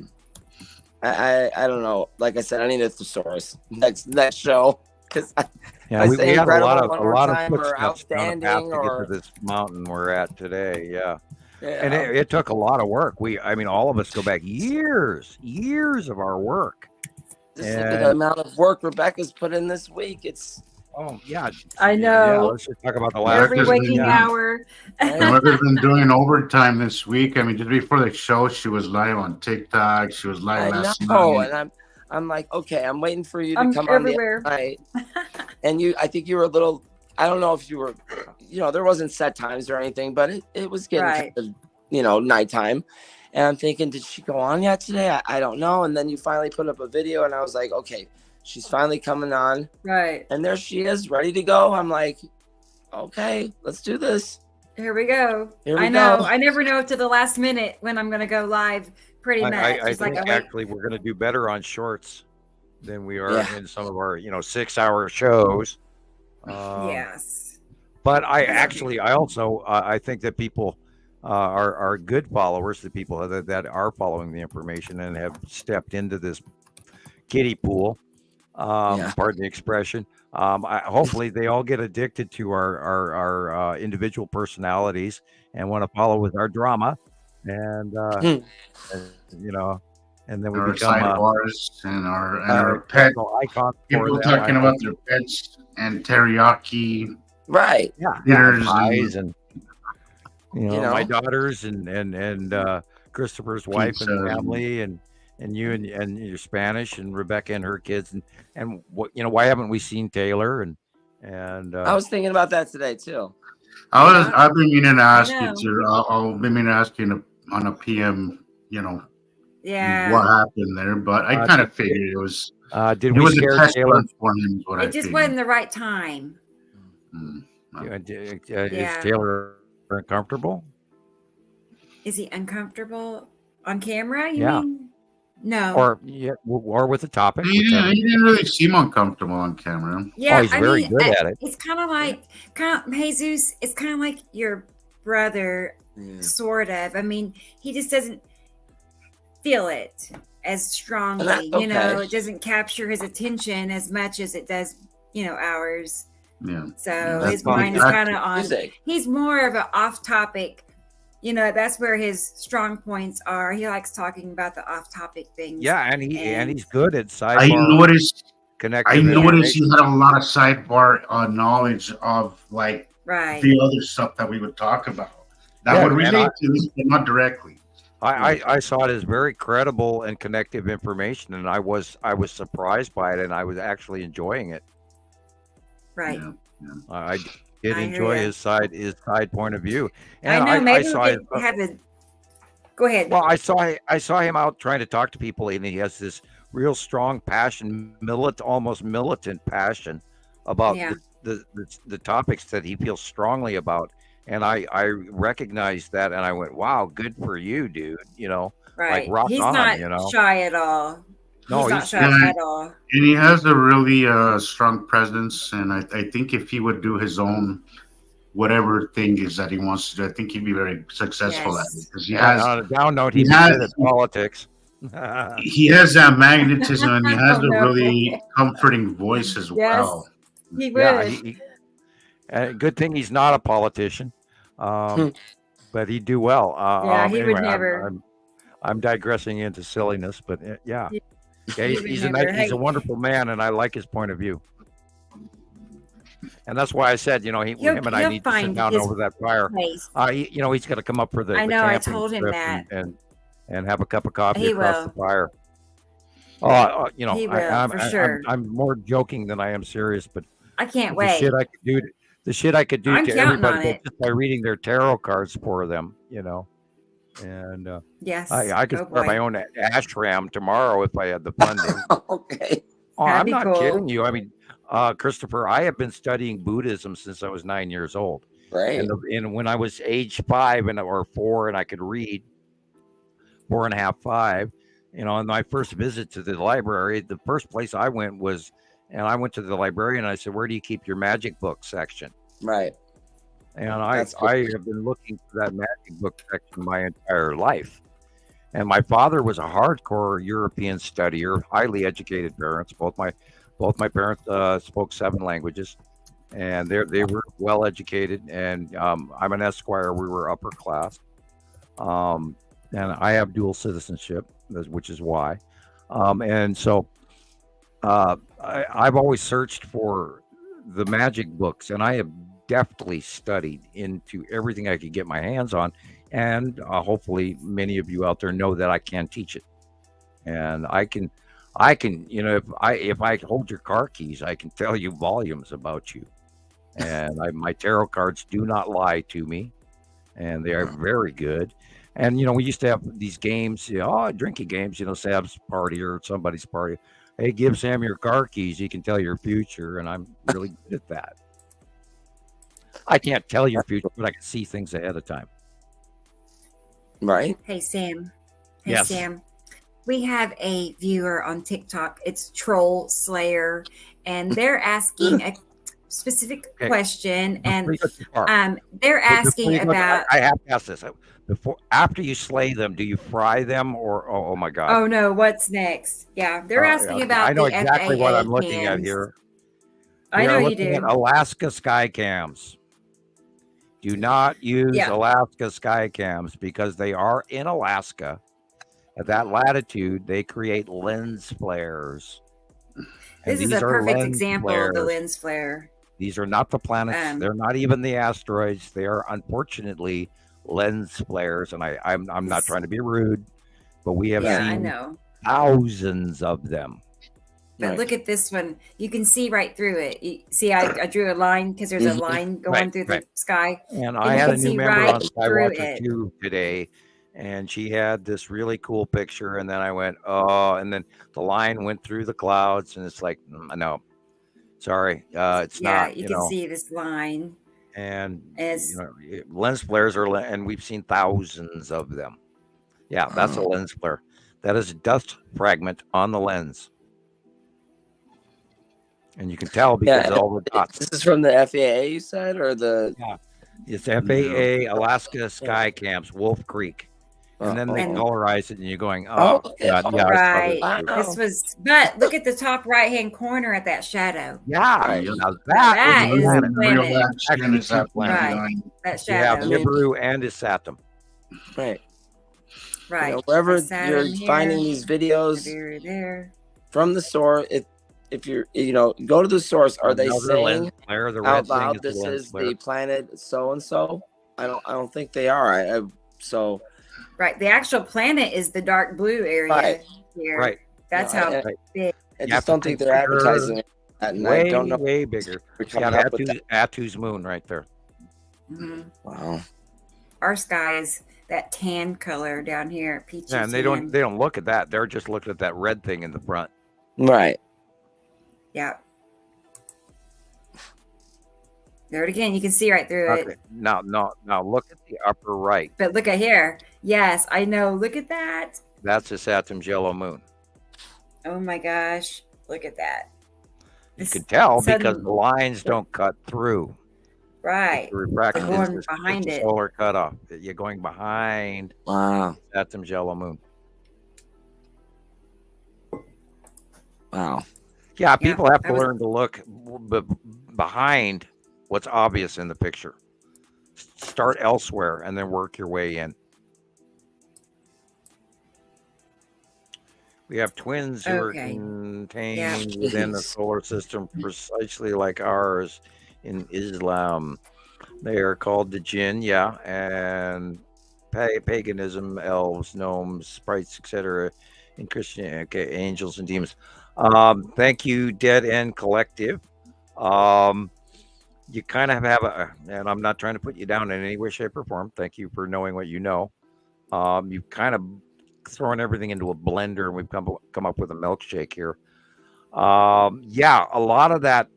don't know. Like I said, I need a thesaurus next show, because we have a lot of footsteps down the path to get to this mountain we're at today. Yeah. And it took a lot of work. All of us go back years of our work. Just look at the amount of work Rebecca's put in this week. It's I know. Yeah, let's just talk about the last every waking hour. Rebecca's been doing overtime this week. Just before the show, she was live on TikTok. She was live last night. And I'm like, okay, I'm waiting for you to come everywhere. On the night. And I think you were a little. I don't know if you were. There wasn't set times or anything, but it was getting kind of, nighttime. And I'm thinking, did she go on yet today? I don't know. And then you finally put up a video, and I was like, okay, she's finally coming on. Right. And there she is, ready to go. I'm like, okay, let's do this. Here we go. I know. I never know to the last minute when I'm going to go live, pretty much. I think actually we're going to do better on shorts than we are in some of our, 6-hour shows. Yes. But I also think that people are good followers, the people that are following the information and have stepped into this kiddie pool. Pardon the expression. Hopefully they all get addicted to our individual personalities and want to follow with our drama, and and then we our become sidebars and our pet icon. People talking about their pets and teriyaki, right? Dinners and my daughters and Christoper's wife and family and you and your Spanish and Rebecca and her kids and what why haven't we seen Taylor and I was thinking about that today too. I've been meaning to ask you I've been meaning to ask you on a PM what happened there, but I kind of figured it was did we scare Taylor for him? It just wasn't the right time. Is Taylor uncomfortable? Is he uncomfortable on camera? You mean? No. Or with the topic. He didn't really seem uncomfortable on camera. Yeah, he's very good at it. It's kind of like Jesus. It's kind of like your brother, sort of. He just doesn't feel it as strongly. It doesn't capture his attention as much as it does, ours. Yeah. So his mind is kind of on. He's more of an off-topic. That's where his strong points are. He likes talking about the off-topic things. Yeah, and he's good at sidebar. I noticed he had a lot of sidebar knowledge of the other stuff that we would talk about. That would relate to this, but not directly. I saw it as very credible and connective information, and I was surprised by it, and I was actually enjoying it. Right. Yeah. I did enjoy his side point of view. And I know. Maybe we have a. Go ahead. Well, I saw him out trying to talk to people, and he has this real strong passion, almost militant passion about the topics that he feels strongly about. And I recognized that, and I went, "Wow, good for you, dude!" Right. Rock he's on, not shy at all. No, he's not shy at all. And he has a really strong presence. And I think if he would do his own whatever thing is that he wants to do, I think he'd be very successful at it. Because he has on a down note, he's good at politics. He has that magnetism, and he has Oh a no. really comforting voice as Yes, well. he Yeah, would. good thing he's not a politician, um, but he'd do well. Yeah, he would Anyway, never. I'm digressing into silliness, but yeah, He, yeah, he would never. he's a Hey, wonderful man, and I like his point of view. And that's why I said, him and I he'll need to sit find down his over that fire. place. He's got to come up for I the know. I camping told him trip that. and have a cup of coffee He across the will. fire. He will for sure. I'm more joking than I am serious, but I can't the shit wait. I could do to, the shit I could do I'm to counting everybody on it. just by reading their tarot cards for them, and Yes. I could Oh start my boy. own ashram tomorrow if I had the funding. Okay. Oh, That'd I'm be not cool. kidding you. I mean, Christopher, I have been studying Buddhism since I was 9 years old. Right. And when I was age 5 or 4 and I could read 4.5, 5, on my first visit to the library, the first place I went I went to the librarian and I said, "Where do you keep your magic book section?" Right. And That's cool. I have been looking for that magic book section my entire life. And my father was a hardcore European studier, highly educated parents. Both my parents spoke 7 languages, and they were well educated. And I'm an Esquire. We were upper class, and I have dual citizenship, which is why. And so I've always searched for the magic books, and I have deftly studied into everything I could get my hands on. And hopefully many of you out there know that I can teach it. And I can, if I hold your car keys, I can tell you volumes about you. And my tarot cards do not lie to me, and they are very good. And, we used to have these games, drinking games, Sam's party or somebody's party. Hey, give Sam your car keys. He can tell your future. And I'm really good at that. I can't tell your future, but I can see things ahead of time. Right. Hey Sam. Hey Yes. Sam. We have a viewer on TikTok. It's Troll Slayer, and they're asking a specific Okay. question, and Before you go too far, they're before asking you go, about. I have to ask this. After you slay them, do you fry them or oh my God? Oh no, what's next? Yeah, they're asking Okay. about I know the exactly what FAA I'm looking at cams. here. I We know are you looking at do. Alaska sky cams. Do not use Yeah. Alaska sky cams because they are in Alaska. At that latitude, they create lens flares. And This is these a are perfect lens example of the flares. lens flare. These are not the planets. Um, They're not even the asteroids. They are unfortunately lens flares. And I'm not trying to be rude, but we have Yeah, I seen know. thousands of them. But Right. look at this one. You can see right through it. See, I drew a line because there's a Mhm. line going Right, through right. the sky. And And I you had can a new see member right on through Skywatcher it. 2 today, and she had this really cool picture. And then I went, oh, and then the line went through the clouds, and it's like, no, sorry, it's Yeah, not, you can see this line and as lens flares and we've seen thousands of them. Yeah, that's a Oh. lens flare. That is a dust fragment on the lens. And you can tell because Yeah. of all the dots. This is from the FAA, you said, or the? Yeah, it's FAA Alaska Sky Camps, Wolf Creek. And then they And- colorize it, and you're going, Oh, oh, okay. God, yeah. right. Wow. This was, but look at the top right hand corner at that shadow. Yeah, Right. now That is is planet. planet. Real action is happening Right. behind. That You have shadow. Nibiru and his Saturn. Right. Right. Wherever That's Saturn you're here, finding these videos Nibiru there. from the source, if you're, go to the source. Are they Another lens saying flare. The red out thing loud is this the lens is flare. the planet so and so? I don't think they are. So Right. The actual planet is the dark blue area Right. here. Right. That's No, how I- big. I You have just to don't think think they're bigger, advertising it. And I Way, don't know. way bigger. We're Yeah, coming up with that. Atu's moon right there. Mhm. Wow. Our sky is that tan color down here, peachy Yeah, and they tan. don't look at that. They're just looking at that red thing in the front. Right. Yeah. There it again. You can see right through Okay. it. Now look at the upper right. But look at here. Yes, I know. Look at that. That's the Saturn's yellow moon. Oh my gosh. Look at that. You This can tell because sudden- the lines don't cut through. Right. The refraction They're is going just behind the it. solar cutoff. You're going behind Wow. Saturn's yellow moon. Wow. Yeah, Yeah, people have that to was learn to look behind what's obvious in the picture. Start elsewhere and then work your way in. We have twins who are okay. Yeah. contained within the Jeez. solar system precisely like ours in Islam. They are called the jinn, yeah, and paganism, elves, gnomes, sprites, etc. In Christian, okay, angels and demons. Thank you, Dead End Collective. You kind of have and I'm not trying to put you down in any way, shape, or form. Thank you for knowing what you know. You've kind of thrown everything into a blender, and we've come up with a milkshake here. Yeah, a lot of that,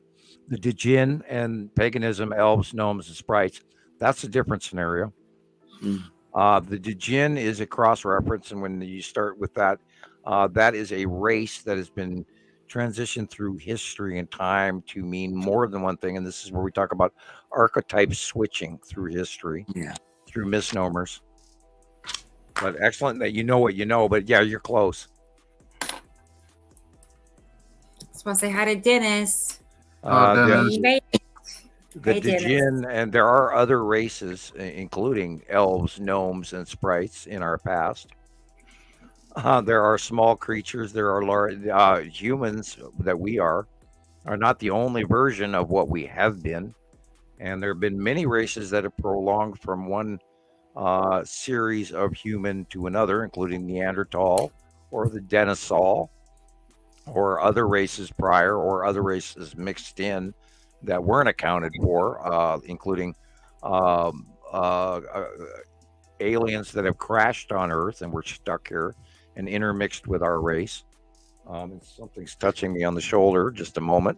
the Djinn and paganism, elves, gnomes, and sprites. That's a different scenario. The Djinn is a cross reference, and when you start with that, that is a race that has been transitioned through history and time to mean more than one thing. And this is where we talk about archetype switching through history, through misnomers. But excellent that you know what you know. But yeah, you're close. Just want to say hi to Dennis. Dennis. He made The Hey, Dennis. Djinn, and there are other races, including elves, gnomes, and sprites in our past. There are small creatures. There are large humans that we are not the only version of what we have been. And there have been many races that have prolonged from one series of human to another, including Neanderthal or the Denisol or other races prior or other races mixed in that weren't accounted for, including aliens that have crashed on Earth and were stuck here and intermixed with our race. Something's touching me on the shoulder. Just a moment.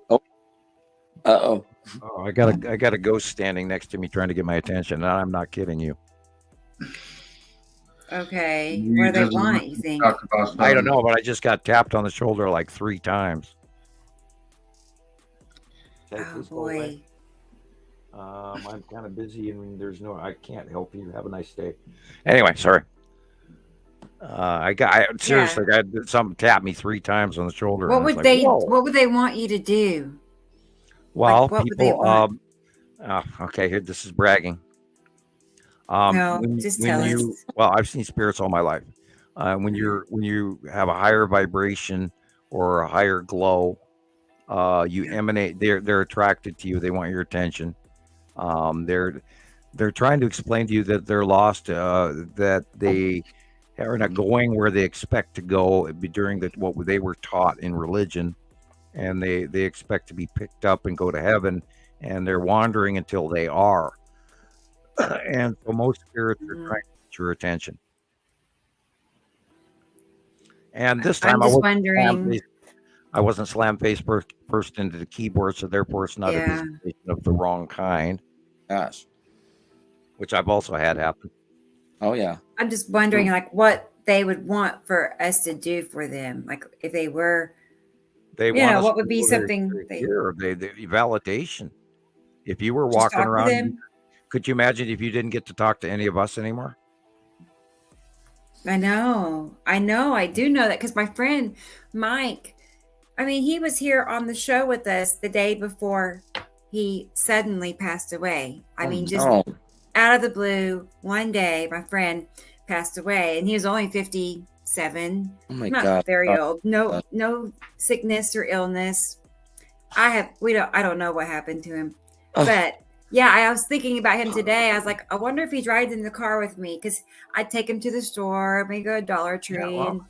Oh, I got a ghost standing next to me trying to get my attention. And I'm not kidding you. Okay. What do they want, you think? I don't know, but I just got tapped on the shoulder like 3 times. Oh boy. I'm kind of busy and I can't help you. Have a nice day. Anyway, sorry. I seriously got something tapped me 3 times on the shoulder. What would they want you to do? Well, what would they people, want? okay, here, this is bragging. No, just tell us. Well, I've seen spirits all my life. When you have a higher vibration or a higher glow, you emanate. They're attracted to you. They want your attention. They're trying to explain to you that they're lost. That they are not going where they expect to go during what they were taught in religion, and they expect to be picked up and go to heaven, and they're wandering until they are. And so most spirits are trying to get your attention. And this time I'm just wondering. I wasn't slam face first into the keyboard, so therefore it's not a visitation of the wrong kind. Gosh. Which I've also had happen. Oh yeah. I'm just wondering what they would want for us to do for them. Like if they were what would be something they validation. If you were walking around, could you imagine if you didn't get to talk to any of us anymore? I know. I do know that because my friend Mike, he was here on the show with us the day before he suddenly passed away. Out of the blue, one day, my friend passed away, and he was only 57. Oh my Not God. very old. No sickness or illness. I don't know what happened to him, but yeah, I was thinking about him today. I was like, I wonder if he rides in the car with me because I'd take him to the store, maybe go to Dollar Tree, and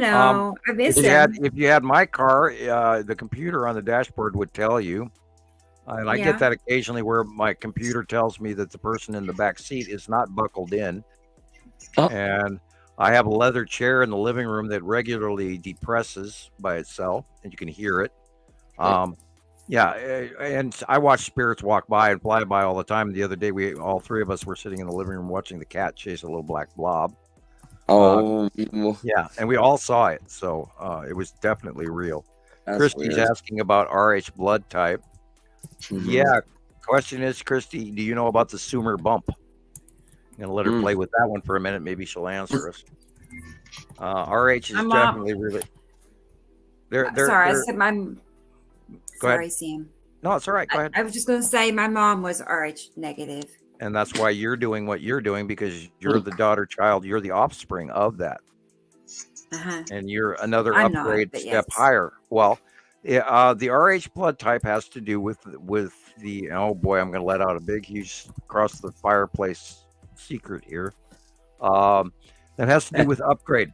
I miss him. If you had my car, the computer on the dashboard would tell you. And I get that occasionally where my computer tells me that the person in the back seat is not buckled in. And I have a leather chair in the living room that regularly depresses by itself, and you can hear it. And I watch spirits walk by and fly by all the time. The other day, all 3 of us were sitting in the living room watching the cat chase a little black blob. Yeah, and we all saw it, so it was definitely real. Christy's asking about RH blood type. Mm-hmm. Yeah, question is, Christy, do you know about the Sumer bump? I'm going to let her play with that one for a minute. Maybe she'll answer us. RH is definitely really... Sorry, I said my. Go Sorry, ahead. Sam. No, it's all right. Go ahead. I was just going to say my mom was RH negative. And that's why you're doing what you're doing, because you're the daughter child. You're the offspring of that. And you're another I'm upgrade not, step yes. higher. Well, the RH blood type has to do with the, oh boy, I'm going to let out a big, huge across the fireplace secret here. That has to do with upgrade.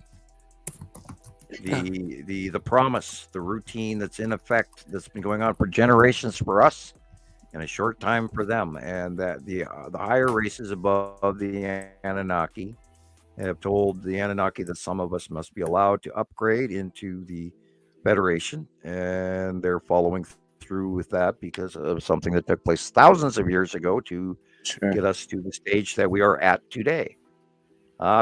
The promise, the routine that's in effect, that's been going on for generations for us, and a short time for them, and that the higher races above the Anunnaki have told the Anunnaki that some of us must be allowed to upgrade into the Federation, and they're following through with that because of something that took place thousands of years ago to get us to the stage that we are at today.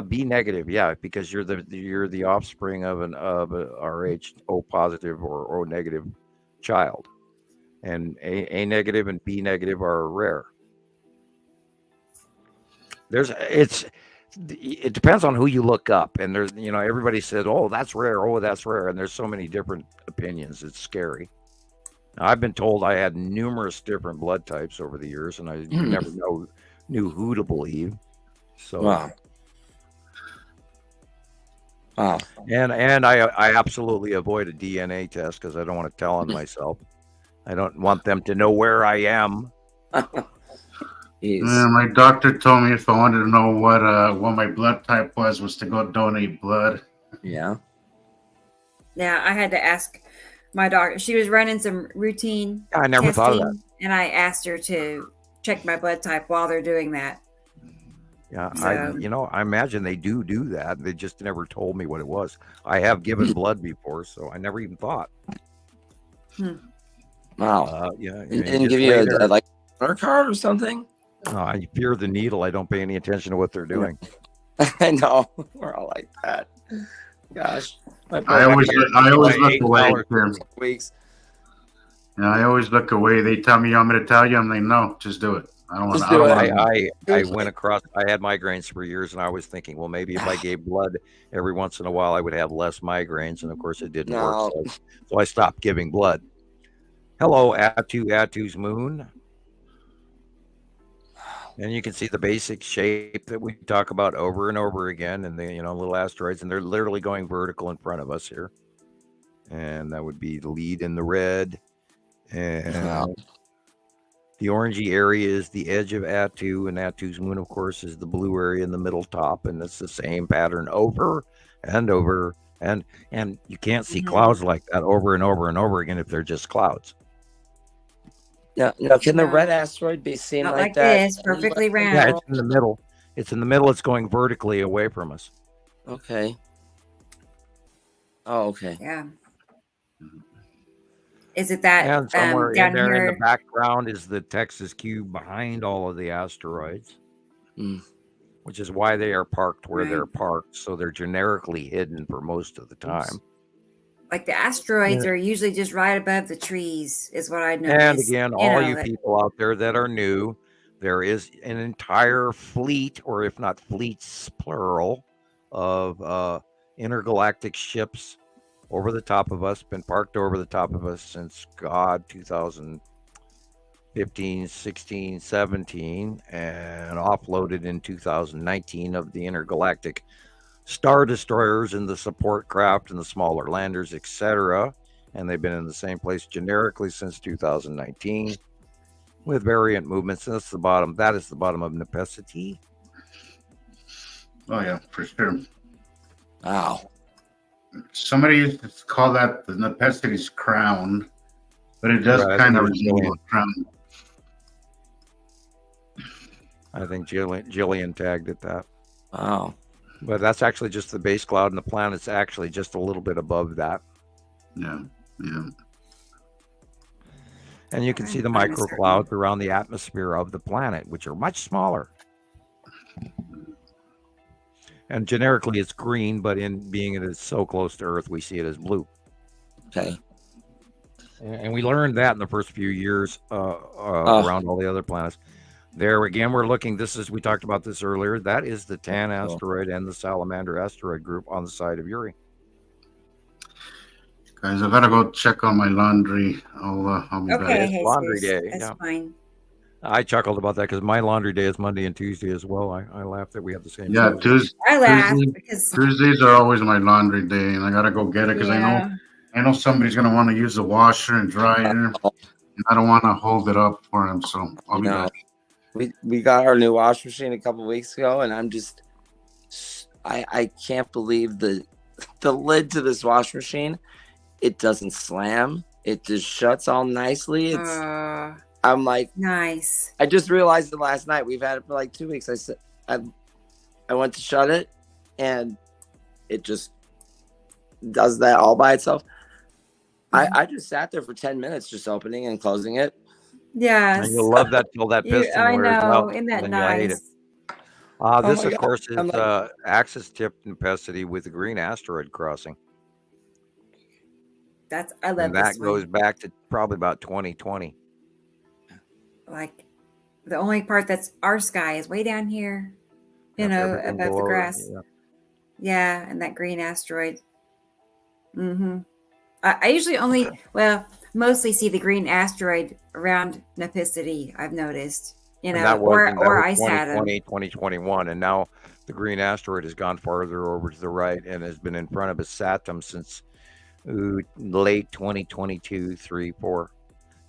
B negative, yeah, because you're the offspring of a RH O positive or O negative child, and A negative and B negative are rare. It depends on who you look up, and there's everybody says, oh, that's rare, and there's so many different opinions. It's scary. Now, I've been told I had numerous different blood types over the years, and I never knew who to believe. So Wow. And I absolutely avoid a DNA test because I don't want to tell on myself. I don't want them to know where I am. My doctor told me if I wanted to know what my blood type was to go donate blood. Yeah. Yeah, I had to ask my doctor. She was running some routine I never thought of that. and I asked her to check my blood type while they're doing that. Yeah, So, I imagine they do that. They just never told me what it was. I have given blood before, so I never even thought. Wow. Yeah. And didn't give you a donor card or something? No, I fear the needle. I don't pay any attention to what they're doing. I know. We're all like that. Gosh. I always look away. Weeks. Yeah, I always look away. They tell me I'm going to tell you. I'm like, no, just do it. I don't want to. I went across. I had migraines for years, and I was thinking, well, maybe if I gave blood every once in a while, I would have less migraines. And of course, it didn't work. So I stopped giving blood. Hello, Atu's moon. And you can see the basic shape that we talk about over and over again, and the little asteroids, and they're literally going vertical in front of us here. And that would be the lead in the red, and the orangey area is the edge of Atu, and Atu's moon, of course, is the blue area in the middle top, and it's the same pattern over and over, and you can't see clouds like that over and over and over again if they're just clouds. Now, can the red asteroid be seen not like like that? this, perfectly round. Yeah, it's in the middle. It's in the middle. It's going vertically away from us. Okay. Oh, okay. Yeah. Is it that And somewhere down in there here? in the background is the Texas cube behind all of the asteroids, which is why they are parked where they're parked. So they're generically hidden for most of the time. Like the asteroids are usually just right above the trees, is what I noticed. And again, all you people out there that are new, there is an entire fleet, or if not fleets, plural, of intergalactic ships over the top of us, been parked over the top of us since 2015, 16, 17, and offloaded in 2019 of the intergalactic star destroyers and the support craft and the smaller landers, etc. And they've been in the same place generically since 2019 with variant movements. And that's the bottom. That is the bottom of Nepesity. Oh, yeah, for sure. Wow. Somebody used to call that the Nepesity's crown, but it does kind of resemble a crown. I think Jillian tagged it that. Wow. But that's actually just the base cloud, and the planet's actually just a little bit above that. Yeah, yeah. And you can see the microclouds around the atmosphere of the planet, which are much smaller. And generically, it's green, but in being it is so close to Earth, we see it as blue. Okay. And we learned that in the first few years around all the other planets. There again, we're looking. We talked about this earlier. That is the Tan asteroid and the Salamander asteroid group on the side of Uri. Guys, I gotta go check on my laundry. I'll be back. Okay, It's laundry Jesus, day. that's Yeah. fine. I chuckled about that because my laundry day is Monday and Tuesday as well. I laughed that we have the same Yeah, Tuesday. I laugh Tuesday, because Tuesdays are always my laundry day, and I gotta go get it because yeah, I know somebody's gonna want to use the washer and dryer, and I don't want to hold it up for them. So I'll be No, back. we got our new washing machine a couple weeks ago, and I can't believe the lid to this washing machine. It doesn't slam. It just shuts all nicely. I'm like, nice. I just realized it last night. We've had it for like 2 weeks. I went to shut it, and it just does that all by itself. I just sat there for 10 minutes just opening and closing it. Yes. And you'll love that till that piston I wears know. out. Isn't And that then you'll hate it. nice? This, my of God. course, is I'm like- axis tip impacity with the green asteroid crossing. I love And that this goes one. back to probably about 2020. Like the only part that's our sky is way down here, Yep, everything above the below it, grass. yeah. Yeah, and that green asteroid. Mm-hmm. I usually mostly see the green asteroid around Nepicity, I've noticed. And that was or I 2020, 2021. And now the green asteroid has gone farther over to the right and has been in front of a Saturn since late 2022, 3, 4.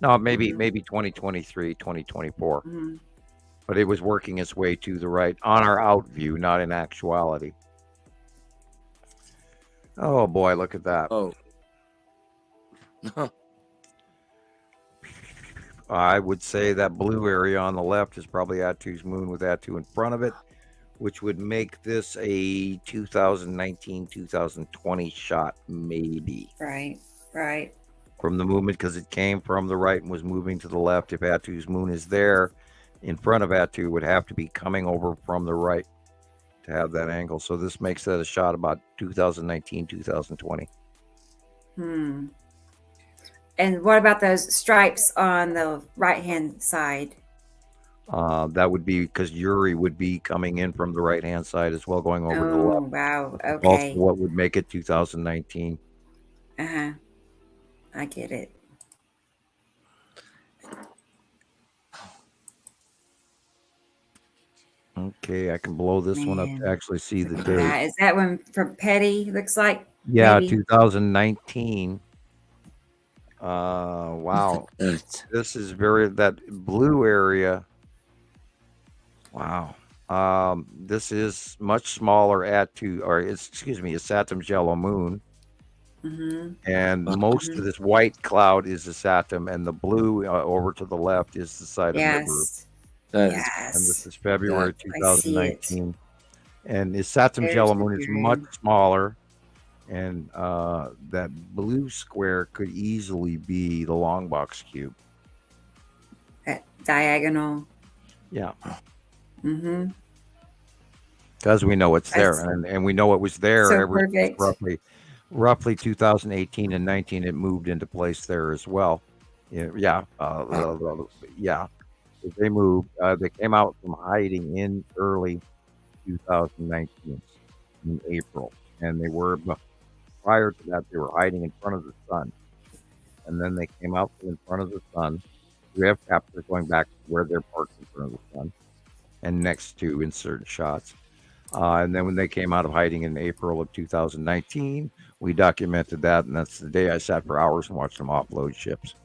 No, maybe 2023, 2024. Mm-hmm. But it was working its way to the right on our out view, not in actuality. Oh boy, look at that. Oh. I would say that blue area on the left is probably Attu's moon with Attu in front of it, which would make this a 2019, 2020 shot, maybe. Right. From the movement, because it came from the right and was moving to the left. If Attu's moon is there in front of Attu, it would have to be coming over from the right to have that angle. So this makes that a shot about 2019, 2020. And what about those stripes on the right-hand side? That would be because Yuri would be coming in from the right-hand side as well, going over to the Oh, left. wow. Also, Okay. what would make it 2019? Uh-huh. I get it. Okay, I can blow this one up Man. to actually see the date. Yeah, is that one from Petty? Looks like. Yeah, maybe? 2019. Wow. This is that blue area. Wow. This is much smaller a Saturn's yellow moon. Mm-hmm. And most of this white cloud is the Saturn, and the blue over to the left is the side of Nibiru. Yes. And this is February I see it. 2019. And the Saturn's There's yellow the moon is green. much smaller. And that blue square could easily be the long box cube. That diagonal. Yeah. Mm-hmm. Because we know it's there. And we know it was there So perfect. roughly 2018 and 19. It moved into place there as well. Yeah. They moved. They came out from hiding in early 2019 in April. And they were, prior to that, they were hiding in front of the sun. And then they came out from in front of the sun. We have captures going back to where they're parked in front of the sun and next to in certain shots. And then when they came out of hiding in April of 2019, we documented that. And that's the day I sat for hours and watched them offload ships.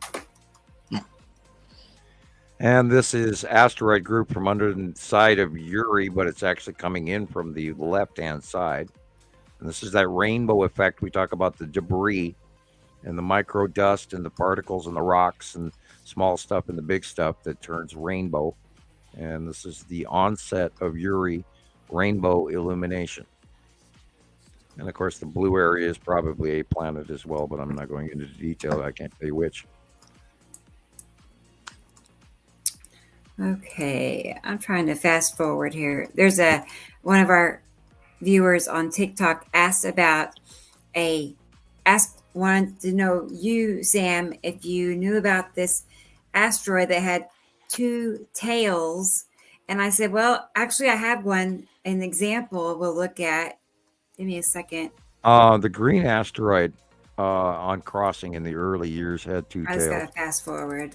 And this is asteroid group from under the side of Yuri, but it's actually coming in from the left-hand side. And this is that rainbow effect. We talk about the debris and the micro dust and the particles and the rocks and small stuff and the big stuff that turns rainbow. And this is the onset of Yuri rainbow illumination. And of course, the blue area is probably a planet as well, but I'm not going into detail. I can't tell you which. Okay, I'm trying to fast forward here. There's one of our viewers on TikTok wanted to know you, Sam, if you knew about this asteroid that had two tails. And I said, well, actually, I have an example we'll look at. Give me a second. The green asteroid on crossing in the early years had two I just tails. gotta fast forward.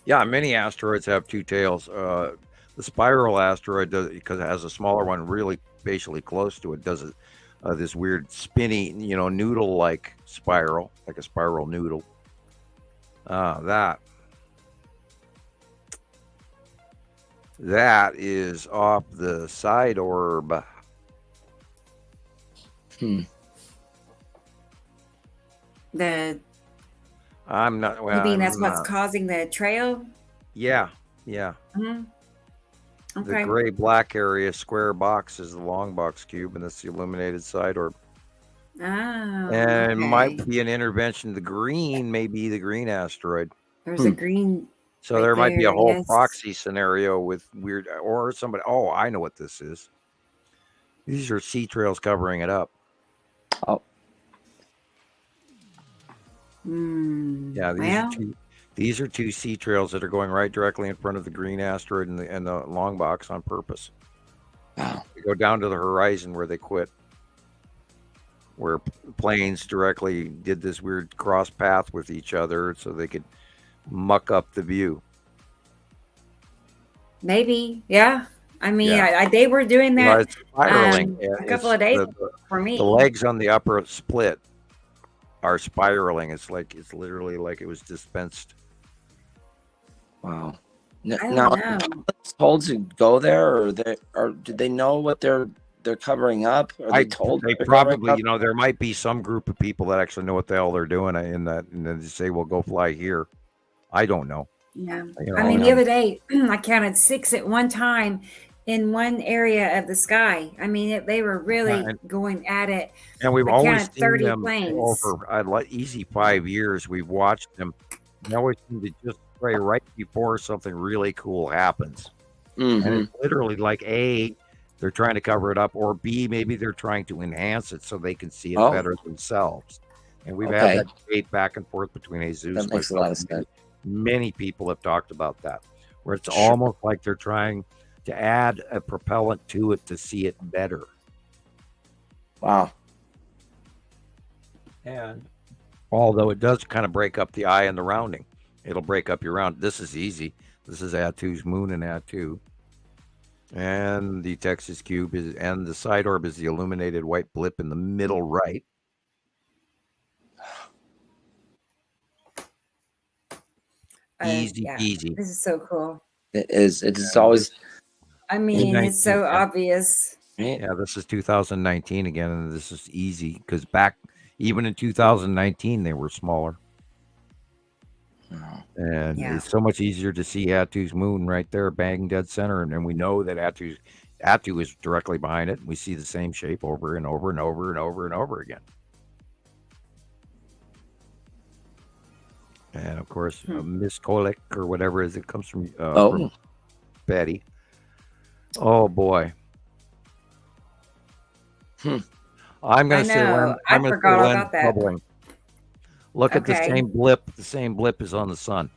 Yeah, many asteroids have two tails. The spiral asteroid does, because it has a smaller one really basically close to it, does it this weird spinny, noodle-like spiral, like a spiral noodle. That is off the side orb. I'm not. Well, You mean that's I'm what's not. causing the trail? Yeah. Mm-hmm. The Okay. gray black area, square box, is the long box cube, and that's the illuminated side orb. Oh, And okay. might be an intervention. The green may be the green asteroid. There's a green. So right there might be a there, whole yes. proxy scenario with weird, or somebody. Oh, I know what this is. These are sea trails covering it up. Oh, Yeah, these are two sea trails that are going right directly in front of the green asteroid and the long box on purpose. wow. They go down to the horizon where they quit, where planes directly did this weird cross path with each other so they could muck up the view. Maybe, yeah. I mean, Yeah. they were doing Well, that it's spiraling. a couple of days for me. The legs on the upper split are spiraling. It's literally like it was dispensed. Wow. I don't Now, know. told to go there, or did they know what they're covering up? Are they told? They they're covering probably, up? there might be some group of people that actually know what the hell they're doing in that, and then they say, "Well, go fly here." I don't know. Yeah. You I mean, know, the other day I counted 6 at one time in one area of the sky. I mean, they were really going at it. And we've I always counted seen 30 them planes. over easy 5 years. We've watched them. They always seem to just spray right before something really cool happens. And it's literally like A, they're trying to cover it up, or B, maybe they're trying to enhance it so they can see it better themselves. And we've had that debate back and forth between Jesus. That makes a lot of sense. Many people have talked about that, where it's almost like they're trying to add a propellant to it to see it better. Wow. And although it does kind of break up the eye and the rounding, it'll break up your round. This is easy. This is Attu's moon and Attu. And the Texas cube and the side orb is the illuminated white blip in the middle right. Easy peasy. This is so cool. It is. It is always. I mean, it's so obvious. Yeah, this is 2019 again, and this is easy because back even in 2019 they were smaller. And it's so much easier to see Attu's moon right there, bang dead center, and then we know that Attu is directly behind it, and we see the same shape over and over and over and over and over again. And of course, Miss Kolik or whatever it is, it comes from Betty. Oh boy. I'm going to say I forgot all about that. Bubbling. Look at the same blip. The same blip is on the sun.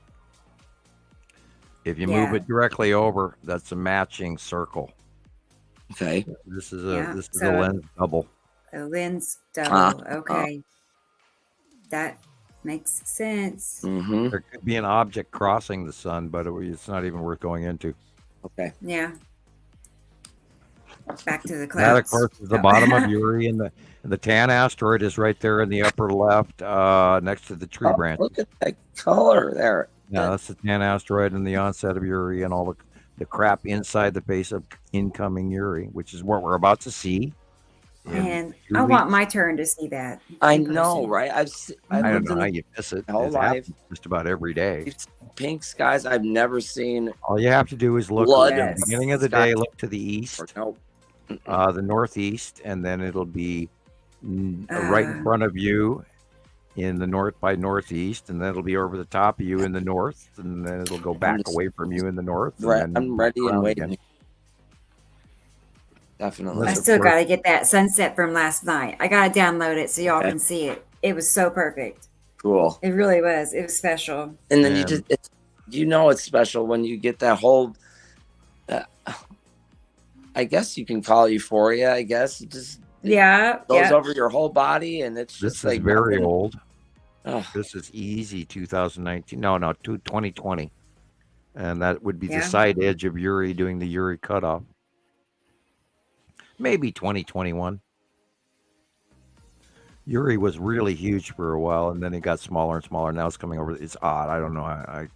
If you move it directly over, that's a matching circle. Okay. This is a lens double. A lens double. Okay. That makes sense. There could be an object crossing the sun, but it's not even worth going into. Okay. Yeah. Back to the clouds. That, of course, is the bottom of Uri, and the tan asteroid is right there in the upper left, next to the tree branch. Look at that color there. Yeah, that's the tan asteroid and the onset of Uri and all the crap inside the base of incoming Uri, which is what we're about to see. And I want my turn to see that. I know, right? I don't know how you miss it. Whole It life. happens just about every day. Pink skies. I've never seen. All you have to do is look Blood. at the beginning of the day, look to the east, Nope. the northeast, and then it'll be right in front of you in the north by northeast, and then it'll be over the top of you in the north, and then it'll go back away from you in the north. Right. And then I'm ready and around waiting. again. Definitely. I still got to get that sunset from last night. I got to download it so y'all can see it. It was so perfect. Cool. It really was. It was special. And then it's special when you get that whole. I guess you can call it euphoria. I guess just Yeah. Goes over your whole body, and it's This just is like very nothing. old. Oh, This is easy 2019. No, 2020. And that would be the Yeah. side edge of Uri doing the Uri cutoff. Maybe 2021. Uri was really huge for a while, and then it got smaller and smaller. Now it's coming over. It's odd. I don't know. I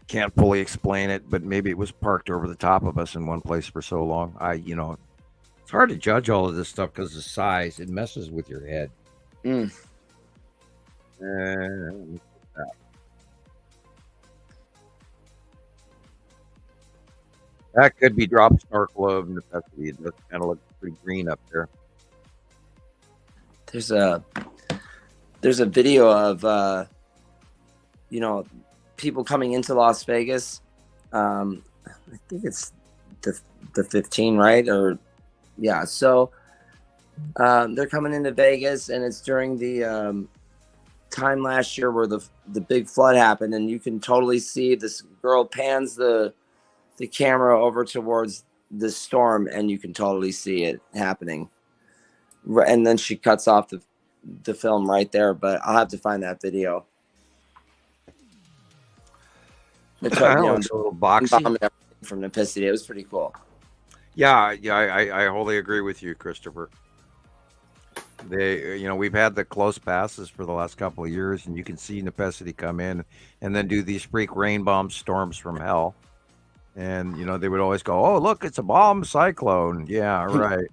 can't fully explain it, but maybe it was parked over the top of us in one place for so long. It's hard to judge all of this stuff because of size. It messes with your head. mm. That could be drop snorkel of necessity. It does kind of look pretty green up there. There's a video of people coming into Las Vegas. I think it's the 15, right? Or yeah. So they're coming into Vegas, and it's during the time last year where the big flood happened, and you can totally see this girl pans the camera over towards the storm, and you can totally see it happening. And then she cuts off the film right there, but I'll have to find that video. It's It's a little boxy. From Nepicity. It was pretty cool. Yeah, I wholly agree with you, Christopher. We've had the close passes for the last couple of years, and you can see Nepicity come in and then do these freak rain bomb storms from hell. And, they would always go, oh, look, it's a bomb cyclone. Yeah, right.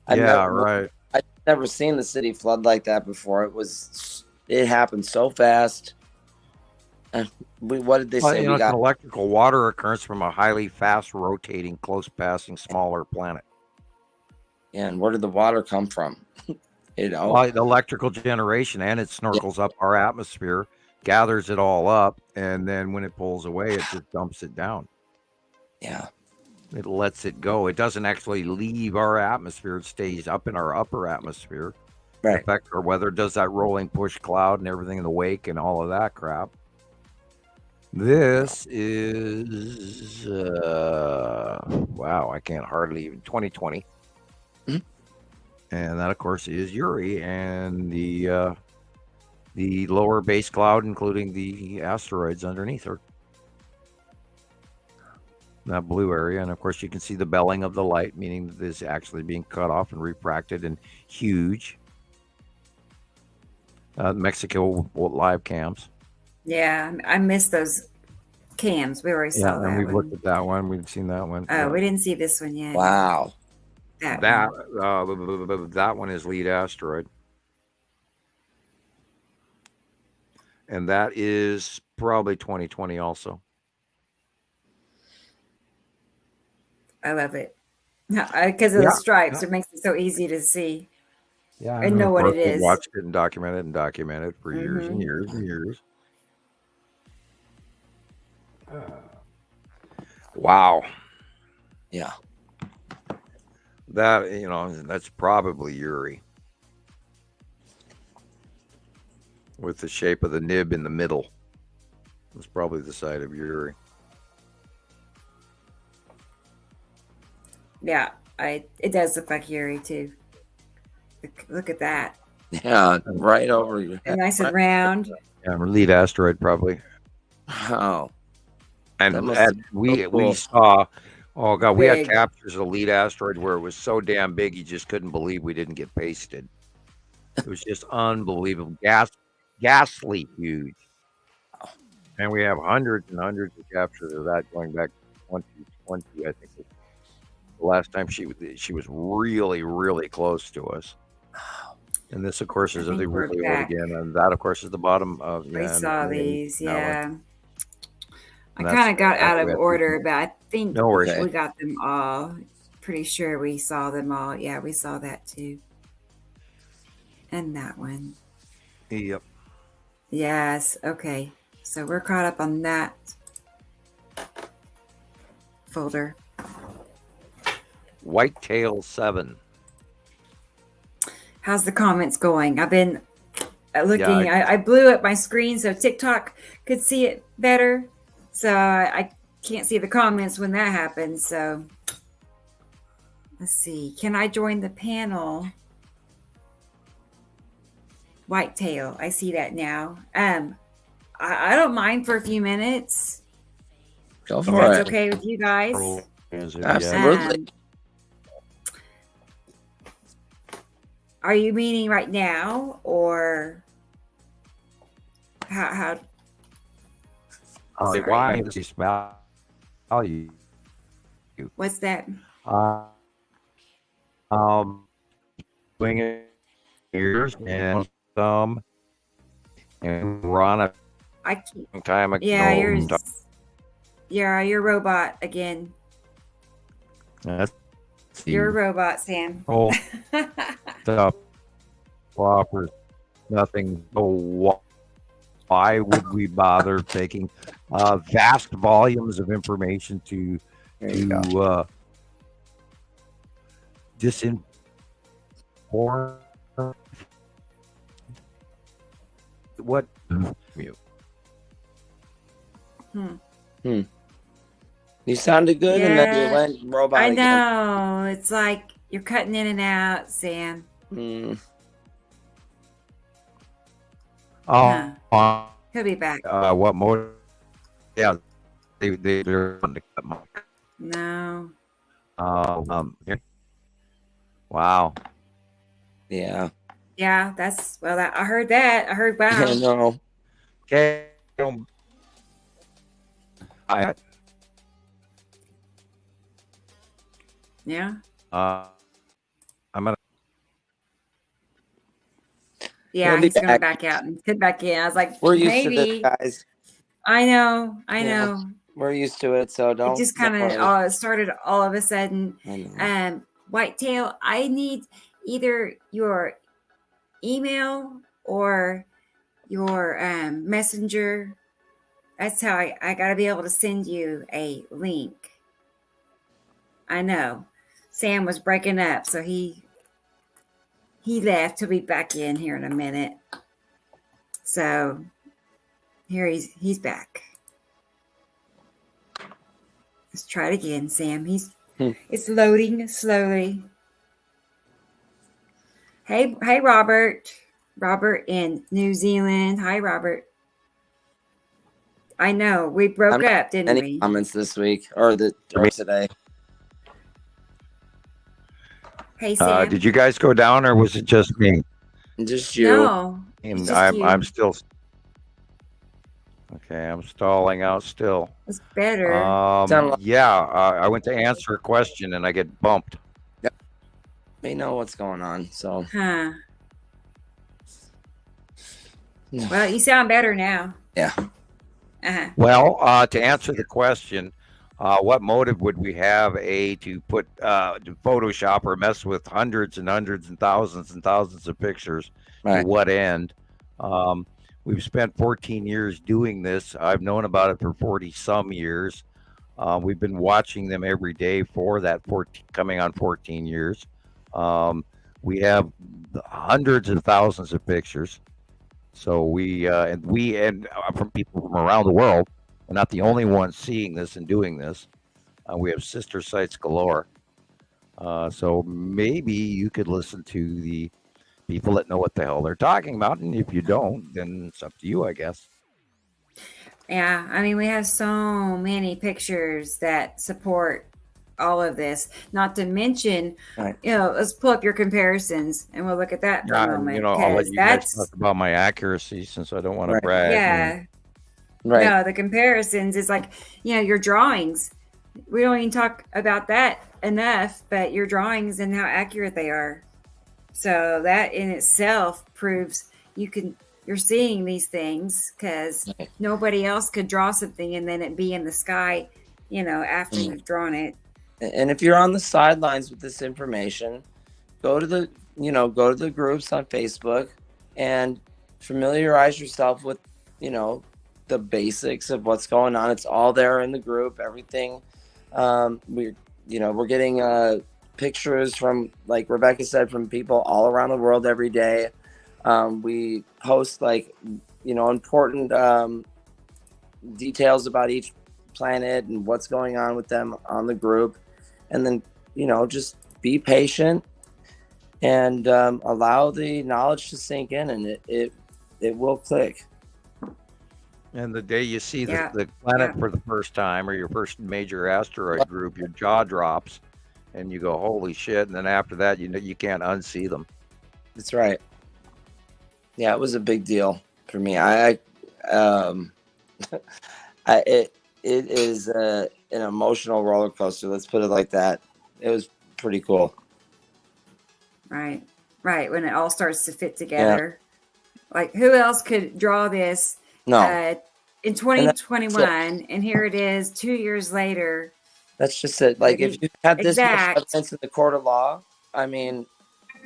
Right. I've never seen the city flood like that before. It happened so fast. What did they say? It's an electrical water occurrence from a highly fast rotating, close passing, smaller planet. Yeah, and where did the water come from? Well, the electrical generation, and it snorkels up our atmosphere, gathers it all up, and then when it pulls away, it just dumps it down. Yeah. It lets it go. It doesn't actually leave our atmosphere. It stays up in our upper atmosphere. Right. Affects our weather, does that rolling push cloud and everything in the wake and all of that crap. This is, wow, I can't hardly even, 2020. Mm-hmm. And that, of course, is Uri and the lower base cloud, including the asteroids underneath her. That blue area, and of course you can see the belling of the light, meaning that this is actually being cut off and refracted and huge. Mexico live cams. Yeah, I missed those cams. We already saw that. And we've one. looked at that one. We've seen that one. Oh, we didn't see this one yet. Wow. That one is lead asteroid, and that is probably 2020 also. I love it because of the stripes. It makes it so easy to see. Yeah, and know what it is. Watched it and documented it for years and years and years. Wow. Yeah. That, that's probably Uri. With the shape of the nib in the middle. It's probably the side of Uri. Yeah, it does look like Uri too. Look at that. Yeah, right over you. Nice and round. Yeah, lead asteroid probably. Wow. And we saw, oh God, we had captures of the lead asteroid where it was so damn big you just couldn't believe we didn't get pasted. It was just unbelievable, ghastly huge. And we have hundreds and hundreds of captures of that going back to 2020, I think. The last time she was really, really close to us. And this, of course, is the really old again. And that, of course, is the bottom of. We saw these, yeah. I kind of got out of order, but I think we got them all. Pretty sure we saw them all. Yeah, we saw that too. And that one. Yep. Yes. Okay. So we're caught up on that folder. Whitetail 7. How's the comments going? I've been looking. I blew up my screen so TikTok could see it better. So I can't see the comments when that happens. So Let's see. Can I join the panel? Whitetail. I see that now. I don't mind for a few minutes. Go If for that's it. okay with you guys. Absolutely. Are you meaning right now, or how? Why does he smell you? What's that? Doing it ears and some, and we're on a I keep. time ago. Yeah, you're a robot again. You're a robot, Sam. Oh, stuff offers nothing. So why would we bother taking vast volumes of information to disinform? What? You sounded good, and then you went robot. I again. know. It's like you're cutting in and out, Sam. Oh, He'll be back. What more? Yeah, they're on to cut my. No. Wow. Yeah. Yeah, that's I heard that. I heard wow. I know. Okay. Yeah. I'm gonna. Yeah, he's gonna back out and sit back in. I was like, we're used maybe. to this, guys. I know. Yeah, we're used to it, so don't. It just kind of started all of a sudden. I know. Whitetail, I need either your email or your messenger. That's how I got to be able to send you a link. I know Sam was breaking up, so he left. He'll be back in here in a minute. So here he's back. Let's try it again, Sam. It's loading slowly. Hey, Robert. Robert in New Zealand. Hi, Robert. I know we broke up, didn't we? Comments this week or today? Hey, Sam. Did you guys go down, or was it just me? Just you. No, And just I'm you. still. Okay, I'm stalling out still. It's better. I went to answer a question and I get bumped. Yep. They know what's going on, so. Huh. Well, you sound better now. Yeah. Well, to answer the question, what motive would we have to put to Photoshop or mess with hundreds and hundreds and thousands of pictures? Right. To what end? We've spent 14 years doing this. I've known about it for 40 some years. We've been watching them every day for that 14, coming on 14 years. We have hundreds of thousands of pictures. So we from people from around the world. We're not the only ones seeing this and doing this. We have sister sites galore. So maybe you could listen to the people that know what the hell they're talking about. And if you don't, then it's up to you, I guess. Yeah, I mean, we have so many pictures that support all of this. Not to mention, let's pull up your comparisons and we'll look at that for a moment. I'll let you guys talk about my accuracy since I don't want to brag. Yeah. Right. No, the comparisons is like, your drawings. We don't even talk about that enough, but your drawings and how accurate they are. So that in itself proves you're seeing these things because nobody else could draw something and then it be in the sky, after you've drawn it. And if you're on the sidelines with this information, go to the groups on Facebook and familiarize yourself with, the basics of what's going on. It's all there in the group, everything. We're getting pictures from, like Rebecca said, from people all around the world every day. We post important details about each planet and what's going on with them on the group. And then, just be patient and allow the knowledge to sink in, and it will click. And the day you see the planet for the first time, or your first major asteroid group, your jaw drops, and you go, "Holy shit!" And then after that, you can't unsee them. That's right. Yeah, it was a big deal for me. It is an emotional roller coaster. Let's put it like that. It was pretty cool. Right. When it all starts to fit together. Like, who else could draw this? No. In 2021, and here it is 2 years later. That's just it. Like, if you had this much exact evidence in the court of law, I mean,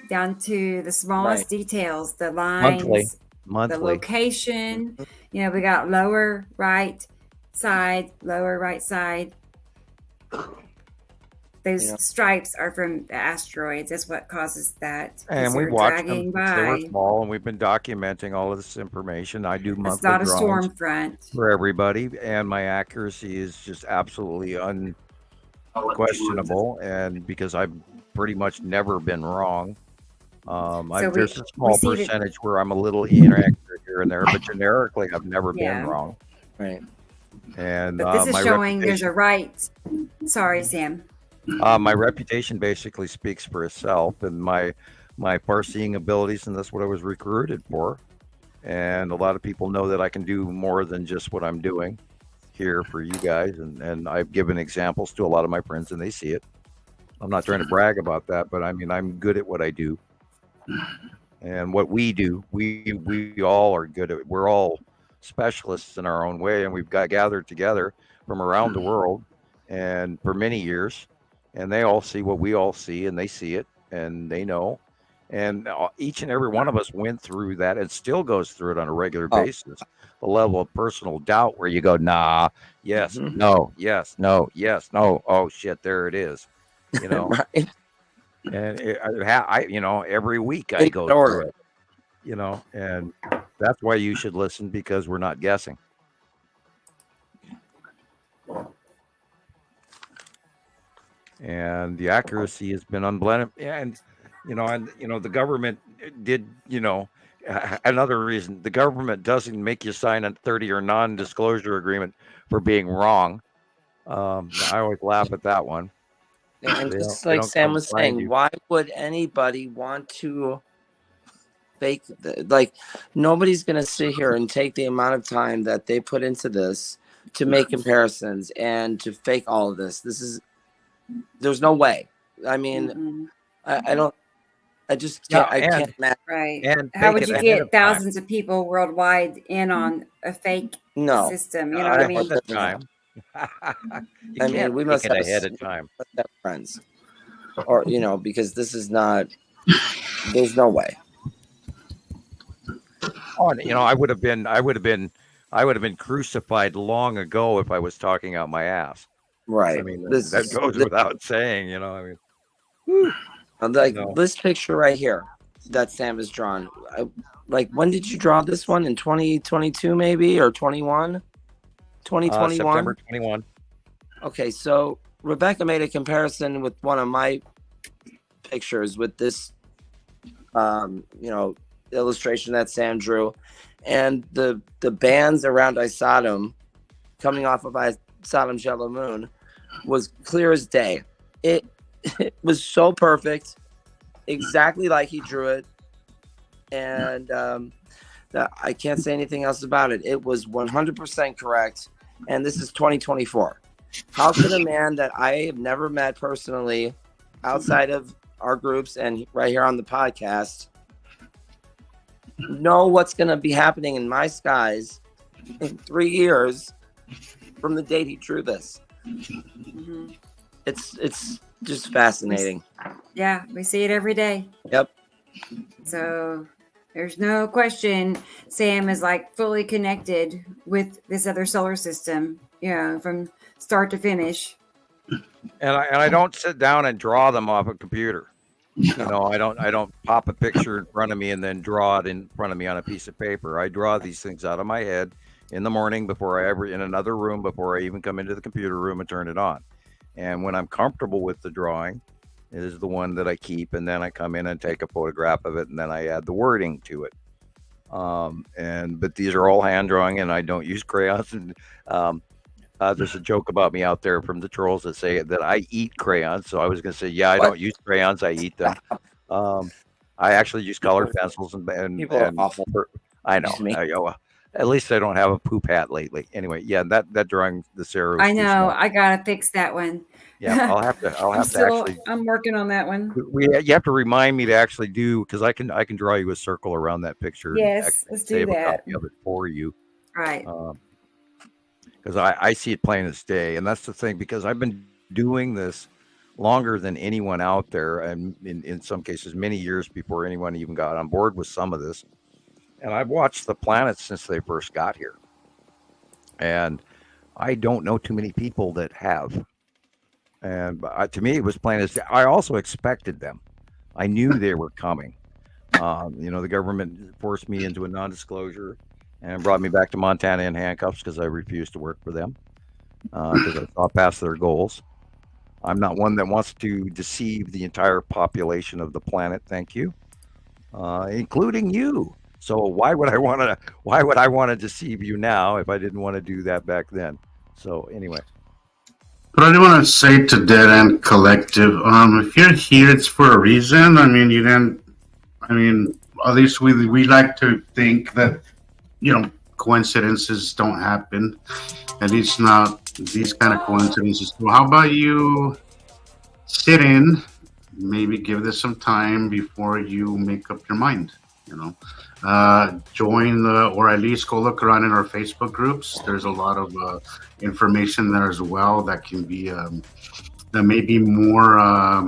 down to the smallest details, the lines, monthly, the location. You know, we got lower right side. Those stripes are from the asteroids. That's what causes that. And we watched them. They were small, and we've been documenting all of this information. I do monthly It's not a drawings storm front for everybody, and my accuracy is just absolutely unquestionable. And because I've pretty much never been wrong, there's a small percentage where I'm a little inaccurate here and there, but generically, I've never been wrong. Right. And but this is showing there's a right. Sorry, Sam. My reputation basically speaks for itself, and my far-seeing abilities, and that's what I was recruited for. And a lot of people know that I can do more than just what I'm doing here for you guys, and I've given examples to a lot of my friends, and they see it. I'm not trying to brag about that, but I mean, I'm good at what I do. And what we do, we all are good at. We're all specialists in our own way, and we've got gathered together from around the world, and for many years. And they all see what we all see, and they see it, and they know. And each and every one of us went through that and still goes through it on a regular basis. The level of personal doubt where you go, nah, yes, no, yes, no, yes, no. Oh, shit, there it is. You know, right. And every week I go through it, you know, and that's why you should listen, because we're not guessing. And the accuracy has been unblended. And the government did, another reason the government doesn't make you sign a 30-year non-disclosure agreement for being wrong. I always laugh at that one. And just like Sam was saying, why would anybody want to fake? Like, nobody's going to sit here and take the amount of time that they put into this to make comparisons and to fake all of this. There's no way. I mean, I just can't. I can't imagine. Right. And how would you get thousands of people worldwide in on a fake system? You know what I mean? I mean, we must have ahead of time. Friends, or because this is not. There's no way. Oh, I would have been crucified long ago if I was talking out my ass. Right. I mean, that goes without saying, I mean, this picture right here that Sam has drawn. When did you draw this one? In 2022, maybe, or 21? 2021? September 21. Okay, so Rebecca made a comparison with one of my pictures with this, illustration that Sam drew, and the bands around Isadum coming off of Isadum's yellow moon was clear as day. It was so perfect, exactly like he drew it, and I can't say anything else about it. It was 100% correct, and this is 2024. How could a man that I have never met personally outside of our groups and right here on the podcast know what's going to be happening in my skies in 3 years from the date he drew this? It's just fascinating. Yeah, we see it every day. Yep. So there's no question Sam is fully connected with this other solar system, from start to finish. And I don't sit down and draw them off a computer. I don't pop a picture in front of me and then draw it in front of me on a piece of paper. I draw these things out of my head in the morning in another room before I even come into the computer room and turn it on. And when I'm comfortable with the drawing, is the one that I keep, and then I come in and take a photograph of it, and then I add the wording to it. But these are all hand drawing, and I don't use crayons. And there's a joke about me out there from the trolls that say that I eat crayons. So I was going to say, yeah, I don't use crayons. I eat them. I actually use colored pencils and People are awful. I know. At least I don't have a poop hat lately. Anyway, yeah, that drawing the Sarah. I know. I gotta fix that one. Yeah, I'll have to actually. I'm working on that one. You have to remind me to actually do, because I can draw you a circle around that picture. Yes, let's do that. A copy of it for you. Right. Because I see it plain as day, and that's the thing. Because I've been doing this longer than anyone out there, and in some cases many years before anyone even got on board with some of this. And I've watched the planets since they first got here, and I don't know too many people that have. And to me, it was plain as day. I also expected them. I knew they were coming. The government forced me into a non-disclosure and brought me back to Montana in handcuffs because I refused to work for them because I saw past their goals. I'm not one that wants to deceive the entire population of the planet. Thank you, including you. So why would I want to deceive you now if I didn't want to do that back then? So anyway. But I do want to say to Dead End Collective, if you're here, it's for a reason. At least we like to think that, coincidences don't happen. At least not these kind of coincidences. Well, how about you sit in, maybe give this some time before you make up your mind, join or at least go look around in our Facebook groups. There's a lot of information there as well that can be that may be more a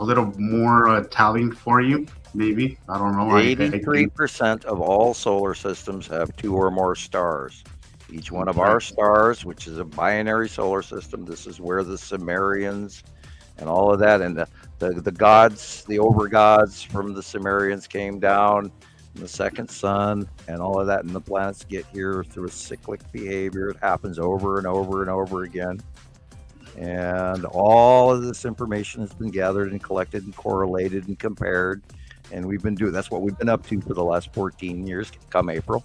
little more telling for you. Maybe, I don't know. 83% of all solar systems have 2 or more stars. Each one of our stars, which is a binary solar system, this is where the Sumerians and all of that, and the gods, the over-gods from the Sumerians came down, the second sun, and all of that, and the planets get here through a cyclic behavior. It happens over and over and over again. And all of this information has been gathered and collected and correlated and compared. And we've been doing, that's what we've been up to for the last 14 years, come April.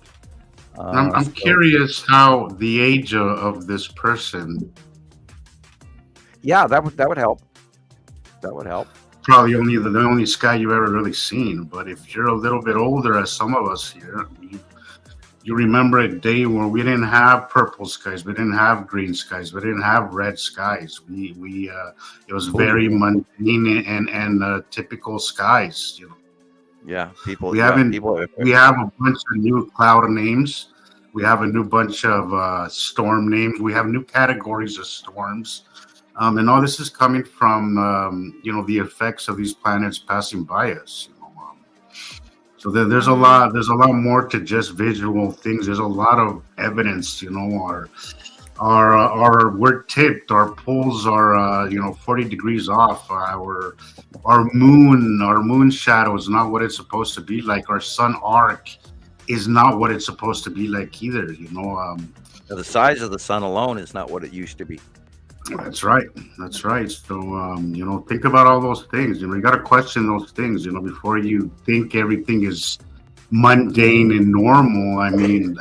I'm curious how the age of this person. Yeah, that would help. That would help. Probably the only sky you've ever really seen. But if you're a little bit older, as some of us here, you remember a day where we didn't have purple skies, we didn't have green skies, we didn't have red skies. It was very mundane and typical skies. Yeah, we have a bunch of new cloud names. We have a new bunch of storm names. We have new categories of storms. And all this is coming from, the effects of these planets passing by us. So there's a lot more to just visual things. There's a lot of evidence. We're tipped. Our poles are 40 degrees off. Our moon shadow is not what it's supposed to be like. Our sun arc is not what it's supposed to be like either. The size of the sun alone is not what it used to be. That's right. So, think about all those things. You got to question those things, before you think everything is mundane and normal.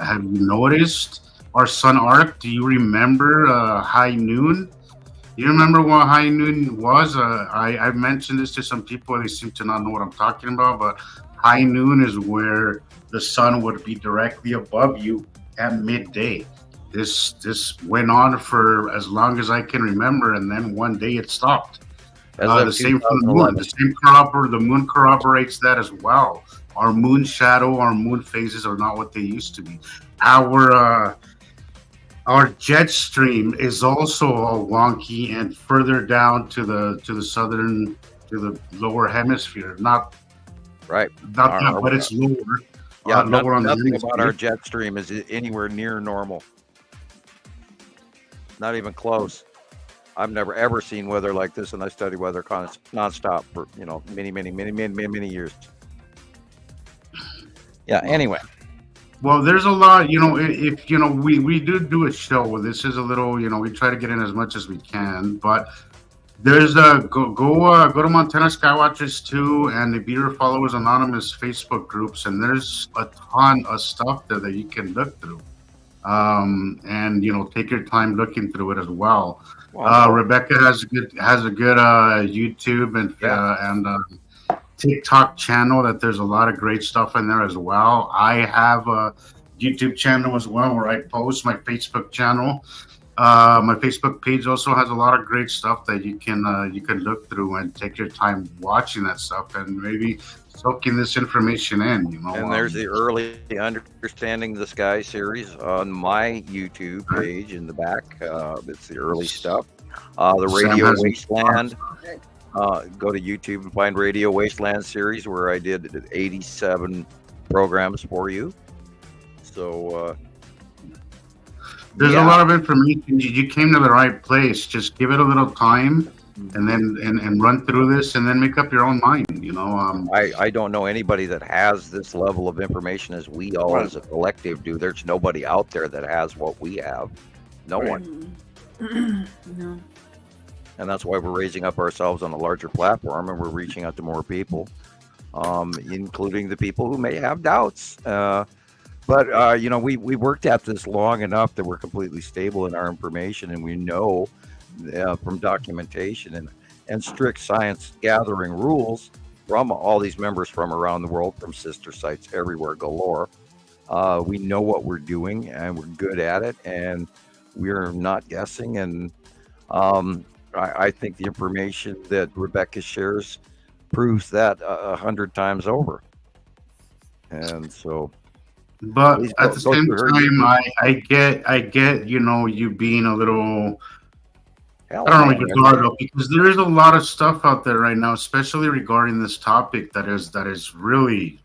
Have you noticed our sun arc? Do you remember high noon? You remember what high noon was? I've mentioned this to some people. They seem to not know what I'm talking about, but high noon is where the sun would be directly above you at midday. This went on for as long as I can remember, and then one day it stopped. The same for the moon. The moon corroborates that as well. Our moon shadow, our moon phases are not what they used to be. Our jet stream is also all wonky and further down to the lower hemisphere. Not right, but it's lower. Yeah, nothing about our jet stream is anywhere near normal. Not even close. I've never ever seen weather like this, and I study weather nonstop for many years. Yeah. Anyway, Well, there's a lot, if we do a show. This is a little, we try to get in as much as we can, but there's a go to Montana Skywatchers too, and the Beater Followers Anonymous Facebook groups, and there's a ton of stuff there that you can look through, and take your time looking through it as well. Wow. Rebecca has a good YouTube and TikTok channel that there's a lot of great stuff in there as well. I have a YouTube channel as well where I post. My Facebook channel, my Facebook page also has a lot of great stuff that you can look through and take your time watching that stuff and maybe soaking this information in. And there's the early Understanding the Sky series on my YouTube page in the back. It's the early stuff. The Radio Wasteland. Go to YouTube and find Radio Wasteland series where I did 87 programs for you. So there's a lot of information. You came to the right place. Just give it a little time, and then and run through this, and then make up your own mind. I don't know anybody that has this level of information as we all as a collective do. There's nobody out there that has what we have. No one. No. And that's why we're raising up ourselves on a larger platform, and we're reaching out to more people, including the people who may have doubts. But we worked at this long enough that we're completely stable in our information, and we know from documentation and strict science gathering rules from all these members from around the world, from sister sites everywhere galore. We know what we're doing, and we're good at it, and we're not guessing. And I think the information that Rebecca shares proves that 100 times over. And so, but at the same time, I get, you being a little, I don't know, your guard up, because there is a lot of stuff out there right now, especially regarding this topic that is really,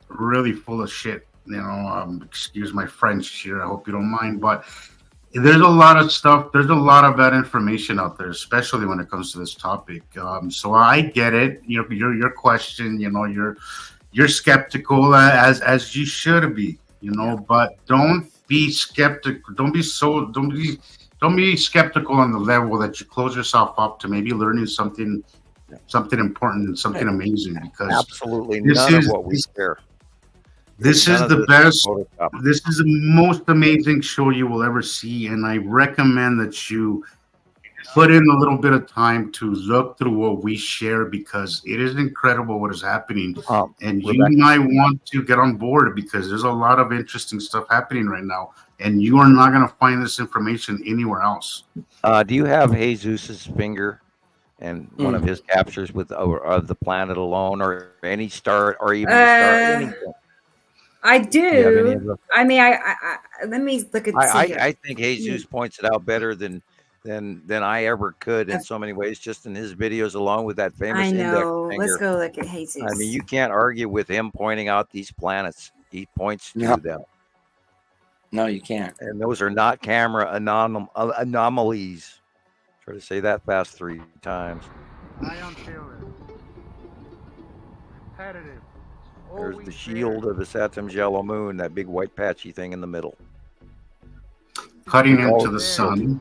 really full of shit. Excuse my French here. I hope you don't mind, but there's a lot of stuff. There's a lot of bad information out there, especially when it comes to this topic. So I get it. Your question. You're skeptical as you should be. But don't be skeptical. Don't be skeptical on the level that you close yourself up to maybe learning something important and something amazing. Because absolutely none of what we share. This is the best. This is the most amazing show you will ever see, and I recommend that you put in a little bit of time to look through what we share, because it is incredible what is happening. And Rebecca, you might want to get on board, because there's a lot of interesting stuff happening right now, and you are not going to find this information anywhere else. Do you have Jesus's finger and one of his captures with of the planet alone, or any star, or even a star? I do. I mean, I let me look at. I think Jesus points it out better than I ever could in so many ways, just in his videos alone with that famous index finger. Let's go look at Jesus. I mean, you can't argue with him pointing out these planets. He points to them. No, you can't. And those are not camera anomalies. Try to say that fast 3 times. Ion Taylor. Repetitive. There's the shield of the Saturn's yellow moon, that big white patchy thing in the middle. Cutting into the sun,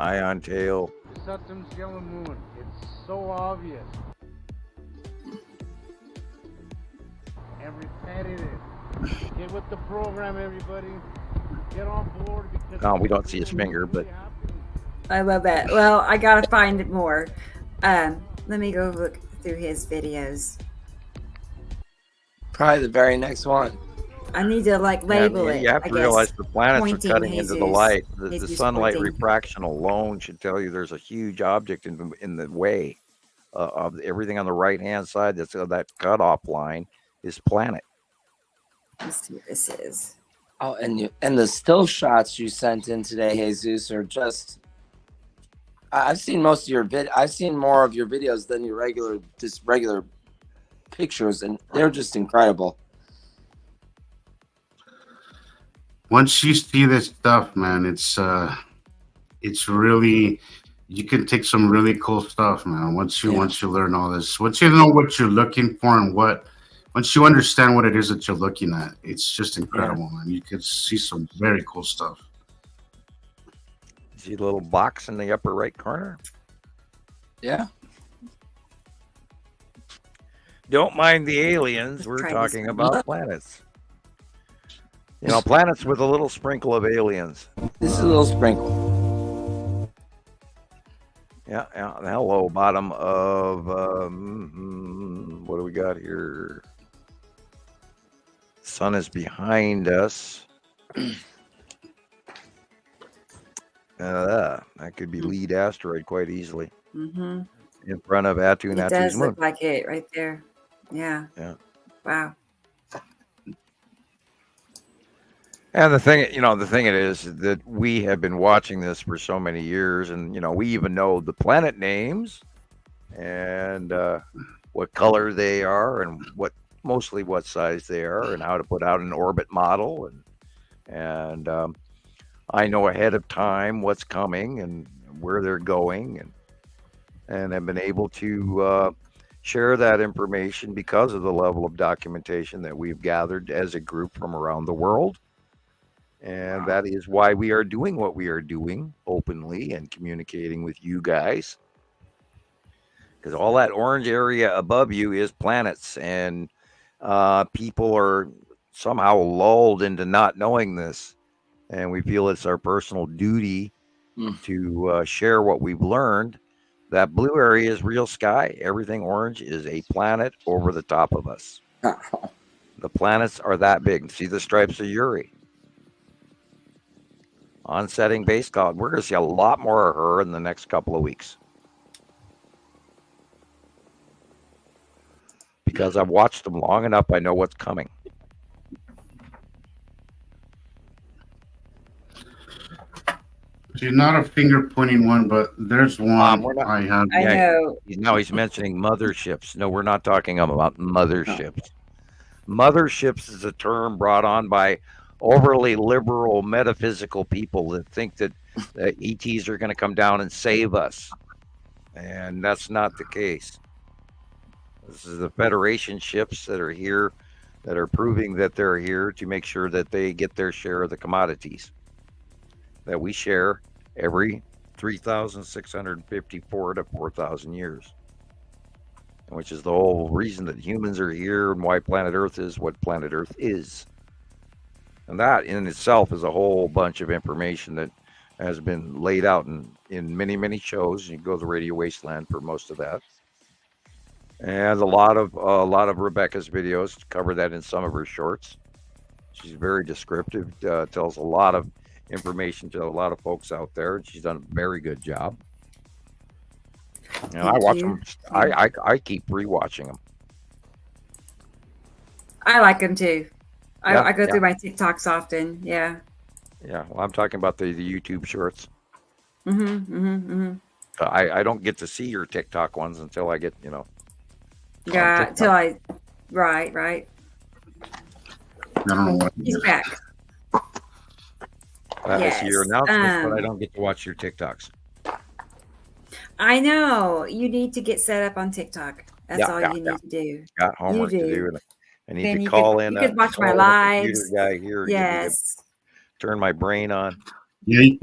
Ion tail. Saturn's yellow moon. It's so obvious. And repetitive. Get with the program, everybody. Get on board, because no, we don't see his finger, but I love that. Well, I gotta find it more. Let me go look through his videos. Probably the very next one. I need to label it. You have to realize the planets are cutting Jesus. into the light. The sunlight refraction alone should tell you there's a huge object in the way of everything on the right hand side. That's that cutoff line is planet. Let's see what this is. Oh, and the still shots you sent in today, Jesus, are just. I've seen most of your I've seen more of your videos than your regular pictures, and they're just incredible. Once you see this stuff, man, it's really, you can take some really cool stuff, man. Once you learn all this, once you know what you're looking for and what once you understand what it is that you're looking at, it's just incredible, man. You could see some very cool stuff. See the little box in the upper right corner? Yeah. Don't mind the aliens. We're talking about planets. You know, planets with a little sprinkle of aliens. This is a little sprinkle. Yeah. Hello, bottom of what do we got here? Sun is behind us. That could be lead asteroid quite easily. Mm-hmm. In front of Atu It Natu's does moon. look like it right there. Yeah. Wow. And the thing it is that we have been watching this for so many years, and we even know the planet names and what color they are, and mostly what size they are, and how to put out an orbit model, and I know ahead of time what's coming and where they're going, and have been able to share that information because of the level of documentation that we've gathered as a group from around the world. And that is why we are doing what we are doing openly and communicating with you guys. Because all that orange area above you is planets, and people are somehow lulled into not knowing this. And we feel it's our personal duty to share what we've learned. That blue area is real sky. Everything orange is a planet over the top of us. The planets are that big. See the stripes of Uri. Onsetting base cloud. We're going to see a lot more of her in the next couple of weeks. Because I've watched them long enough, I know what's coming. She's not a finger pointing one, but there's one I have. I know. Now he's mentioning motherships. No, we're not talking about motherships. Motherships is a term brought on by overly liberal metaphysical people that think that ETs are going to come down and save us. And that's not the case. This is the Federation ships that are here, that are proving that they're here to make sure that they get their share of the commodities that we share every 3,654 to 4,000 years, which is the whole reason that humans are here and why planet Earth is what planet Earth is. And that in itself is a whole bunch of information that has been laid out in many, many shows. You can go to the Radio Wasteland for most of that. And a lot of Rebecca's videos cover that in some of her shorts. She's very descriptive, tells a lot of information to a lot of folks out there. She's done a very good job. And I watch them. I keep rewatching them. I like them too. Yeah, I go through my TikToks often. Yeah. Yeah. Well, I'm talking about the YouTube shorts. I I don't get to see your TikTok ones until I get, Yeah, till I. Right. I don't know what. He's back. I see your announcements, but I don't get to watch your TikToks. I know. You need to get set up on TikTok. That's all you need to do. Got homework to do. And I need Then to you call could- in. you could watch my lives. Guy here. Yes. Turn my brain on. Yeah,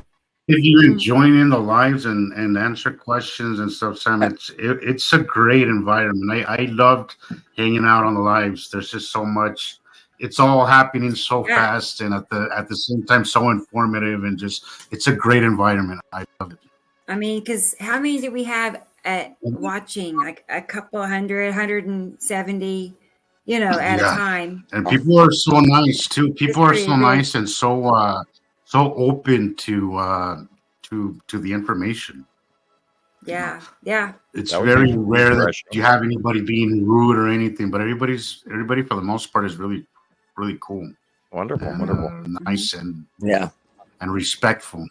if you join in the lives and answer questions and stuff, Sam, it's a great environment. I loved hanging out on the lives. There's just so much. It's all happening so fast, and at the same time, so informative, and just it's a great environment. I love it. I mean, because how many do we have at watching? Like a couple 100, 170, at a time. And people are so nice too. People are so nice and so open to the information. Yeah. It's very rare that you have anybody being rude or anything, but everybody for the most part is really, really cool. Wonderful. Nice and respectful.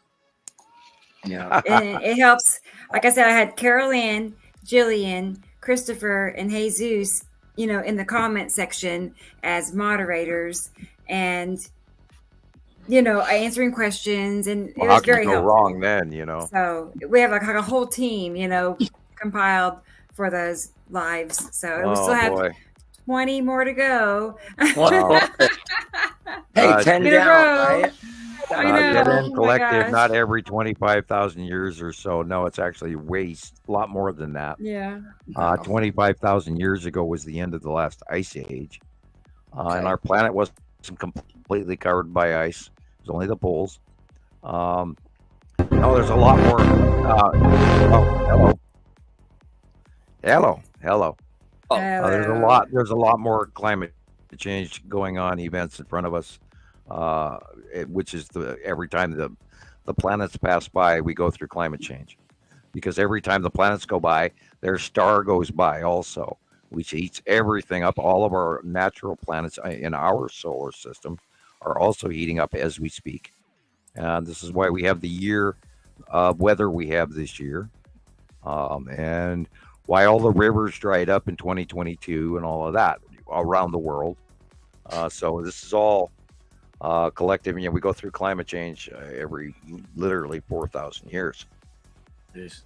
Yeah. And it helps. Like I said, I had Carol Ann, Jillian, Christopher, and Jesus, in the comment section as moderators, and answering questions, and it was very helpful. Wrong then, So we have like a whole team, compiled for those lives. So we still have 20 more to go. Wow. Hey, 10 In a down, row. right? I know. Dead Oh End my Collective, gosh. not every 25,000 years or so. No, it's actually a lot more than that. Yeah. 25,000 years ago was the end of the last ice age. And our planet wasn't completely covered by ice. It was only the poles. No, there's a lot more. Oh, hello. There's a lot more climate change going on, events in front of us, which is every time the planets pass by, we go through climate change, because every time the planets go by, their star goes by also, which eats everything up. All of our natural planets in our solar system are also heating up as we speak. And this is why we have the year of weather we have this year. And why all the rivers dried up in 2022 and all of that around the world. So this is all collective. We go through climate change every literally 4,000 years. Yes.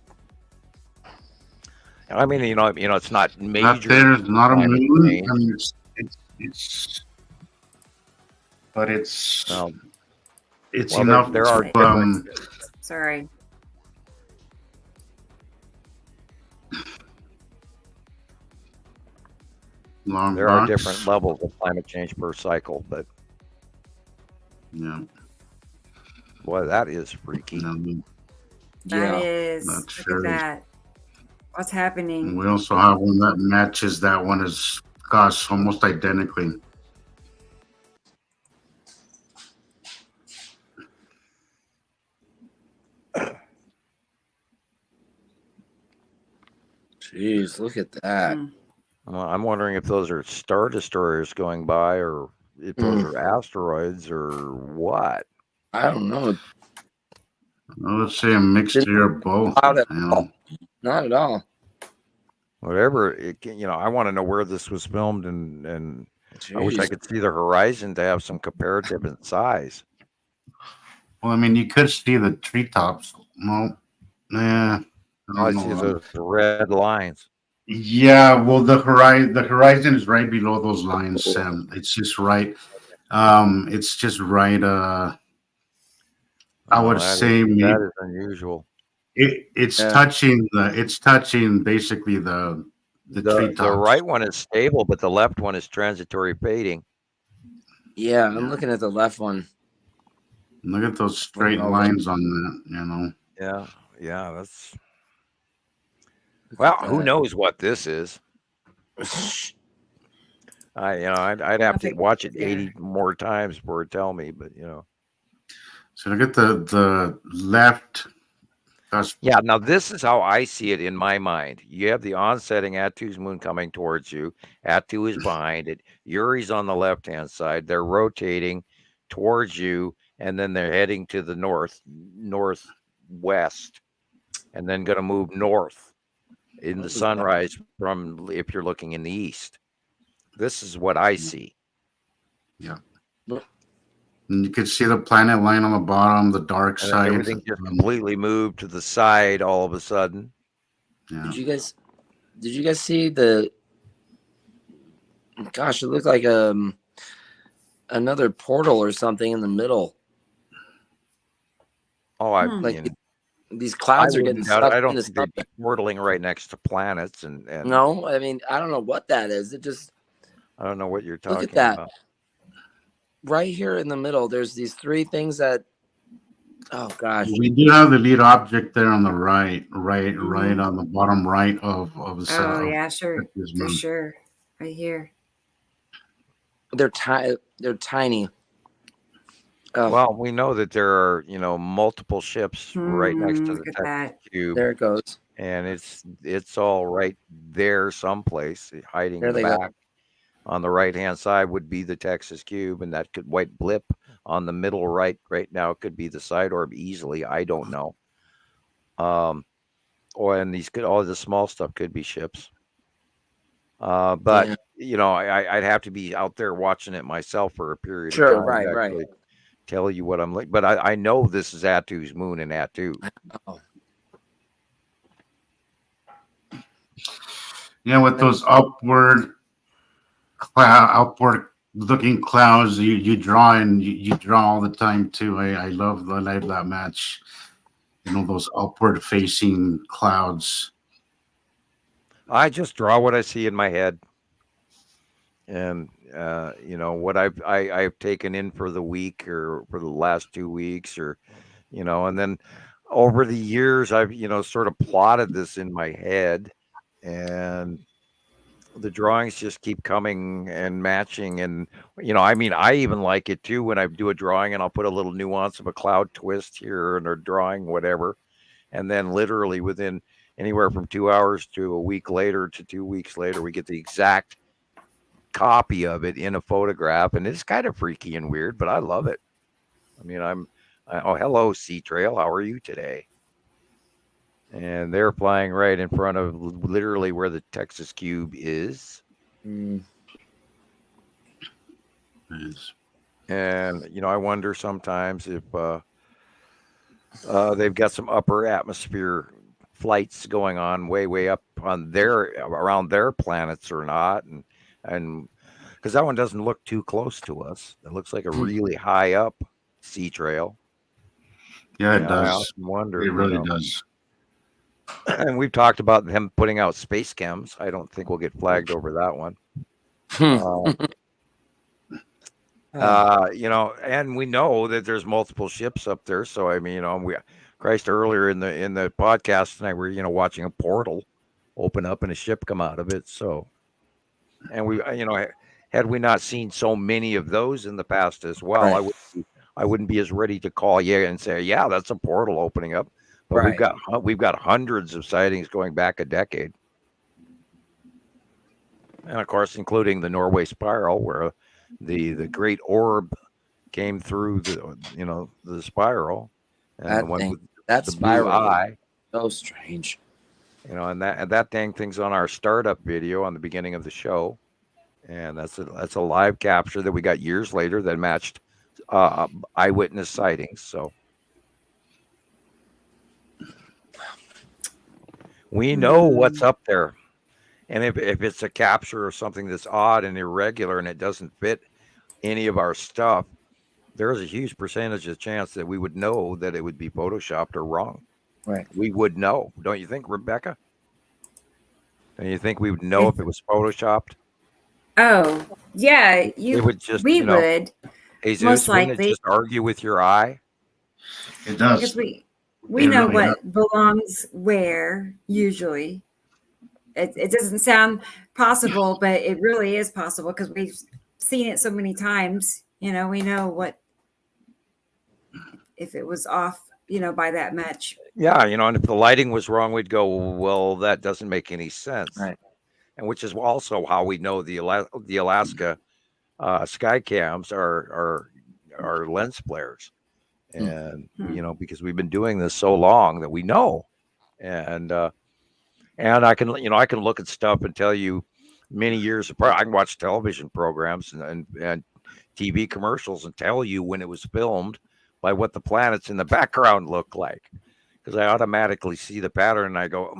I mean, it's not major. Not there's not a moon. Change. I mean, it's well, enough. There are Sorry. There are different levels of climate change per cycle, but yeah, boy, that is freaky. That is. Look at that. What's happening? And we also have one that matches that one, is gosh, almost identically. Jeez, look at that. I'm wondering if those are star destroyers going by, or if those are asteroids, or what. I don't know. Well, let's say a mixture of both. Not at all. Whatever I want to know where this was filmed, and I wish I could see the horizon to have some comparative in size. Well, I mean, you could see the treetops. No, I see the red lines. Yeah, well, the horizon is right below those lines, Sam. It's just right. It's just right. I would say that is unusual. It's touching basically the treetops. The right one is stable, but the left one is transitory fading. Yeah, I'm looking at the left one. Look at those straight lines on that. Yeah, that's. Well, who knows what this is? I'd have to watch it 80 more times before it tell me, but So look at the left. Yeah, now this is how I see it in my mind. You have the onsetting Attu's moon coming towards you. Attu is behind it. Uri's on the left-hand side. They're rotating towards you, and then they're heading to the northwest, and then going to move north in the sunrise from if you're looking in the east. This is what I see. Yeah. And you can see the planet line on the bottom, the dark side. Everything just completely moved to the side all of a sudden. Yeah. Did you guys see the? Gosh, it looked like another portal or something in the middle. Oh, these clouds are getting sucked I don't into think they'd be portaling right next to planets, and no, I mean, I don't know what that is. I don't know what you're talking look at that. about. Right here in the middle, there's these three things that. Oh gosh. We do have the lead object there on the right on the bottom right of the cell. Oh yeah, sure, for sure, right here. They're tiny. Oh. Well, we know that there are, multiple ships right next to the Texas cube. There it goes. And it's all right there someplace, hiding in the back. On the right-hand side would be the Texas cube, and that white blip on the middle right now could be the side orb easily. I don't know. And all the small stuff could be ships. But I'd have to be out there watching it myself for a period of time. Right. Tell you what I'm like, but I know this is Attu's moon and Attu. Oh. Yeah, with those upward outward looking clouds you draw, and you draw all the time too. I love that match. Those upward facing clouds. I just draw what I see in my head, and what I've taken in for the week or for the last 2 weeks, or and then over the years I've sort of plotted this in my head, and the drawings just keep coming and matching. And I even like it too when I do a drawing and I'll put a little nuance of a cloud twist here and a drawing whatever, and then literally within anywhere from 2 hours to a week later to 2 weeks later we get the exact copy of it in a photograph. And it's kind of freaky and weird, but I love it. Oh, hello, Sea Trail, how are you today? And they're flying right in front of literally where the Texas Cube is. Mm. Nice. And I wonder sometimes if they've got some upper atmosphere flights going on way up on around their planets or not, and because that one doesn't look too close to us. It looks like a really high up Sea Trail. Yeah, it does. I often wonder. It really does. And we've talked about them putting out space chems. I don't think we'll get flagged over that one. And we know that there's multiple ships up there. So Christ, earlier in the podcast tonight, we're watching a portal open up and a ship come out of it. So, and we had we not seen so many of those in the past as well, Right. I wouldn't be as ready to call you and say, yeah, that's a portal opening up. But Right. we've got hundreds of sightings going back a decade, and of course, including the Norway Spiral, where the great orb came through the spiral, and That the one thing, with that the blue spiral, eye. so strange. And that dang thing's on our startup video on the beginning of the show, and that's a live capture that we got years later that matched eyewitness sightings. So we know what's up there. And if it's a capture or something that's odd and irregular and it doesn't fit any of our stuff, there's a huge percentage of chance that we would know that it would be photoshopped or wrong. Right. We would know. Don't you think, Rebecca? Don't you think we would know if it was photoshopped? Oh, yeah. It would just, we would. Jesus, Most wouldn't likely. it just argue with your eye? It does. Because we It know really what belongs where usually. It doesn't sound possible, but it really is possible because we've seen it so many times. We know what if it was off, by that much. Yeah, and if the lighting was wrong, we'd go, well, that doesn't make any sense. Right. And which is also how we know the Alaska sky cams are lens flares. And because we've been doing this so long that we know. And I can look at stuff and tell you many years apart. I can watch television programs and TV commercials and tell you when it was filmed by what the planets in the background look like, because I automatically see the pattern and I go,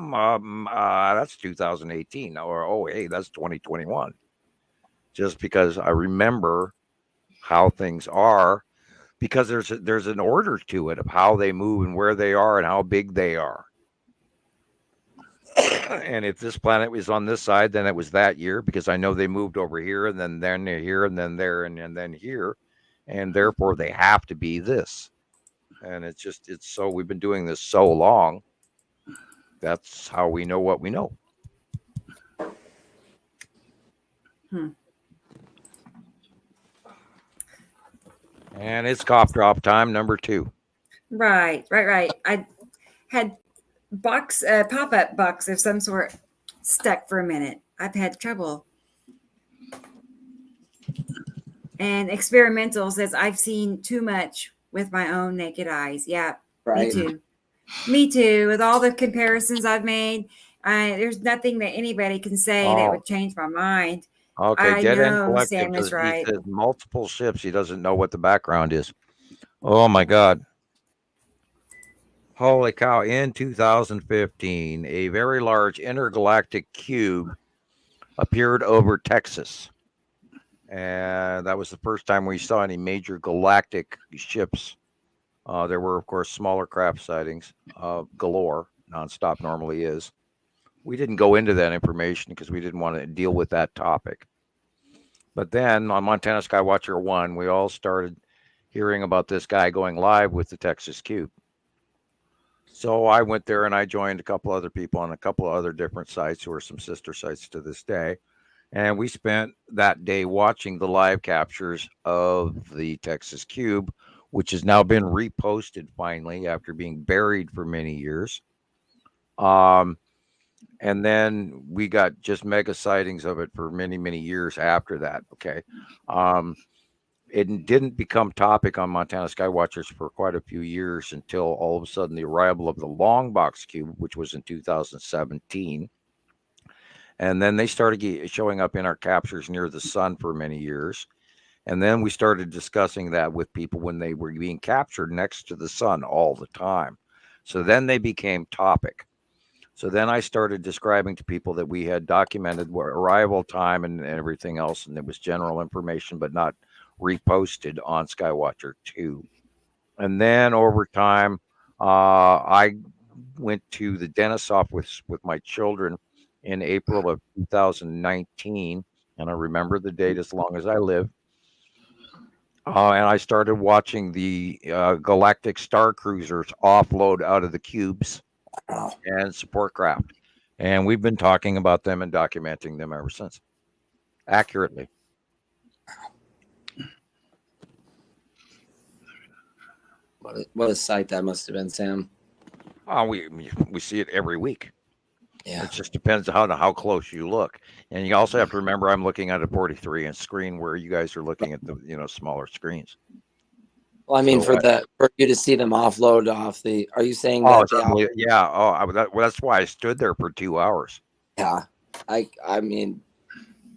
that's 2018, or oh, hey, that's 2021. Just because I remember how things are, because there's an order to it of how they move and where they are and how big they are. And if this planet was on this side, then it was that year, because I know they moved over here and then they're here and then there and then here, and therefore they have to be this. And it's so we've been doing this so long. That's how we know what we know. And it's cough drop time number 2. Right. I had pop-up box of some sort stuck for a minute. I've had trouble. And experimental says I've seen too much with my own naked eyes. Yeah, Right. Me too. With all the comparisons I've made, there's nothing that anybody can say that would change my mind. Okay, I know Sam is right. He says multiple ships. He doesn't know what the background is. Oh my God. Holy cow. In 2015, a very large intergalactic cube appeared over Texas. and that was the first time we saw any major galactic ships. There were, of course, smaller craft sightings galore. Nonstop normally is. We didn't go into that information because we didn't want to deal with that topic. But then on Montana Skywatcher 1, we all started hearing about this guy going live with the Texas Cube. So I went there and I joined a couple other people on a couple of other different sites who are some sister sites to this day. And we spent that day watching the live captures of the Texas Cube, which has now been reposted finally after being buried for many years. And then we got just mega sightings of it for many, many years after that. Okay. It didn't become topic on Montana Skywatchers for quite a few years until all of a sudden the arrival of the long box cube, which was in 2017. And then they started showing up in our captures near the sun for many years. And then we started discussing that with people when they were being captured next to the sun all the time. So then they became topic. So then I started describing to people that we had documented arrival time and everything else, and it was general information, but not reposted on Skywatcher 2. And then over time, I went to the dentist's office with my children in April of 2019, and I remember the date as long as I live. And I started watching the galactic star cruisers offload out of the cubes and support craft. And we've been talking about them and documenting them ever since, accurately. What a sight that must have been, Sam. Oh, we see it every week. Yeah. It just depends on how close you look. And you also have to remember I'm looking at a 43-inch screen where you guys are looking at the smaller screens. Well, I mean, for you to see them offload off the, are you saying that? Yeah. That's why I stood there for 2 hours. Yeah. I mean,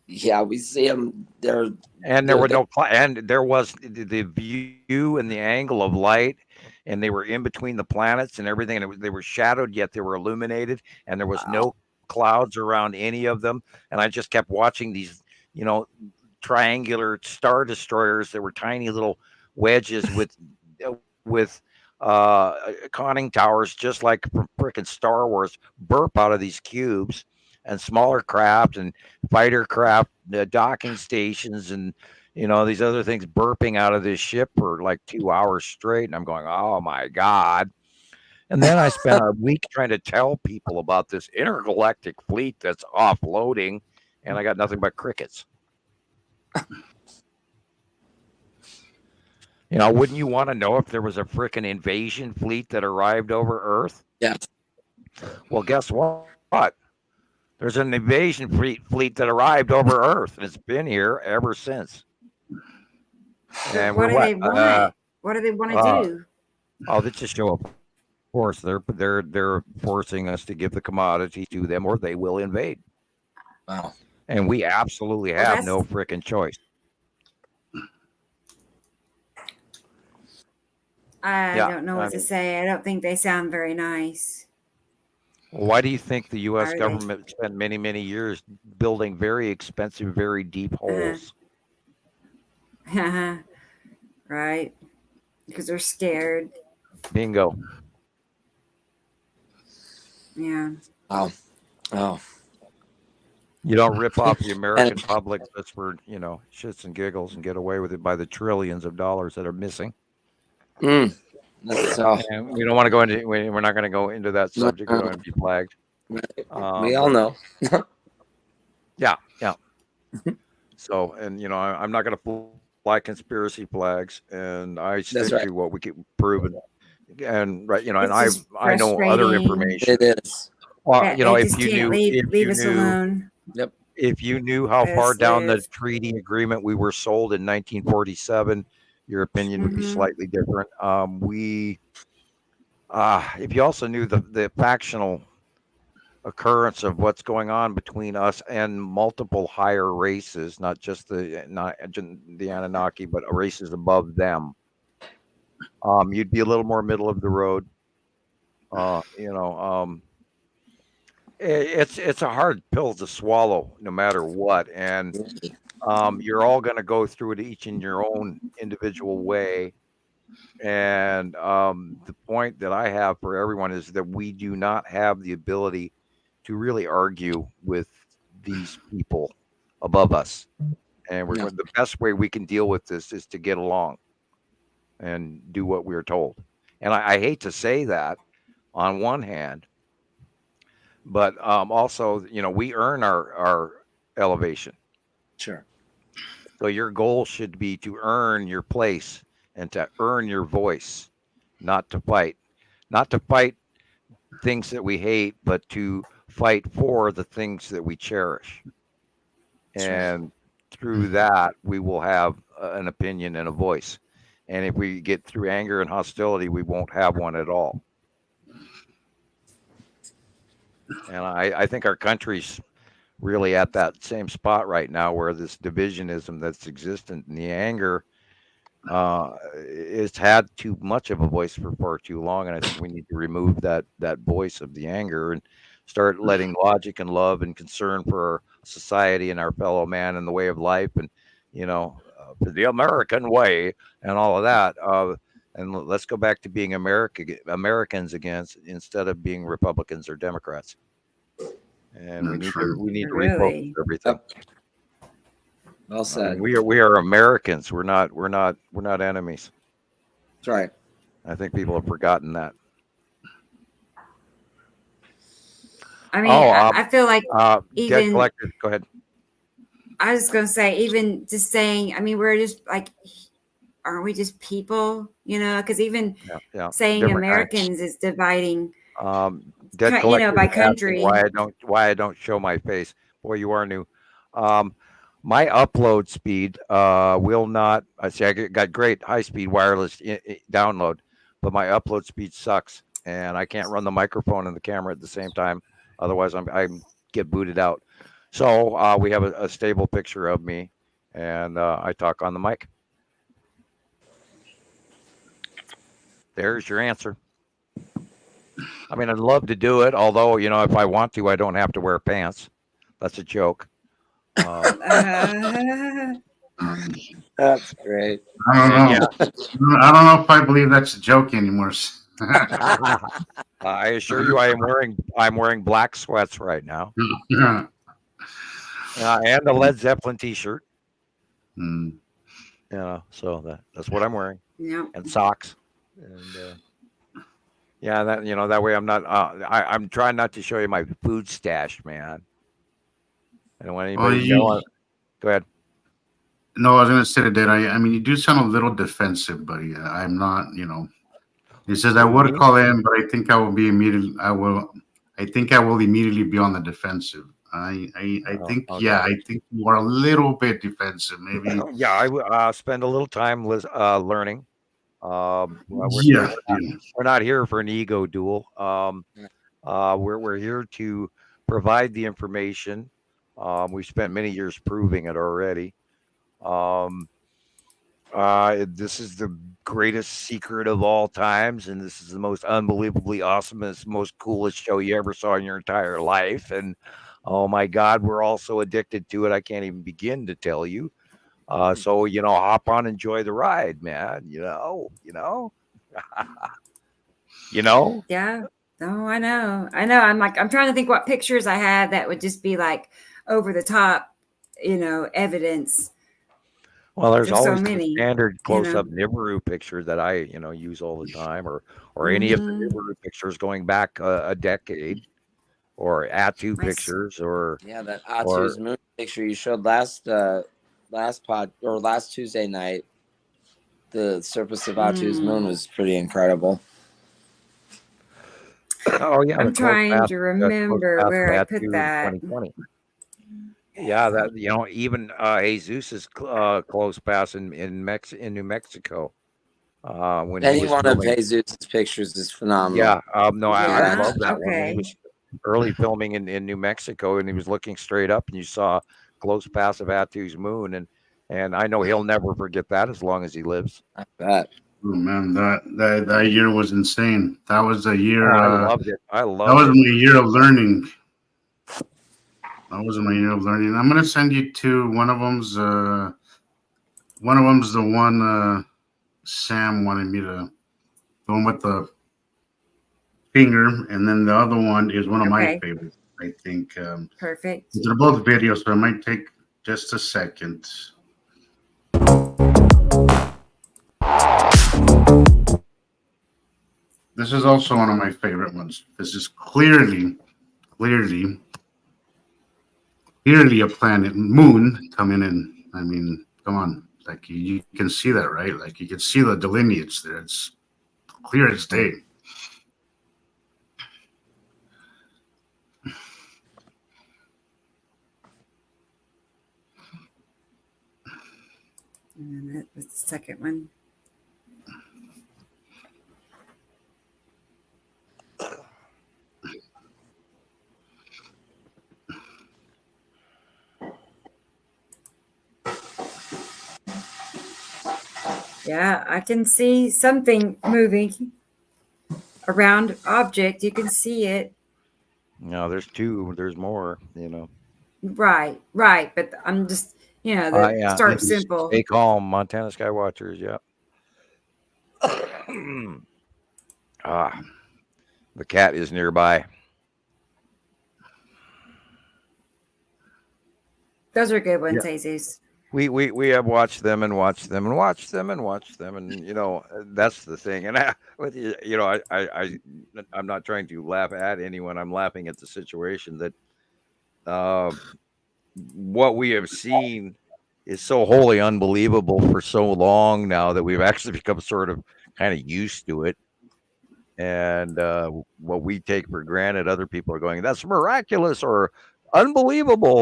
yeah, we see them. There was the view and the angle of light, and they were in between the planets and everything. And they were shadowed, yet they were illuminated, and there was no clouds around any of them. And I just kept watching these, triangular star destroyers that were tiny little wedges with conning towers, just like from frickin' Star Wars, burp out of these cubes, and smaller craft and fighter craft, docking stations, and these other things burping out of this ship for like 2 hours straight. And I'm going, oh my God. And then I spent a week trying to tell people about this intergalactic fleet that's offloading, and I got nothing but crickets. Wouldn't you want to know if there was a frickin' invasion fleet that arrived over Earth? Yeah. Well, guess what? There's an invasion fleet that arrived over Earth, and it's been here ever since. And what do they want? What do they want to do? Oh, they just show up. Of course, they're forcing us to give the commodity to them, or they will invade. Wow. And we absolutely have no frickin' choice. I don't know what to say. I don't think they sound very nice. Why do you think the U.S. government spent many, many years building very expensive, very deep holes? Right. Because they're scared. Bingo. Yeah. Oh. You don't rip off the American public just for, shits and giggles and get away with it by the trillions of dollars that are missing. And we don't want to go into. We're not going to go into that subject. We're going to be flagged. We all know. Yeah. So, and I'm not going to fly conspiracy flags, and I stick to what we can prove, and and I know other information. It is. Well, if you knew, leave us alone. Yep. If you knew how far down the treaty agreement we were sold in 1947. Your opinion would be slightly different. If you also knew the factional occurrence of what's going on between us and multiple higher races, not just the Anunnaki, but races above them, you'd be a little more middle of the road. It's a hard pill to swallow, no matter what, and You're all going to go through it each in your own individual way. And the point that I have for everyone is that we do not have the ability to really argue with these people above us. And the best way we can deal with this is to get along and do what we're told. And I hate to say that on one hand, but also, we earn our elevation. Sure. So your goal should be to earn your place and to earn your voice, not to fight things that we hate, but to fight for the things that we cherish. And through that, we will have an opinion and a voice. And if we get through anger and hostility, we won't have one at all. And I think our country's really at that same spot right now where this divisionism that's existent and the anger it's had too much of a voice for far too long. And I think we need to remove that voice of the anger and start letting logic and love and concern for our society and our fellow man and the way of life and, for the American way and all of that. And let's go back to being Americans again, instead of being Republicans or Democrats. And we need to refocus everything. Well said. We are Americans. We're not enemies. That's right. I think people have forgotten that. I mean, I feel like even debt collectors. Go ahead. I was going to say, even just saying, I mean, we're just like, aren't we just people? Because even saying Different Americans kinds. is dividing. Debt collectors by country. Why I don't show my face? Boy, you are new. My upload speed will not. I see. I got great high-speed wireless download, but my upload speed sucks, and I can't run the microphone and the camera at the same time. Otherwise, I get booted out. So we have a stable picture of me, and I talk on the mic. There's your answer. I mean, I'd love to do it, although, if I want to, I don't have to wear pants. That's a joke. That's great. I don't know. I don't know if I believe that's a joke anymore. I assure you, I'm wearing black sweats right now, and a Led Zeppelin T-shirt. So that's what I'm wearing. Yeah, and socks, and that way I'm not. I'm trying not to show you my food stash, man. I don't want anybody to know. Go ahead. No, I was going to say that I mean, you do sound a little defensive, buddy. I'm not, He says I would call in, but I think I will immediately be on the defensive. I think, okay. I think you are a little bit defensive, maybe. I spend a little time learning. We're not here for an ego duel. We're here to provide the information. We've spent many years proving it already. This is the greatest secret of all times, and this is the most unbelievably awesomest, most coolest show you ever saw in your entire life. And oh my God, we're all so addicted to it. I can't even begin to tell you. So hop on, enjoy the ride, man. Yeah. No, I know. I'm trying to think what pictures I had that would just be like over the top, evidence. Well, there's always so many, the standard close-up Nibiru picture that I, use all the time, or any of the Nibiru pictures going back a decade, or Atu pictures, or that Atu's moon picture you showed last Tuesday night. The surface of Atu's moon was pretty incredible. Oh yeah, I'm trying to remember where I put that. 2020. Yeah, that even Jesus's close pass in New Mexico. When any one of Jesus's pictures is phenomenal. Yeah, I love that one. When he was early filming in New Mexico, and he was looking straight up, and you saw close pass of Atu's moon, and I know he'll never forget that as long as he lives. I bet. Oh man, that year was insane. That was a year. I loved it. That was my year of learning. That was my year of learning. I'm gonna send you two. One of them's the one Sam wanted me to, the one with the finger, and then the other one is one of my Okay. favorites. I think Perfect. they're both videos, so it might take just a second. This is also one of my favorite ones. This is clearly a planet moon coming in. I mean, come on. Like you can see that, right? Like you can see the delineates there. It's clear as day. And that was the second one. Yeah, I can see something moving around object. You can see it. No, there's two. There's more. Right. But I'm just, Yeah. start simple. Stay calm, Montana Sky Watchers. Yeah. The cat is nearby. Those are good ones, Jesus. We have watched them and watched them and watched them and watched them, and that's the thing. And I'm not trying to laugh at anyone. I'm laughing at the situation that what we have seen is so wholly unbelievable for so long now that we've actually become sort of kind of used to it. And what we take for granted, other people are going, "That's miraculous," or "unbelievable,"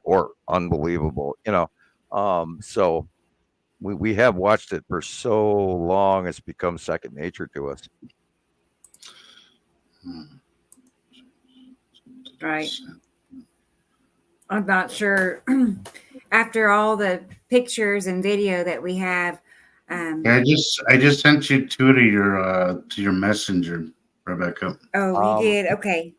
or "unbelievable." So we have watched it for so long; it's become second nature to us. Right. I'm not sure. After all the pictures and video that we have, I just sent you two to your messenger, Rebecca. Oh, you did? Okay.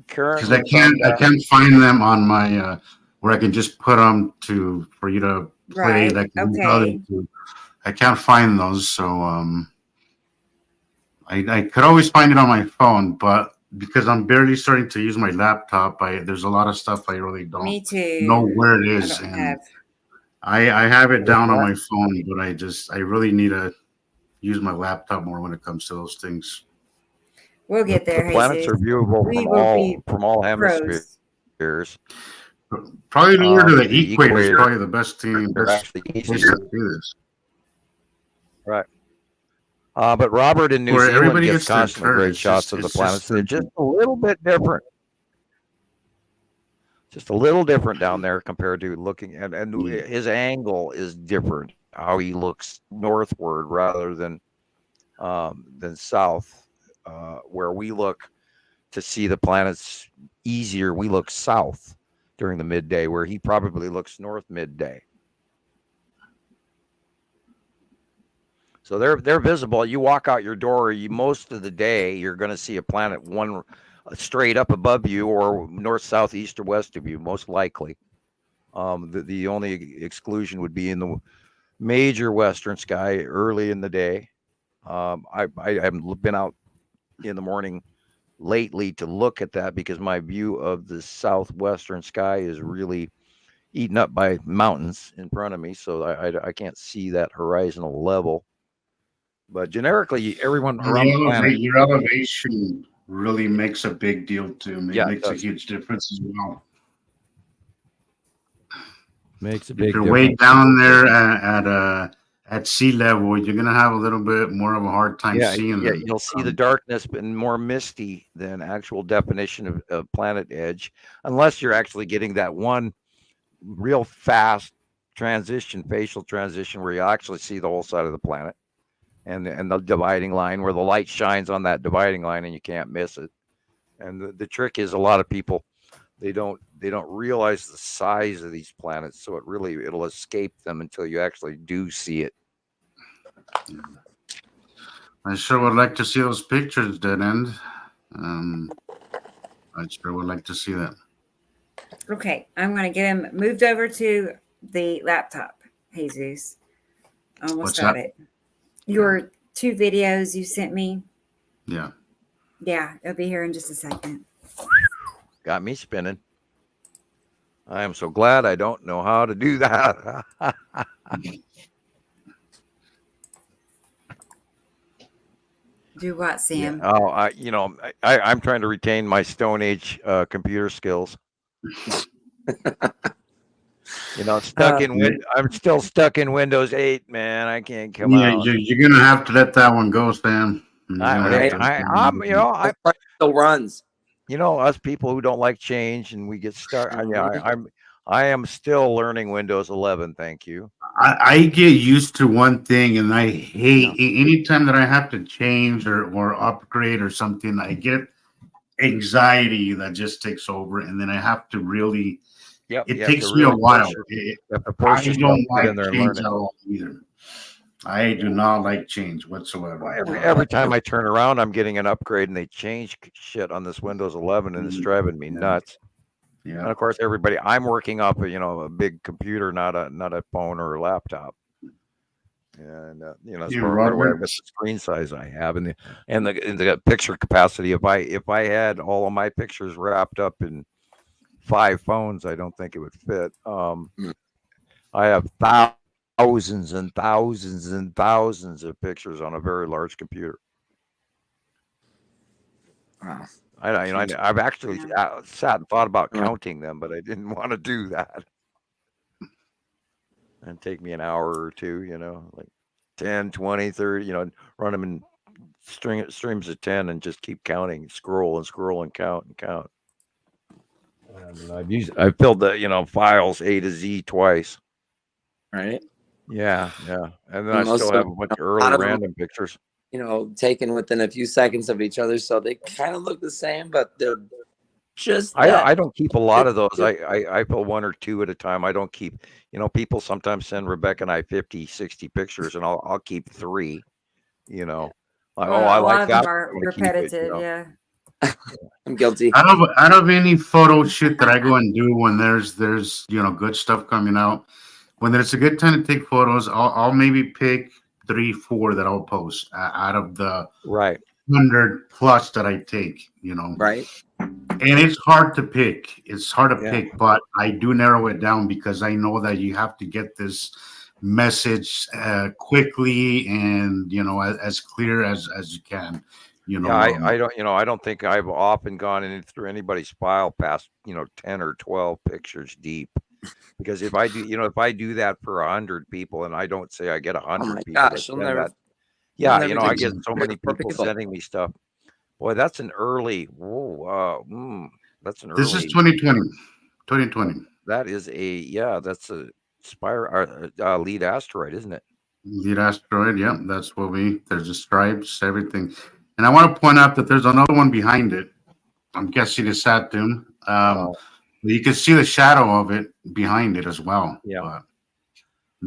Because I can't find them on my where I can just put them for you to play. Right. Okay. I can't find those, so I could always find it on my phone, but because I'm barely starting to use my laptop, there's a lot of stuff I really don't know where it is, I have it down on my phone, but I really need to use my laptop more when it comes to those things. We'll get there. The planets are viewable from all hemispheres. Probably near to the equator is probably the best thing. Best place to do this. Right. But Robert in New Zealand gets constantly great shots of the planets. They're just a little bit different. Just a little different down there compared to looking at, and his angle is different. How he looks northward rather than south, where we look to see the planets easier. We look south during the midday, where he probably looks north midday. So they're visible. You walk out your door, most of the day you're going to see a planet one straight up above you, or north, south, east, or west of you, most likely. The only exclusion would be in the major western sky early in the day. I haven't been out in the morning lately to look at that because my view of the southwestern sky is really eaten up by mountains in front of me, so I can't see that horizontal level. But generically, everyone around the planet, your elevation really makes a big deal too. It makes a huge difference as well. Makes a big difference. If you're way down there at sea level, you're gonna have a little bit more of a hard time seeing them. You'll see the darkness and more misty than actual definition of planet edge, unless you're actually getting that one real fast facial transition where you actually see the whole side of the planet. And the dividing line where the light shines on that dividing line and you can't miss it. And the trick is a lot of people, they don't realize the size of these planets, so it'll escape them until you actually do see it. I sure would like to see those pictures, Dead End. I sure would like to see that. Okay, I'm going to get him moved over to the laptop. Jesus, almost What's got that? it. Your 2 videos you sent me. Yeah. Yeah, it'll be here in just a second. Got me spinning. I am so glad I don't know how to do that. Do what, Sam? Yeah. Oh, I'm trying to retain my Stone Age computer skills. I'm still stuck in Windows 8, man. I can't come Yeah, out. you're gonna have to let that one go, Stan. You're gonna have to. It still runs. Us people who don't like change and we get stuck. I am still learning Windows 11. Thank you. I get used to one thing, and I hate anytime that I have to change or upgrade or something. I get anxiety that just takes over, and then I have to really. Yep, it takes me a while. I don't like in there and change learn at all either. I do not like change whatsoever. Every time I turn around, I'm getting an upgrade, and they change shit on this Windows 11, and it's driving me nuts. Yeah. And of course, everybody, I'm working off a big computer, not a phone or a laptop. And that's part of why the screen size I have, and the picture capacity. If I had all of my pictures wrapped up in 5 phones, I don't think it would fit. I have thousands and thousands and thousands of pictures on a very large computer. Wow. I've actually sat and thought about counting them, but I didn't want to do that. And take me an hour or two, like 10, 20, 30, run them in streams of 10 and just keep counting, scroll and count and count. And I've filled the, files A to Z twice. Right. Yeah. And then I still have a bunch of early random pictures. Taken within a few seconds of each other, so they kind of look the same, but they're just. I don't keep a lot of those. I pull 1 or 2 at a time. I don't keep. People sometimes send Rebecca and I 50, 60 pictures, and I'll keep 3. I like that. Them are repetitive. Yeah. I'm guilty. Out of any photo shoot that I go and do when there's good stuff coming out, when there's a good time to take photos, I'll maybe pick 3, 4 that I'll post out of the 100 plus that I take, Right. And it's hard to pick. It's hard to pick, but I do narrow it down because I know that you have to get this message quickly and as clear as you can. I don't think I've often gone in through anybody's file past 10 or 12 pictures deep. Because if I do that for 100 people, and I don't say I get 100 people, gosh, I get so many people sending me stuff. Boy, that's an early. This is 2020. 2020. That is that's a lead asteroid, isn't it? Lead asteroid, yeah. That's what there's the stripes, everything. And I want to point out that there's another one behind it. I'm guessing it's Saturn. You can see the shadow of it behind it as well. Yeah. But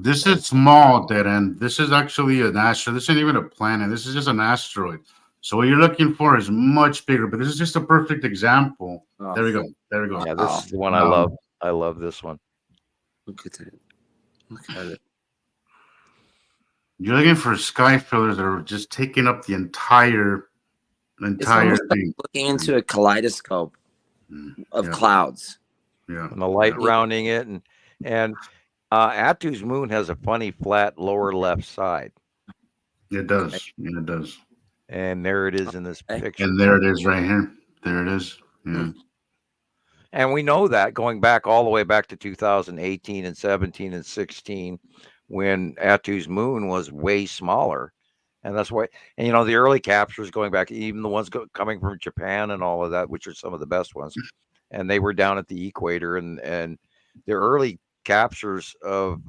this is small dead end. This is actually an asteroid. This isn't even a planet. This is just an asteroid. So what you're looking for is much bigger, but this is just a perfect example. There we go. Yeah, this is the one I love. I love this one. Look at it. Look at it. You're looking for sky fillers that are just taking up the entire It's thing. like looking into a kaleidoscope of clouds. Yeah. And the light rounding it, and Atu's moon has a funny flat lower left side. It does. Yeah, it does. And there it is in this picture. And there it is right here. There it is. Yeah. And we know that going back all the way back to 2018 and 17 and 16, when Atu's moon was way smaller. And that's why, and the early captures going back, even the ones coming from Japan and all of that, which are some of the best ones, and they were down at the equator, and the early captures of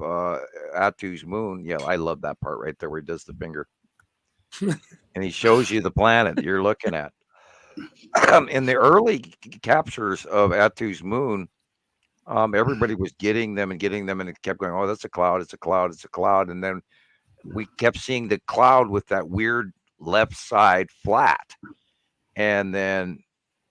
Atu's moon. Yeah, I love that part right there where he does the finger, and he shows you the planet that you're looking at. In the early captures of Atu's moon, everybody was getting them, and it kept going, oh, that's a cloud, it's a cloud, it's a cloud, and then we kept seeing the cloud with that weird left side flat. And then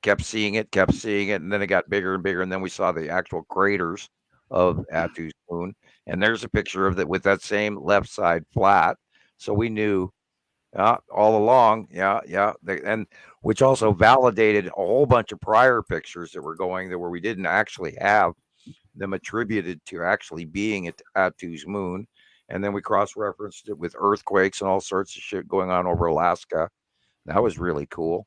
kept seeing it, and then it got bigger and bigger, and then we saw the actual craters of Attu's moon. And there's a picture of that with that same left side flat. So we knew all along, and which also validated a whole bunch of prior pictures that were going there where we didn't actually have them attributed to actually being at Attu's moon. And then we cross-referenced it with earthquakes and all sorts of shit going on over Alaska. That was really cool,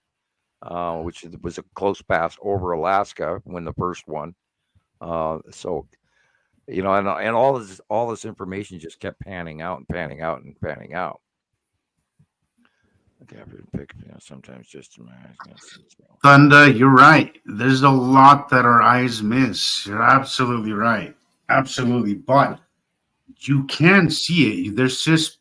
which was a close pass over Alaska when the first one. So, and all this information just kept panning out and panning out and panning out. Sometimes just Thunder, you're right. There's a lot that our eyes miss. You're absolutely right. Absolutely. But you can see it. This is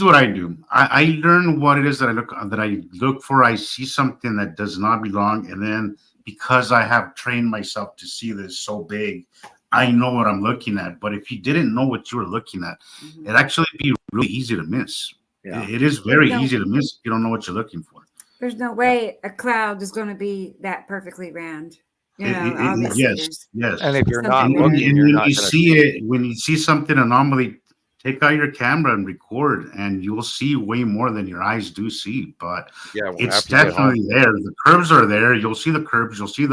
what I do. I learn what it is that I look for. I see something that does not belong, and then because I have trained myself to see this so big, I know what I'm looking at. But if you didn't know what you were looking at, it'd actually be really easy to miss. Yeah. It is very easy to miss if you don't know what you're looking for. There's no way a cloud is going to be that perfectly round. Yes. And if you're not and looking, when you see it, when you see something anomaly, take out your camera and record, and you'll see way more than your eyes do see. But it's definitely there. The curves are there. You'll see the curves. You'll see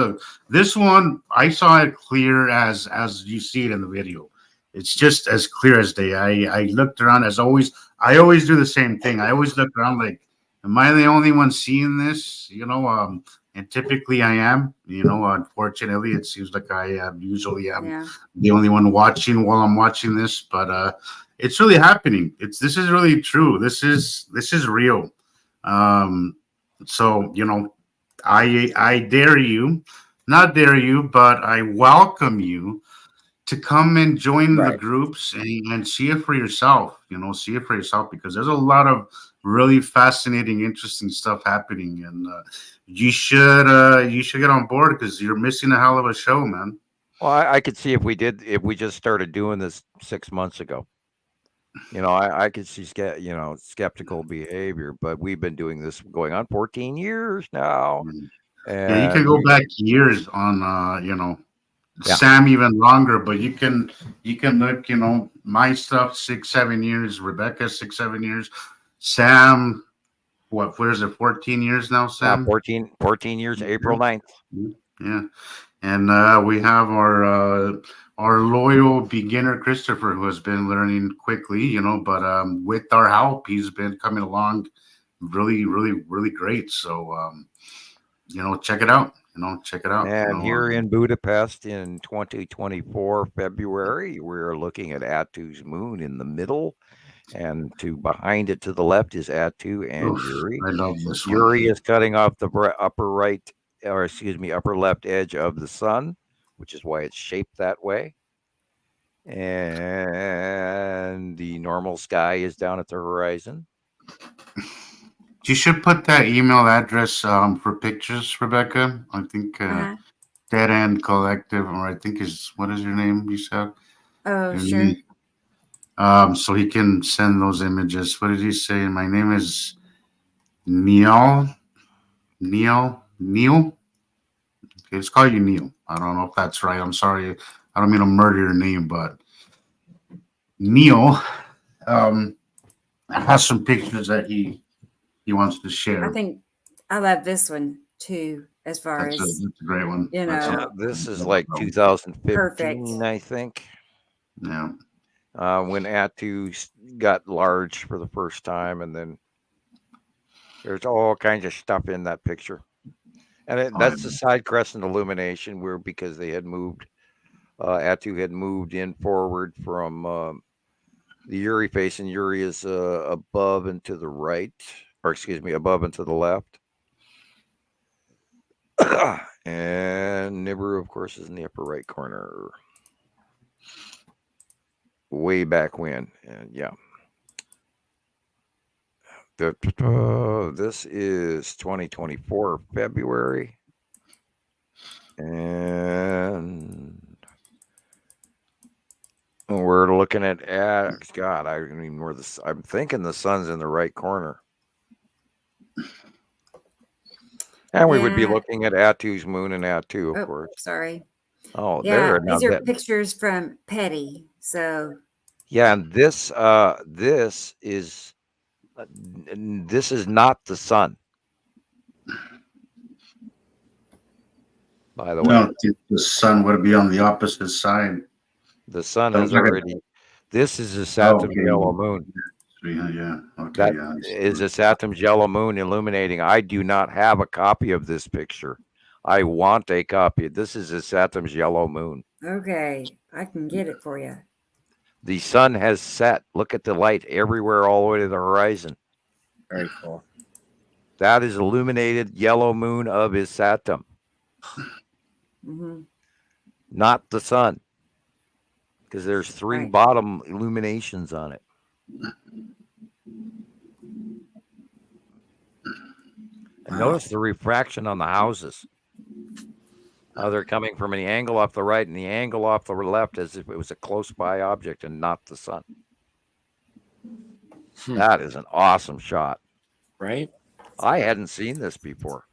this one. I saw it clear as you see it in the video. It's just as clear as day. I looked around as always. I always do the same thing. I always look around like, am I the only one seeing this? And typically I am. Unfortunately, it seems like I usually am the only one watching while I'm watching this. But it's really happening. This is really true. This is real. So I dare you, not dare you, but I welcome you to come and join the groups and see it for yourself. See it for yourself, because there's a lot of really fascinating, interesting stuff happening, and you should get on board, because you're missing a hell of a show, man. Well, I could see if we just started doing this 6 months ago. I could see skeptical behavior, but we've been doing this going on 14 years now. And you can go back years on Sam even longer, but you can look, my stuff 6-7 years, Rebecca 6-7 years, Sam, what is it, 14 years now, Sam? 14 years, April 9th. Yeah. And we have our loyal beginner Christoper, who has been learning quickly, but with our help, he's been coming along really, really, really great. So check it out. Check it out. And here in Budapest in 2024 February, we're looking at Attu's moon in the middle, and behind it to the left is Attu and Yuri. I love this one. Yuri is cutting off the upper left edge of the sun, which is why it's shaped that way. And the normal sky is down at the horizon. You should put that email address for pictures, Rebecca. I think Dead End Collective, or I think what is your name, you said? Oh, sure. So he can send those images. What did he say? My name is Neil. Okay, let's call you Neil. I don't know if that's right. I'm sorry. I don't mean to murder your name, but Neil has some pictures that he wants to share. I think I love this one too, as far as that's a great one. This is like 2015, perfect. I think. Yeah. When Attu got large for the first time, and then there's all kinds of stuff in that picture. And that's the side crescent illumination, because they had moved, Attu had moved in forward from the Yuri face, and Yuri is above and to the right, above and to the left. And Nibiru, of course, is in the upper right corner. Way back when, and this is 2024 February, and we're looking at God. I mean, I'm thinking the sun's in the right corner. And we would be Yeah. looking at Attu's moon and Attu, of Oh, course. sorry. Oh, Yeah, there. Now these are that, pictures from Petty. So yeah, and this is not the sun, by the way. No, the sun would be on the opposite side. The sun So has like a- already. This is a oh, Saturn's okay. yellow moon. Yeah. Okay. That Yeah. is a Saturn's yellow moon illuminating. I do not have a copy of this picture. I want a copy. This is a Saturn's yellow moon. okay, I can get it for you. The sun has set. Look at the light everywhere, all the way to the horizon. Very cool. That is illuminated yellow moon of his Saturn, Hmm. not the sun, because there's three Right. bottom illuminations on it. And notice the refraction on the houses. How they're coming from an angle off the right and the angle off the left as if it was a close by object and not the sun. That is an awesome shot. Right? I hadn't seen this before.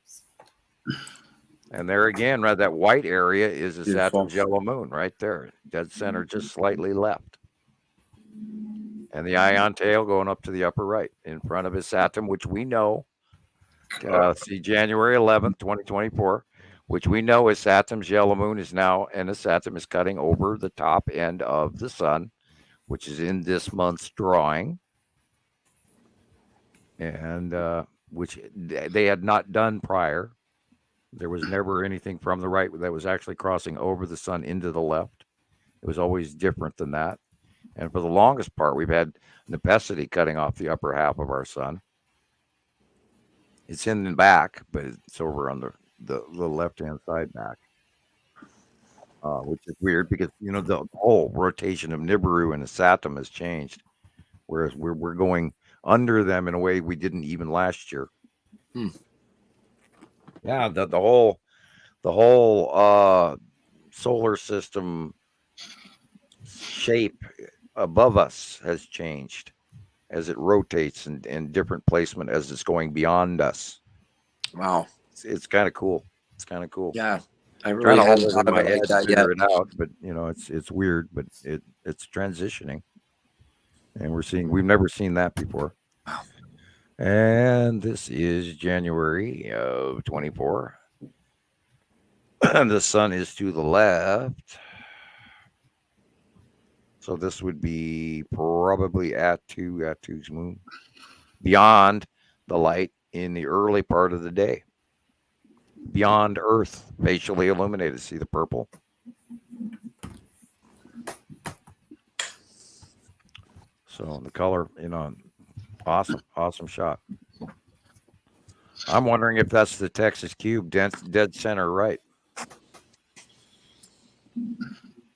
And there again, right, that white area is a Beautiful. Saturn's yellow moon right there, dead center, just slightly left. And the ion tail going up to the upper right in front of his Saturn, which we know, see January 11th, 2024, which we know is Saturn's yellow moon is now, and the Saturn is cutting over the top end of the sun, which is in this month's drawing. And which they had not done prior. There was never anything from the right that was actually crossing over the sun into the left. It was always different than that. And for the longest part, we've had necessity cutting off the upper half of our sun. It's in the back, but it's over on the left-hand side back, which is weird because, you know, the whole rotation of Nibiru and the Saturn has changed, whereas we're going under them in a way we didn't even last year. Yeah, the whole solar system shape above us has changed as it rotates in different placement as it's going beyond us. Wow. It's kind of cool. It's kind of cool. Yeah. I Trying really to hold hadn't it in thought my of it head like to that figure yet. it out, but you know, it's weird, but it's transitioning. And we've never seen that before. Wow. And this is January of 24. And the sun is to the left. So this would be probably Attu's moon. Beyond the light in the early part of the day. Beyond Earth, facially illuminated. See the purple? So the color, you know, awesome shot. I'm wondering if that's the Texas cube, dead center right.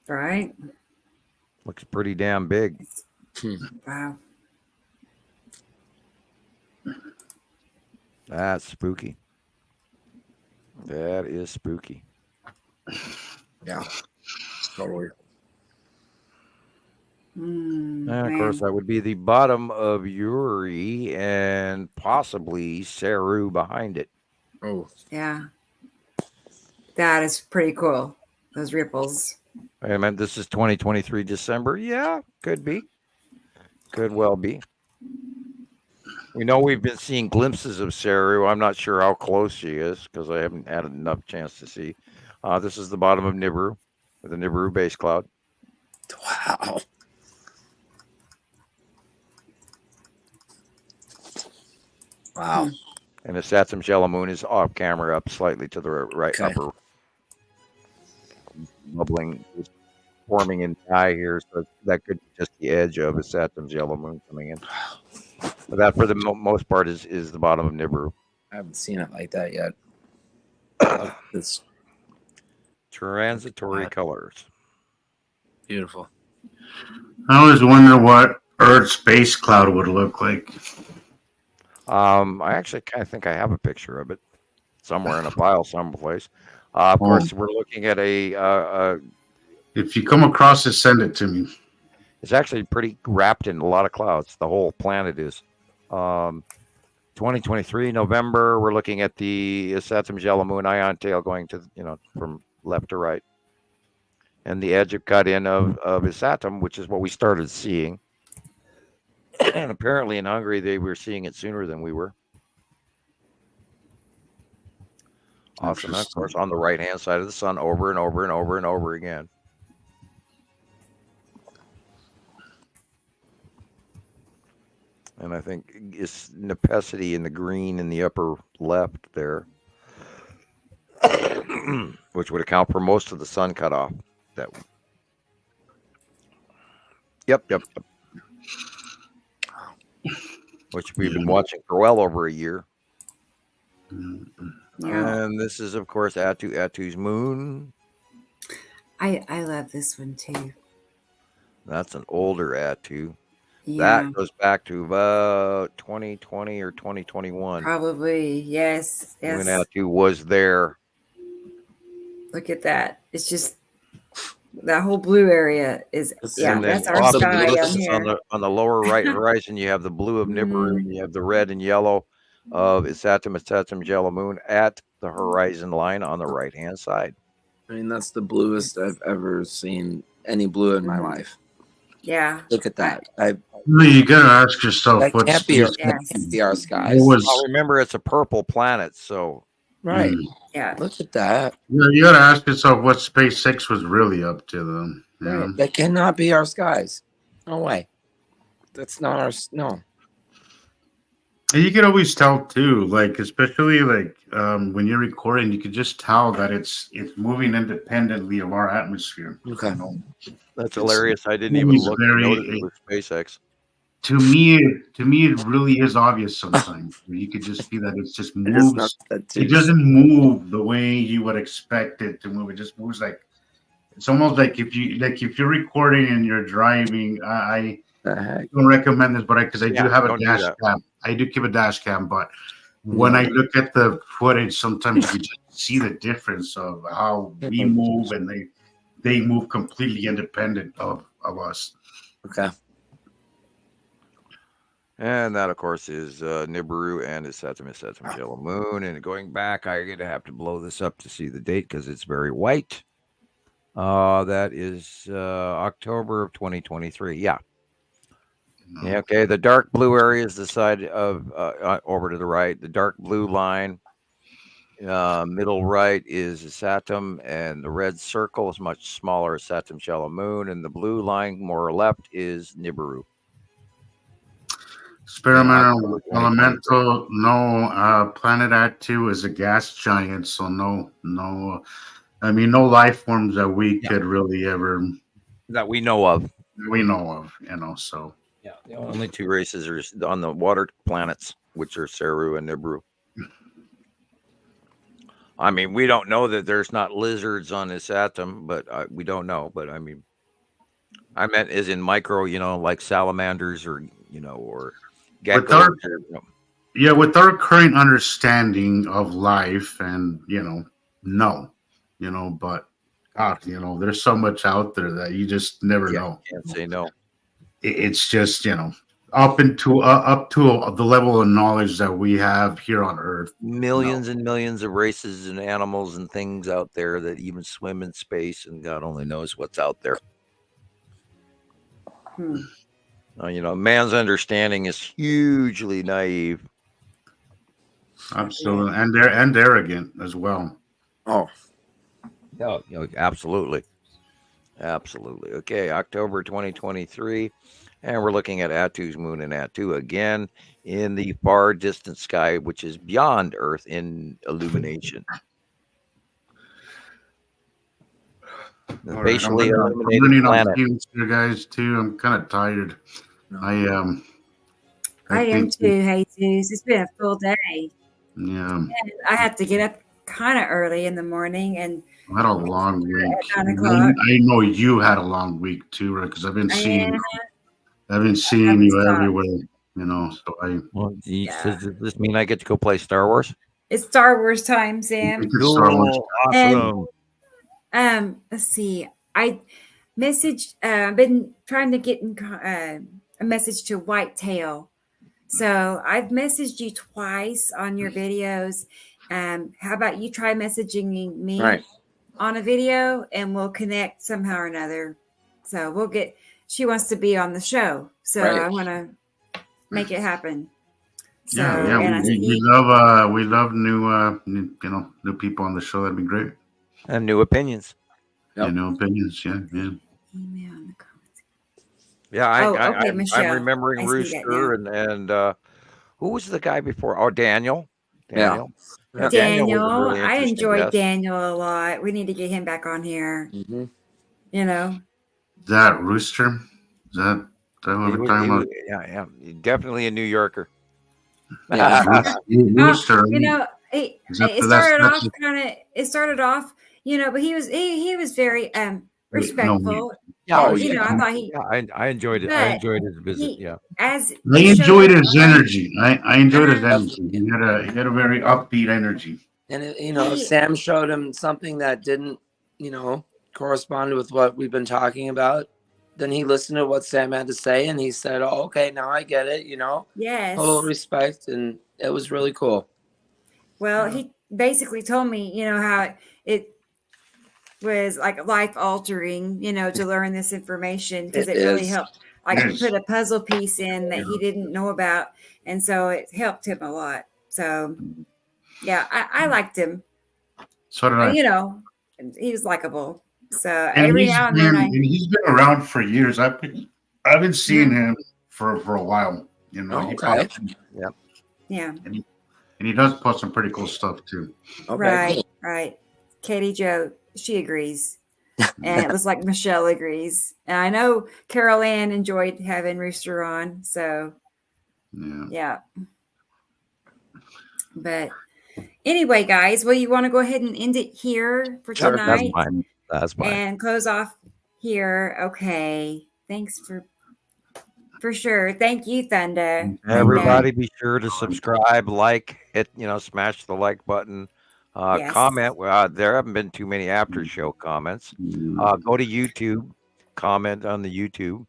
Right. Looks pretty damn big. Wow. That's spooky. That is spooky. Yeah. Totally. And of course, that would be the bottom of Uri and possibly Saru behind it. Oh, yeah. That is pretty cool. Those ripples. I mean, this is 2023 December. Yeah, could be. Could well be. We know we've been seeing glimpses of Saru. I'm not sure how close she is because I haven't had enough chance to see. This is the bottom of Nibiru with the Nibiru base cloud. wow. Wow. And the Saturn's yellow moon is off camera up slightly to the right upper. Bubbling, is forming in the eye here, so that could be just the edge of a Saturn's yellow moon coming in. But that, for the most part, is the bottom of Nibiru. I haven't seen it like that yet. It's transitory colors. Beautiful. I always wonder what Earth's space cloud would look like. I actually kind of think I have a picture of it somewhere in a file someplace. Of course, we're looking at a. If you come across it, send it to me. It's actually pretty wrapped in a lot of clouds. The whole planet is. 2023 November, we're looking at the Saturn yellow moon ion tail going to, from left to right. And the edge of cut in of Isatum, which is what we started seeing. And apparently in Hungary, they were seeing it sooner than we were. Awesome. And of course, on the right-hand side of the sun, over and over and over and over again. And I think it's Nepesity in the green in the upper left there, which would account for most of the sun cutoff. Yep. Which we've been watching for well over a year. Yeah. And this is, of course, Atu's moon. I love this one too. That's an older Atu. Yeah. That goes back to about 2020 or 2021. Probably, yes. When Atu was there. Look at that. It's just that whole blue area is, that's our off sky the down distance here. on the lower right horizon, you have the blue of Nibiru, and you have the red and yellow of Isatum yellow moon at the horizon line on the right hand side. I mean, that's the bluest I've ever seen any blue in my life. Yeah. Look at that. You gotta ask yourself that what's can't be our skies. Remember, it's a purple planet, so right. Yeah. Look at that. You gotta ask yourself what SpaceX was really up to, though. Yeah. Right. That cannot be our skies. No way. That's not our. No. And you can always tell too, like especially like when you're recording, you can just tell that it's moving independently of our atmosphere. Okay. That's hilarious. I didn't even look to notice it was SpaceX. To me, it really is obvious sometimes. You could just see that it's just moves. It doesn't move the way you would expect it to move. It just moves like it's almost like if you're recording and you're driving. I don't recommend this, but because I do have a dash cam. I do keep a dash cam, but when I look at the footage, sometimes you just see the difference of how we move, and they move completely independent of us. Okay. And that, of course, is Nibiru and his Saturn yellow moon. And going back, I'm going to have to blow this up to see the date because it's very white. That is October of 2023. Yeah. Yeah, okay, the dark blue area is the side of over to the right. The dark blue line, middle right is Saturn, and the red circle is much smaller, Saturn yellow moon, and the blue line more left is Nibiru. Experimental elemental, no. Planet Atu is a gas giant, so no. I mean, no life forms that we could really ever that we know of. So. Yeah, the only two races are on the water planets, which are Saru and Nibiru. I mean, we don't know that there's not lizards on this atom, but we don't know. But I mean, I meant as in micro, like salamanders or geckos. With our current understanding of life, and but God, there's so much out there that you just never know. Can't say no. It's just up to the level of knowledge that we have here on Earth. Millions and millions of races and animals and things out there that even swim in space, and God only knows what's out there. Man's understanding is hugely naive. Absolutely, and arrogant as well. Oh, absolutely. Absolutely. Okay, October 2023, and we're looking at Atu's moon and Atu again in the far distant sky, which is beyond Earth in illumination. Basically, I'm running on fumes here, guys. Too. I'm kind of tired. I am too, Jesus. It's been a full day. Yeah. And I have to get up kind of early in the morning and. I had a long week. At 9 o'clock. I know you had a long week too, right? Because I've been seeing you everywhere. So I. Well, does this mean I get to go play Star Wars? It's Star Wars time, Sam. Star Wars. Awesome. And, let's see. I messaged. I've been trying to get a message to Whitetail, So I've messaged you twice on your videos. How about you try messaging me on a video and we'll connect somehow or another. So we'll get, she wants to be on the show. So I want to make it happen. So, we love new new people on the show. That'd be great. And new opinions. Yep. New opinions, yeah. Email in the comments. Yeah, I'm remembering I Rooster and who was the guy before? Oh, Daniel. Daniel. Really I enjoyed guest. Daniel a lot. We need to get him back on here. Mm-hmm. You know. That Rooster? Is that what we're talking about? Yeah. Definitely a New Yorker. Rooster. You know, it started off, you know, but he was very respectful. I thought I enjoyed it. I enjoyed his visit. I enjoyed his energy. I enjoyed his energy. He had a very upbeat energy. And Sam showed him something that didn't, correspond with what we've been talking about. Then he listened to what Sam had to say, and he said, "Oh, okay, now I get it." Yes, total respect, and it was really cool. Well, he basically told me, how it was like life altering, to learn this information because it really helped. Like put a puzzle piece in that he didn't know about, and so it helped him a lot. So, yeah, I liked him. So did I. He was likable. So and every now and then, he's been around for years. I've been seeing him for a while. Okay. Yeah. And he does post some pretty cool stuff too. Okay. Right. Katie Jo, she agrees. And it was like Michelle agrees. And I know Carol Ann enjoyed having Rooster on. So, yeah. But anyway, guys, you want to go ahead and end it here for tonight? That's fine. And close off here. Okay. Thanks for sure. Thank you, Thunder. Everybody be sure to subscribe, hit, smash the like button. Comment. There haven't been too many after show comments. Go to YouTube, comment on the YouTube.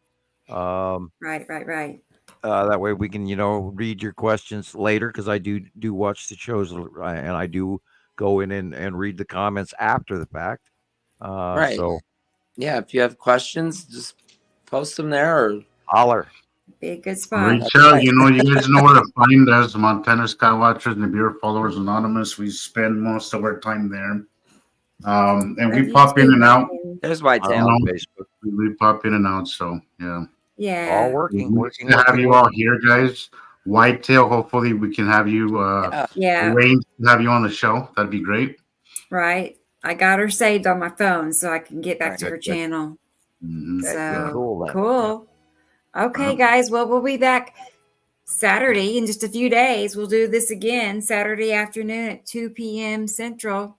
Right. That way we can, read your questions later because I do watch the shows and I do go in and read the comments after the fact. So if you have questions, just post them there or holler. Be a good spot. Reach out. You guys know where to find us, Montana Skywatchers and the Beer Followers Anonymous. We spend most of our time there. And we pop in and out. There's Whitetail on Facebook. We pop in and out, so yeah. All working. To have you all here, guys. Whitetail, hopefully we can have you arrange to have you on the show. That'd be great. Right. I got her saved on my phone so I can get back to her channel. Mm-hmm. So cool. Okay, guys. Well, we'll be back Saturday in just a few days. We'll do this again Saturday afternoon at 2 p.m. Central.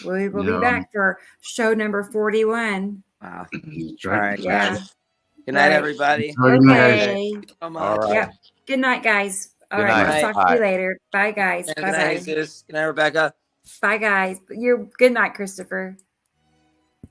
We will be back for show number 41. Wow. All right. Yeah. Good night, everybody. Okay. So much. All right. Yep. Good night, guys. All Good right. night. We'll talk to you later. Bye, guys. Good Bye-bye. night, Jesus. Good night, Rebecca. Bye, guys. Good night, Christopher.